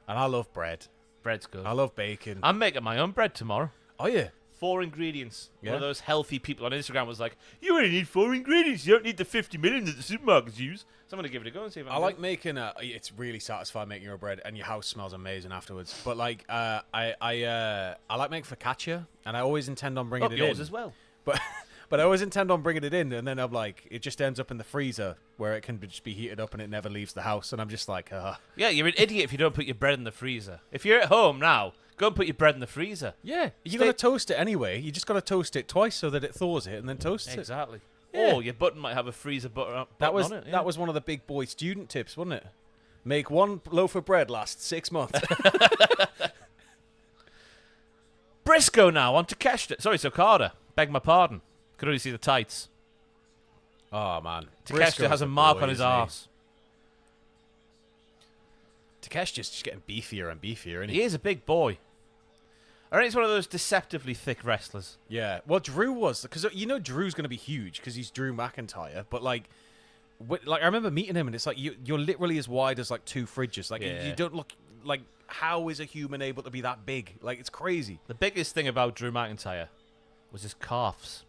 And I love bread. Bread's good. I love bacon. I'm making my own bread tomorrow. Oh, yeah. 4 ingredients. Yeah. One of those healthy people on Instagram was like, you only need 4 ingredients. You don't need the 50 million that the supermarkets use. So I'm going to give it a go and see if I like making it's really satisfying making your bread, and your house smells amazing afterwards. But, like, I like making focaccia, and I always intend on bringing it yours in. as well. But I always intend on bringing it in, and then I'm like, it just ends up in the freezer where it can just be heated up and it never leaves the house. And I'm just like, Yeah, you're an idiot if you don't put your bread in the freezer. If you're at home now, go and put your bread in the freezer. yeah, you're going to toast it anyway. You just got to toast it twice so that it thaws it and then toasts it. Exactly. Yeah. Or your button might have a freezer button That was on it. Yeah. that was one of the big boy student tips, wasn't it? Make one loaf of bread last 6 months. Briscoe now on Takeshita. Sorry, it's Okada. Beg my pardon. Could only see the tights. Oh man, Takeshita has a mark on his arse. Takeshita's just getting beefier and beefier, isn't He he? is a big boy. I think he's one of those deceptively thick wrestlers. Yeah. Well, Drew was, because you know Drew's going to be huge because he's Drew McIntyre. But like I remember meeting him, and it's like you're literally as wide as like 2 fridges. Like Yeah. you don't look like, how is a human able to be that big? Like, it's crazy. The biggest thing about Drew McIntyre was his calves.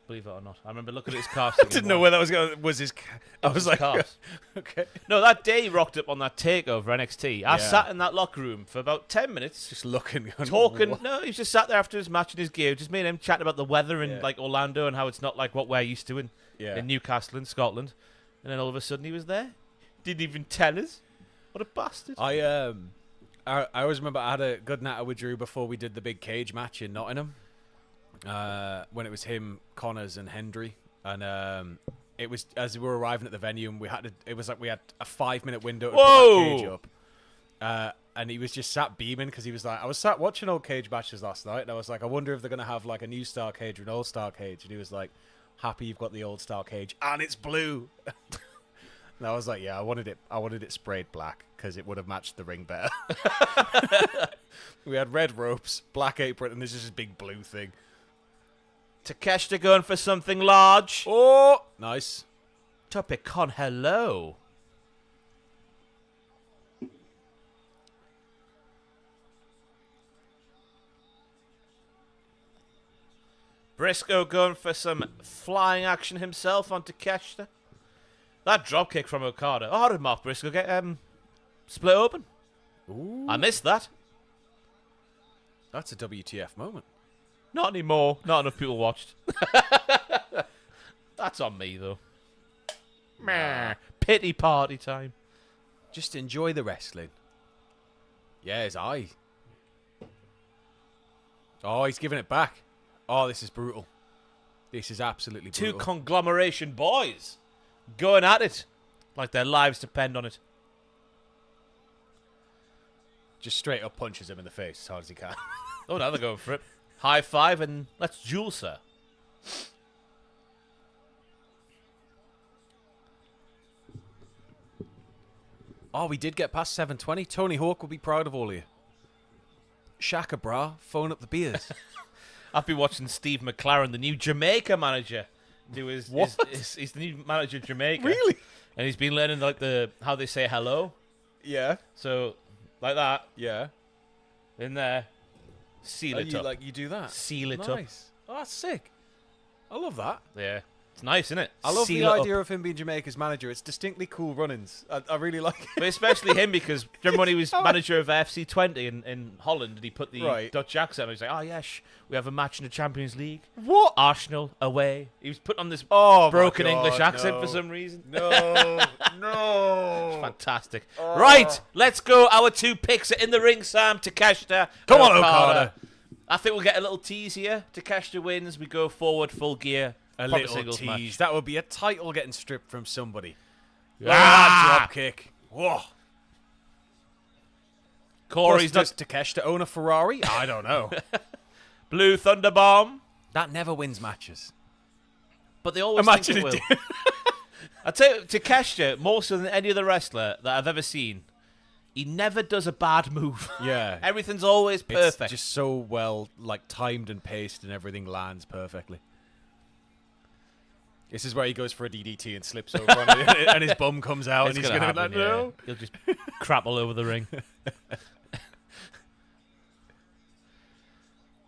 Believe it or not. I remember looking at his calves. I didn't know where that was going. Was his? I was like, calves. okay. No, that day he rocked up on that takeover NXT. I Yeah. sat in that locker room for about 10 minutes. Just looking, going, Talking. "What?" No, he was just sat there after his match in his gear. Just me and him chatting about the weather in Yeah. like Orlando and how it's not like what we're used to in Yeah. Newcastle in Scotland. And then all of a sudden he was there. Didn't even tell us. What a bastard. I always remember I had a good natter with Drew before we did the big cage match in Nottingham. When it was him, Connors, and Hendry, and it was as we were arriving at the venue, and it was like we had a 5-minute window to put Whoa! that cage up. And he was just sat beaming because he was like, I was sat watching old cage matches last night, and I was like, I wonder if they're gonna have like a new star cage or an old star cage, and he was like, happy you've got the old star cage and it's blue. And I was like, yeah, I wanted it sprayed black because it would have matched the ring better. We had red ropes, black apron, and there's just this big blue thing. Takeshita going for something large. Oh, nice. Topic on hello. Briscoe going for some flying action himself on Takeshita. That dropkick from Okada. Oh, how did Mark Briscoe get split open? Ooh, I missed that. that's a WTF moment. Not anymore. Not enough people watched. That's on me, though. Meh. Pity party time. Just enjoy the wrestling. Yeah, his eye. Oh, he's giving it back. Oh, this is brutal. This is absolutely Two brutal. conglomeration boys going at it like their lives depend on it. Just straight up punches him in the face as hard as he can. Oh, now they're going for it. High five and let's duel, sir. Oh, we did get past 7:20. Tony Hawk will be proud of all of you. Shaka, brah, phone up the beers. I've been watching Steve McLaren, the new Jamaica manager, do his. He's the new manager of Jamaica. Really? And he's been learning like how they say hello. Yeah. So, like that Yeah. in there, seal it up. You do that? Seal it up. Nice. Oh, that's sick. I love that. Yeah, it's nice, isn't it? I love Seal the it idea up. of him being Jamaica's manager. It's distinctly cool run-ins. I really like it. But especially him because remember when he was manager of FC20 in Holland and he put the Right. Dutch accent on. He's like, oh yeah, we have a match in the Champions League. What? Arsenal away. He was putting on this Oh, broken my God, English accent no. for some reason. No. It's No. fantastic. Right, let's go. Our two picks are in the ring, Sam. Takeshita. Come on, Okada. I think we'll get a little tease here. Takeshita wins. We go forward, full gear. A Proper little singles tease. match. That would be a title getting stripped from somebody. Ah! Drop kick. Whoa. Corey's Does not Takeshita own a Ferrari? I don't know. Blue Thunder Bomb. That never wins matches. But they always Imagine think it it will. I tell you, Takeshita, more so than any other wrestler that I've ever seen, he never does a bad move. Yeah. Everything's always perfect. It's just so well timed and paced and everything lands perfectly. This is where he goes for a DDT and slips over on it, and his bum comes out It's and he's going to be like, happen, yeah. no. He'll just crap all over the ring.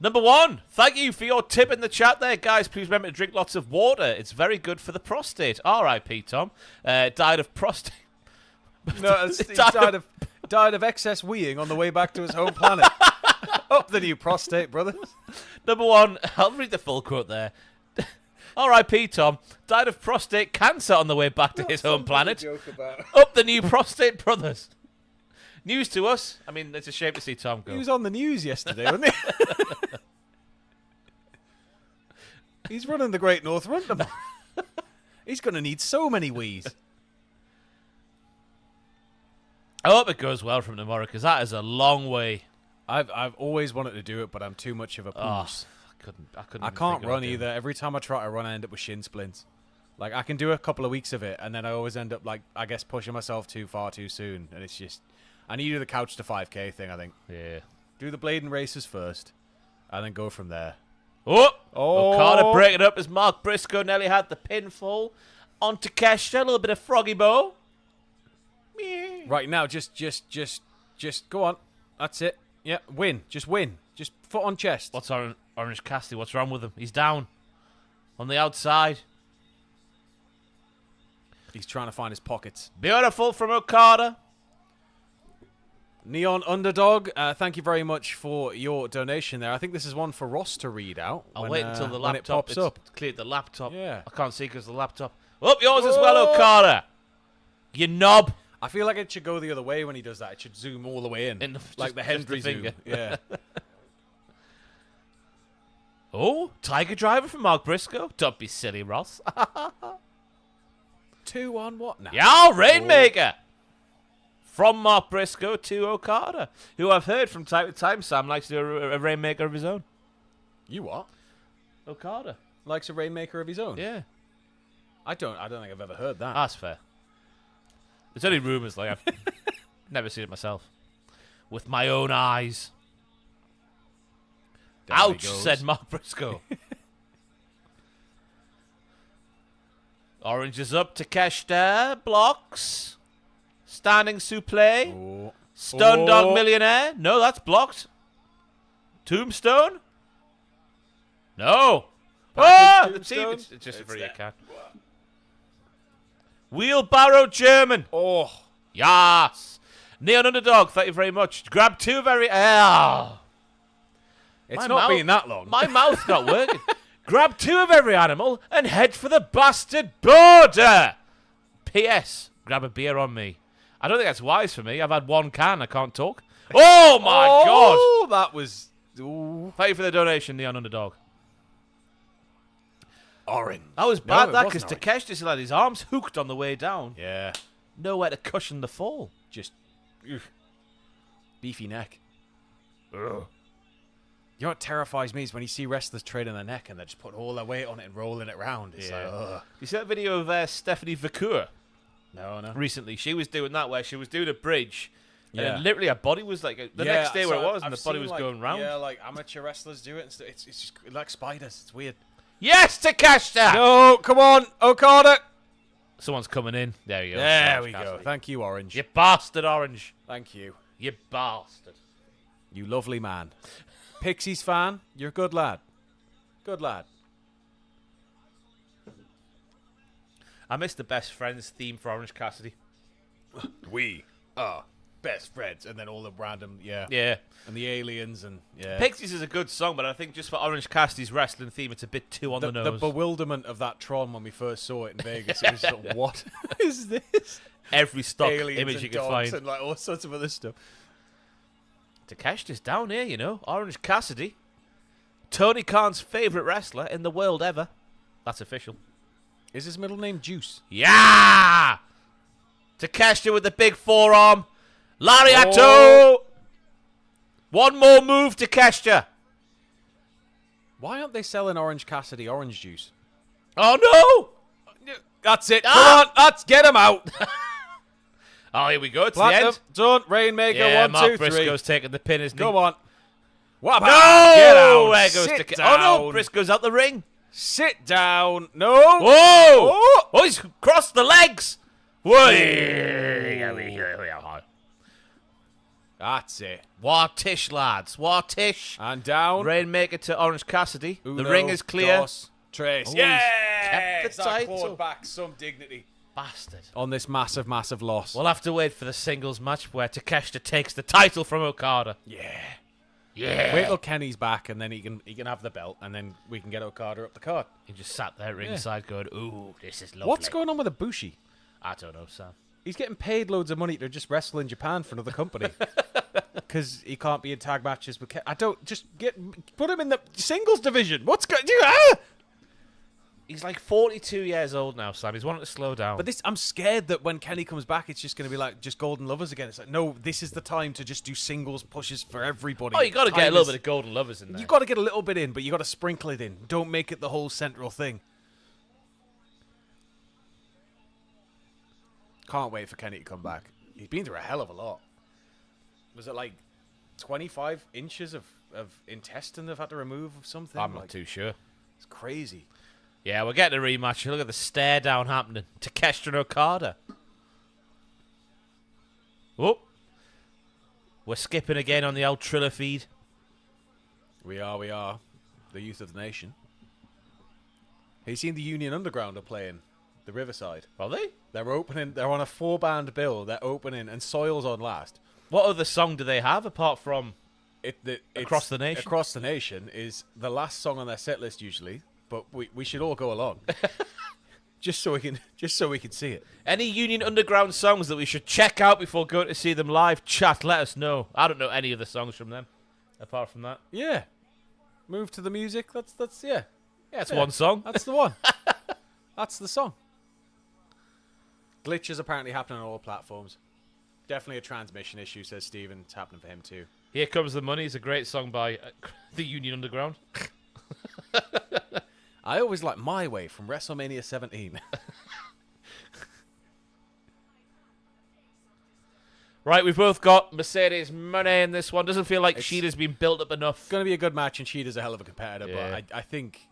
Number 1, thank you for your tip in the chat there, guys. Please remember to drink lots of water. It's very good for the prostate. R.I.P. Tom. Died of prostate. No, he died of excess weeing on the way back to his home planet. Up the new prostate, brothers. Number 1, I'll read the full quote there. R.I.P. Tom. Died of prostate cancer on the way back to his home planet. Up the new prostate brothers. News to us. I mean, it's a shame to see Tom go. He was on the news yesterday, wasn't he? He's running the Great North Run tomorrow. He's going to need so many wees. I hope it goes well from tomorrow because that is a long way. I've always wanted to do it, but I'm too much of a Oh, puss. I couldn't. I even can't think about run doing either. Every time I try to run, I end up with shin splints. Like, I can do a couple of weeks of it, and then I always end up, I guess, pushing myself too far too soon. And it's just... I need to do the couch to 5K thing, I think. it. Yeah. Do the Blade and Races first, and then go from there. Oh! Oh. Okada breaking up as Mark Briscoe nearly had the pinfall on Takeshita. A little bit of froggy bow. Right now, just go on. That's it. Yeah, win. Just win. Just foot on chest. What's Orange Cassidy? What's wrong with him? He's down. On the outside. He's trying to find his pockets. Beautiful from Okada. Neon Underdog, thank you very much for your donation there. I think this is one for Ross to read out. I'll when, wait until the when laptop it pops up. cleared the laptop. Yeah. I can't see because the laptop. Oh, yours as well, Okada. You knob. I feel like it should go the other way when he does that. It should zoom all the way in. just Like the the Hendry zoom. finger. Yeah. Oh, Tiger Driver from Mark Briscoe. Don't be silly, Ross. 2 on what now? Yeah, Rainmaker. From Mark Briscoe to Okada, who I've heard from time to time, Sam likes to do a Rainmaker of his own. You what? Okada. Likes a Rainmaker of his own? Yeah. I don't think I've ever heard that. That's fair. It's only rumours, like I've never seen it myself. With my own eyes. Down he Ouch, goes. said Mark Briscoe. Orange is up to Takeshita. Blocks. Standing suplex. Oh. Stun Dog Oh. Millionaire. No, that's blocked. Tombstone. No. Ah, the team. Tombstone. It's just a It's free there. account. Wheelbarrow German. Oh. Yes. Neon Underdog, thank you very much. Grab 2 very... Ah. It's My not mouth- been that long. My mouth's not working. Grab 2 of every animal and head for the bastard border. P.S. Grab a beer on me. I don't think that's wise for me. I've had 1 can. I can't talk. Oh, my God. Oh, that was... Ooh. Thank you for the donation, Neon Underdog. Orange. That was No, bad, it that, wasn't because Takeshi still had his arms hooked on the way down. Yeah. Nowhere to cushion the fall. Just... Beefy neck. You know what terrifies me is when you see wrestlers training their neck and they're just putting all their weight on it and rolling it around. It's like, ugh. You see that video of Stephanie Vacour No. recently? She was doing that where she was doing a bridge. And Yeah. then literally her body was like, the next day where it was, and I've the body seen, was like, going round. Yeah, like amateur wrestlers do it. And it's just like spiders. It's weird. Yes, Takeshita! No, come on, Okada. Someone's coming in. There you go. There Orange we go. Cassidy. Thank you, Orange. You bastard, Orange. Thank you. You bastard. You lovely man. Pixies fan, you're a good lad. Good lad. I missed the best friends theme for Orange Cassidy. We are best friends. And then all the random, Yeah. and the aliens and, Pixies is a good song, but I think just for Orange Cassidy's wrestling theme, it's a bit too on the The nose. bewilderment of that Tron when we first saw it in Vegas. It was just like, what is this? Every stock Aliens image and you could dogs find. and like all sorts of other stuff. Takeshita's down here, you know. Orange Cassidy. Tony Khan's favourite wrestler in the world ever. That's official. Is his middle name Juice? Yeah! Takeshita with the big forearm. Lariato! Oh. One more move, Takeshita. Why aren't they selling Orange Cassidy orange juice? Oh, no! That's it. Ah! Come on, let's get him out. Oh, here we go. It's Platinum, the end. done. Rainmaker, Yeah, 1, Mark 2, 3. Briscoe's taking the pin, isn't he? Come on. Wabba. No! Get out. There goes Sit Oh, no. down. Briscoe's out the ring. Sit down. No. Whoa! Oh. Oh, he's crossed the legs. Whoa! That's it. Wartish, lads. Wartish. And down. Rainmaker to Orange Cassidy. Uno, The ring is clear. Dos, Tres. Oh, he's Yeah! kept the That title. clawed back some dignity Bastard. on this massive, massive loss. We'll have to wait for the singles match where Takeshita takes the title from Okada. Yeah. Yeah. Wait till Kenny's back, and then he can have the belt, and then we can get Okada up the card. He just sat there ringside going, ooh, this is lovely. What's going on with Ibushi? I don't know, Sam. He's getting paid loads of money to just wrestle in Japan for another company. Because he can't be in tag matches with I don't... Just put him in the singles division. What's going... He's like 42 years old now, Sam. He's wanting to slow down. But I'm scared that when Kenny comes back, it's just going to be like just Golden Lovers again. It's like, no, this is the time to just do singles pushes for everybody. Oh, you got to get a little bit of Golden Lovers in there. You got to get a little bit in, but you got to sprinkle it in. Don't make it the whole central thing. Can't wait for Kenny to come back. He's been through a hell of a lot. Was it like 25 inches of intestine they've had to remove of something? I'm not too sure. It's crazy. Yeah, we're getting a rematch. Look at the stare down happening. Takeshita and Okada. Oh. We're skipping again on the old Triller feed. We are. The youth of the nation. Have you seen the Union Underground are playing the Riverside? Are they? They're opening. They're on a 4-band bill. They're opening, and Soil's on last. What other song do they have apart from Across the Nation? Across the Nation is the last song on their set list usually, but we should all go along. just so we can see it. Any Union Underground songs that we should check out before going to see them live? Chat, let us know. I don't know any of the songs from them apart from that. Yeah. Move to the music. That's yeah. Yeah, it's one song. That's the one. That's the song. Glitches apparently happening on all platforms. Definitely a transmission issue, says Steven. It's happening for him too. Here Comes the Money is a great song by the Union Underground. I always like My Way from WrestleMania 17. Right, we've both got Mercedes money in this one. Doesn't feel like Shida's been built up enough. It's going to be a good match, and Shida's a hell of a competitor, Yeah. but I think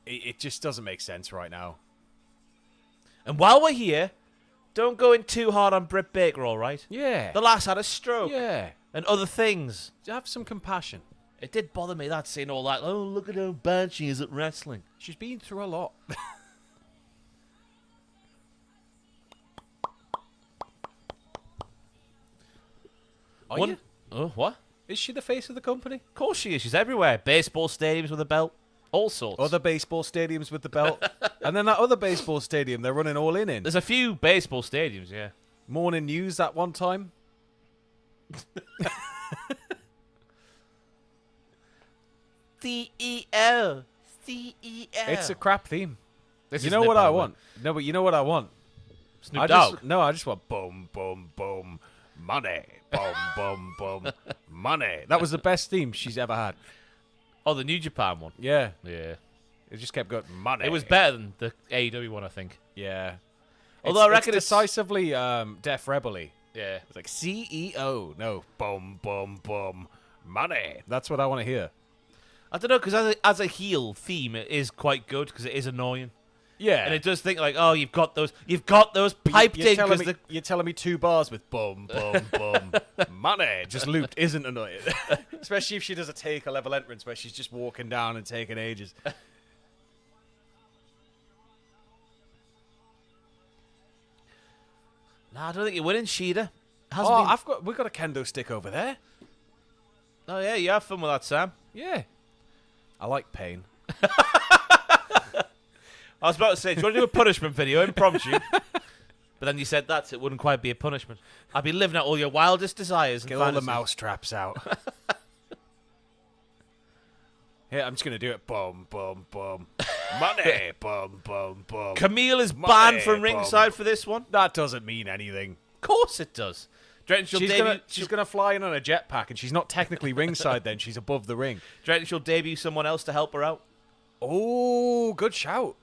it just doesn't make sense right now. And while we're here, don't go in too hard on Britt Baker, all right? Yeah. The lass had a stroke. Yeah. And other things. Have some compassion. It did bother me, that seeing all that, oh, look at how bad she is at wrestling. She's been through a lot. Are you? Oh, what? Is she the face of the company? Of course she is. She's everywhere. Baseball stadiums with a belt. All sorts. Other baseball stadiums with the belt. And then that other baseball stadium they're running all in. There's a few baseball stadiums, yeah. Morning News that one time. CEO. CEO. It's a crap theme. This You is know Nip what I Albert. want? No, but you know what I want? Snoop Dogg. I just want boom, boom, boom. Money. Boom, boom, boom. Money. That was the best theme she's ever had. Oh, the New Japan one. Yeah. Yeah. It just kept going, money. It was better than the AEW one, I think. Yeah. Although I reckon it's it's decisively Def Rebel-y. Yeah. It's like CEO. No. Boom, boom, boom. Money. That's what I want to hear. I don't know, because as a heel theme, it is quite good because it is annoying. Yeah. And it does think like, oh, you've got those piped in because you're telling me 2 bars with boom, boom, boom. Money just looped isn't annoying. Especially if she does a take a level entrance where she's just walking down and taking ages. Nah, I don't think you're winning, Shida. We've got a kendo stick over there. Oh yeah, you have fun with that, Sam. Yeah. I like pain. I was about to say, do you want to do a punishment video, impromptu? But then you said that it wouldn't quite be a punishment. I'd be living out all your wildest desires. Get all the mouse traps out. Yeah, I'm just going to do it. Boom, boom, boom. Money. Boom, boom, boom. Kamille is Money, banned from boom. ringside for this one. That doesn't mean anything. Of course it does. Do you reckon She's gonna fly in on a jetpack, and she's not technically ringside. Then she's above the ring. Do you reckon she'll debut someone else to help her out? Oh, good shout.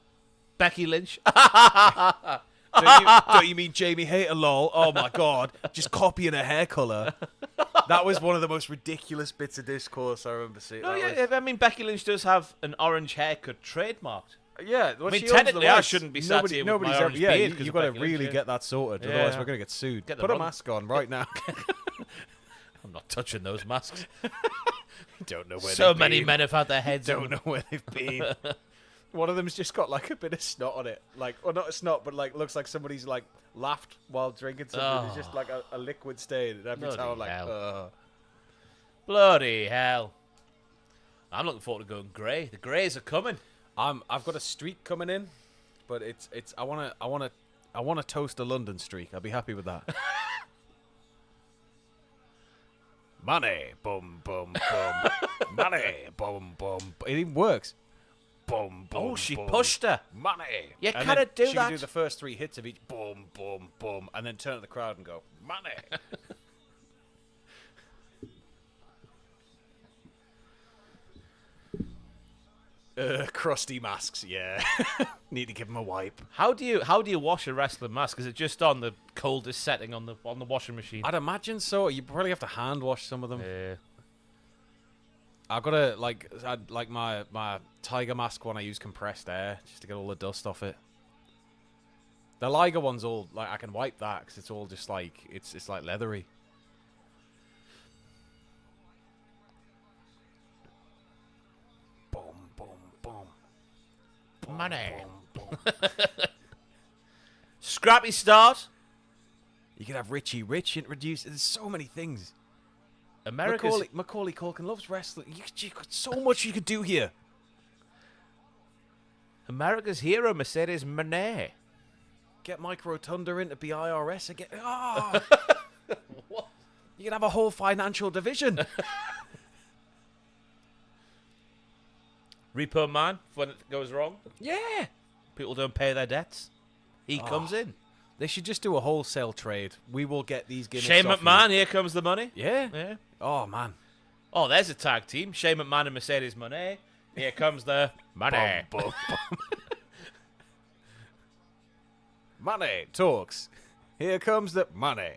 Becky Lynch. Don't you mean Jamie Hayter? Lol. Oh my god, just copying her hair color. That was one of the most ridiculous bits of discourse I remember seeing. No, yeah, I mean Becky Lynch does have an orange haircut trademarked. Yeah, well, I mean, she owns technically, the I rights. shouldn't be sat here with my orange beard because you've of got to Becky really Lynch, yeah. get that sorted. Yeah. Otherwise, we're going to get sued. Get the Put a run. mask on right now. I'm not touching those masks. Don't know where So they've many been. men have had their heads Don't on. know where they've been. One of them's just got like a bit of snot on it, like, or not a snot, but like looks like somebody's like laughed while drinking something. Oh. It's just like a liquid stain, and every Bloody time I'm like, hell. Bloody hell. I'm looking forward to going grey. The greys are coming. I've got a streak coming in, but it's I wanna toast a London streak. I'll be happy with that. Money, boom, boom, boom. Money, boom, boom. It even works. Boom, boom. Oh, she boom. pushed her. Money. You And cannot then do she that. can do the first 3 hits of each. Boom, boom, boom, and then turn to the crowd and go, money. Crusty masks, yeah. Need to give him a wipe. How do you wash a wrestling mask? Is it just on the coldest setting on the washing machine? I'd imagine so. You probably have to hand wash some of them. Yeah. I've got to like my tiger mask one. I use compressed air just to get all the dust off it. The Liger one's all like I can wipe that because it's all just like it's like leathery. Boom, boom, boom. Money. Boom, boom. Scrappy start. You could have Richie Rich introduced. There's so many things. America's Macaulay Culkin loves wrestling. You got so much you could do here. America's hero, Mercedes Moné. Get Mike Rotunda into BIRS again. Oh. What? You could have a whole financial division. Repo Man, when it goes wrong. Yeah. People don't pay their debts. He comes in. They should just do a wholesale trade. We will get these gimmicks Shane off you. McMahon, here comes the money. Yeah. Yeah. Oh, man. Oh, there's a tag team. Shane McMahon and Mercedes Moné. Here comes the money. Boom, boom, boom. Money talks. Here comes the money.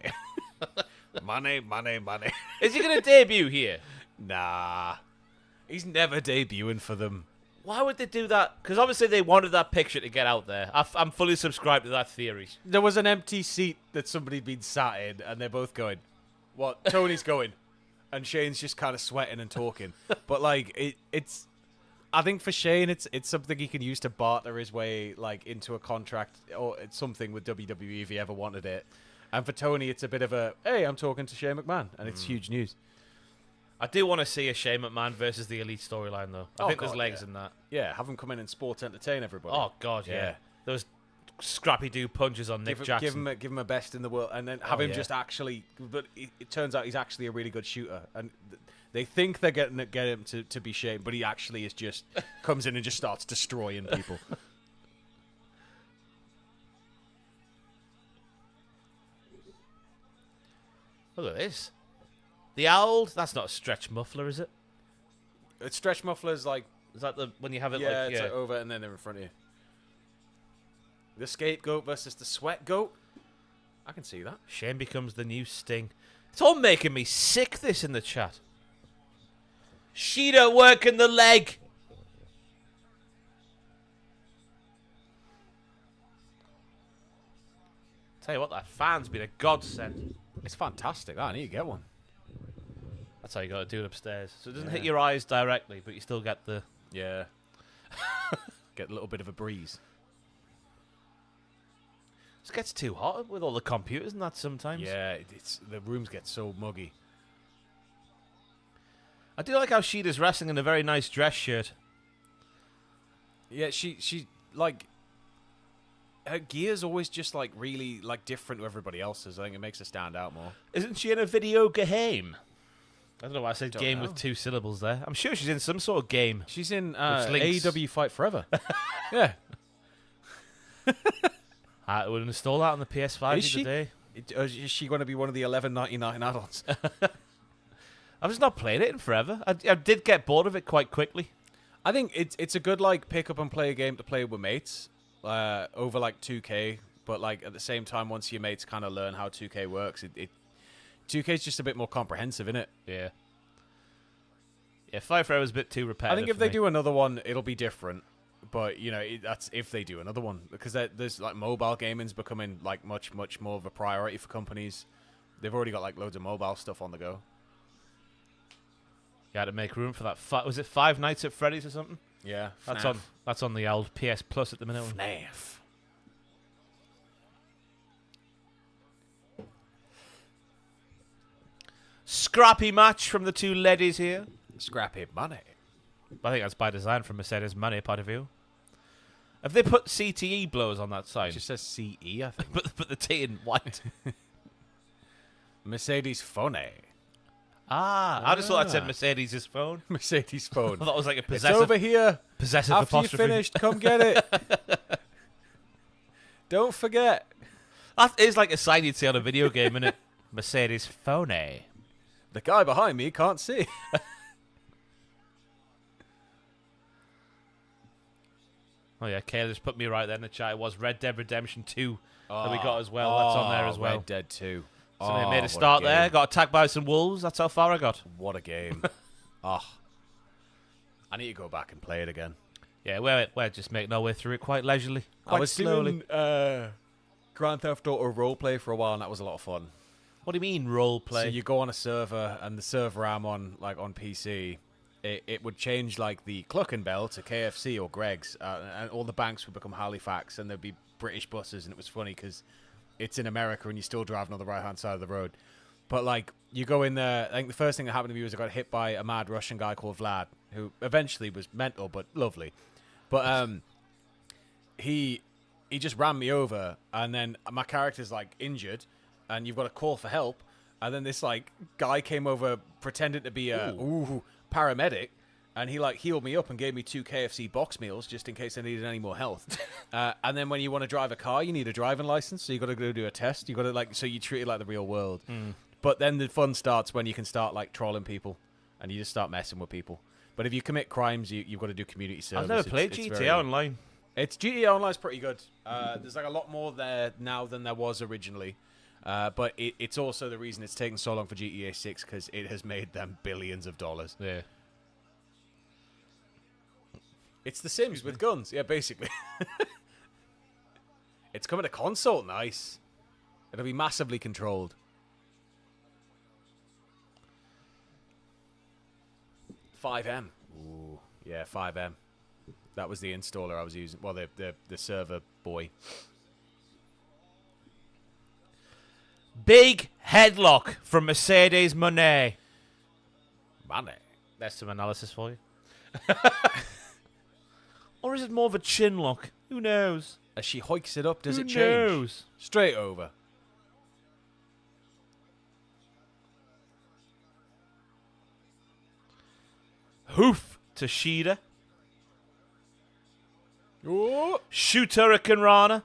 Money, money, money. Is he going to debut here? Nah. He's never debuting for them. Why would they do that? Because obviously they wanted that picture to get out there. I'm fully subscribed to that theory. There was an empty seat that somebody'd been sat in, and they're both going, what? Tony's going. And Shane's just kind of sweating and talking. But, like, it's... I think for Shane, it's something he can use to barter his way, like, into a contract or something with WWE if he ever wanted it. And for Tony, it's a bit of a, hey, I'm talking to Shane McMahon, and it's huge news. I do want to see a Shane McMahon versus the Elite storyline, though. I think there's God, legs yeah. in that. Yeah, have him come in and sports entertain everybody. Oh, God, yeah. Those scrappy do punches on Nick Jackson. Give him a best in the world, and then have him yeah. just actually. But it turns out he's actually a really good shooter, and they think they're get him to be Shane, but he actually is just comes in and just starts destroying people. Look at this. The owl, that's not a stretch muffler, is it? It's stretch mufflers like Is that the when you have it yeah, like it's like over and then they're in front of you. The scapegoat versus the sweat goat. I can see that. Shane becomes the new Sting. It's all making me sick, this in the chat. Shida working the leg. Tell you what, that fan's been a godsend. It's fantastic. I need to get one. That's how you got to do it upstairs. So it doesn't hit Yeah. your eyes directly, but you still get the... Yeah. Get a little bit of a breeze. It gets too hot with all the computers and that sometimes. Yeah, it's the rooms get so muggy. I do like how Shida's wrestling in a very nice dress shirt. Yeah, she like her gear's always just like really like different to everybody else's. I think it makes her stand out more. Isn't she in a video game? I don't know why I said Don't game know. with 2 syllables there. I'm sure she's in some sort of game. She's in links- AEW Fight Forever. Yeah. I would install that on the PS5 Is she? today. Is she going to be one of the 11.99 add-ons? I've just not played it in forever. I did get bored of it quite quickly. I think it's a good like pick up and play game to play with mates over like 2K, but like at the same time, once your mates kind of learn how 2K works, 2K is just a bit more comprehensive, isn't it? Yeah. Yeah, Fire Forever is a bit too I repetitive. think if for they me. do another one, it'll be different. But you know, that's if they do another one, because there's like mobile gaming's becoming like much more of a priority for companies. They've already got like loads of mobile stuff on the go. You had to make room for that. Was it 5 Nights at Freddy's or something? Yeah, That's on the old PS Plus at the minute. FNAF. Scrappy match from the 2 ladies here. Scrappy money. I think that's by design from Mercedes Money point of view. Have they put CTE blowers on that sign? It just says CE, I think. But the T in white. Mercedes phone. I just thought that said Ah. Mercedes' phone. Mercedes I phone. thought that was like a It's possessive, over here. possessive After you apostrophe. finished, come get it. Don't forget. That is like a sign you'd see on a video game, innit? Mercedes phone. The guy behind me can't see. Oh yeah, Kayla just put me right there in the chat. It was Red Dead Redemption 2 that we got as well. That's on there as well. Red Dead 2. So they made a what start there. game. Got attacked by some wolves. That's how far I got. What a game. I need to go back and play it again. Yeah, we're just making our way through it quite leisurely, quite I was slowly. doing Grand Theft Auto roleplay for a while, and that was a lot of fun. What do you mean role play? So you go on a server, and the server I'm on, like on PC, it would change like the Cluckin' Bell to KFC or Greg's, and all the banks would become Halifax, and there'd be British buses, and it was funny because it's in America, and you're still driving on the right-hand side of the road. But like, you go in there, I think the first thing that happened to me was I got hit by a mad Russian guy called Vlad, who eventually was mental but lovely. But he just ran me over, and then my character's like injured, and you've got to call for help. And then this like guy came over pretending to be a paramedic, and he like healed me up and gave me 2 KFC box meals just in case I needed any more health. And then when you want to drive a car, you need a driving license, so you got to go do a test. You got to like, so you treat it like the real world. But then the fun starts when you can start like trolling people, and you just start messing with people. But if you commit crimes, you've got to do community service. I've never played It's GTA very- Online. It's GTA Online's pretty good. There's like a lot more there now than there was originally. But it's also the reason it's taken so long for GTA 6 because it has made them billions of dollars. Yeah. It's The Sims with guns. Yeah, basically. It's coming to console. Nice. It'll be massively controlled. $5M. Ooh, yeah, $5M. That was the installer I was using. Well, the server boy. Big headlock from Mercedes Money. Money. That's some analysis for you. Or is it more of a chin lock? Who knows? As she hikes it up, does Who it change? knows? Straight over. Hoof to Shida. Oh, Shoot Hurricane Rana.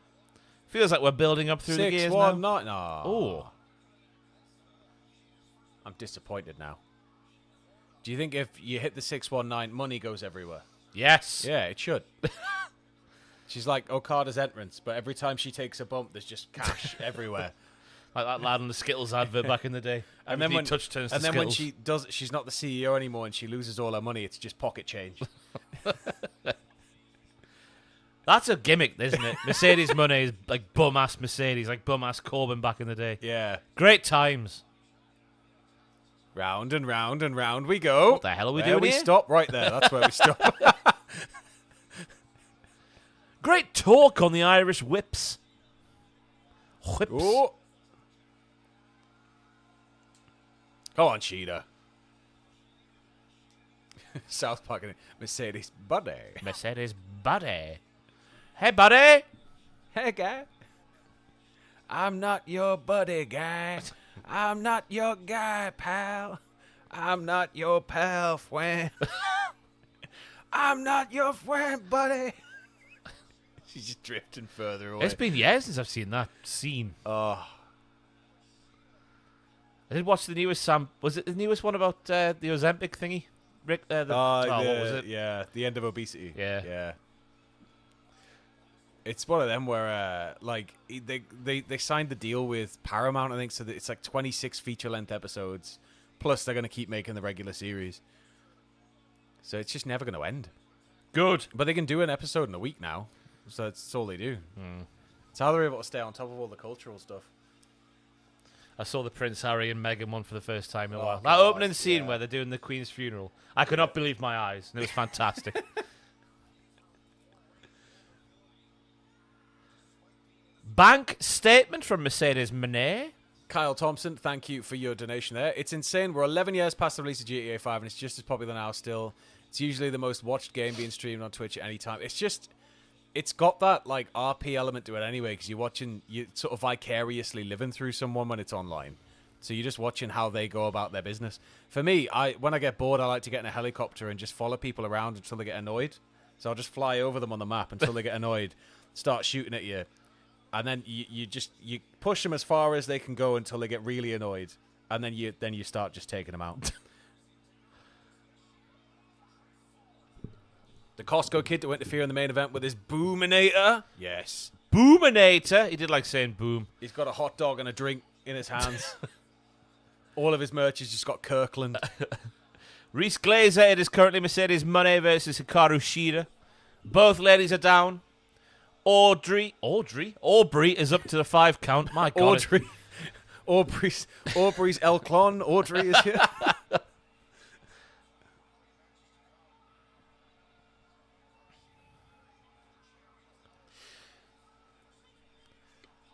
Feels like we're building up through the gears now. 619. No. Oh. I'm disappointed now. Do you think if you hit the 619, money goes everywhere? Yes. Yeah, it should. She's like Okada's entrance, but every time she takes a bump, there's just cash everywhere. Like that lad on the Skittles advert back in the day. And then when touch turns to and then Skittles. when she's not the CEO anymore and she loses all her money, it's just pocket change. That's a gimmick, isn't it? Mercedes money is like bum-ass Mercedes, like bum-ass Corbin back in the day. Yeah. Great times. Round and round and round we go. What the hell are we There doing we here? stop right there. That's where we stop. Great talk on the Irish whips. Whips. Oh. Go on, Shida. South Park and Mercedes buddy. Mercedes buddy. Hey, buddy. Hey, guy. I'm not your buddy, guy. I'm not your guy, pal. I'm not your pal, friend. I'm not your friend, buddy. She's just drifting further away. It's been years since I've seen that scene. Oh. I did watch the newest Sam. Was it the newest one about the Ozempic thingy? Rick, what was it? Yeah, the end of obesity. Yeah. Yeah. It's one of them where, like, they signed the deal with Paramount, I think, so that it's like 26 feature-length episodes, plus they're going to keep making the regular series. So it's just never going to end. Good. But they can do an episode in a week now, so that's all they do. It's how they're able to stay on top of all the cultural stuff. I saw the Prince Harry and Meghan one for the first time in a while. That God, opening scene yeah. where they're doing the Queen's funeral. I could not believe my eyes, and it was fantastic. Bank statement from Mercedes Monet. Kyle Thompson, thank you for your donation there. It's insane. We're 11 years past the release of GTA 5, and it's just as popular now still. It's usually the most watched game being streamed on Twitch at any time. It's got that, like, RP element to it anyway, because you're sort of vicariously living through someone when it's online. So you're just watching how they go about their business. For me, when I get bored, I like to get in a helicopter and just follow people around until they get annoyed. So I'll just fly over them on the map until they get annoyed, start shooting at you. And then you push them as far as they can go until they get really annoyed, and then you start just taking them out. The Costco kid to interfere in the main event with his Boominator. Yes, Boominator. He did like saying boom. he's got a hot dog and a drink in his hands. All of his merch has just got Kirkland. Reese Glazer. It is currently Mercedes Monet versus Hikaru Shida. Both ladies are down. Aubrey is up to the 5 count. My God. Aubrey's Elklon. Audrey is here.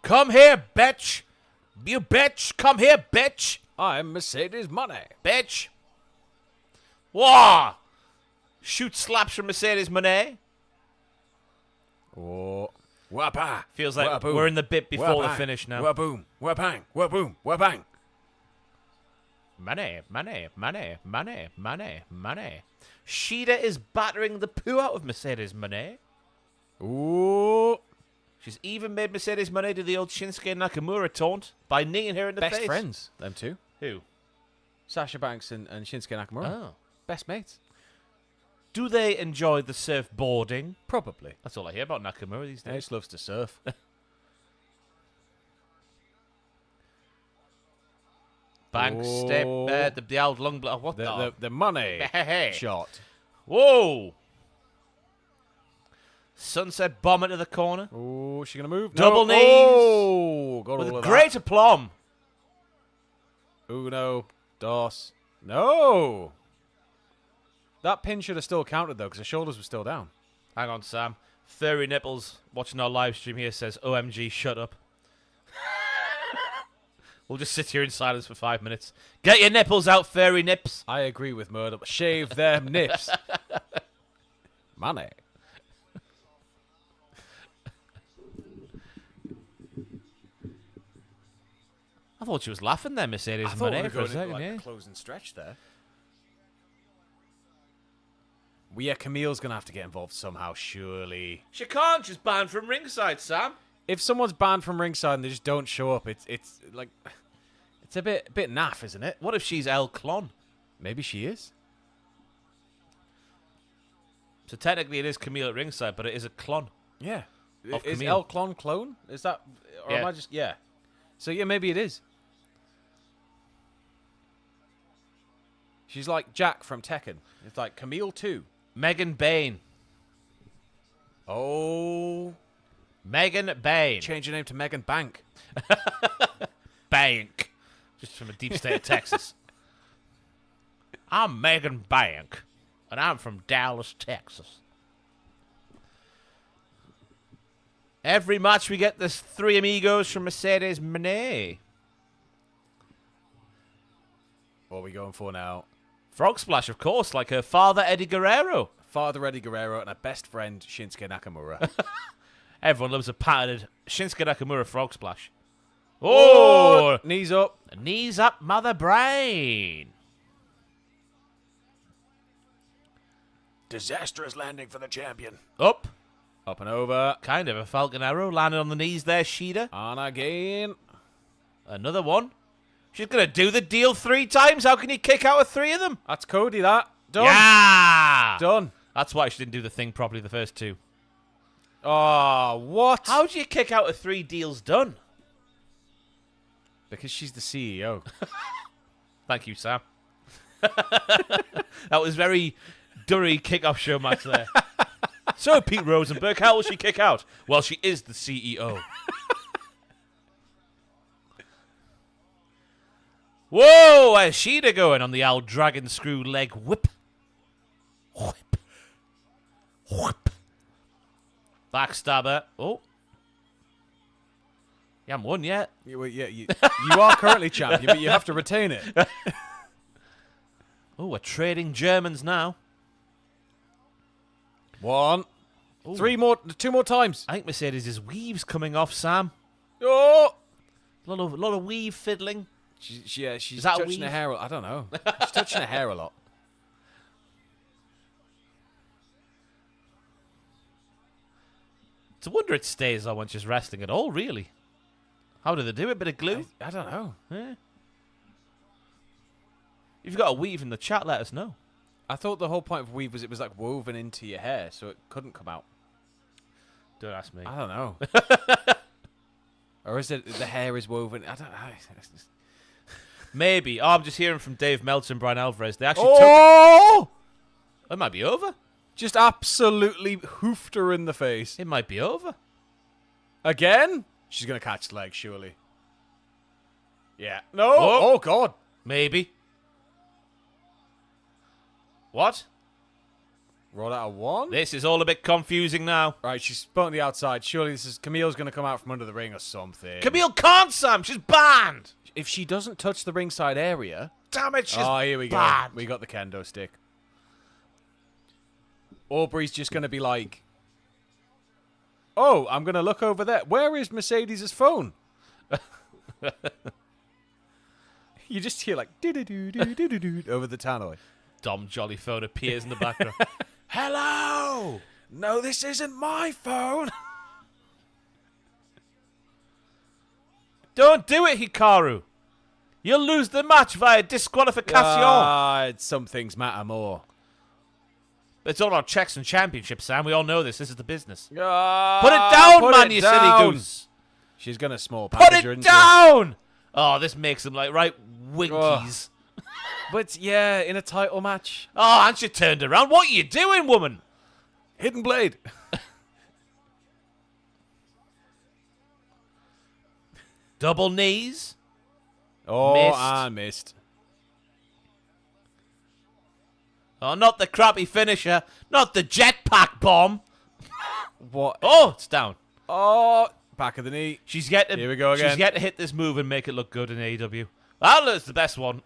Come here, bitch. You bitch. Come here, bitch. I'm Mercedes Money. Bitch. Wah. Shoot slaps from Mercedes Monet. Oh, wapa! Feels like Wah-boom. we're in the bit before the Wah-bang. finish now. Wah-boom, wah-bang, wah-boom, wah-bang. Money. Shida is battering the poo out of Mercedes Monet. Ooh, She's even made Mercedes Monet do the old Shinsuke Nakamura taunt by kneeing her in the best face. friends, them two. Who? Sasha Banks and Shinsuke Nakamura. Oh. Best mates. Do they enjoy the surfboarding? Probably. That's all I hear about Nakamura these He days. just loves to surf. Bank Oh. step, the old long block. What the money Hey. shot. Whoa! Sunset bomb into the corner. Oh, she gonna move? Double no. knees. Oh, got With all a of great aplomb. that. Uno, dos. No. That pin should have still counted though, because her shoulders were still down. Hang on, Sam. Furry Nipples watching our live stream here says, OMG, shut up. We'll just sit here in silence for 5 minutes. Get your nipples out, Furry Nips. I agree with Murder. Shave them nips. Money. I thought she was laughing there, Mercedes I thought we Monet, were for a going into second, like yeah. a closing stretch there. Well, yeah, Camille's going to have to get involved somehow, surely. She can't just ban from ringside, Sam. If someone's banned from ringside and they just don't show up, it's It's a bit naff, isn't it? What if she's El Clon? Maybe she is. So technically it is Kamille at ringside, but it is a clon. Yeah. Of Is Kamille. El Clon clone? Is that... Or am Yeah. I just... Yeah. So, yeah, maybe it is. She's like Jack from Tekken. It's like Kamille 2. Megan Bain. Oh. Megan Bain. Change your name to Megan Bank. Bank. Just from a deep state of Texas. I'm Megan Bank, and I'm from Dallas, Texas. Every match we get this three amigos from Mercedes Moné. What are we going for now? Frog Splash, of course, like her father, Eddie Guerrero. Father Eddie Guerrero and her best friend Shinsuke Nakamura. Everyone loves a patented Shinsuke Nakamura Frog Splash. Oh! Knees up. Knees up, mother brain. Disastrous landing for the champion. Up. Up and over. Kind of a Falcon Arrow. Landed on the knees there, Shida. On again. Another one. She's going to do the deal 3 times. How can you kick out of 3 of them? That's Cody, that. Done. Yeah! Done. That's why she didn't do the thing properly the first 2. Oh, what? How do you kick out of 3 deals done? Because she's the CEO. Thank you, Sam. That was very Durry kickoff show match there. So, Pete Rosenberg, how will she kick out? Well, she is the CEO. Whoa, where's Shida going on the old dragon screw leg whip? Whip. Whip. Backstabber. Oh. You haven't won yet. you are currently champion, but you have to retain it. Oh, we're trading Germans now. 1. Ooh. 2 more times. I think Mercedes' weave's coming off, Sam. Oh! A lot of weave fiddling. She's Is that touching weave? her hair. I don't know. She's touching her hair a lot. It's a wonder it stays on when she's resting at all, really. How do they do it? Bit of glue? I don't know. Yeah. If you've got a weave in the chat, let us know. I thought the whole point of weave was it was like woven into your hair, so it couldn't come out. Don't ask me. I don't know. Or is it the hair is woven? I don't know. Maybe. Oh, I'm just hearing from Dave Meltzer and Brian Alvarez. They actually Oh! took... It might be over. Just absolutely hoofed her in the face. It might be over. Again? She's going to catch the leg, surely. Yeah. No. Oh. Oh, God. Maybe. What? Roll out of 1. This is all a bit confusing now. Right, she's spun the outside. Surely this is Camille's going to come out from under the ring or something. Kamille can't, Sam. She's banned. If she doesn't touch the ringside area... Damn it, she's Oh, here we go. banned. We got the kendo stick. Aubrey's just going to be like... Oh, I'm going to look over there. Where is Mercedes' phone? You just hear like... do-do-do-do-do-do-do over the tannoy. Dom Jolly phone appears in the background. Hello! No, this isn't my phone. Don't do it, Hikaru. You'll lose the match via disqualification. Some things matter more. It's all about checks and championships, Sam. We all know this. This is the business. Put Put it down, man, you silly goose. She's going to small Put package her, it isn't she? down! Oh, this makes them like right winkies. But yeah, in a title match. Oh, and she turned around. What are you doing, woman? Hidden blade. Double knees. Oh, Missed. I missed. Oh, not the crappy finisher. Not the jetpack bomb. What? Oh, it's down. Oh, back of the knee. She's yet to, Here we go again. She's yet to hit this move and make it look good in AEW. That's the best one.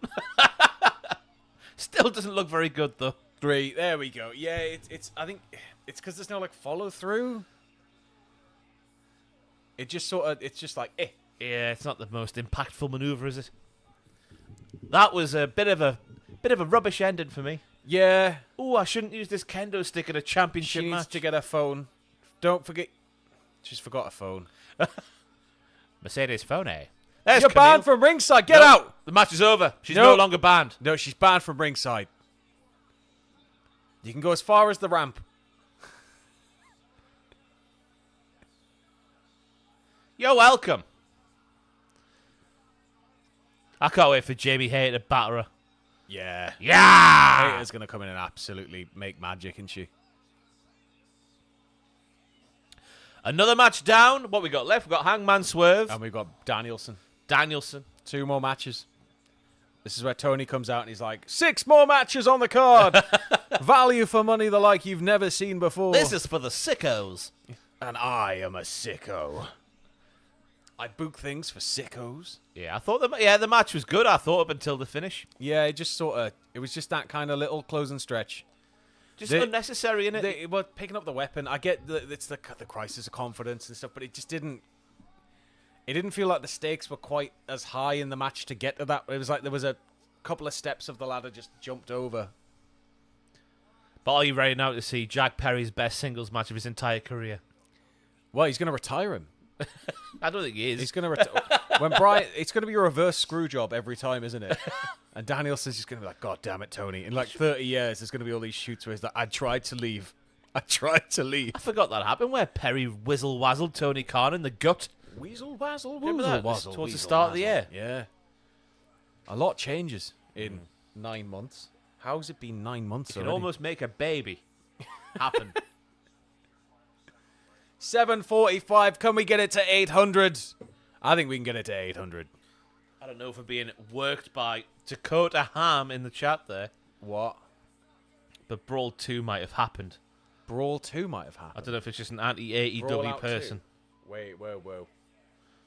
Still doesn't look very good, though. 3. There we go. Yeah, it's. I think it's because there's no like follow through. It just sort of. It's just like eh. Yeah, it's not the most impactful maneuver, is it? That was a bit of a rubbish ending for me. Yeah. Oh, I shouldn't use this kendo stick in a championship She needs match. to get her phone. Don't forget. She's forgot her phone. Mercedes phone, eh? There's You're banned Kamille. from ringside. Get No, out. The match is over. She's No. no longer banned. No, she's banned from ringside. You can go as far as the ramp. You're welcome. I can't wait for Jamie Hayter to batter her. Yeah. Yeah! Hayter's going to come in and absolutely make magic, isn't she? Another match down. What we got left? We've got Hangman Swerve. And we've got Danielson. Danielson. 2 more matches. This is where Tony comes out and he's like, 6 more matches on the card. Value for money the like you've never seen before. This is for the sickos. And I am a sicko. I book things for sickos. Yeah, I thought the match was good. I thought up until the finish. Yeah, it just it was just that kind of little closing stretch. Just unnecessary, innit? They were picking up the weapon. I get it's the crisis of confidence and stuff, but it just didn't. It didn't feel like the stakes were quite as high in the match to get to that. It was like there was a couple of steps of the ladder just jumped over. But are you ready now to see Jack Perry's best singles match of his entire career? Well, he's going to retire him. I don't think he is. He's going to retire. When Bryan, it's going to be a reverse screw job every time, isn't it? And Danielson's just going to be like, God damn it, Tony. In like 30 years, there's going to be all these shoots where he's like, I tried to leave. I forgot that happened where Perry whizzle-wazzled Tony Khan in the gut. Weasel, wazzle, Remember woozle, that? wazzle, Towards the weasel, start of the wazzle. year. Yeah. A lot changes in 9 months. How's it been 9 months You can already? almost make a baby happen. 745. Can we get it to 800? I think we can get it to 800. I don't know if we're being worked by Dakota Ham in the chat there, What? but Brawl 2 might have happened. Brawl 2 might have I happened. don't know if it's just an Brawl anti-AEW Out person. 2. Wait, whoa.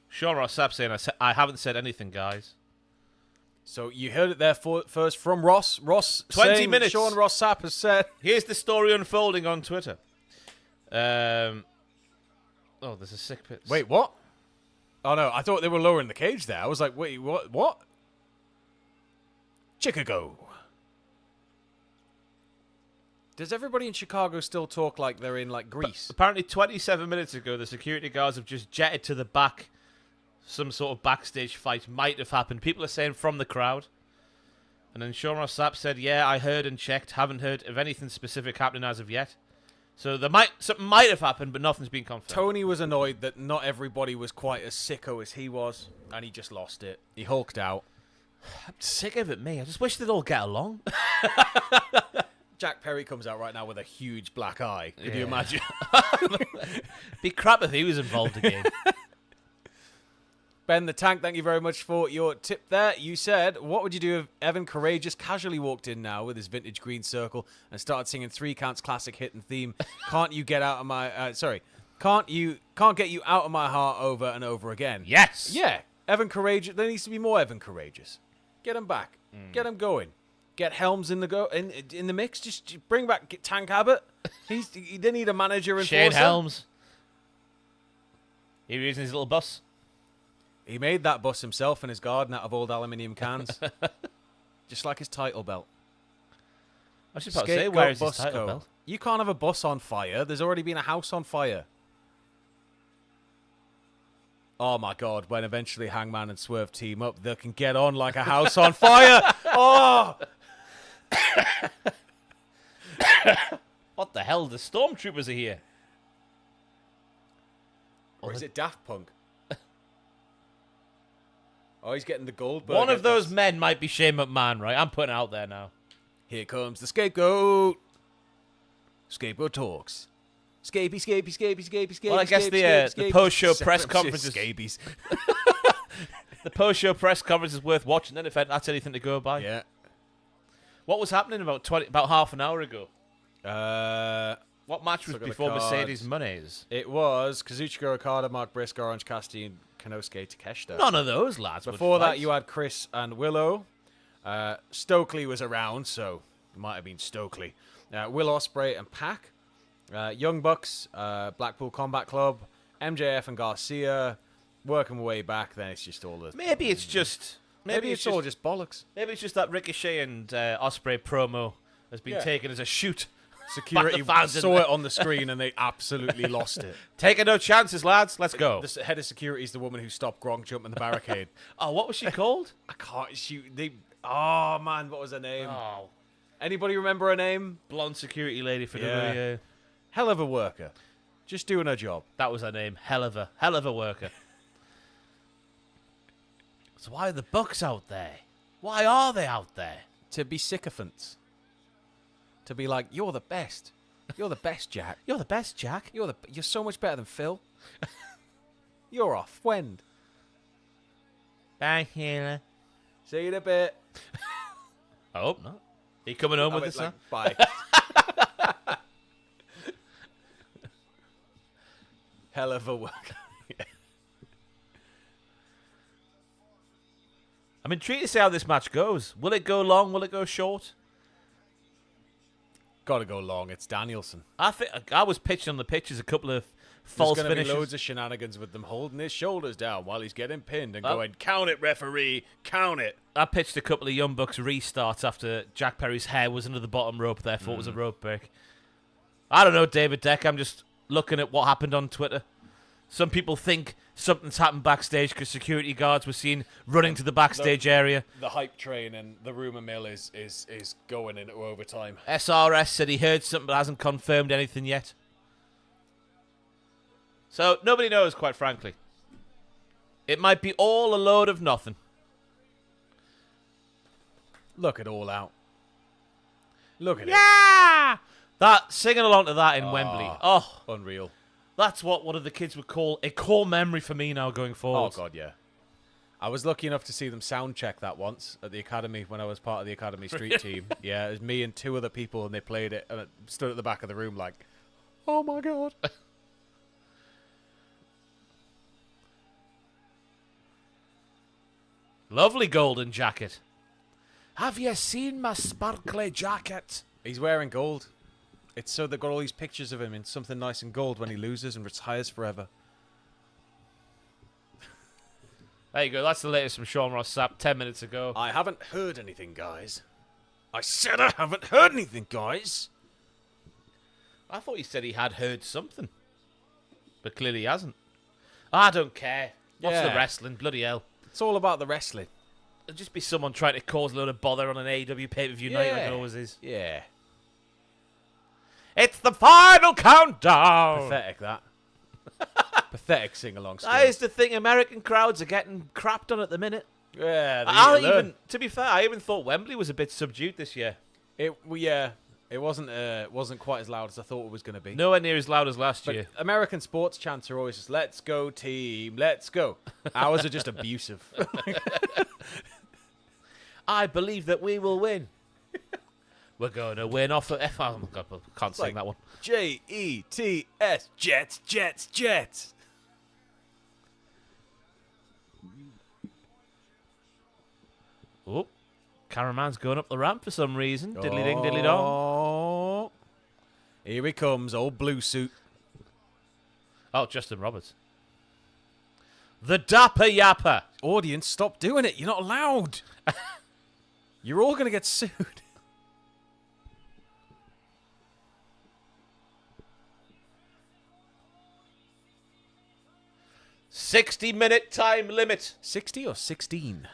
Sean Ross Sapp saying, I haven't said anything, guys. So you heard it there first from Ross. Ross 20 saying minutes. Sean Ross Sapp has said. Here's the story unfolding on Twitter. Oh, there's a sick pit. Wait, what? Oh no, I thought they were lowering the cage there. I was like, wait, what? Chicago. Does everybody in Chicago still talk like they're in like Greece? Apparently 27 minutes ago, the security guards have just jetted to the back. Some sort of backstage fight might have happened. People are saying from the crowd. And then Sean Ross Sapp said, yeah, I heard and checked. Haven't heard of anything specific happening as of yet. So something might have happened, but nothing's been confirmed. Tony was annoyed that not everybody was quite as sicko as he was, and he just lost it. He hulked out. I'm sick of it, me. I just wish they'd all get along. Jack Perry comes out right now with a huge black eye. Could you Yeah. imagine? Be crap if he was involved again. Ben the Tank, thank you very much for your tip there. You said, what would you do if Evan Courageous casually walked in now with his vintage green circle and started singing 3 Counts classic hit and theme? Can't you get out of my... Can't get you out of my heart over and over again? Yes. Yeah. Evan Courageous. There needs to be more Evan Courageous. Get him back. Get him going. Get Helms in the mix. Just bring back Tank Abbott. He didn't need a manager and Shane Helms. He was using his little bus. He made that bus himself in his garden out of old aluminium cans. Just like his title belt. I was just about to say, where is his title Co. belt? You can't have a bus on fire. There's already been a house on fire. Oh my God, when eventually Hangman and Swerve team up, they can get on like a house on fire. Oh! What the hell? The stormtroopers are here. Or is it Daft Punk? Oh, he's getting the Goldberg. One of those men might be Shane McMahon, right? I'm putting it out there now. Here comes the scapegoat. Scapegoat talks. Scapey. Well, I guess the post-show press conferences. Scabies. The post-show press conference is worth watching. Then, if that's anything to go by. Yeah. What was happening about half an hour ago? What match was Look at the before cards. Mercedes Money's? It was Kazuchika, Okada, Mark Briscoe, Orange Cassidy, and Konosuke Takeshita. None of those lads. Before that, you had Kris and Willow. Stokely was around, so it might have been Stokely. Will Ospreay and Pac. Young Bucks, Blackpool Combat Club, MJF and Garcia. Working my way back, then it's just all the... Maybe it's just. Maybe it's all just bollocks. Maybe it's just that Ricochet and Ospreay promo has been Yeah. taken as a shoot. Security fans in saw there. it on the screen and they absolutely lost it. Taking no chances, lads. Let's go. The head of security is the woman who stopped Gronk jumping the barricade. Oh, what was she called? I can't shoot. Oh man, what was her name? Oh, Anybody remember her name? blonde security lady for Yeah. WWE. Hell of a worker, just doing her job. That was her name. Hell of a worker. So why are the Bucks out there? Why are they out there? To be sycophants. To be like, you're the best. You're the best, Jack. You're the best, Jack. You're so much better than Phil. You're a friend. Bye, Hannah. See you in a bit. I hope not. Are you coming home with us now? Bye. Hell of a worker. I'm intrigued to see how this match goes. Will it go long? Will it go short? Gotta go long. It's Danielson. I think I was pitching on the pitches a couple of false There's gonna finishes. be loads of shenanigans with them holding his shoulders down while he's getting pinned and Oh. going, count it, referee, count it. I pitched a couple of Young Bucks restarts after Jack Perry's hair was under the bottom rope. Therefore, it was a rope break. I don't know, David Deck. I'm just looking at what happened on Twitter. Some people think something's happened backstage because security guards were seen running to the backstage area. The hype train and the rumor mill is going into overtime. SRS said he heard something but hasn't confirmed anything yet. So nobody knows, quite frankly. It might be all a load of nothing. Look at All Out. Look at Yeah! That singing along to that in Wembley. Oh, it. Unreal. that's what one of the kids would call a core memory for me now going Oh, forward. God, yeah. I was lucky enough to see them sound check that once at the Academy when I was part of the Academy Street team. Yeah, it was me and two other people, and they played it, and I stood at the back of the room like, oh, my God. Lovely golden jacket. Have you seen my sparkly jacket? He's wearing gold. It's so they've got all these pictures of him in something nice and gold when he loses and retires forever. There you go. That's the latest from Sean Ross Sapp 10 minutes ago. I haven't heard anything, guys. I said I haven't heard anything, guys. I thought he said he had heard something. But clearly he hasn't. I don't care. What's the Yeah. wrestling? Bloody hell. It's all about the wrestling. It'll just be someone trying to cause a load of bother on an AEW pay-per-view night like it always is. Yeah. It's the final countdown! Pathetic, that. Pathetic sing-along skills. That is the thing. American crowds are getting crapped on at the minute. Yeah, To be fair, I even thought Wembley was a bit subdued this year. It wasn't quite as loud as I thought it was going to be. Nowhere near as loud as last But year. American sports chants are always just, let's go team, let's go. Ours are just abusive. I believe that we will win. We're going to win off of... Oh, my God, I can't sing like- that one. Jets, Jets, Jets, Jets. Oh, Caraman's going up the ramp for some reason. Diddly ding, diddly dong. Oh. Here he comes, old blue suit. Oh, Justin Roberts. The Dapper Yapper. Audience, stop doing it. You're not allowed. You're all going to get sued. $60-minute time limit. 60 or 16?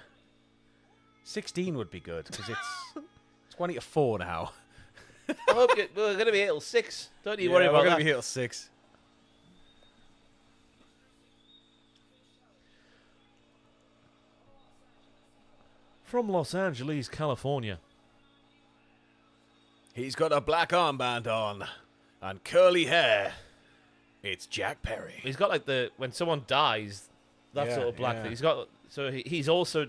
16 would be good, because it's 20 to 4 now. I hope we're going to be here till 6. Don't you Yeah, worry we're about gonna that. be here till 6. From Los Angeles, California. He's got a black armband on and curly hair. It's Jack Perry. He's got like when someone dies, that Yeah, sort of black yeah. thing. He's got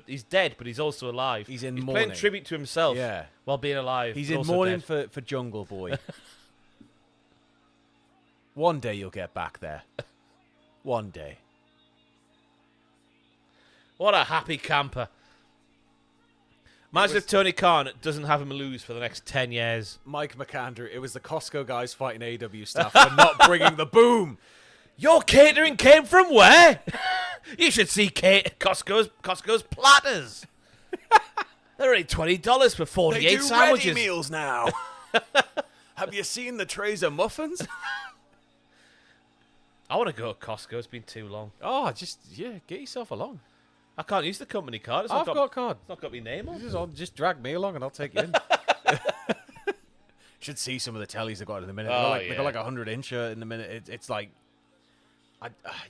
he's dead, but he's also alive. He's in playing mourning. tribute to himself Yeah. while being alive. He's but in also mourning dead. for Jungle Boy. One day you'll get back there. One day. What a happy camper. Imagine if Tony Khan doesn't have him lose for the next 10 years. Mike McAndrew, it was the Costco guys fighting AEW staff for not bringing the boom. Your catering came from where? You should see Costco's platters. They're only $20 for 48 They do sandwiches. ready meals now. Have you seen the trays of muffins? I want to go to Costco. It's been too long. Oh, get yourself along. I can't use the company card. I've got a card. It's not got my name on. Just drag me along and I'll take you in. Should see some of the tellies they've got in a minute. They've got like 100-incher in a minute. It's like,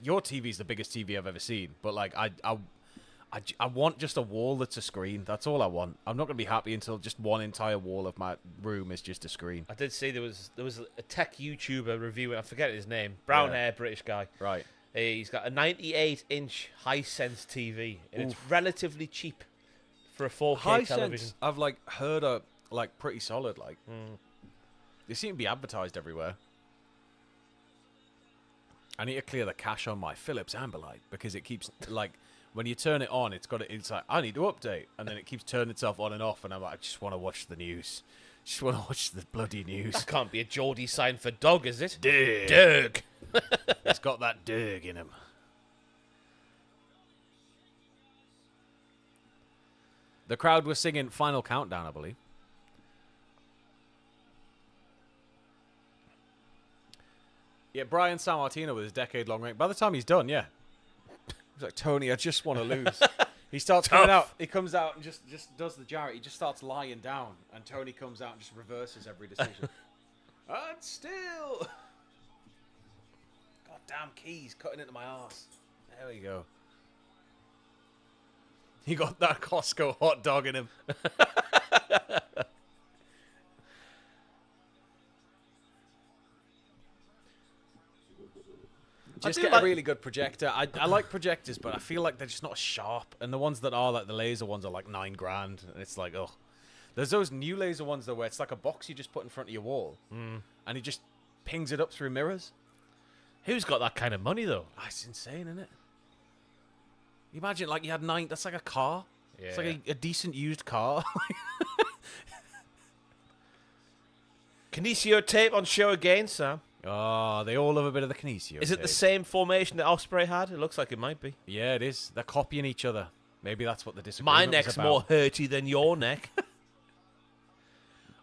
your TV's the biggest TV I've ever seen. But like, I want just a wall that's a screen. That's all I want. I'm not gonna be happy until just one entire wall of my room is just a screen. I did see there was a tech YouTuber reviewing. I forget his name. Brown hair British guy. Right. He's got a 98-inch Hisense TV, and it's relatively cheap for a 4K television. I've like heard are like pretty solid. Like they seem to be advertised everywhere. I need to clear the cache on my Philips Ambilight because it keeps like when you turn it on, it's like I need to update, and then it keeps turning itself on and off, and I'm like, I just want to watch the news. Just want to watch the bloody news. That can't be a Geordie sign for dog, is it? Doug. It's got that Doug in him. The crowd was singing Final Countdown, I believe. Yeah, Bryan Sammartino with his decade-long reign. By the time he's done, yeah. He's like, Tony, I just want to lose. He starts coming out. He comes out and just does the Jarrett. He just starts lying down. And Tony comes out and just reverses every decision. And still. Goddamn keys cutting into my arse. There we go. He got that Costco hot dog in him. Just get a really good projector. I like projectors, but I feel like they're just not sharp. And the ones that are, like the laser ones, are like $9,000. And it's like, oh. There's those new laser ones, though, where it's like a box you just put in front of your wall. And he just pings it up through mirrors. Who's got that kind of money, though? That's insane, isn't it? You imagine, like, you had 9... That's like a car. Yeah. It's like a decent used car. Kinesio tape on show again, Sam. Oh, they all love a bit of the Kinesio. Is it the same formation that Ospreay had? It looks like it might be. Yeah, it is. They're copying each other. Maybe that's what the disagreement My was neck's about. more hurty than your neck.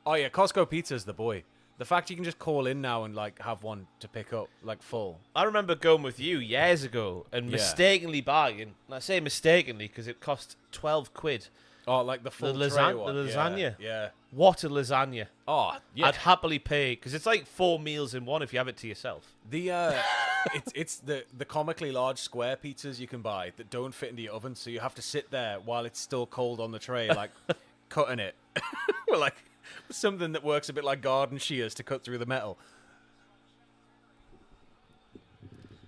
Oh, yeah, Costco Pizza's the boy. The fact you can just call in now and, like, have one to pick up, like, full. I remember going with you years ago and mistakenly buying, and I say mistakenly because it cost 12 quid. Oh, like the full The tray one. the lasagna. Yeah. What a lasagna. Oh, yeah. I'd happily pay, because it's like 4 meals in one if you have it to yourself. The it's the comically large square pizzas you can buy that don't fit into your oven, so you have to sit there while it's still cold on the tray, like cutting it. Well, like something that works a bit like garden shears to cut through the metal.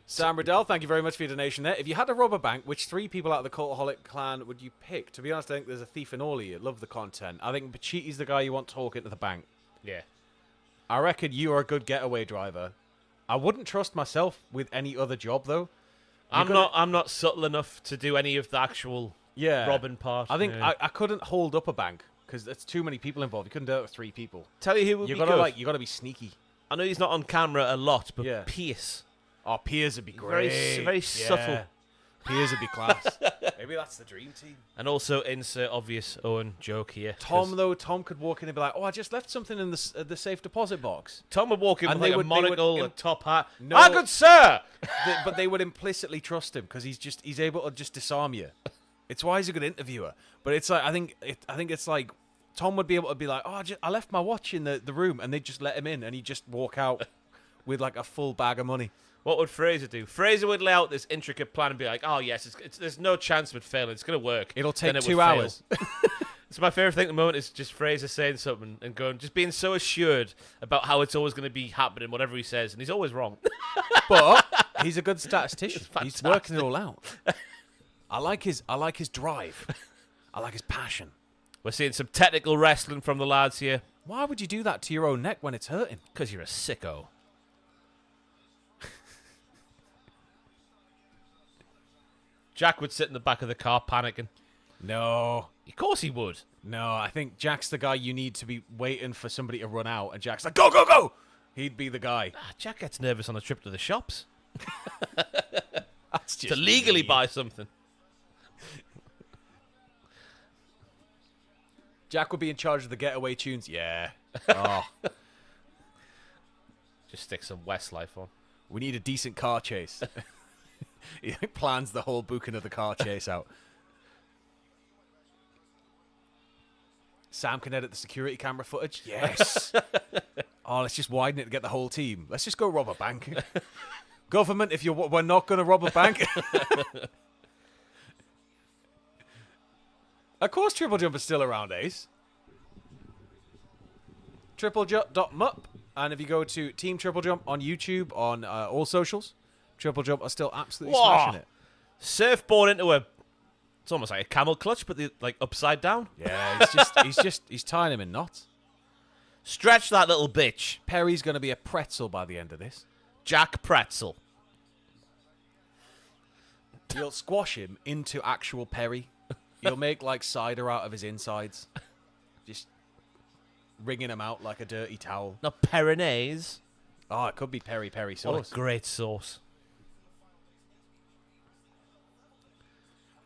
Sam Riddell, thank you very much for your donation there. If you had to rob a bank, which 3 people out of the Cultaholic clan would you pick? To be honest, I think there's a thief in all of you. Love the content. I think Pachiti's the guy you want to talk into the bank. Yeah. I reckon you are a good getaway driver. I wouldn't trust myself with any other job, though. I'm not subtle enough to do any of the actual robbing part. I think I couldn't hold up a bank because there's too many people involved. You couldn't do it with 3 people. Tell you who would You be gotta good. you gotta be sneaky. I know he's not on camera a lot, but Yeah. Pierce. Oh, Piers would be great. Very subtle. Piers would be class. Maybe that's the dream team. And also insert obvious Owen joke here. Tom could walk in and be like, "Oh, I just left something in the safe deposit box." Tom would walk in And with they like a would- they would monocle, a im- top hat. No. Ah, good sir! But they would implicitly trust him because he's able to just disarm you. It's why he's a good interviewer. But it's like I think it's like Tom would be able to be like, "Oh, I left my watch in the room," and they'd just let him in, and he'd just walk out with like a full bag of money. What would Fraser do? Fraser would lay out this intricate plan and be like, "Oh yes, there's no chance of it failing. It's gonna work. It'll Then take it would 2 fail." hours. It's my favorite thing at the moment is just Fraser saying something and going, just being so assured about how it's always going to be happening, whatever he says, and he's always wrong. But he's a good statistician. He's fantastic. working it all out. I like his drive. I like his passion. We're seeing some technical wrestling from the lads here Why would you do that to your own neck when it's hurting? because you're a sicko. Jack would sit in the back of the car panicking. No. Of course he would. No, I think Jack's the guy you need to be waiting for somebody to run out, and Jack's like, "Go, go, go!" He'd be the guy. Jack gets nervous on a trip to the shops That's just to legally mean. buy something. Jack would be in charge of the getaway tunes. Yeah. Oh. Just stick some Westlife on. We need a decent car chase. He plans the whole booking of the car chase out. Sam can edit the security camera footage. Yes. Oh, let's just widen it to get the whole team. Let's just go rob a bank. Government, if we're not going to rob a bank. Of course, Triple Jump is still around, Ace. TripleJump.mup. And if you go to Team Triple Jump on YouTube, on all socials, Triple Jump are still absolutely smashing it. Surfboard into it's almost like a camel clutch, but like upside down. Yeah, he's tying him in knots. Stretch that little bitch. Perry's going to be a pretzel by the end of this. Jack Pretzel. You'll squash him into actual Perry. You'll make like cider out of his insides. Just wringing him out like a dirty towel. Not Peronaise. Oh, it could be peri sauce. What a great sauce.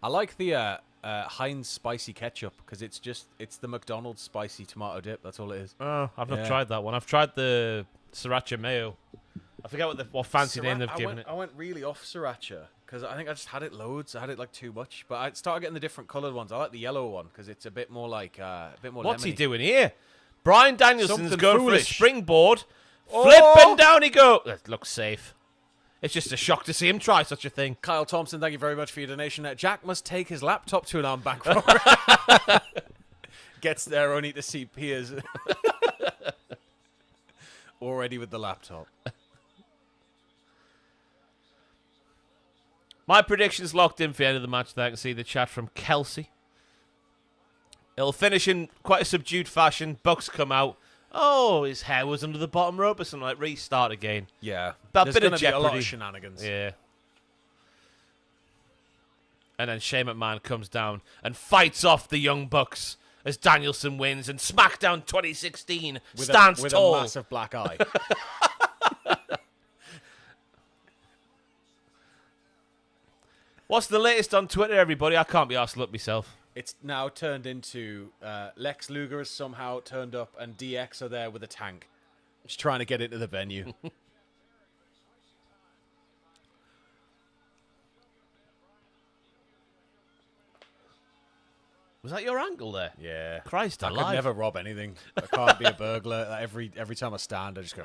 I like the Heinz spicy ketchup because it's the McDonald's spicy tomato dip. That's all it is. Oh, I've not tried that one. I've tried the sriracha mayo. I forget what fancy name they've given it. I went really off sriracha because I think I just had it loads. I had it like too much, but I started getting the different coloured ones. I like the yellow one because it's a bit more like What's he lemony. doing here? Bryan Danielson's Something going foolish. for a springboard. Oh! Flipping down he goes. That looks safe. It's just a shock to see him try such a thing. Kyle Thompson, thank you very much for your donation. Jack must take his laptop to an arm back rower. Gets there only to see Piers already with the laptop. My prediction's locked in for the end of the match. There I can see the chat from Kelsey. It'll finish in quite a subdued fashion. Bucks come out. Oh, his hair was under the bottom rope or something, like restart again. Yeah. That There's bit of gonna be a lot jeopardy. of shenanigans. Yeah. And then Shane McMahon comes down and fights off the Young Bucks as Danielson wins and SmackDown 2016 stands with tall. a massive black eye. What's the latest on Twitter, everybody? I can't be arsed to look myself. It's now turned into Lex Luger has somehow turned up and DX are there with a tank. Just trying to get into the venue. Was that your angle there? Yeah. Christ I alive. could never rob anything. I can't be a burglar. Every time I stand, I just go...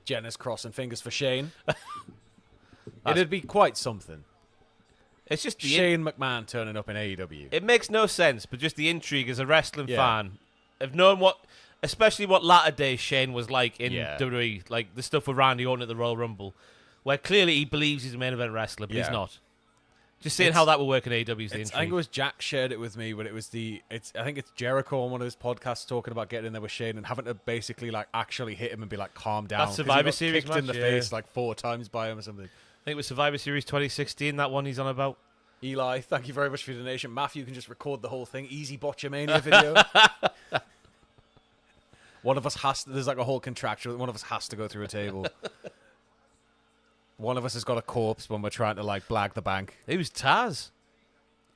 Jenna's crossing fingers for Shane. It'd be quite something. It's just the Shane McMahon turning up in AEW. It makes no sense, but just the intrigue as a wrestling fan of knowing especially what latter day Shane was like in WWE, like the stuff with Randy Orton at the Royal Rumble, where clearly he believes he's a main event wrestler, but he's not. Just seeing how that will work in AEW is the intrigue. I think it was Jack shared it with me, but I think it's Jericho on one of his podcasts talking about getting in there with Shane and having to basically like actually hit him and be like, calm down. That 'cause he Survivor got Series kicked in the match, face like 4 times by him or something. I think it was Survivor Series 2016, that one he's on about. Eli, thank you very much for your donation. Matthew can just record the whole thing. Easy Botchamania video. One of us there's like a whole contractual, one of us has to go through a table. One of us has got a corpse when we're trying to like blag the bank. He was Taz.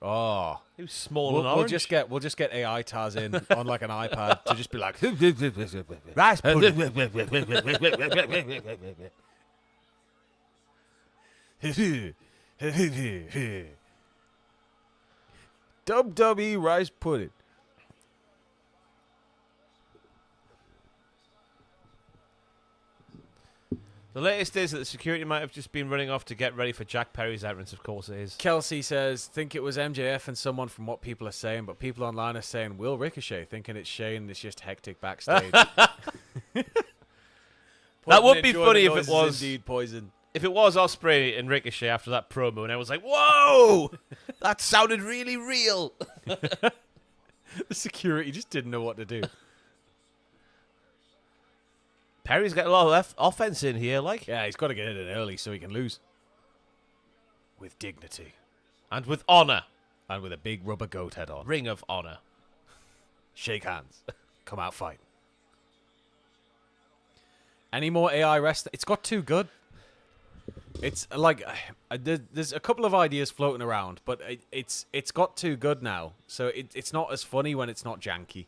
Oh. He was small and We'll orange. just get AI Taz in on like an iPad to just be like Rice pudding. WWE rice pudding. The latest is that the security might have just been running off to get ready for Jack Perry's entrance. Of course it is. Kelsey says, think it was MJF and someone from what people are saying, but people online are saying Will Ricochet, thinking it's Shane. It's just hectic backstage. That would be funny if it was indeed poison. If it was Ospreay and Ricochet after that promo, and I was like, "Whoa, that sounded really real." The security just didn't know what to do. Perry's got a lot of offense in here, like, Yeah, he's got to get in early so he can lose with dignity and with honor, and with a big rubber goat head on. Ring of Honor. Shake hands. Come out fight. Any more AI wrestling? It's got too good. It's like there's a couple of ideas floating around, but it's got too good now. So it's not as funny when it's not janky.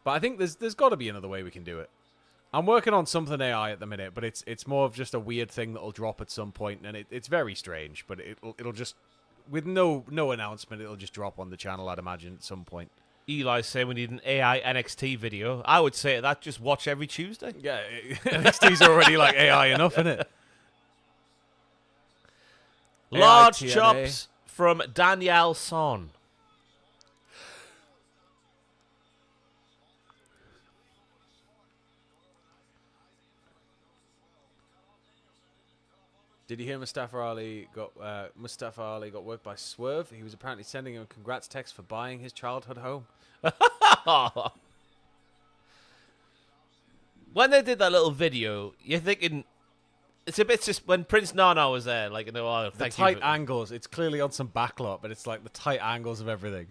But I think there's got to be another way we can do it. I'm working on something AI at the minute, but it's more of just a weird thing that'll drop at some point, and it's very strange. But it'll just, with no announcement, it'll just drop on the channel, I'd imagine, at some point. Eli's saying we need an AI NXT video. I would say that just watch every Tuesday. Yeah, NXT's already like AI enough, isn't it? Large TNA. chops from Danielson. Did you hear Mustafa Ali got worked by Swerve? He was apparently sending him a congrats text for buying his childhood home. When they did that little video, you're thinking it's a bit just when Prince Nana was there, like, you know, oh, The thank tight you. angles. It's clearly on some backlot, but it's like the tight angles of everything.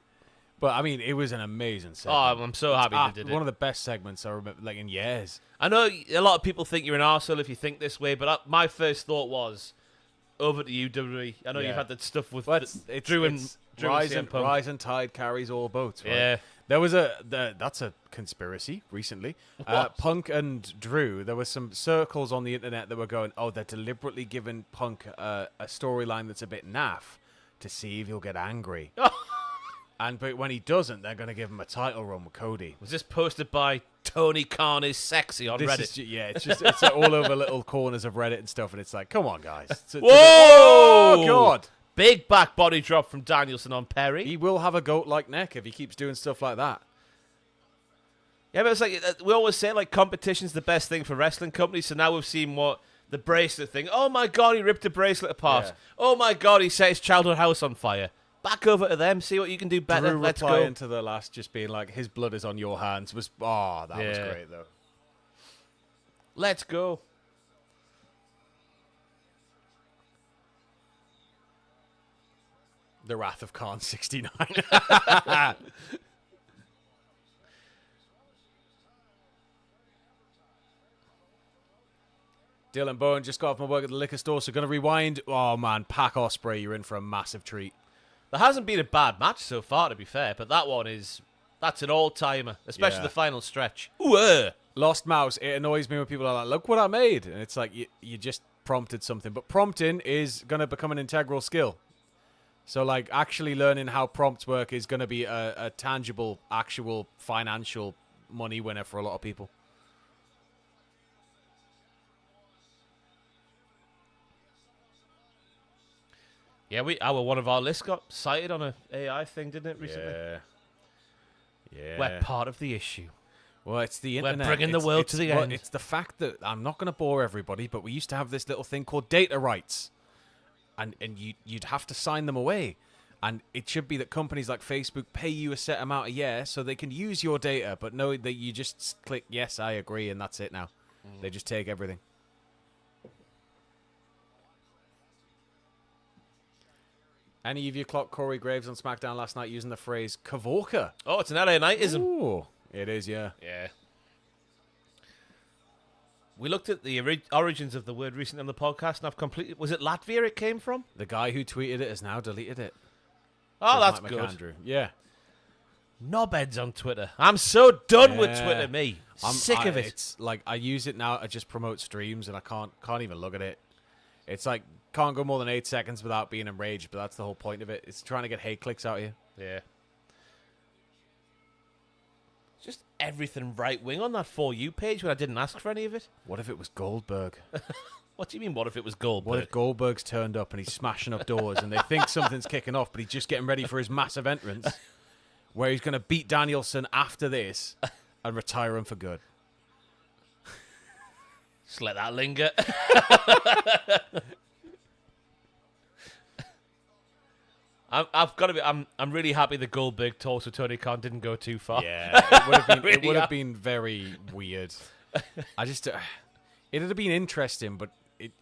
But I mean, it was an amazing segment. Oh, I'm so happy they did it. One of the best segments I remember, like, in years. I know a lot of people think you're an arsehole if you think this way, but my first thought was over to you, WWE. I know Yeah. you've had that stuff with But Drew and rise CM and Punk. rise and tide carries all boats. Right? Yeah. There was that's a conspiracy recently. Punk and Drew. There were some circles on the internet that were going, oh, they're deliberately giving Punk a storyline that's a bit naff to see if he'll get angry. But when he doesn't, they're going to give him a title run with Cody. Was this posted by Tony Khan is sexy on Reddit? It's all over little corners of Reddit and stuff, and it's like, come on, guys. Whoa! Oh, God. Big back body drop from Danielson on Perry. He will have a goat-like neck if he keeps doing stuff like that. Yeah, but it's like we always say, like, competition's the best thing for wrestling companies. So now we've seen what the bracelet thing. Oh my God, he ripped the bracelet apart. Yeah. Oh my God, he set his childhood house on fire. Back over to them, see what you can do better. Drew Let's replying go. to the last, just being like, his blood is on your hands, was that was Yeah. great though. Let's go. The Wrath of Khan 69. Dylan Bowen just got off my work at the liquor store, so going to rewind. Oh man, Pac Ospreay, you're in for a massive treat. There hasn't been a bad match so far, to be fair, but that's an all-timer, especially Yeah. the final stretch. Ooh, Lost Mouse, it annoys me when people are like, look what I made. And it's like, you just prompted something. But prompting is going to become an integral skill. So, like, actually learning how prompts work is going to be a tangible, actual financial money winner for a lot of people. Yeah, one of our lists got cited on a AI thing, didn't it, recently? Yeah. We're part of the issue. Well, it's the We're internet. bringing the world to the end. It's the fact that I'm not going to bore everybody, but we used to have this little thing called data rights, and you'd have to sign them away, and it should be that companies like Facebook pay you a set amount a year so they can use your data, but no, that you just click yes, I agree, and that's it now. They just take everything. Any of you clocked Corey Graves on SmackDown last night using the phrase Kavorka? Oh, it's an LA Knightism. Ooh, it is, yeah. Yeah. We looked at the origins of the word recently on the podcast, and I've completely... Was it Latvia it came from? The guy who tweeted it has now deleted it. Oh, Says that's Mike good. McAndrew. Yeah. Knobheads on Twitter. I'm so done with Yeah. Twitter, me. Sick of it. It's like I use it now to just promote streams, and I can't even look at it. It's like can't go more than 8 seconds without being enraged, but that's the whole point of it. It's trying to get hate clicks out of you. Yeah. Just everything right wing on that For You page when I didn't ask for any of it. What if it was Goldberg? What do you mean, what if it was Goldberg? What if Goldberg's turned up and he's smashing up doors and they think something's kicking off, but he's just getting ready for his massive entrance where he's going to beat Danielson after this and retire him for good? Just let that linger. I've got to be. I'm really happy the Goldberg talks with Tony Khan didn't go too far. Yeah, it would have been, Really it would have am. been very weird. I just, it'd have been interesting, but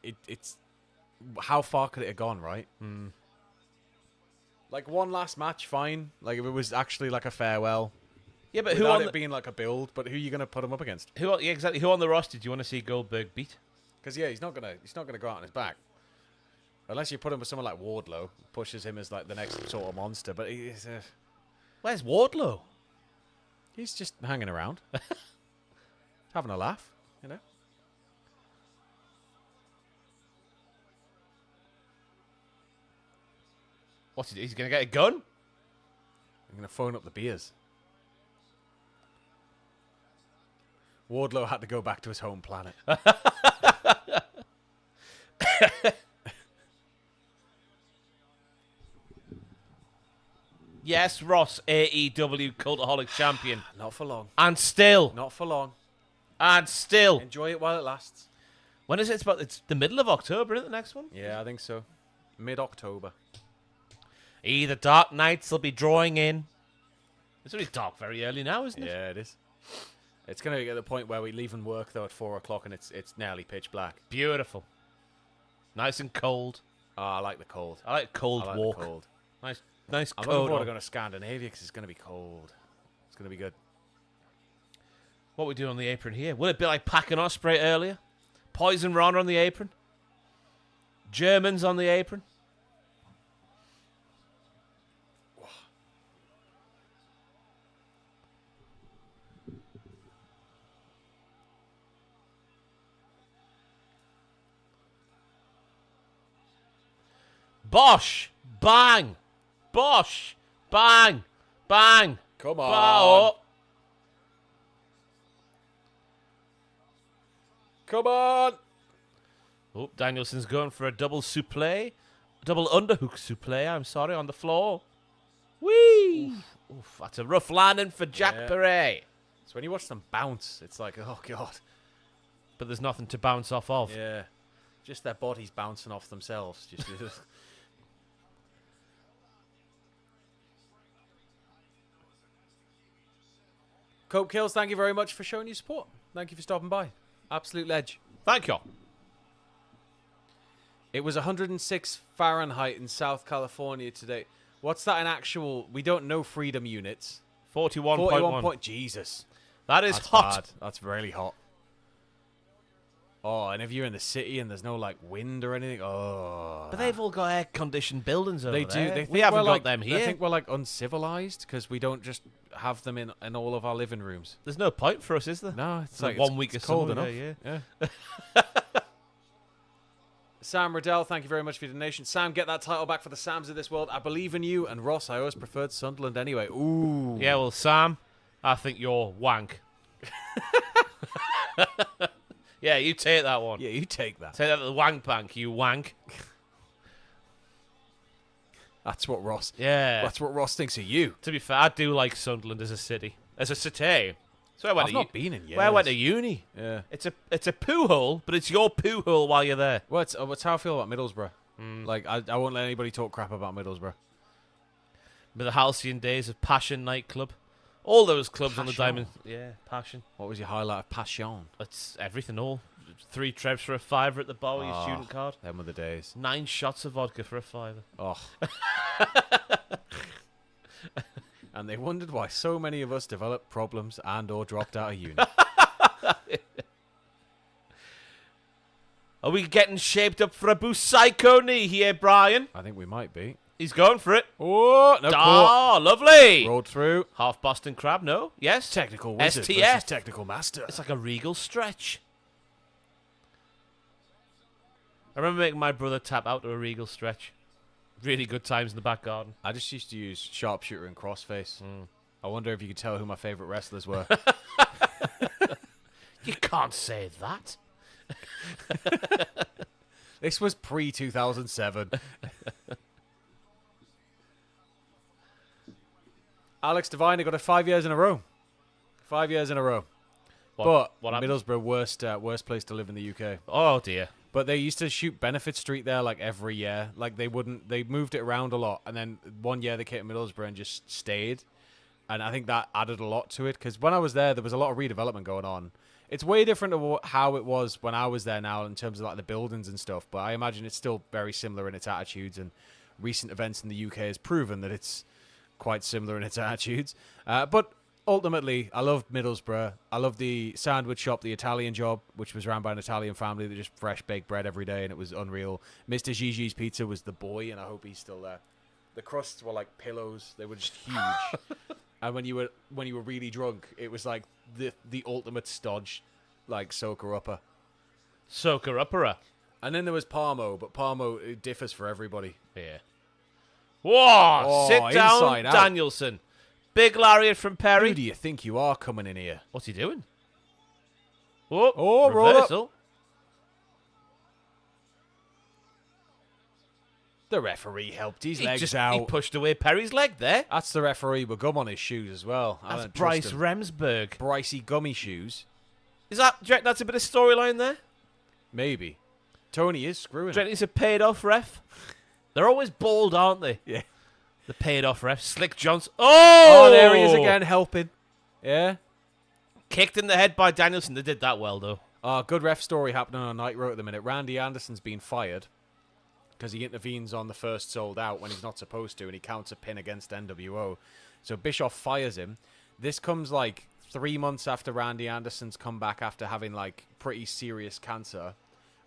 it's how far could it have gone, right? Like one last match, fine. Like if it was actually like a farewell. Yeah, but who without on it the, being like a build, but who are you going to put him up against? who yeah, exactly who on the roster do you want to see Goldberg beat? Because he's not gonna go out on his back, unless you put him with someone like Wardlow, pushes him as like the next sort of monster. But Where's Wardlow? he's just hanging around, having a laugh, you know. What's he do? He's gonna get a gun? I'm gonna phone up the beers. Wardlow had to go back to his home planet. Yes, Ross, AEW Cultaholic champion. Not for long. And still. Not for long. And still. Enjoy it while it lasts. When is it? It's the middle of October, isn't it, the next one? Yeah, I think so. Mid-October. The dark nights will be drawing in. It's only dark very early now, isn't it? Yeah, it is. It's going to get to the point where we leave and work, though, at 4 o'clock, and it's nearly pitch black. Beautiful. Nice and cold. Oh, I like the cold. I like cold I like walk. the cold. Nice I'm cold. looking forward to going to Scandinavia because it's going to be cold. It's going to be good. What we doing on the apron here? Will it be like Pac and Ospreay earlier? Poison Rana on the apron? Germans on the apron? Bosh! Bang! Bosh! Bang! Bang! Come on. Bow! Come on. Oh, Danielson's going for a double suplex. Double underhook suplex, I'm sorry, on the floor. Whee! Oof, that's a rough landing for Jack Yeah. Perret. So when you watch them bounce, it's like, oh, God. But there's nothing to bounce off of. Yeah. Just their bodies bouncing off themselves. Just Cope Kills, thank you very much for showing your support. Thank you for stopping by. Absolute ledge. Thank you. It was 106 Fahrenheit in South California today. What's that in actual? We don't know freedom units. 41.1. Jesus. That is That's hot. bad. That's really hot. Oh, and if you're in the city and there's no like wind or anything, oh. But they've all got air-conditioned buildings over They do. there. They think We haven't we're got like, them They here. think we're like uncivilized because we don't just have them in all of our living rooms. There's no point for us, is there? No, it's like like 1 week it's of cold summer, enough. yeah. Sam Riddell, thank you very much for your donation. Sam, get that title back for the Sams of this world. I believe in you. And Ross, I always preferred Sunderland anyway. Ooh. Yeah, well, Sam, I think you're wank. Yeah, you take that one. Yeah, you take that. Take that to the wank bank, you wank. That's what Ross. Yeah. That's what Ross thinks of you. To be fair, I do like Sunderland as a city. As a city. So I went I've to not been in years. Where I went to uni. Yeah. It's a poo hole, but it's your poo hole while you're there. Well, it's how I feel about Middlesbrough. Like, I won't let anybody talk crap about Middlesbrough. But the halcyon days of Passion nightclub. All those clubs on the Passion. diamond. Yeah, Passion. What was your highlight of Passion? It's everything all. 3 trebs for a £5 at the bar with your Oh. student card. Them were the days. 9 shots of vodka for a £5. Oh. And they wondered why so many of us developed problems and or dropped out of uni. Are we getting shaped up for a Busaiku knee here, Bryan? I think we might be. He's going for it. Oh, no caught. Oh, lovely. Rolled through. Half Boston Crab, no? Yes? Technical wizard STF. versus technical master. It's like a regal stretch. I remember making my brother tap out to a regal stretch. Really good times in the back garden. I just used to use sharpshooter and crossface. I wonder if you could tell who my favourite wrestlers were. You can't say that. This was pre-2007. Alex Devine got it 5 years in a row. 5 years in a row. What But happened? Middlesbrough, worst place to live in the UK. Oh, dear. But they used to shoot Benefit Street there like every year. Like they moved it around a lot. And then one year they came to Middlesbrough and just stayed. And I think that added a lot to it. Because when I was there was a lot of redevelopment going on. It's way different to how it was when I was there now in terms of like the buildings and stuff. But I imagine it's still very similar in its attitudes. And recent events in the UK has proven that it's quite similar in its attitudes. But ultimately, I loved Middlesbrough. I loved the sandwich shop, the Italian job, which was run by an Italian family that just fresh baked bread every day, and it was unreal. Mr. Gigi's Pizza was the boy, and I hope he's still there. The crusts were like pillows; they were just huge. And when you were really drunk, it was like the ultimate stodge, like soaker upper. Soaker uppera. And then there was Parmo, but Parmo it differs for everybody. Yeah. Whoa! Oh, Sit down, inside out. Danielson. Big lariat from Perry. Who do you think you are coming in here? What's he doing? Oh, roll up. reversal. The referee helped his He legs out. He pushed away Perry's leg there. That's the referee with gum on his shoes as well. I That's don't Bryce trust him. Remsburg. Brycey gummy shoes. Do you reckon that's a bit of storyline there? Maybe. Tony is screwing Do you reckon he's a paid-off ref? They're always bald, aren't they? Yeah. The paid-off ref. Slick Johnson. Oh! Oh, there he is again, helping. Yeah. Kicked in the head by Danielson. They did that well, though. Good ref story happening on Nitro at the minute. Randy Anderson's been fired because he intervenes on the first sold out when he's not supposed to, and he counts a pin against NWO. So Bischoff fires him. This comes like 3 months after Randy Anderson's come back after having like pretty serious cancer,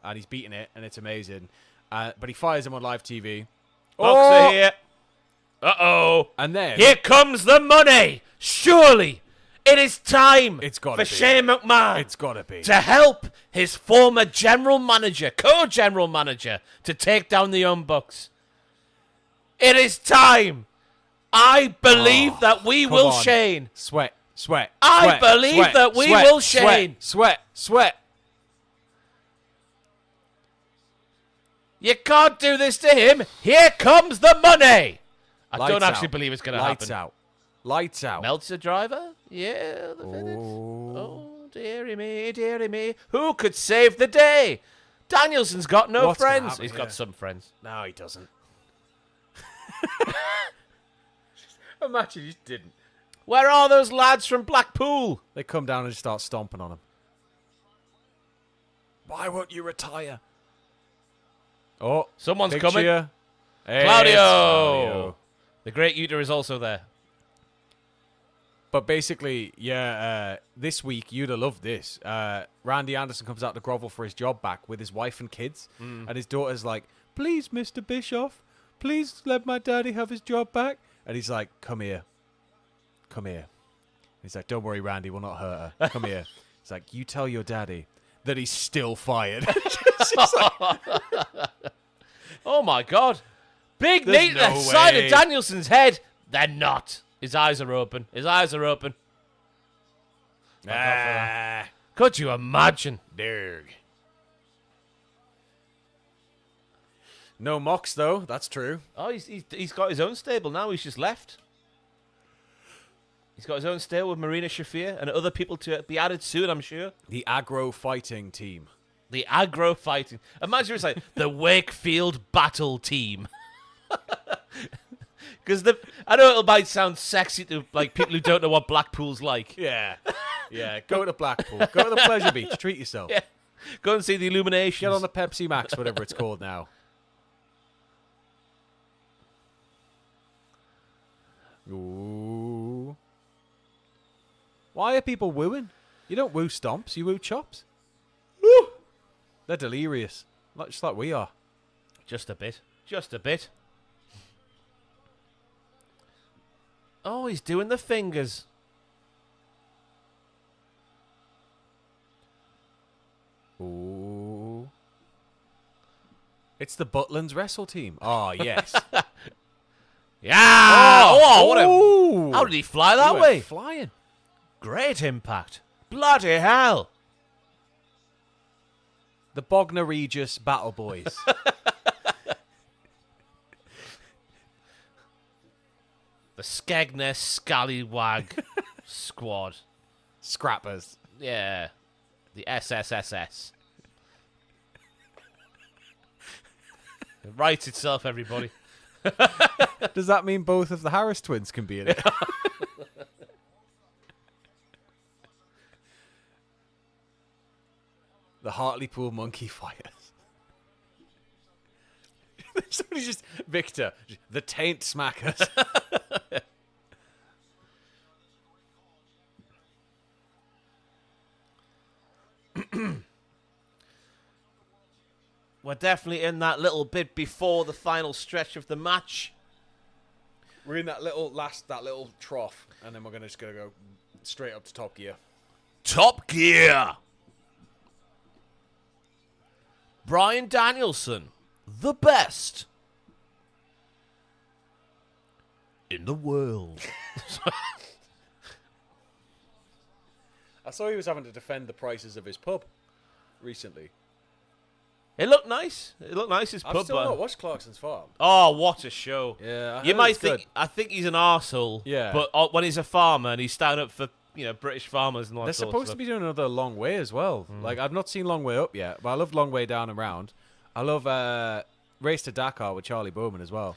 and he's beaten it, and it's amazing. But he fires him on live TV. Boxer here. Uh-oh. And then Here comes the money. Surely it is time It's gotta for be. Shane McMahon it's gotta be. to help his former general manager, co-general manager, to take down the Young Bucks. It is time. I believe that we Come will, on. Shane. Sweat. I sweat, believe sweat, that we sweat, will, sweat, Shane. Sweat. You can't do this to him. Here comes the money. I Lights don't actually out. believe it's going to Lights happen. out. Lights out. Meltzer driver? Yeah, the finish. Oh, dearie me. Who could save the day? Danielson's got no What's gonna friends. happen He's here? got some friends. No, he doesn't. Imagine he just didn't. Where are those lads from Blackpool? They come down and just start stomping on him. Why won't you retire? Oh, Someone's big coming. cheer. Hey, Claudio. it's Claudio. The great Yuta is also there. But basically, this week, Yuta loved this. Randy Anderson comes out to grovel for his job back with his wife and kids. And his daughter's like, please, Mr. Bischoff, please let my daddy have his job back. And he's like, come here. He's like, don't worry, Randy, we'll not hurt her. Come here. He's like, you tell your daddy that he's still fired. Oh, my God. Big There's knee to the no side way. of Danielson's head. They're not. His eyes are open. Ah, Could you imagine? derg. No mocks, though. That's true. Oh, he's got his own stable now. He's just left. He's got his own stable with Marina Shafir and other people to be added soon, I'm sure. The aggro fighting team. The aggro fighting. Imagine it's like the Wakefield Battle Team. Because I know it might sound sexy to like people who don't know what Blackpool's like. Yeah. Yeah, go to Blackpool. Go to the Pleasure Beach. Treat yourself. Yeah. Go and see the Illuminations. Get on the Pepsi Max, whatever it's called now. Ooh. Why are people wooing? You don't woo stomps, you woo chops. Woo! They're delirious. Just like we are. Just a bit. Oh, he's doing the fingers. Ooh. It's the Butlands wrestle team. Oh, yes. Yeah! Oh, what a... Ooh. How did he fly that He went way? Flying. Great impact. Bloody hell. The Bognor Regis Battle Boys. The Skegness Scallywag Squad. Scrappers. Yeah. The SSSS. It writes itself, everybody. Does that mean both of the Harris twins can be in it? The Hartlepool Monkey Fighters. Somebody's just Victor, the Taint Smackers. We're definitely in that little bit before the final stretch of the match. We're in that little trough, and then we're just gonna go straight up to Top Gear. Top Gear. Bryan Danielson, the best in the world. I saw he was having to defend the prices of his pub recently. It looked nice. His I've pub. still not watched Clarkson's Farm. Oh, what a show! Yeah, You might think. I think he's an arsehole. Yeah. But when he's a farmer and he's standing up for British farmers and all They're that sort of supposed stuff. to be doing another Long Way as well. Like, I've not seen Long Way Up yet, but I love Long Way Down and Round. I love Race to Dakar with Charlie Bowman as well.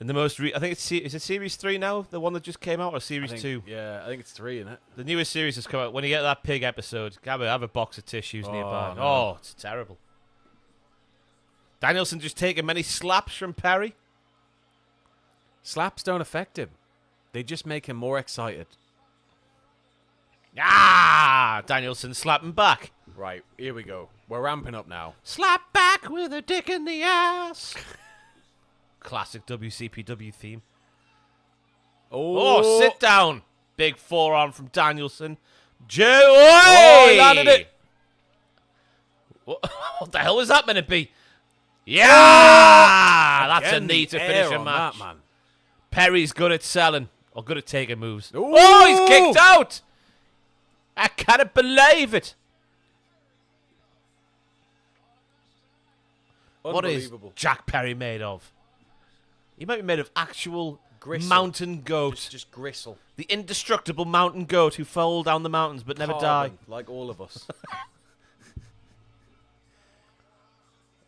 And the most, I think is it Series 3 now? The one that just came out, or Series 2? Yeah, I think it's 3, isn't it? The newest series has come out. When you get that pig episode, have a box of tissues nearby. no. Oh, it's terrible. Danielson just taking many slaps from Perry. Slaps don't affect him. They just make him more excited. Danielson slapping back. Right, here we go. We're ramping up now. Slap back with a dick in the ass. Classic WCPW theme. Oh, sit down. Big forearm from Danielson. Oh, he landed it. What the hell was that meant to be? Yeah! That's a Again, knee to the finish air a on match. that, man. Perry's good at selling, or good at taking moves. Ooh. Oh, he's kicked out! I can't believe it. What is Unbelievable. Jack Perry made of? He might be made of actual Gristle. mountain goat. Just gristle. The indestructible mountain goat who fall down the mountains but never die. Carbon, like all of us.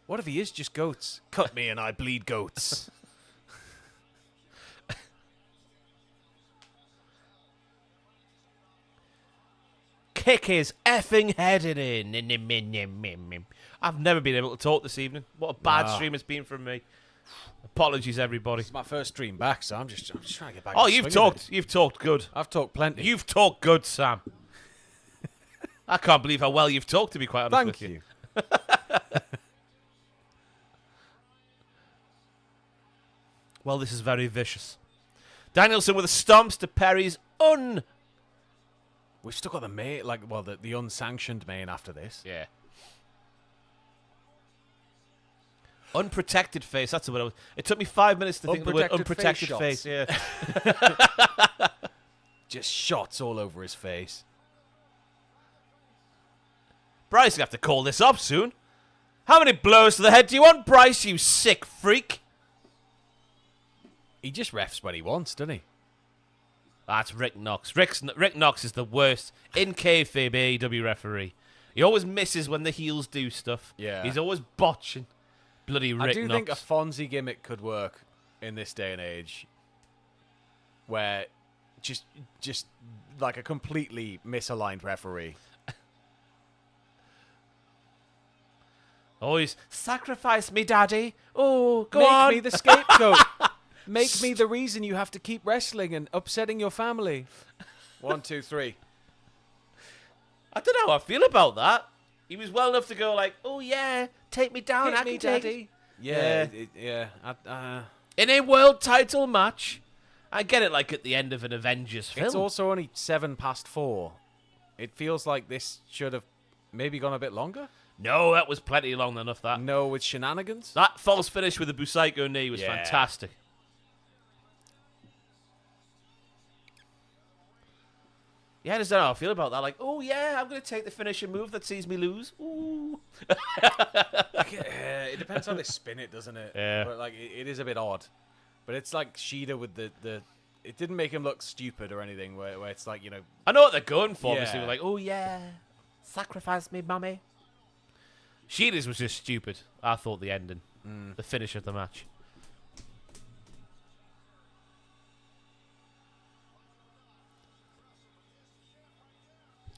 What if he is just goats? Cut me and I bleed goats. Kick his effing head in. I've never been able to talk this evening. What a bad stream it's been from me. Apologies, everybody. It's my first stream back, so I'm just trying to get back. Oh, in the you've swing of talked. it. You've talked good. I've talked plenty. You've talked good, Sam. I can't believe how well you've talked, to be quite honest Thank with you. you. Well, this is very vicious. Danielson with a stomps to Perry's We've still got the main, the unsanctioned main after this. Yeah. Unprotected face. That's what it was. It took me 5 minutes to think of the word Unprotected unprotected face face. Yeah. Just shots all over his face. Bryce gonna have to call this up soon. How many blows to the head do you want, Bryce? You sick freak. He just refs when he wants, doesn't he? That's Rick Knox. Rick Knox is the worst in kayfabe AEW referee. He always misses when the heels do stuff. Yeah. He's always botching. Bloody Rick I do Knox. think a Fonzie gimmick could work in this day and age, where just like a completely misaligned referee. Always sacrifice me, daddy. Oh, go Make on. me the scapegoat. Make me the reason you have to keep wrestling and upsetting your family. 1, 2, 3. I don't know how I feel about that. He was well enough to go like, oh yeah, take me down, Hit I me, can take daddy. it. Yeah. In a world title match. I get it like at the end of an Avengers film. It's also only 4:07. It feels like this should have maybe gone a bit longer. No, that was plenty long enough, that. No, with shenanigans. That false finish with the Busaiko knee was Yeah. fantastic. Yeah, I just don't know how I feel about that. Like, oh yeah, I'm going to take the finishing move that sees me lose. Ooh. It depends how they spin it, doesn't it? Yeah. But like, it is a bit odd. But it's like Shida with the. It didn't make him look stupid or anything. Where it's like, you know. I know what they're going for. Yeah. Obviously, we're like, oh yeah, sacrifice me, mummy. Shida's was just stupid. I thought the ending, the finish of the match.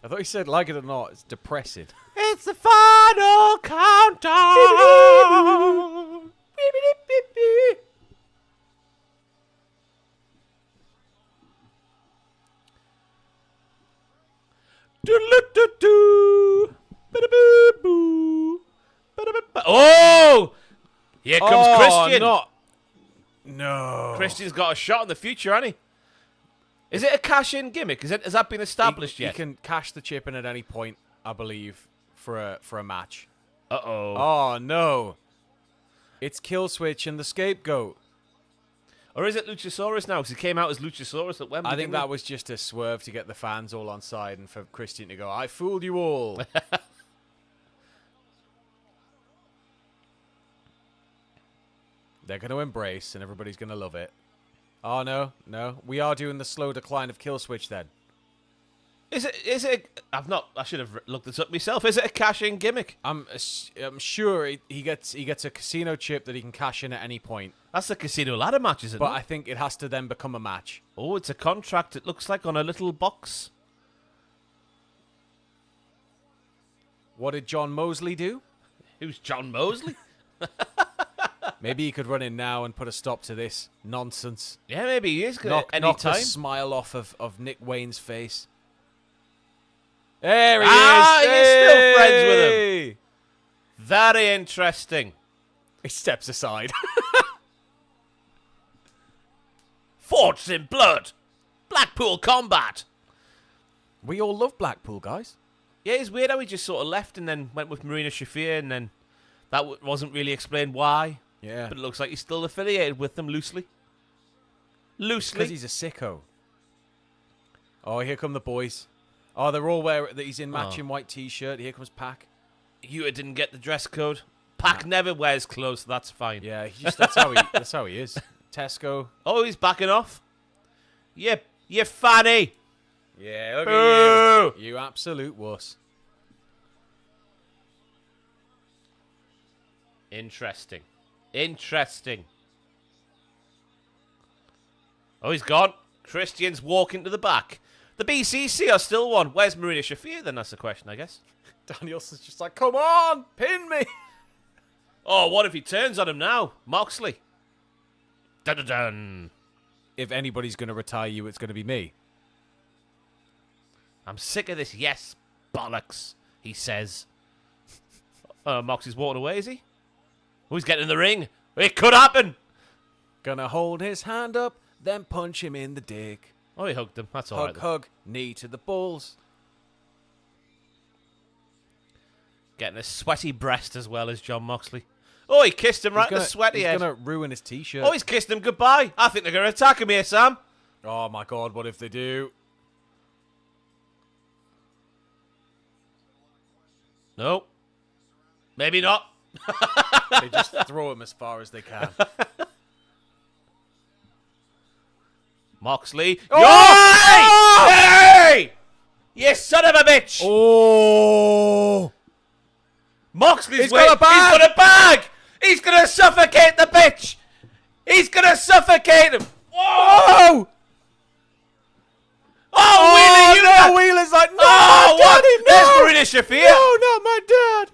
I thought he said, like it or not, it's depressing. It's the final countdown. Doodle-doo-doo. Ba-da-boo. Here comes Christian. No. Christian's got a shot in the future, hasn't he? Is it a cash-in gimmick? Has that been established yet? He can cash the chip in at any point, I believe, for a match. Uh-oh. Oh, no. It's Killswitch and the Scapegoat. Or is it Luchasaurus now? Because he came out as Luchasaurus at Wembley. I think didn't that he? was just a swerve to get the fans all on side and for Christian to go, I fooled you all. They're going to embrace and everybody's going to love it. Oh, no. We are doing the slow decline of Killswitch then. Is it? I should have looked this up myself. Is it a cash-in gimmick? I'm sure he gets a casino chip that he can cash in at any point. That's the casino ladder match, isn't it? But I think it has to then become a match. Oh, it's a contract. It looks like on a little box. What did John Mosley do? Who's John Mosley? Maybe he could run in now and put a stop to this nonsense. Yeah, maybe he is. Knock Any the time. smile off of Nick Wayne's face. There he Ah, is. you're still friends with him. Hey! Very interesting. He steps aside. Forged in blood. Blackpool combat. We all love Blackpool, guys. Yeah, it's weird how he just sort of left and then went with Marina Shafir, and then that wasn't really explained why. Yeah. But it looks like he's still affiliated with them loosely. Because Loosely. he's a sicko. Oh, here come the boys. Oh, they're all wearing that. He's in matching white t-shirt. Here comes Pac. Yuta didn't get the dress code. Pac never wears clothes, so that's fine. Yeah, that's how he is. Tesco. Oh, he's backing off. You fanny. Yeah, look Boo! at you. You absolute wuss. Interesting. Oh, he's gone. Christian's walking to the back. The BCC are still one. Where's Marina Shafir then? That's the question, I guess. Danielson's just like, come on, pin me. Oh, what if he turns on him now? Moxley. Dun-dun-dun. If anybody's going to retire you, it's going to be me. I'm sick of this. Yes, bollocks, he says. Moxley's walking away, is he? Who's getting in the ring? It could happen. Gonna hold his hand up, then punch him in the dick. Oh, he hugged him. That's all right. Hug, knee to the balls. Getting a sweaty breast as well as John Moxley. Oh, he kissed him right in the sweaty head. He's gonna ruin his t-shirt. Oh, he's kissed him goodbye. I think they're going to attack him here, Sam. Oh my god, what if they do? No. Maybe not. They just throw him as far as they can. Moxley. Oh! Hey! You son of a bitch! Oh! Moxley's He's got a bag! He's got a bag! He's going to suffocate the bitch! He's going to suffocate him! Whoa! Oh, Wheeler, you no! Wheeler's like, no, Oh, what? Daddy, There's no! Marina Shafir. No, not my dad!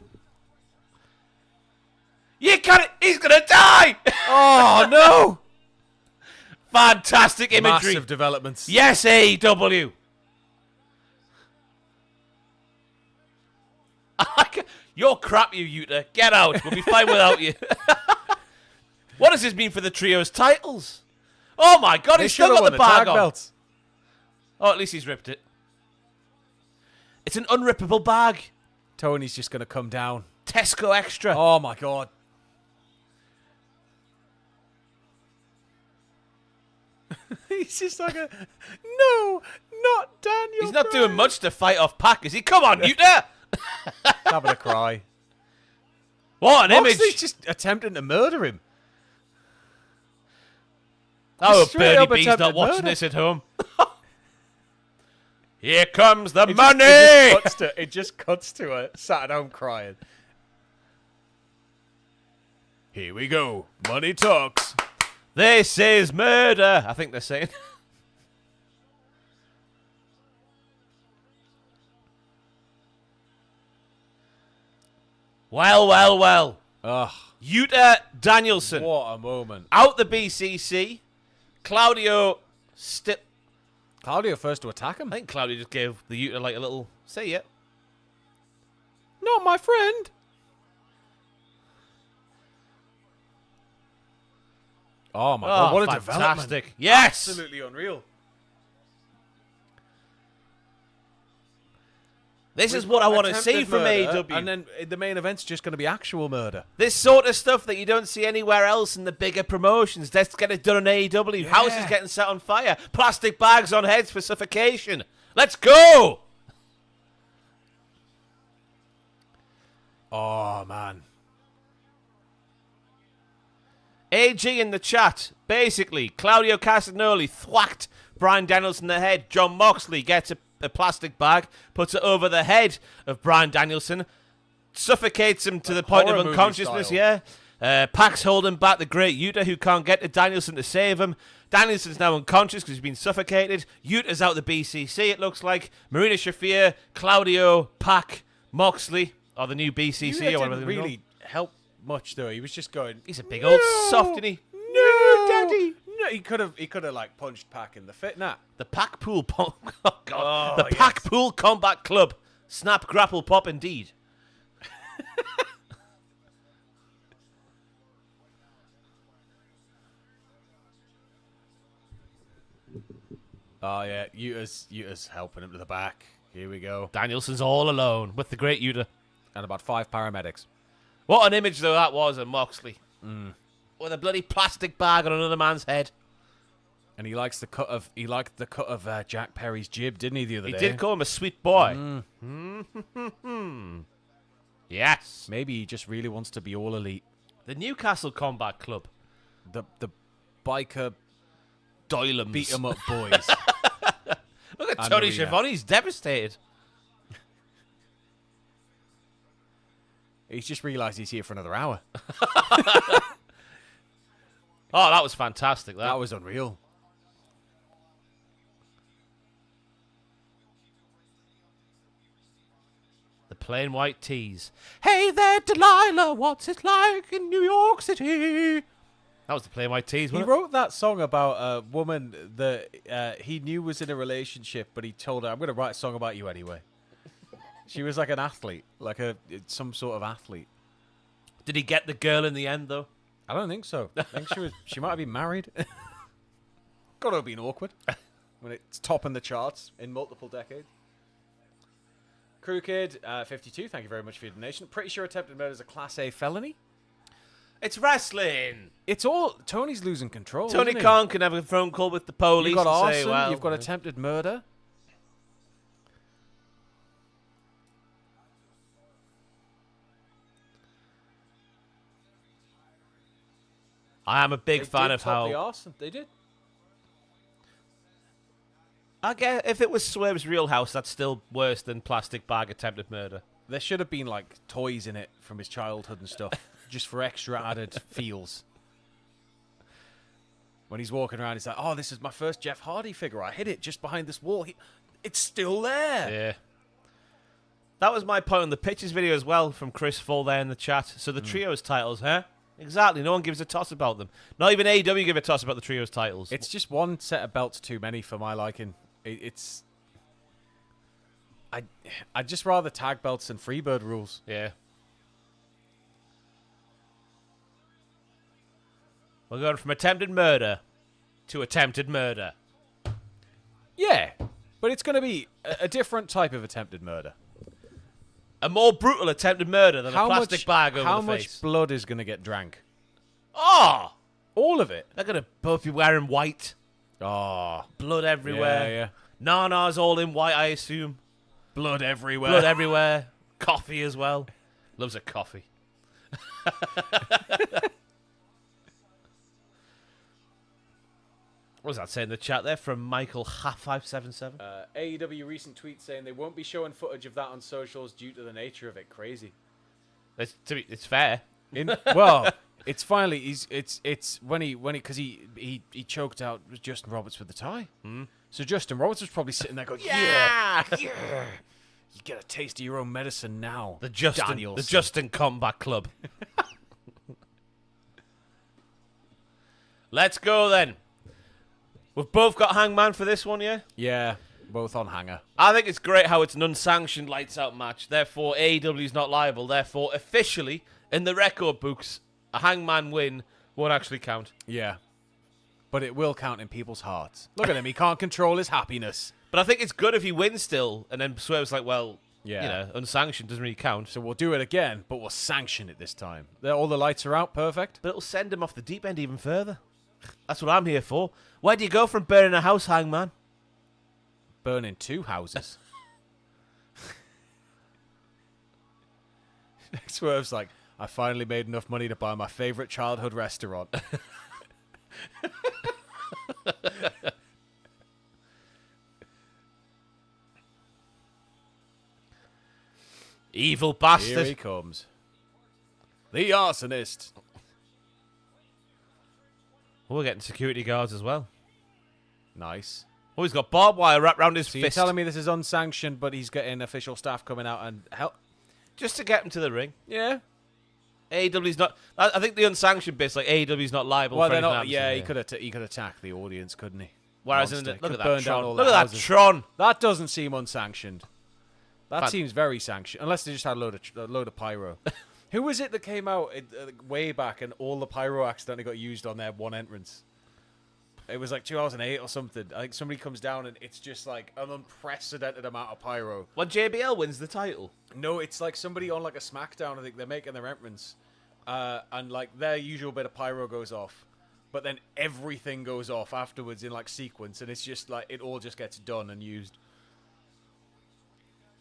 You can't. He's going to die! Oh, no! Fantastic imagery. Massive developments. Yes, AEW. You're crap, you Yuta. Get out. We'll be fine without you. What does this mean for the trio's titles? Oh my god, They he's still should have got won the the tag bag on. belts. Oh, at least he's ripped it. It's an unrippable bag. Tony's just going to come down. Tesco Extra. Oh, my God. He's just like a... No, not Daniel. He's not doing much to fight off Pac, is he? Come on, Yuta. Having a cry. What an Moxley's image. just attempting to murder him. Oh, straight Birdie up B's not attempted watching murder. this at home. Here comes the It money. It just cuts to her sat at home crying. Here we go. Money talks. This is murder, I think they're saying. Well. Ugh, Yuta Danielson what a moment. out the BCC. Claudio still. Claudio first to attack him. I think Claudio just gave the Yuta like a little say it. Not my friend. Oh my god, what a development. fantastic. Yes! Absolutely unreal. This is what I want to see Attempted from murder, AEW. And then the main event's just going to be actual murder. This sort of stuff that you don't see anywhere else in the bigger promotions. Let's get it done on AEW. Yeah. Houses getting set on fire. Plastic bags on heads for suffocation. Let's go! Oh, man. AG in the chat. Basically, Claudio Castagnoli thwacked Bryan Danielson in the head. John Moxley gets a plastic bag, puts it over the head of Bryan Danielson, suffocates him to the point of horror movie unconsciousness, style. yeah. Pac's holding back the great Yuta, who can't get to Danielson to save him. Danielson's now unconscious because he's been suffocated. Yuta's out the BCC, it looks like. Marina Shafir, Claudio, Pac, Moxley are the new BCC. Yuta or whatever didn't they really help much, though. He was just going, He's a big old soft, isn't he? No, Daddy. No, he could have like punched Pac in the fit. Nah. The Pac Pool oh God. Oh, The Pac yes. Pool Combat Club. Snap, grapple, pop, indeed. Oh yeah, Yuta's helping him to the back. Here we go. Danielson's all alone with the great Yuta. And about 5 paramedics. What an image, though, that was of Moxley. With a bloody plastic bag on another man's head. And he liked the cut of Jack Perry's jib, didn't he, the other He day? did call him a sweet boy. Yes. Maybe he just really wants to be all elite. The Newcastle Combat Club. The biker Doylams. beat 'em up boys. Look at And Tony Arena. Schiavone. He's devastated. He's just realised he's here for another hour. Oh, that was fantastic. That was unreal. The plain white tees. Hey there, Delilah. What's it like in New York City? That was the plain white tees, He wasn't it? wrote that song about a woman that he knew was in a relationship, but he told her, I'm going to write a song about you anyway. She was like an athlete, like some sort of athlete. Did he get the girl in the end, though? I don't think so. I think she might have been married. Gotta have been awkward when it's topping the charts in multiple decades. Crew Kid 52, thank you very much for your donation. Pretty sure attempted murder is a Class A felony. It's wrestling. It's all Tony's losing control. Tony isn't he? Khan can have a phone call with the police You've got and arson. say, well, You've got attempted murder. I am a big They fan did of top the how. arson. They did. I guess if it was Swerve's Real House, that's still worse than plastic bag attempted murder. There should have been like toys in it from his childhood and stuff, just for extra added feels. When he's walking around, he's like, "Oh, this is my first Jeff Hardy figure. I hid it just behind this wall. It's still there." Yeah. That was my point on the pictures video as well from Kris Full there in the chat. So the trios titles, huh? Exactly. No one gives a toss about them. Not even AEW give a toss about the trios titles. It's just one set of belts too many for my liking. I'd just rather tag belts and Freebird rules. Yeah. We're going from attempted murder to attempted murder. Yeah, but it's going to be a different type of attempted murder. A more brutal attempted murder than a plastic bag over how the much face. blood is going to get drank? Oh! All of it. They're going to both be wearing white. Oh, Blood everywhere. yeah. Nana's all in white, I assume. Blood everywhere. Blood everywhere. Coffee as well. Loves a coffee. What was that saying in the chat there from Michael 577? AEW recent tweet saying they won't be showing footage of that on socials due to the nature of it. Crazy. It's fair. Well, it's finally it's when he because he choked out Justin Roberts with the tie. So Justin Roberts was probably sitting there going, yeah. You get a taste of your own medicine now. The Justin Combat Club. Let's go then. We've both got Hangman for this one, yeah? Yeah, both on hanger. I think it's great how it's an unsanctioned lights out match. Therefore, AEW is not liable. Therefore, officially, in the record books, a Hangman win won't actually count. Yeah. but it will count in people's hearts. Look at him. He can't control his happiness. But I think it's good if he wins still, and then Swerve's like, well, Yeah. you know, unsanctioned doesn't really count. So we'll do it again, but we'll sanction it this time. All the lights are out. Perfect. But it'll send him off the deep end even further. That's what I'm here for. Where do you go from burning a house, Hangman? Burning 2 houses. Swerve's like, I finally made enough money to buy my favorite childhood restaurant. Evil bastard. Here he comes. The arsonist. Oh, we're getting security guards as well. Nice. Oh, he's got barbed wire wrapped around his So you're fist. telling me this is unsanctioned, but he's getting official staff coming out and help? Just to get him to the ring. Yeah. AEW's not... I think the unsanctioned bit's like AEW's not liable Well, for they're anything not. happens Yeah, in he could attack the audience, couldn't he? Whereas in Monster. the, look Could at burn that down Tron. all Look the at that houses. Tron. That doesn't seem unsanctioned. That Fan- seems very sanctioned, unless they just had a load of pyro. Who was it that came out way back and all the pyro accidentally got used on their one entrance? It was like 2008 or something. I think somebody comes down and it's just like an unprecedented amount of pyro. When JBL wins the title. No, it's like somebody on like a SmackDown. I think they're making their entrance, and like their usual bit of pyro goes off, but then everything goes off afterwards in like sequence, and it's just like it all just gets done and used.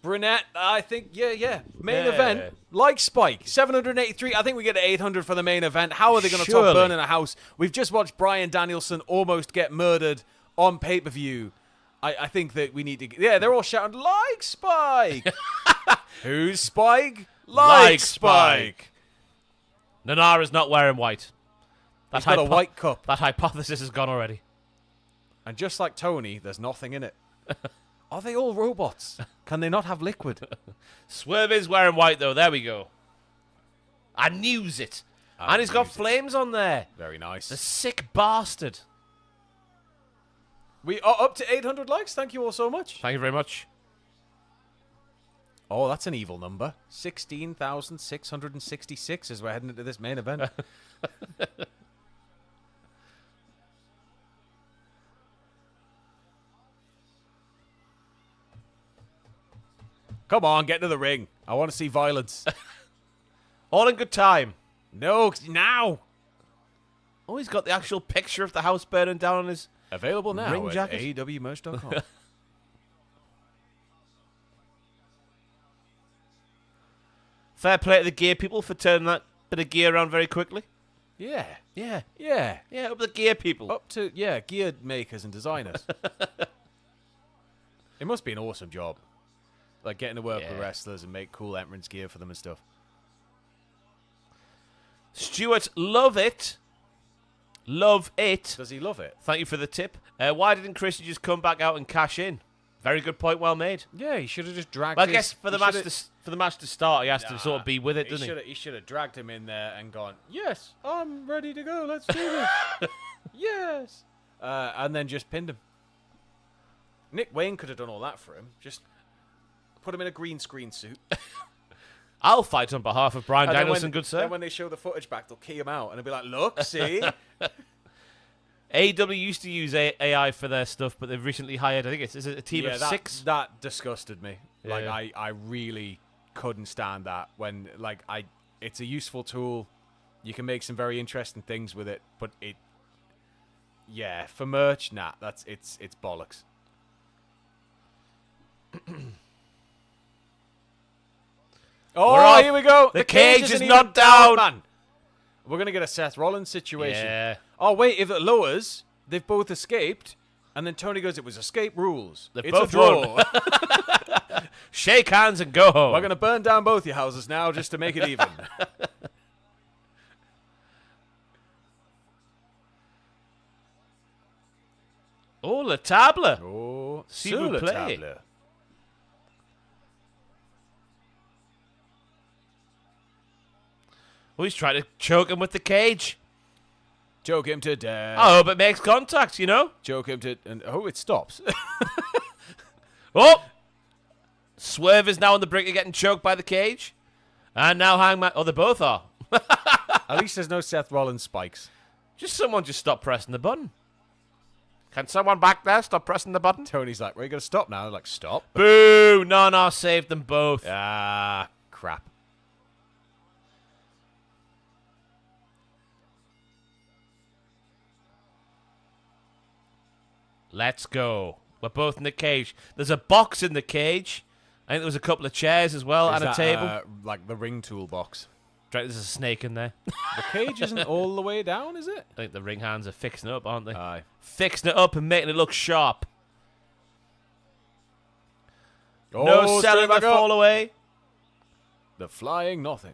Brunette, I think, yeah. Main Yeah. event, like Spike, 783. I think we get 800 for the main event. How are they going to Surely. top burning a house? We've just watched Bryan Danielson almost get murdered on pay-per-view. I think that we need to... Yeah, they're all shouting, like Spike! Who's Spike? Like Spike. Nanara's not wearing white. He's got a white cup. That hypothesis is gone already. And just like Tony, there's nothing in it. Are they all robots? Can they not have liquid? Swerve is wearing white, though. There we go. I knews it. And he's got flames on there. Very nice. The sick bastard. We are up to 800 likes. Thank you all so much. Thank you very much. Oh, that's an evil number. 16,666 as we're heading into this main event. Come on, get to the ring. I want to see violence. All in good time. No, now. Oh, he's got the actual picture of the house burning down on his... Available now Ring at jacket. AEWmerch.com. Fair play to the gear people for turning that bit of gear around very quickly. Yeah. Yeah. Yeah. Yeah, up the gear people. Up to, gear makers and designers. It must be an awesome job. Like getting to work with Yeah. wrestlers and make cool entrance gear for them and stuff. Stuart, love it. Love it. Does he love it? Thank you for the tip. Why didn't Kris just come back out and cash in? Very good point, well made. Yeah, he should have just dragged Well, I his- guess for the he match shoulda- for the match to start, he has to sort of be with it, doesn't he? He should have dragged him in there and gone, yes, I'm ready to go. Let's do this. Yes. And then just pinned him. Nick Wayne could have done all that for him. Just put him in a green screen suit. I'll fight on behalf of Bryan And then Danielson, when- good sir. Then when they show the footage back, they'll key him out and they'll be like, look, see? AEW used to use AI for their stuff, but they've recently hired, I think is it a team of that, 6? That disgusted me. Like, Yeah. I really couldn't stand that when, like, it's a useful tool. You can make some very interesting things with it, but for merch, it's bollocks. off. Here we go. The cage is isn't not even down. man. We're going to get a Seth Rollins situation. Yeah. Oh, wait, if it lowers, they've both escaped. And then Tony goes, it was escape rules. They've It's both a draw. Shake hands and go home. We're going to burn down both your houses now just to make it even. Oh, Le Table. Oh, S'il vous sur le plaît. table. Oh, he's trying to choke him with the cage. Choke him to death. I hope it makes contact, you know? Choke him to... And, it stops. Oh! Swerve is now on the brink of getting choked by the cage. And now Hangman... Oh, they both are. At least there's no Seth Rollins spikes. Just someone just stop pressing the button. Can someone back there stop pressing the button? Tony's like, "We're gonna stop now." They're like, "Stop." Boo! No, saved them both. Ah, crap. Let's go. We're both in the cage. There's a box in the cage. I think there was a couple of chairs as well Is and a that, table. like the ring toolbox. There's a snake in there. The cage isn't all the way down, is it? I think the ring hands are fixing it up, aren't they? Aye. Fixing it up and making it look sharp. Oh, No selling the straight back up. fall away. The flying nothing.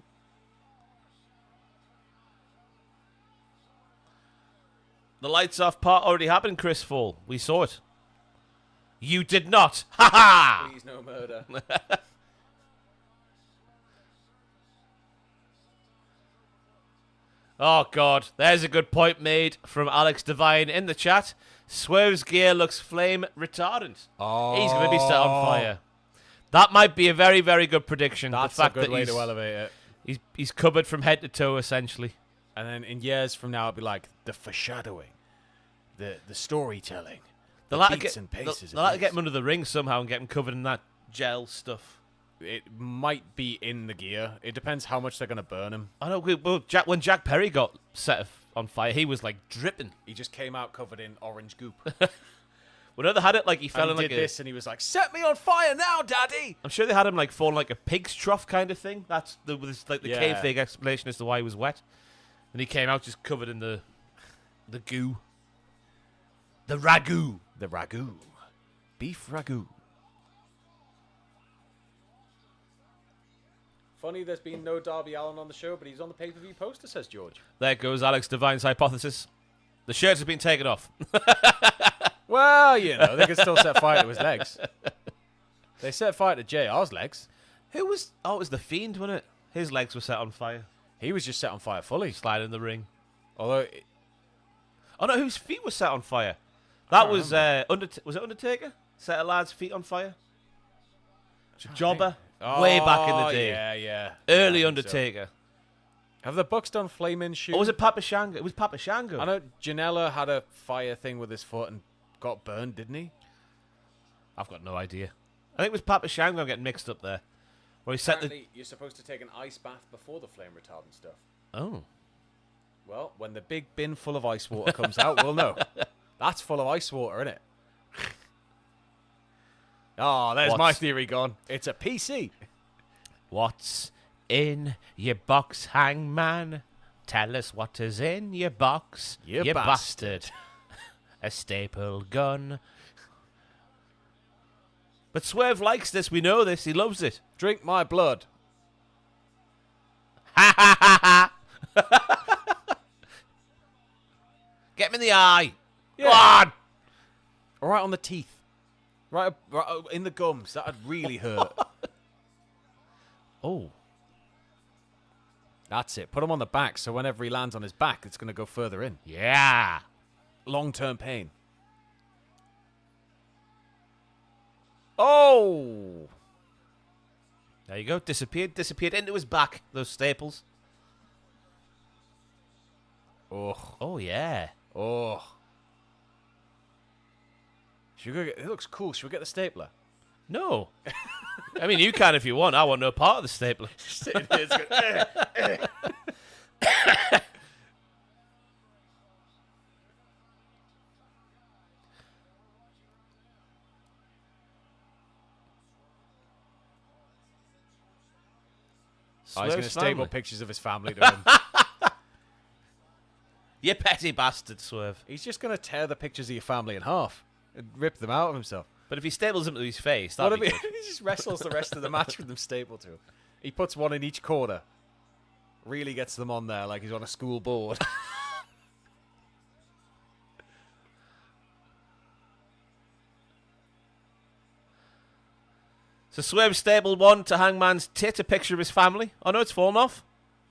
The lights off part already happened, Chris Fall. We saw it. You did not. Ha ha! Please no murder. Oh, God. There's a good point made from Alex Devine in the chat. Swerve's gear looks flame retardant. Oh, He's going to be set on fire. That might be a very, very good prediction. That's the fact a good that way to elevate it. he's covered from head to toe, essentially. And then in years from now, it'll be like the foreshadowing, the storytelling, the They'll have to beats get, and paces. they'll have to get him under the ring somehow and get him covered in that gel stuff. It might be in the gear. It depends how much they're going to burn him. I know. Well, when Jack Perry got set on fire, he was like dripping. He just came out covered in orange goop. Well, no, they had it like he fell And in he like did a. this, and he was like, "Set me on fire now, Daddy!" I'm sure they had him like falling like a pig's trough kind of thing. That's the like the Yeah. kayfabe explanation as to why he was wet. And he came out just covered in the goo. The ragu. The ragu, beef ragu. Funny, there's been no Darby Allin on the show, but he's on the pay-per-view poster, says George. There goes Alex Devine's hypothesis. The shirts have been taken off. Well, you know, they can still set fire to his legs. They set fire to JR's legs. Who was? Oh, it was the Fiend, wasn't it? His legs were set on fire. He was just set on fire fully. Sliding in the ring. Although, Oh no, whose feet were set on fire? That can't was was it Undertaker? Set a lad's feet on fire. Jobber. Way back in the day. Yeah. Early I think so. Undertaker. Have the Bucks done flame-in shoes? Or was it Papa Shango? It was Papa Shango. I know Janela had a fire thing with his foot and got burned, didn't he? I've got no idea. I think it was Papa Shango getting mixed up there. Where he set the... Apparently, you're supposed to take an ice bath before the flame retardant stuff. Oh. Well, when the big bin full of ice water comes out, we'll know. That's full of ice water, isn't it? Oh, there's my What's- theory gone. It's a PC. What's in your box, Hangman? Tell us what is in your box, You you bastard. bastard. A staple gun. But Swerve likes this. We know this. He loves it. Drink my blood. Ha ha ha ha. Get him in the eye. Go on. All right on the teeth. Right in the gums. That'd really hurt. Oh. That's it. Put him on the back, so whenever he lands on his back, it's going to go further in. Yeah. Long-term pain. Oh! There you go. Disappeared into his back. Those staples. Oh. Oh, yeah. Oh. Should we go get, it looks cool. Should we get the stapler? No. I mean, you can if you want. I want no part of the stapler. Oh, he's going to Swerve's staple family. pictures of his family to him. You petty bastard, Swerve. He's just going to tear the pictures of your family in half and rip them out of himself. But if he staples them to his face, What that'd if be he, good. he just wrestles the rest of the match with them stapled to him? He puts one in each corner. Really gets them on there like he's on a school board. So Swerve stapled one to Hangman's tit, a picture of his family. Oh no, it's fallen off.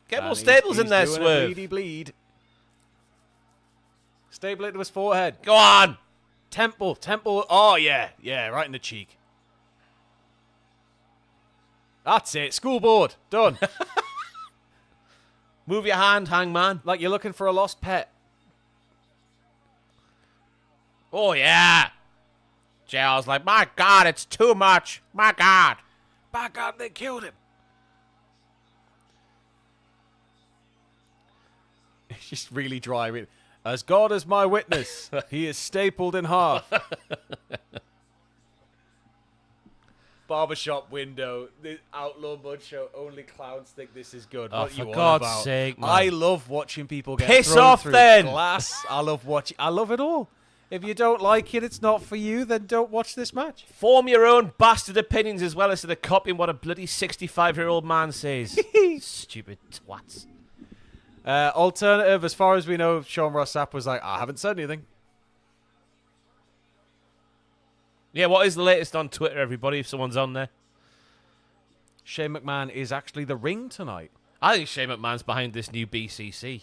Get more And staples he's in there, doing Swerve. a bleedy bleed. Staple it to his forehead. Go on. Temple. Oh, yeah. Yeah, right in the cheek. That's it. School board. Done. Move your hand, Hangman. Like you're looking for a lost pet. Oh, yeah. JR's like, my God, it's too much. My God. My God, they killed him. It's just really dry. As God is my witness, he is stapled in half. Barbershop window. The Outlaw Mud Show. Only clowns think this is good. Oh, What for you on God's about? sake, man. I love watching people get Piss thrown off, through then. glass. I love it all. If you don't like it, it's not for you, then don't watch this match. Form your own bastard opinions as well as to the copying what a bloody 65-year-old man says. Stupid twats. Alternative, as far as we know, Sean Ross Sapp was like, I haven't said anything. Yeah, what is the latest on Twitter, everybody, if someone's on there? Shane McMahon is actually the ring tonight. I think Shane McMahon's behind this new BCC.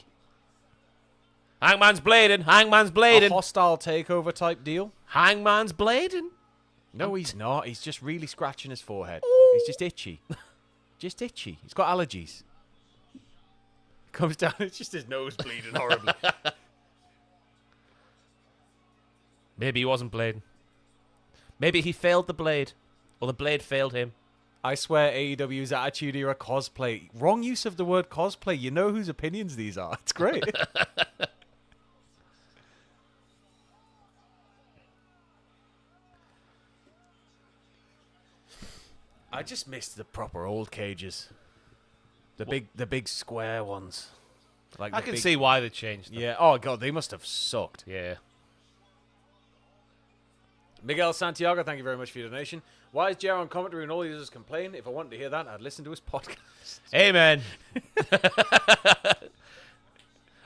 Hangman's blading. Hangman's A blading. hostile takeover type deal. Hangman's blading. No, he's not. He's just really scratching his forehead. He's just itchy. Just itchy. He's got allergies. Comes down, it's just his nose bleeding horribly. Maybe he wasn't blading. Maybe he failed the blade. Or the blade failed him. I swear AEW's Attitude Era cosplay. Wrong use of the word cosplay. You know whose opinions these are. It's great. I just missed the proper old cages. The big square ones. Like I the can big- see why they changed them. Yeah. Oh god, they must have sucked. Yeah. Miguel Santiago, thank you very much for your donation. Why is JR on commentary and all users complain? If I wanted to hear that, I'd listen to his podcast. Amen.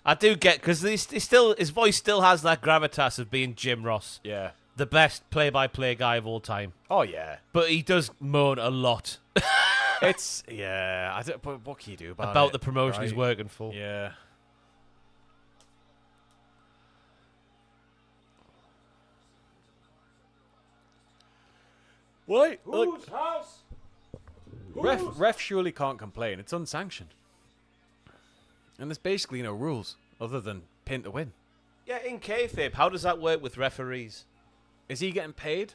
I do get, because his voice still has that gravitas of being Jim Ross, Yeah. the best play-by-play guy of all time. Oh yeah. But he does moan a lot It's yeah. I don't, but what can you do about about it, the promotion he's right? working for. Yeah. What? Whose house? Ref surely can't complain. It's unsanctioned. And there's basically no rules other than pin to win. Yeah, in kayfabe, how does that work with referees? Is he getting paid?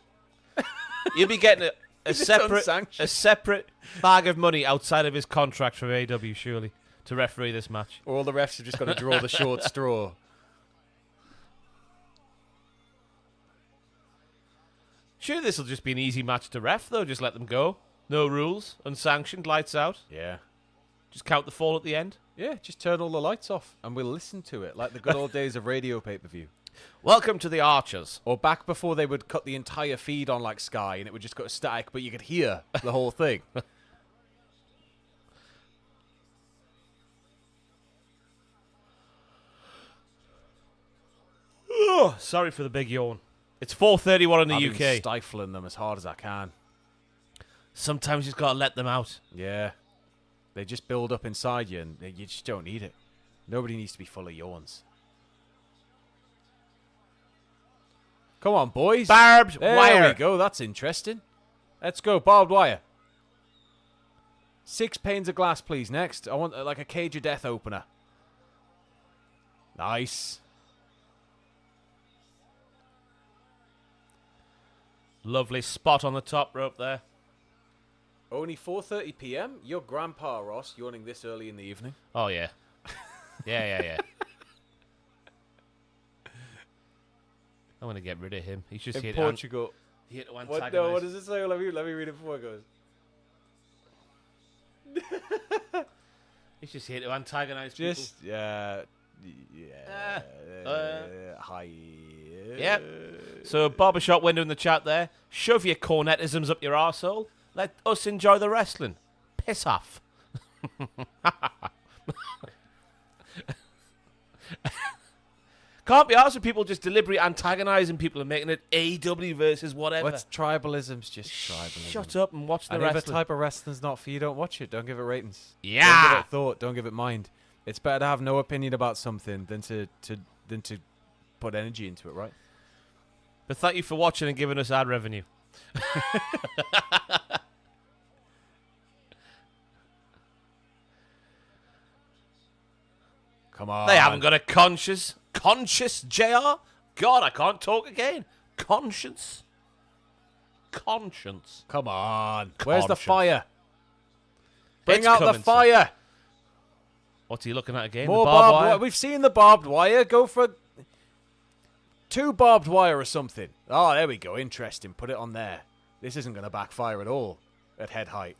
You'll be getting a Is it separate unsanctioned? a separate bag of money outside of his contract from AEW, surely, to referee this match. Or all the refs have just got to draw the short straw. Surely this will just be an easy match to ref, though. Just let them go. No rules, unsanctioned, lights out. Yeah. Just count the fall at the end. Yeah, just turn all the lights off and we'll listen to it like the good old days of radio pay-per-view. Welcome to the Archers. Or back before they would cut the entire feed on like Sky and it would just go static, but you could hear the whole thing. Oh, sorry for the big yawn. It's 4:31 in the I've been UK. stifling them as hard as I can. Sometimes you've got to let them out. Yeah. They just build up inside you and you just don't need it. Nobody needs to be full of yawns. Come on, boys. Barbed There wire. we go. That's interesting. Let's go. Barbed wire. 6 panes of glass, please. Next. I want like a cage of death opener. Nice. Lovely spot on the top rope there. Only 4:30 p.m. Your grandpa, Ross, yawning this early in the evening. Oh, yeah. Yeah. I'm going to get rid of him. He's just In here Portugal. to What, antagonize. no, what does it say? Let me read it before it goes. He's just here to antagonize people. Just, yeah. Hi. Yep. So, barbershop window in the chat there. Shove your cornetisms up your arsehole. Let us enjoy the wrestling. Piss off. Can't be asked with people just deliberately antagonising people and making it AEW versus whatever. What's tribalism's just tribalism. Shut up and watch the And if a wrestling. type of wrestling's not for you, don't watch it. Don't give it ratings. Don't give Yeah. it thought. Don't give it mind. It's better to have no opinion about something than to put energy into it, right? But thank you for watching and giving us ad revenue. Come on. They haven't got a conscious JR. God, I can't talk again. Conscience. Come on. Where's the Conscience. fire? Bring It's out the coming, fire. What's he looking at again? More the barbed wire. wire? We've seen the barbed wire. Go for 2 barbed wire or something. Oh, there we go. Interesting. Put it on there. This isn't going to backfire at all at head height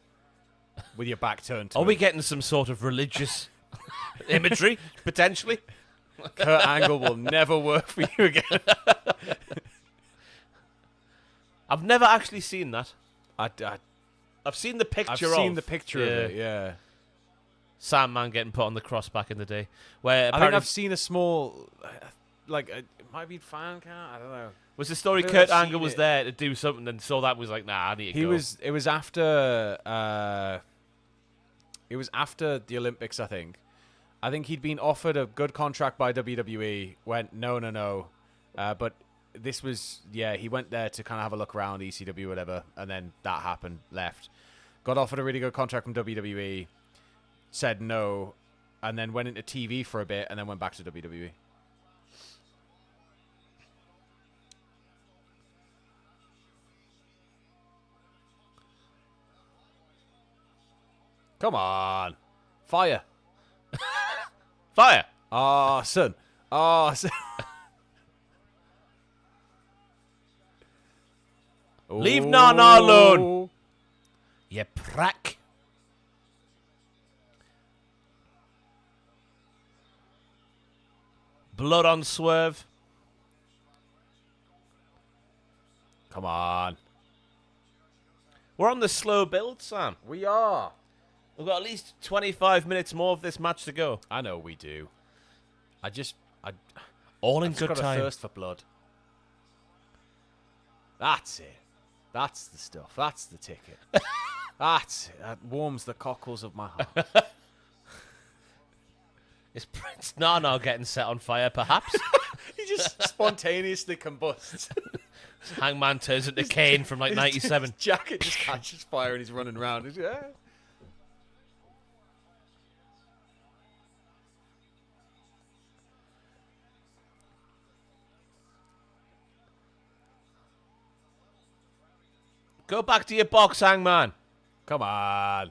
with your back turned to Are it. we getting some sort of religious imagery, potentially? Kurt Angle will never work for you again. I've never actually seen that. I've I've seen the picture of. seen the picture of it, yeah. Sandman getting put on the cross back in the day. Where I think apparently I've seen a small, it might be fan cam. I don't know. was the story I think Kurt I've Angle seen was it. there to do something and saw that and was like, nah, I need to go. It was after the Olympics, I think. I think he'd been offered a good contract by WWE. Went no. But this was he went there to kind of have a look around ECW whatever, and then that happened. Left, got offered a really good contract from WWE. Said no, and then went into TV for a bit, and then went back to WWE. Come on. Fire. Fire! Ah, son. Ah, son. Leave Nana alone. You prack. Blood on Swerve. Come on. We're on the slow build, Sam. We are. We've got at least 25 minutes more of this match to go. I know we do. I All in just good got time. a thirst for blood. That's it. That's the stuff. That's the ticket. That's it. That warms the cockles of my heart. Is Prince Nana getting set on fire, perhaps? He just spontaneously combusts. Hangman turns into Kane from like 97. His jacket just catches fire and he's running around. Go back to your box, Hangman. Come on.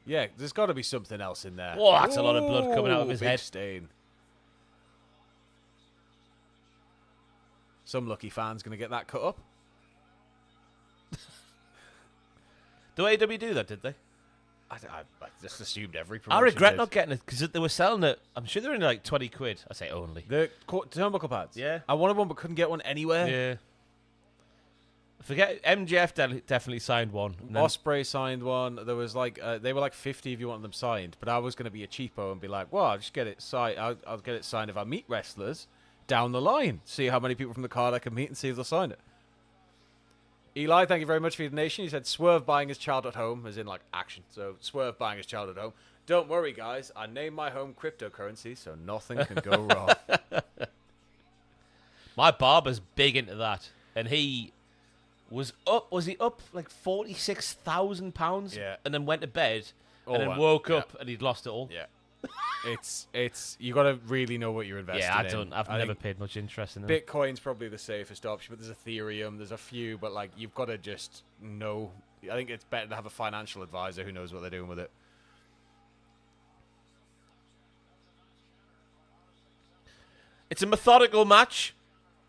Yeah, there's got to be something else in there. Whoa, that's a lot of blood coming out of his big head. Stain. Some lucky fan's going to get that cut up. Do AEW do that, did they? I just assumed every I promotion regret did. not getting it because they were selling it. I'm sure they're only like 20 quid. I say only. The turnbuckle pads. Yeah. I wanted one but couldn't get one anywhere. Yeah. I forget, MJF definitely signed one. And then- Ospreay signed one. There was they were like 50 if you wanted them signed, but I was going to be a cheapo and be like, well, I'll just get it signed. I'll get it signed if I meet wrestlers down the line. See how many people from the card I can meet and see if they'll sign it. Eli, thank you very much for your donation. He said Swerve buying his child at home, as in like action. So Swerve buying his child at home. Don't worry, guys. I named my home cryptocurrency, so nothing can go wrong. My barber's big into that, and he was up. Was he up like £46,000? Yeah. And then went to bed, Oh, and then wow. woke Yeah. up, and he'd lost it all. Yeah. It's you got to really know what you're investing in. Yeah, I don't. I've I never think paid much interest in it. Bitcoin's probably the safest option, but there's Ethereum, there's a few, but like you've got to just know. I think it's better to have a financial advisor who knows what they're doing with it. It's a methodical match,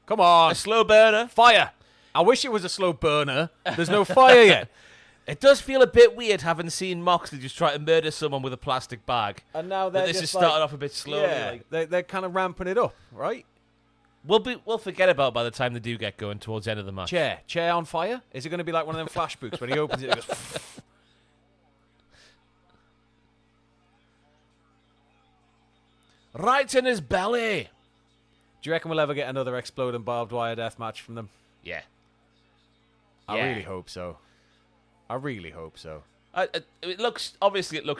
Come on, a slow burner. fire! I wish it was a slow burner. There's no fire yet. It does feel a bit weird having seen Moxley just try to murder someone with a plastic bag. And now But they're this just has started off a bit slowly. Yeah, Like, they're kind of ramping it up, right? we'll forget about it by the time they do get going towards the end of the match. Chair on fire? Is it going to be like one of them flash books when he opens it? It goes. Right in his belly. Do you reckon we'll ever get another exploding barbed wire death match from them? Yeah. I Yeah. really hope so. I really hope so. It looks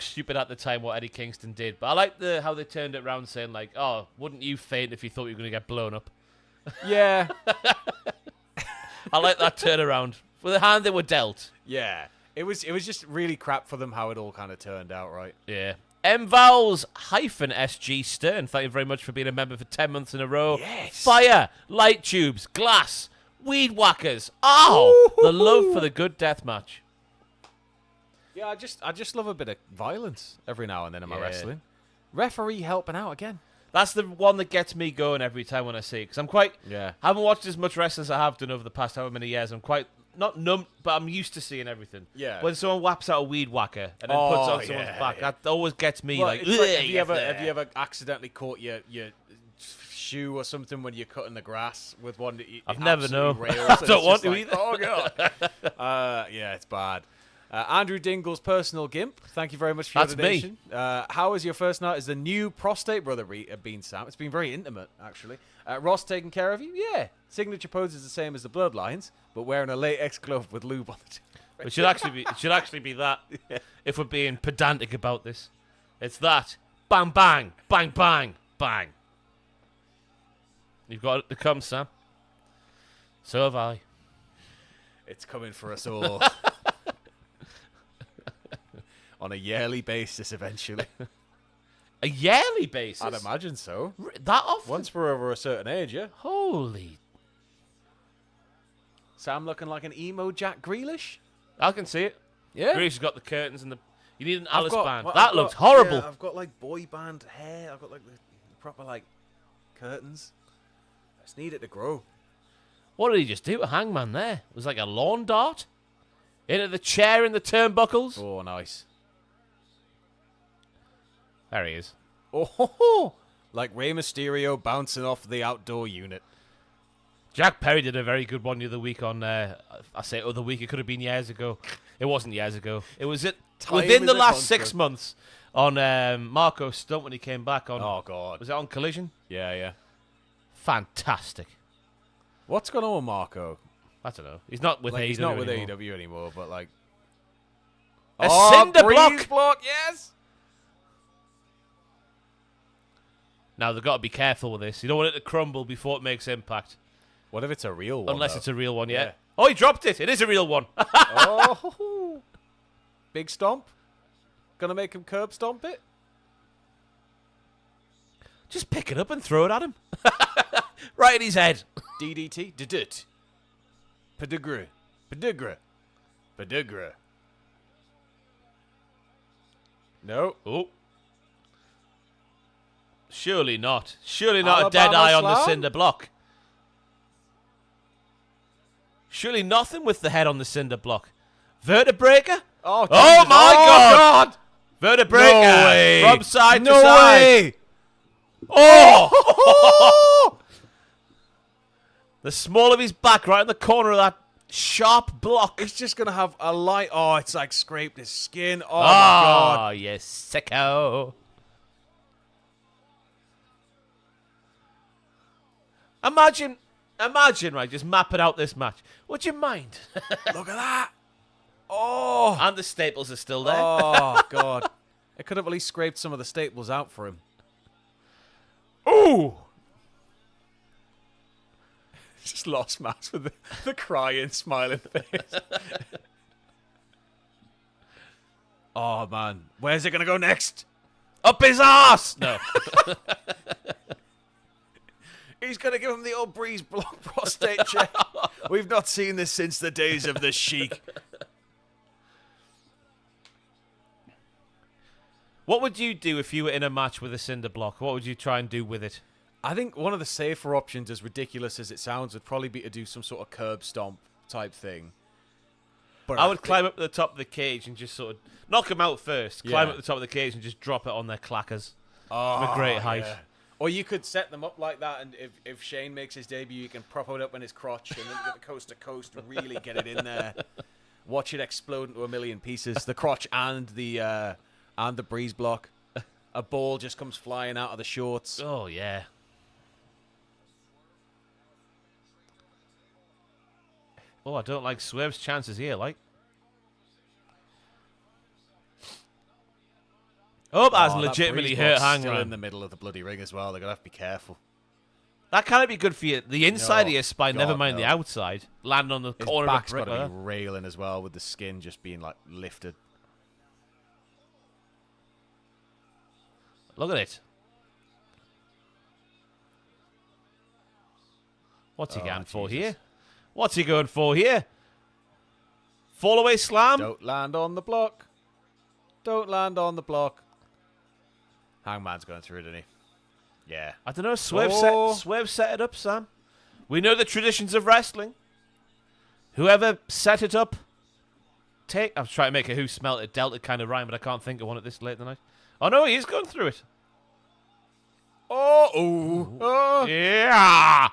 stupid at the time what Eddie Kingston did, but I like how they turned it around, saying like, "Oh, wouldn't you faint if you thought you were going to get blown up?" Yeah, I like that turnaround for the hand they were dealt. yeah. It was just really crap for them how it all kind of turned out, right? Yeah, MVals-SG Stern, thank you very much for being a member for 10 months in a row. Yes. Fire, light tubes, glass, weed whackers. Oh, the love for the good death match. Yeah, I just love a bit of violence every now and then in my Yeah. wrestling. Referee helping out again. That's the one that gets me going every time when I see it. Because I'm quite... Yeah. I haven't watched as much wrestling as I have done over the past however many years. I'm quite... Not numb, but I'm used to seeing everything. Yeah. When someone whaps out a weed whacker and then puts it on someone's back, that always gets me Well, like... it's like, "Ugh, have you yeah." ever accidentally caught your shoe or something when you're cutting the grass with one that you I've never known. rails, I and don't it's want just to like, either. Oh god. Yeah, it's bad. Andrew Dingle's personal gimp. Thank you very much for your That's me. donation. How was your first night as the new prostate brother been, Sam? It's been very intimate, actually. Ross taking care of you? Yeah. Signature pose is the same as the bloodlines, but wearing a latex glove with lube on it. It should actually be that. If we're being pedantic about this, it's that. Bang bang, bang bang, bang. You've got it to come, Sam. So have I. It's coming for us all. On a yearly basis, eventually. A yearly basis. I'd imagine so. That often. Once we're over a certain age, yeah. Holy. Sam looking like an emo Jack Grealish. I can see it. Yeah. Grease has got the curtains and the. You need an Alice band. well, That looks horrible. Yeah, I've got like boy band hair. I've got like the proper like curtains. I just need it to grow. What did he just do to Hangman there? It was like a lawn dart into the chair in the turnbuckles. Oh, nice. There he is. Oh, like Rey Mysterio bouncing off the outdoor unit. Jack Perry did a very good one the other week on. I say other week. It could have been years ago. It wasn't years ago. It was within is the a last constant. 6 months on Marco Stunt when he came back on. Oh God. Was it on Collision? Yeah. Fantastic. What's going on with Marco? I don't know. He's not with AEW He's not with anymore. AEW anymore, but like A cinder breeze block. yes. Now they've got to be careful with this. You don't want it to crumble before it makes impact, What if it's a real one? unless though? it's a real one. Yeah. Yeah. Oh, he dropped it. It is a real one. Oh, big stomp. Gonna make him curb stomp it. Just pick it up and throw it at him. Right in his head. DDT. Didit. Pedigree. Pedigree. Pedigree. No. Oh. Surely not. Surely not Alabama a dead eye on the slam? cinder block. Surely nothing with the head on the cinder block. Vertebraker? Oh, Oh Jesus. my Oh, God! Vertebraker No way. from side No to side. way. Oh! The small of his back, right in the corner of that sharp block. It's just gonna have a light. Oh, it's like scraped his skin. Oh my Ah, God. yes, sicko. Imagine, right, just mapping out this match. Would you mind? Look at that. Oh. And the staples are still there. Oh God. It could have at least scraped some of the staples out for him. Ooh! Just lost Max with the crying, smiling face. Oh man, where's it gonna go next? Up his ass! No. He's gonna give him the old breeze block prostate check. We've not seen this since the days of the Sheik. What would you do if you were in a match with a cinder block? What would you try and do with it? I think one of the safer options, as ridiculous as it sounds, would probably be to do some sort of curb stomp type thing. But I would climb up to the top of the cage and just sort of knock him out first. Climb Yeah. up the top of the cage and just drop it on their clackers. Oh, From a great height. yeah. Or you could set them up like that, and if Shane makes his debut, you can prop it up in his crotch and then get the coast to coast, really get it in there. Watch it explode into a million pieces. The crotch and the breeze block. A ball just comes flying out of the shorts. Oh, yeah. Oh, I don't like Swerve's chances here, like. Oh, that hasn't that legitimately breeze hurt block's still in Hangman. the middle of the bloody ring as well. They're gonna have to be careful. That can't be good for you. The inside of No, your spine, never God, mind the no. outside. Land on the His corner back's of a got brick. to be railing as well, with the skin just being like lifted. Look at it. What's he going for here? What's he going for here? Fall away slam. Don't land on the block. Don't land on the block. Hangman's going through, didn't he? Yeah. I don't know. Swerve set it up, Sam. We know the traditions of wrestling. Whoever set it up, I was trying to make a who smelt it, dealt it kind of rhyme, but I can't think of one at this late in the night. Oh no, he is going through it. Oh. Yeah.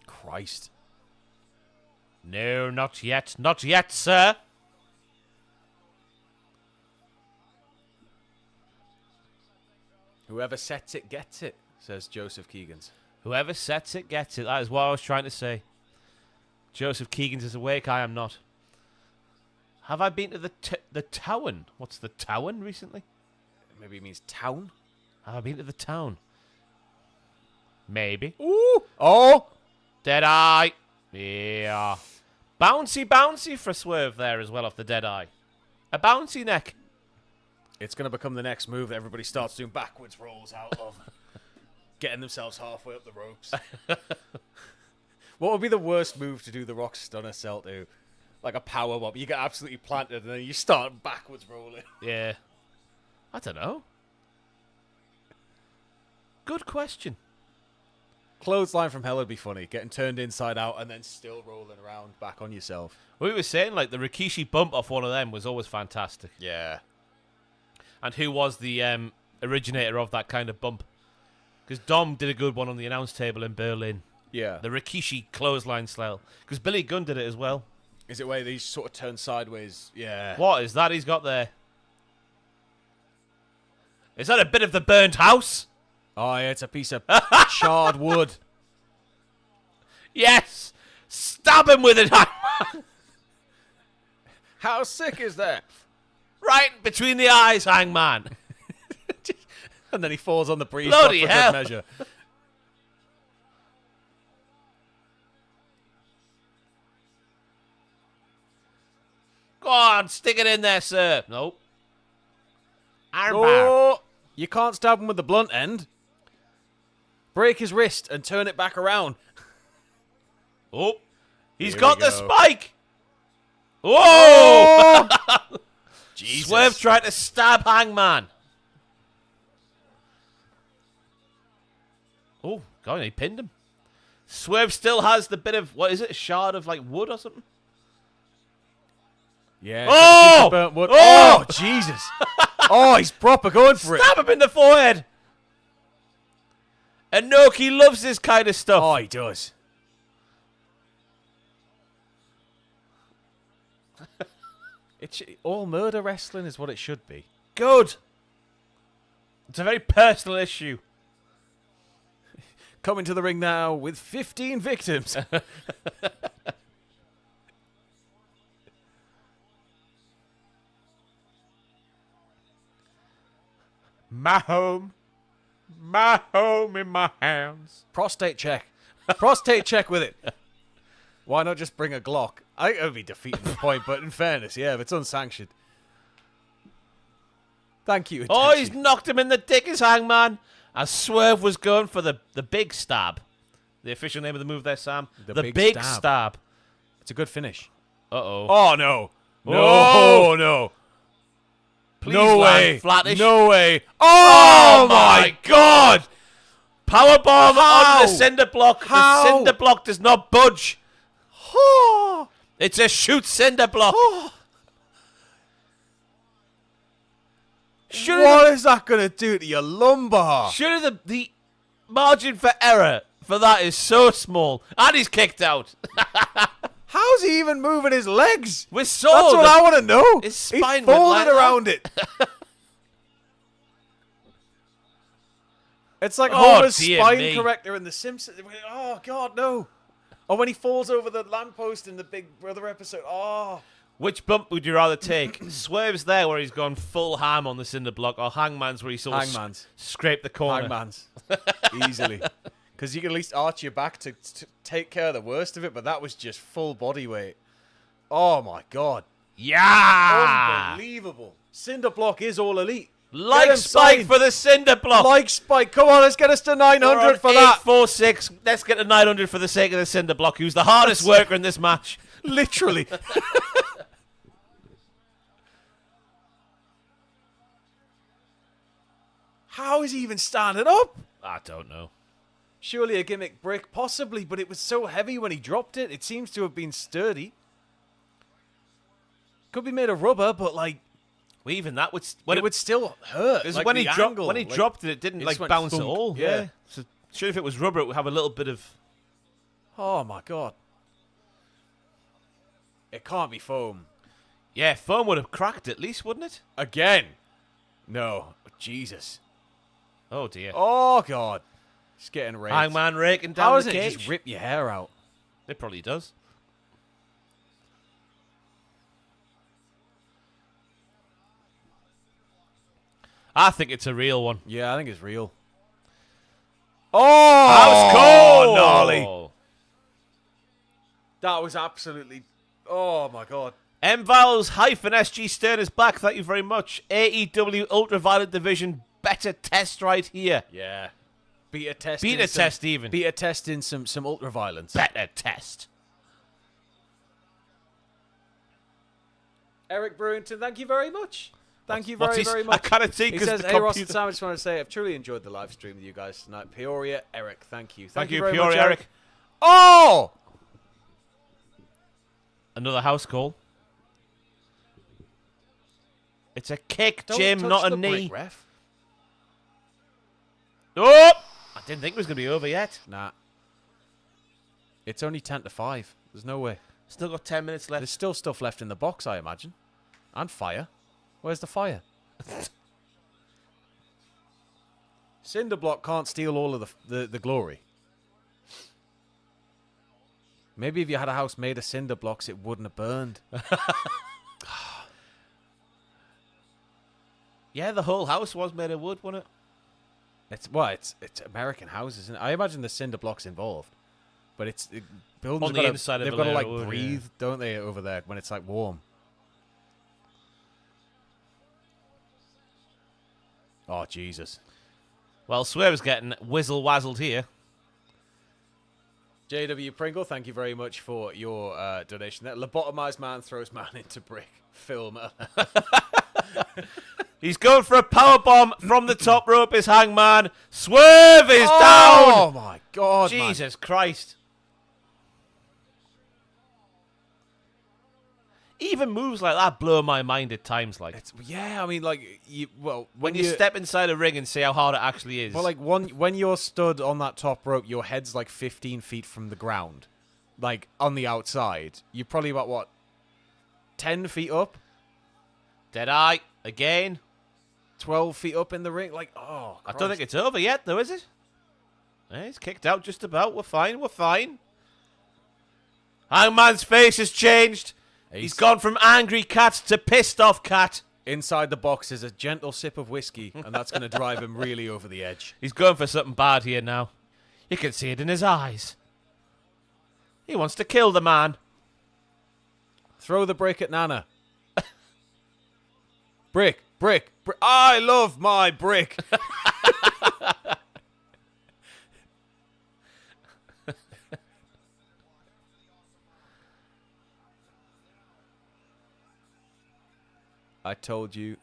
Christ. No, not yet. Not yet, sir. Whoever sets it gets it, says Joseph Keegans. Whoever sets it gets it. That is what I was trying to say. Joseph Keegans is awake. I am not. Have I been to the town? What's the town recently? Maybe it means town? Have I been to the town? Maybe. Ooh! Oh! Dead eye. Yeah. Bouncy for Swerve there as well off the dead eye. A bouncy neck. It's going to become the next move that everybody starts doing backwards rolls out of. Getting themselves halfway up the ropes. What would be the worst move to do the Rock Stunner Cell to? Like a power bomb. You get absolutely planted and then you start backwards rolling. Yeah. I don't know. Good question. Clothesline from hell would be funny. Getting turned inside out and then still rolling around back on yourself. We were saying, like, the Rikishi bump off one of them was always fantastic. Yeah. And who was the originator of that kind of bump? Because Dom did a good one on the announce table in Berlin. Yeah. The Rikishi clothesline style. Because Billy Gunn did it as well. Is it where they sort of turn sideways? Yeah. What is that he's got there? Is that a bit of the burnt house? Oh, yeah, it's a piece of charred wood. Yes! Stab him with it, Hangman! How sick is that? Right between the eyes, Hangman. And then he falls on the breeze Bloody for hell. good measure. Go on, stick it in there, sir. Nope. Armbar. Oh, you can't stab him with the blunt end. Break his wrist and turn it back around. Oh, he's Here got we the go. spike. Whoa! Jesus. Swerve tried to stab Hangman. Oh, God, he pinned him. Swerve still has the bit of, what is it, a shard of, like, wood or something? Yeah. Oh! Burnt wood. Oh! Oh, Jesus. Oh, he's proper going for it. Stab him in the forehead. Inoki loves this kind of stuff. Oh, he does. All murder wrestling is what it should be. Good. It's a very personal issue. Coming to the ring now with 15 victims. My home in my hands. Prostate check. Prostate check with it. Why not just bring a Glock? I think it would be defeating the point, but in fairness, yeah, if it's unsanctioned. Thank you. Oh, Itachi. he's knocked him in the dick, his Hangman. As Swerve was going for the big stab. The official name of the move there, Sam. The big, big stab. stab. It's a good finish. Uh-oh. Oh, no. No, Oh! no. Please No land way. Flattish. No way. Oh, Oh, my God. Powerbomb How? on the cinder block. How? The cinder block does not budge. Oh. It's a shoot cinder block. What is that going to do to your lumbar? Surely the margin for error for that is so small. And he's kicked out. How's he even moving his legs? With That's sword. what I want to know. His He's spine went folded like that. around it. It's like Oh, Homer's dear spine me. corrector in The Simpsons. Oh, God, no. Or when he falls over the lamppost in the Big Brother episode. Oh. Which bump would you rather take? Swerve's there where he's gone full ham on the cinder block, or Hangman's where he sort of Hangman's. scraped the corner? Hangman's. Easily. Because you can at least arch your back to take care of the worst of it, but that was just full body weight. Oh, my God. Yeah! Unbelievable. Cinder Block is all elite. Like Spike for the Cinder Block. Like Spike. Come on, let's get us to 900 for that. 846. Let's get to 900 for the sake of the Cinder Block, who's the hardest worker in this match. Literally. How is he even standing up? I don't know. Surely a gimmick brick, possibly, but it was so heavy when he dropped it. It seems to have been sturdy. Could be made of rubber, but like, Well, even that would it would still hurt. because Like when the he dropped angle, when he like, dropped it, it didn't it like just went bounce at thunk. all. Yeah. So sure, if it was rubber, it would have a little bit of. Oh my God! It can't be foam Yeah, foam would have cracked at least, wouldn't it? again. No, Jesus. Oh dear. Oh God, it's getting raped. Hangman raking down How the does it cage. just rip your hair out? It probably does. I think it's a real one. Yeah, I think it's real. Oh, House call! gnarly. That was absolutely. Oh my God. MVals-SG Stern is back. Thank you very much. AEW Ultraviolet Division better test right here. Yeah. Beta test. Beta test even. Beta test in some ultraviolence. Better test. Eric Brewington, thank you very much. Thank you What's very, he- very I much. can't see He because says, the hey Ross and computer. Sam, I just want to say I've truly enjoyed the live stream with you guys tonight. Peoria, Eric, thank you. Thank you, very Peoria, much, Eric. Oh! Another house call. It's a kick, Don't Jim, touch not a the knee. brick, ref. Oh! I didn't think it was going to be over yet. Nah. It's only 10 to 5. There's no way. Still got 10 minutes left. There's still stuff left in the box, I imagine. And fire. Where's the fire? Cinderblock can't steal all of the glory. Maybe if you had a house made of cinder blocks, it wouldn't have burned. Yeah, the whole house was made of wood, wasn't it? It's American houses, isn't it? I imagine the cinder blocks involved, but buildings On the inside of they've a got to layer like of wood, breathe, don't they, over there when it's like warm? Oh Jesus! Well, Swerve's getting whizzle-wazzled here. JW Pringle, thank you very much for your donation. That lobotomized man throws man into brick. Film. He's going for a powerbomb from the top rope is Hangman. Swerve is down! Oh my God! man. Jesus Christ. Even moves like that blow my mind at times. Like Yeah, I mean, like when you step inside a ring and see how hard it actually is. Well, like when you're stood on that top rope, your head's like 15 feet from the ground, like on the outside. You're probably about what, 10 feet up, Deadeye again. 12 feet up in the ring. Like, oh, I don't think it's over yet, though, is it? He's kicked out just about. We're fine. We're fine. Hangman's face has changed. He's gone from angry cat to pissed off cat. Inside the box is a gentle sip of whiskey, and that's going to drive him really over the edge. He's going for something bad here now. You can see it in his eyes. He wants to kill the man. Throw the brick at Nana. Brick. I love my brick. I told you.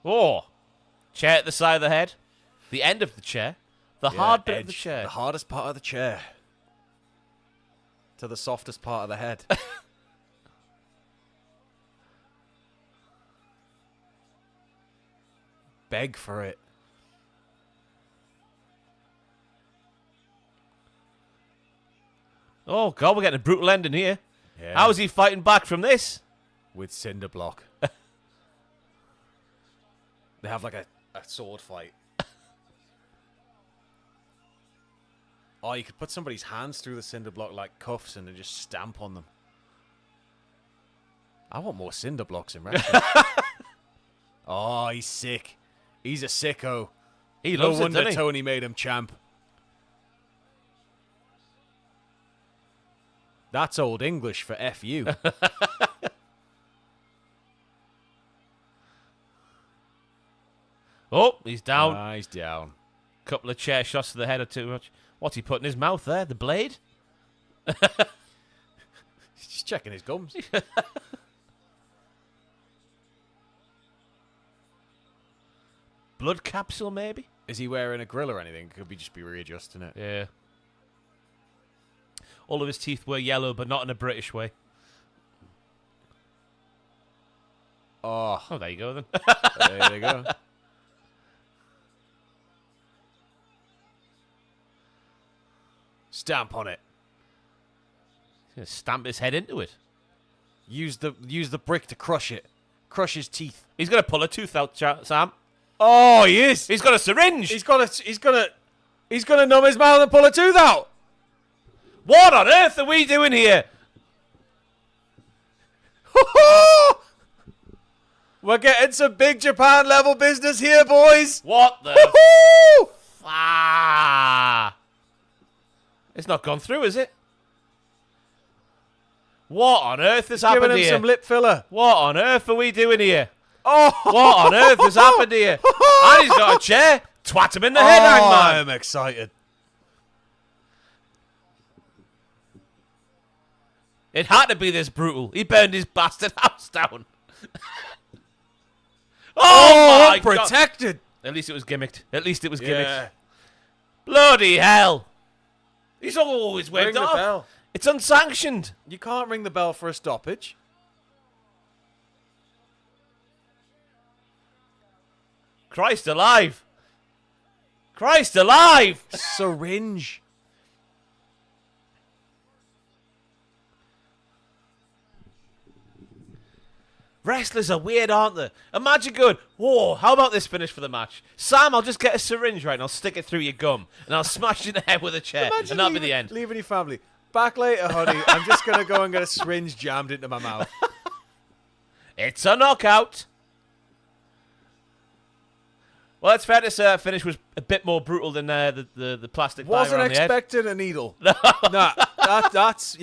Oh. Chair at the side of the head. The end of the chair. The hard bit of the chair. The hardest part of the chair. To the softest part of the head. Beg for it. Oh, God, we're getting a brutal ending here. Yeah. How is he fighting back from this? With Cinderblock. They have like a sword fight. Oh, you could put somebody's hands through the Cinderblock like cuffs and then just stamp on them. I want more Cinderblocks in wrestling. Oh, he's sick. He's a sicko. He No loves it, wonder doesn't he? Tony made him champ. That's Old English for F you. Oh, he's down. He's down. Couple of chair shots to the head or too much. What's he put in his mouth there? The blade? He's just checking his gums. Blood capsule, maybe? Is he wearing a grill or anything? Could be just be readjusting it. Yeah. All of his teeth were yellow, but not in a British way. Oh, Oh, there you go then. there they go. Stamp on it. He's gonna stamp his head into it. Use the brick to crush it. Crush his teeth. He's gonna pull a tooth out, Sam. Oh, he is. He's got a syringe. He's gonna numb his mouth and pull a tooth out. What on earth are we doing here? We're getting some big Japan level business here, boys. What the? Woohoo! Ah! It's not gone through, is it? What on earth has Giving happened him here? some lip filler. What on earth are we doing here? Oh, What on earth has happened here? And he's got a chair. Twat him in the head, Hangman. I'm excited. It had to be this brutal. He burned his bastard house down. Oh, my God. Protected. At least it was gimmicked. At least it was gimmicked. Yeah. Bloody hell. He's always went Ring the off. bell. It's unsanctioned. You can't ring the bell for a stoppage. Christ alive. Christ alive. Syringe. Wrestlers are weird, aren't they? Imagine going, whoa, how about this finish for the match? Sam, I'll just get a syringe, right, and I'll stick it through your gum, and I'll smash you in the head with a chair, Imagine and that'll be leaving- the end. Leaving your family. Back later, honey. I'm just going to go and get a syringe jammed into my mouth. It's a knockout. Well, it's fair to say that finish was a bit more brutal than the plastic bag Wasn't around the head. expecting a needle. Nah, that's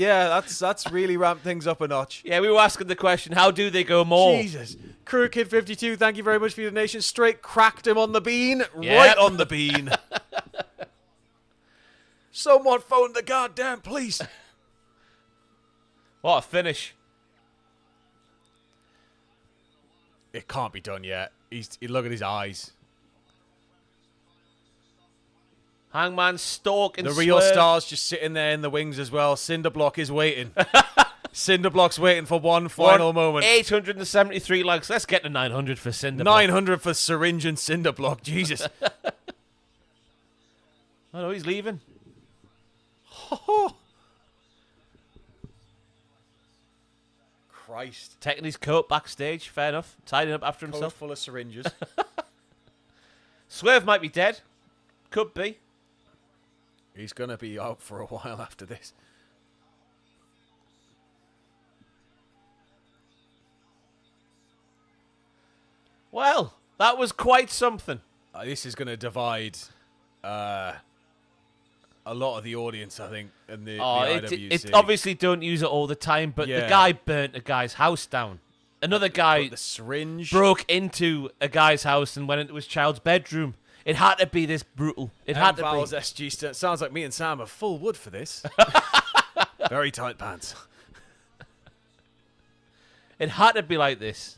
really ramped things up a notch. Yeah, we were asking the question, how do they go more? Jesus. Crew Kid 52, thank you very much for your donation. Straight cracked him on the bean. Yeah. Right on the bean. Someone phone the goddamn police. What a finish. It can't be done yet. Look at his eyes. Hangman stalking The real Swerve. star's just sitting there in the wings as well. Cinderblock is waiting. Cinderblock's waiting for one final moment. 873 likes. Let's get to 900 for Cinder. 900 for Syringe and Cinderblock. Jesus. Oh no, he's leaving. Christ. Taking his coat backstage. Fair enough. Tidying up after Coat himself. full of syringes. Swerve might be dead. Could be. He's going to be out for a while after this. Well, that was quite something. This is going to divide a lot of the audience, I think, in the IWC. It obviously don't use it all the time, but the Yeah. guy burnt a guy's house down. Another guy But the syringe. broke into a guy's house and went into his child's bedroom. It had to be this brutal. It had to Val's be. SG sounds like me and Sam are full wood for this. Very tight pants. It had to be like this.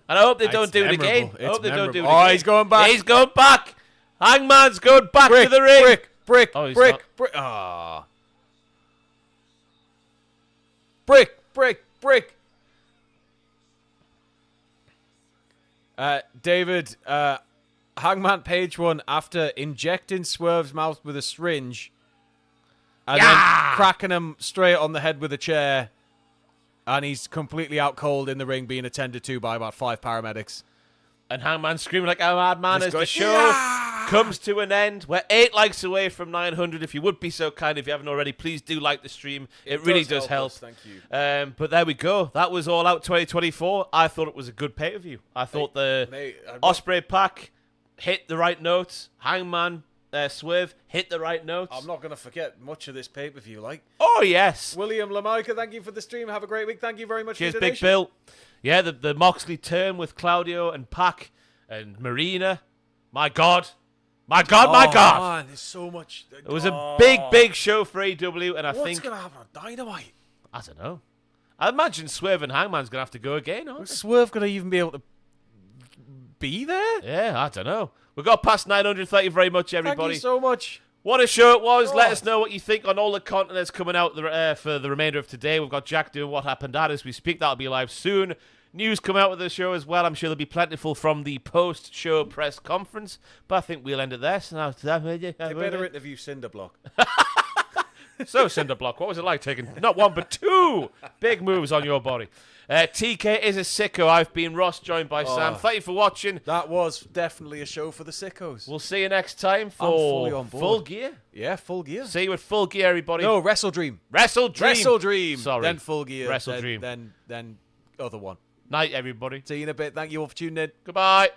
And I hope they don't It's do it again. memorable. I hope It's they don't do it memorable. Oh, again. he's going back. He's going back. Hangman's going back to the ring. Brick. Oh, he's brick. not. Brick. Ah. Brick. David, Hangman Page won after injecting Swerve's mouth with a syringe and then cracking him straight on the head with a chair. And he's completely out cold in the ring, being attended to by about 5 paramedics. And Hangman screaming like a madman Just as the going, show comes to an end. We're 8 likes away from 900. If you would be so kind, if you haven't already, please do like the stream. It really does help. us, thank you. But there we go. That was All Out 2024. I thought it was a good pay-per-view. I thought the Mate, Ospreay pack hit the right notes. Hangman Swerve hit the right notes. I'm not going to forget much of this pay-per-view, like. Oh, yes. William Lamaika, thank you for the stream. Have a great week. Thank you very much Cheers, for your Big donation. Bill. Yeah, the Moxley turn with Claudio and Pac and Marina. My God. My God. Man, there's so much. It was a big show for AEW, and I What's think... going to happen on Dynamite? I don't know. I imagine Swerve and Hangman's going to have to go again, aren't Is they? Swerve going to even be able to be there? Yeah, I don't know. We got past 900. Thank you very much, everybody. Thank you so much. What a show it was. Let Oh. us know what you think on all the content that's coming out for the remainder of today. We've got Jack doing What Happened At as we speak. That'll be live soon. News come out with the show as well. I'm sure there'll be plentiful from the post-show press conference. But I think we'll end it there. So, They better interview Cinderblock. so Cinderblock, what was it like taking not one but two big moves on your body? TK is a sicko. I've been Ross, joined by Sam. Thank you for watching. That was definitely a show for the sickos. We'll see you next time fully for on board. Full Gear. Yeah, Full Gear. See you at Full Gear, everybody. No, Wrestle Dream. Wrestle Dream. Wrestle Dream. Sorry. Then Full Gear. Wrestle then, Dream. Then other one. Night, everybody. See you in a bit. Thank you all for tuning in. Goodbye.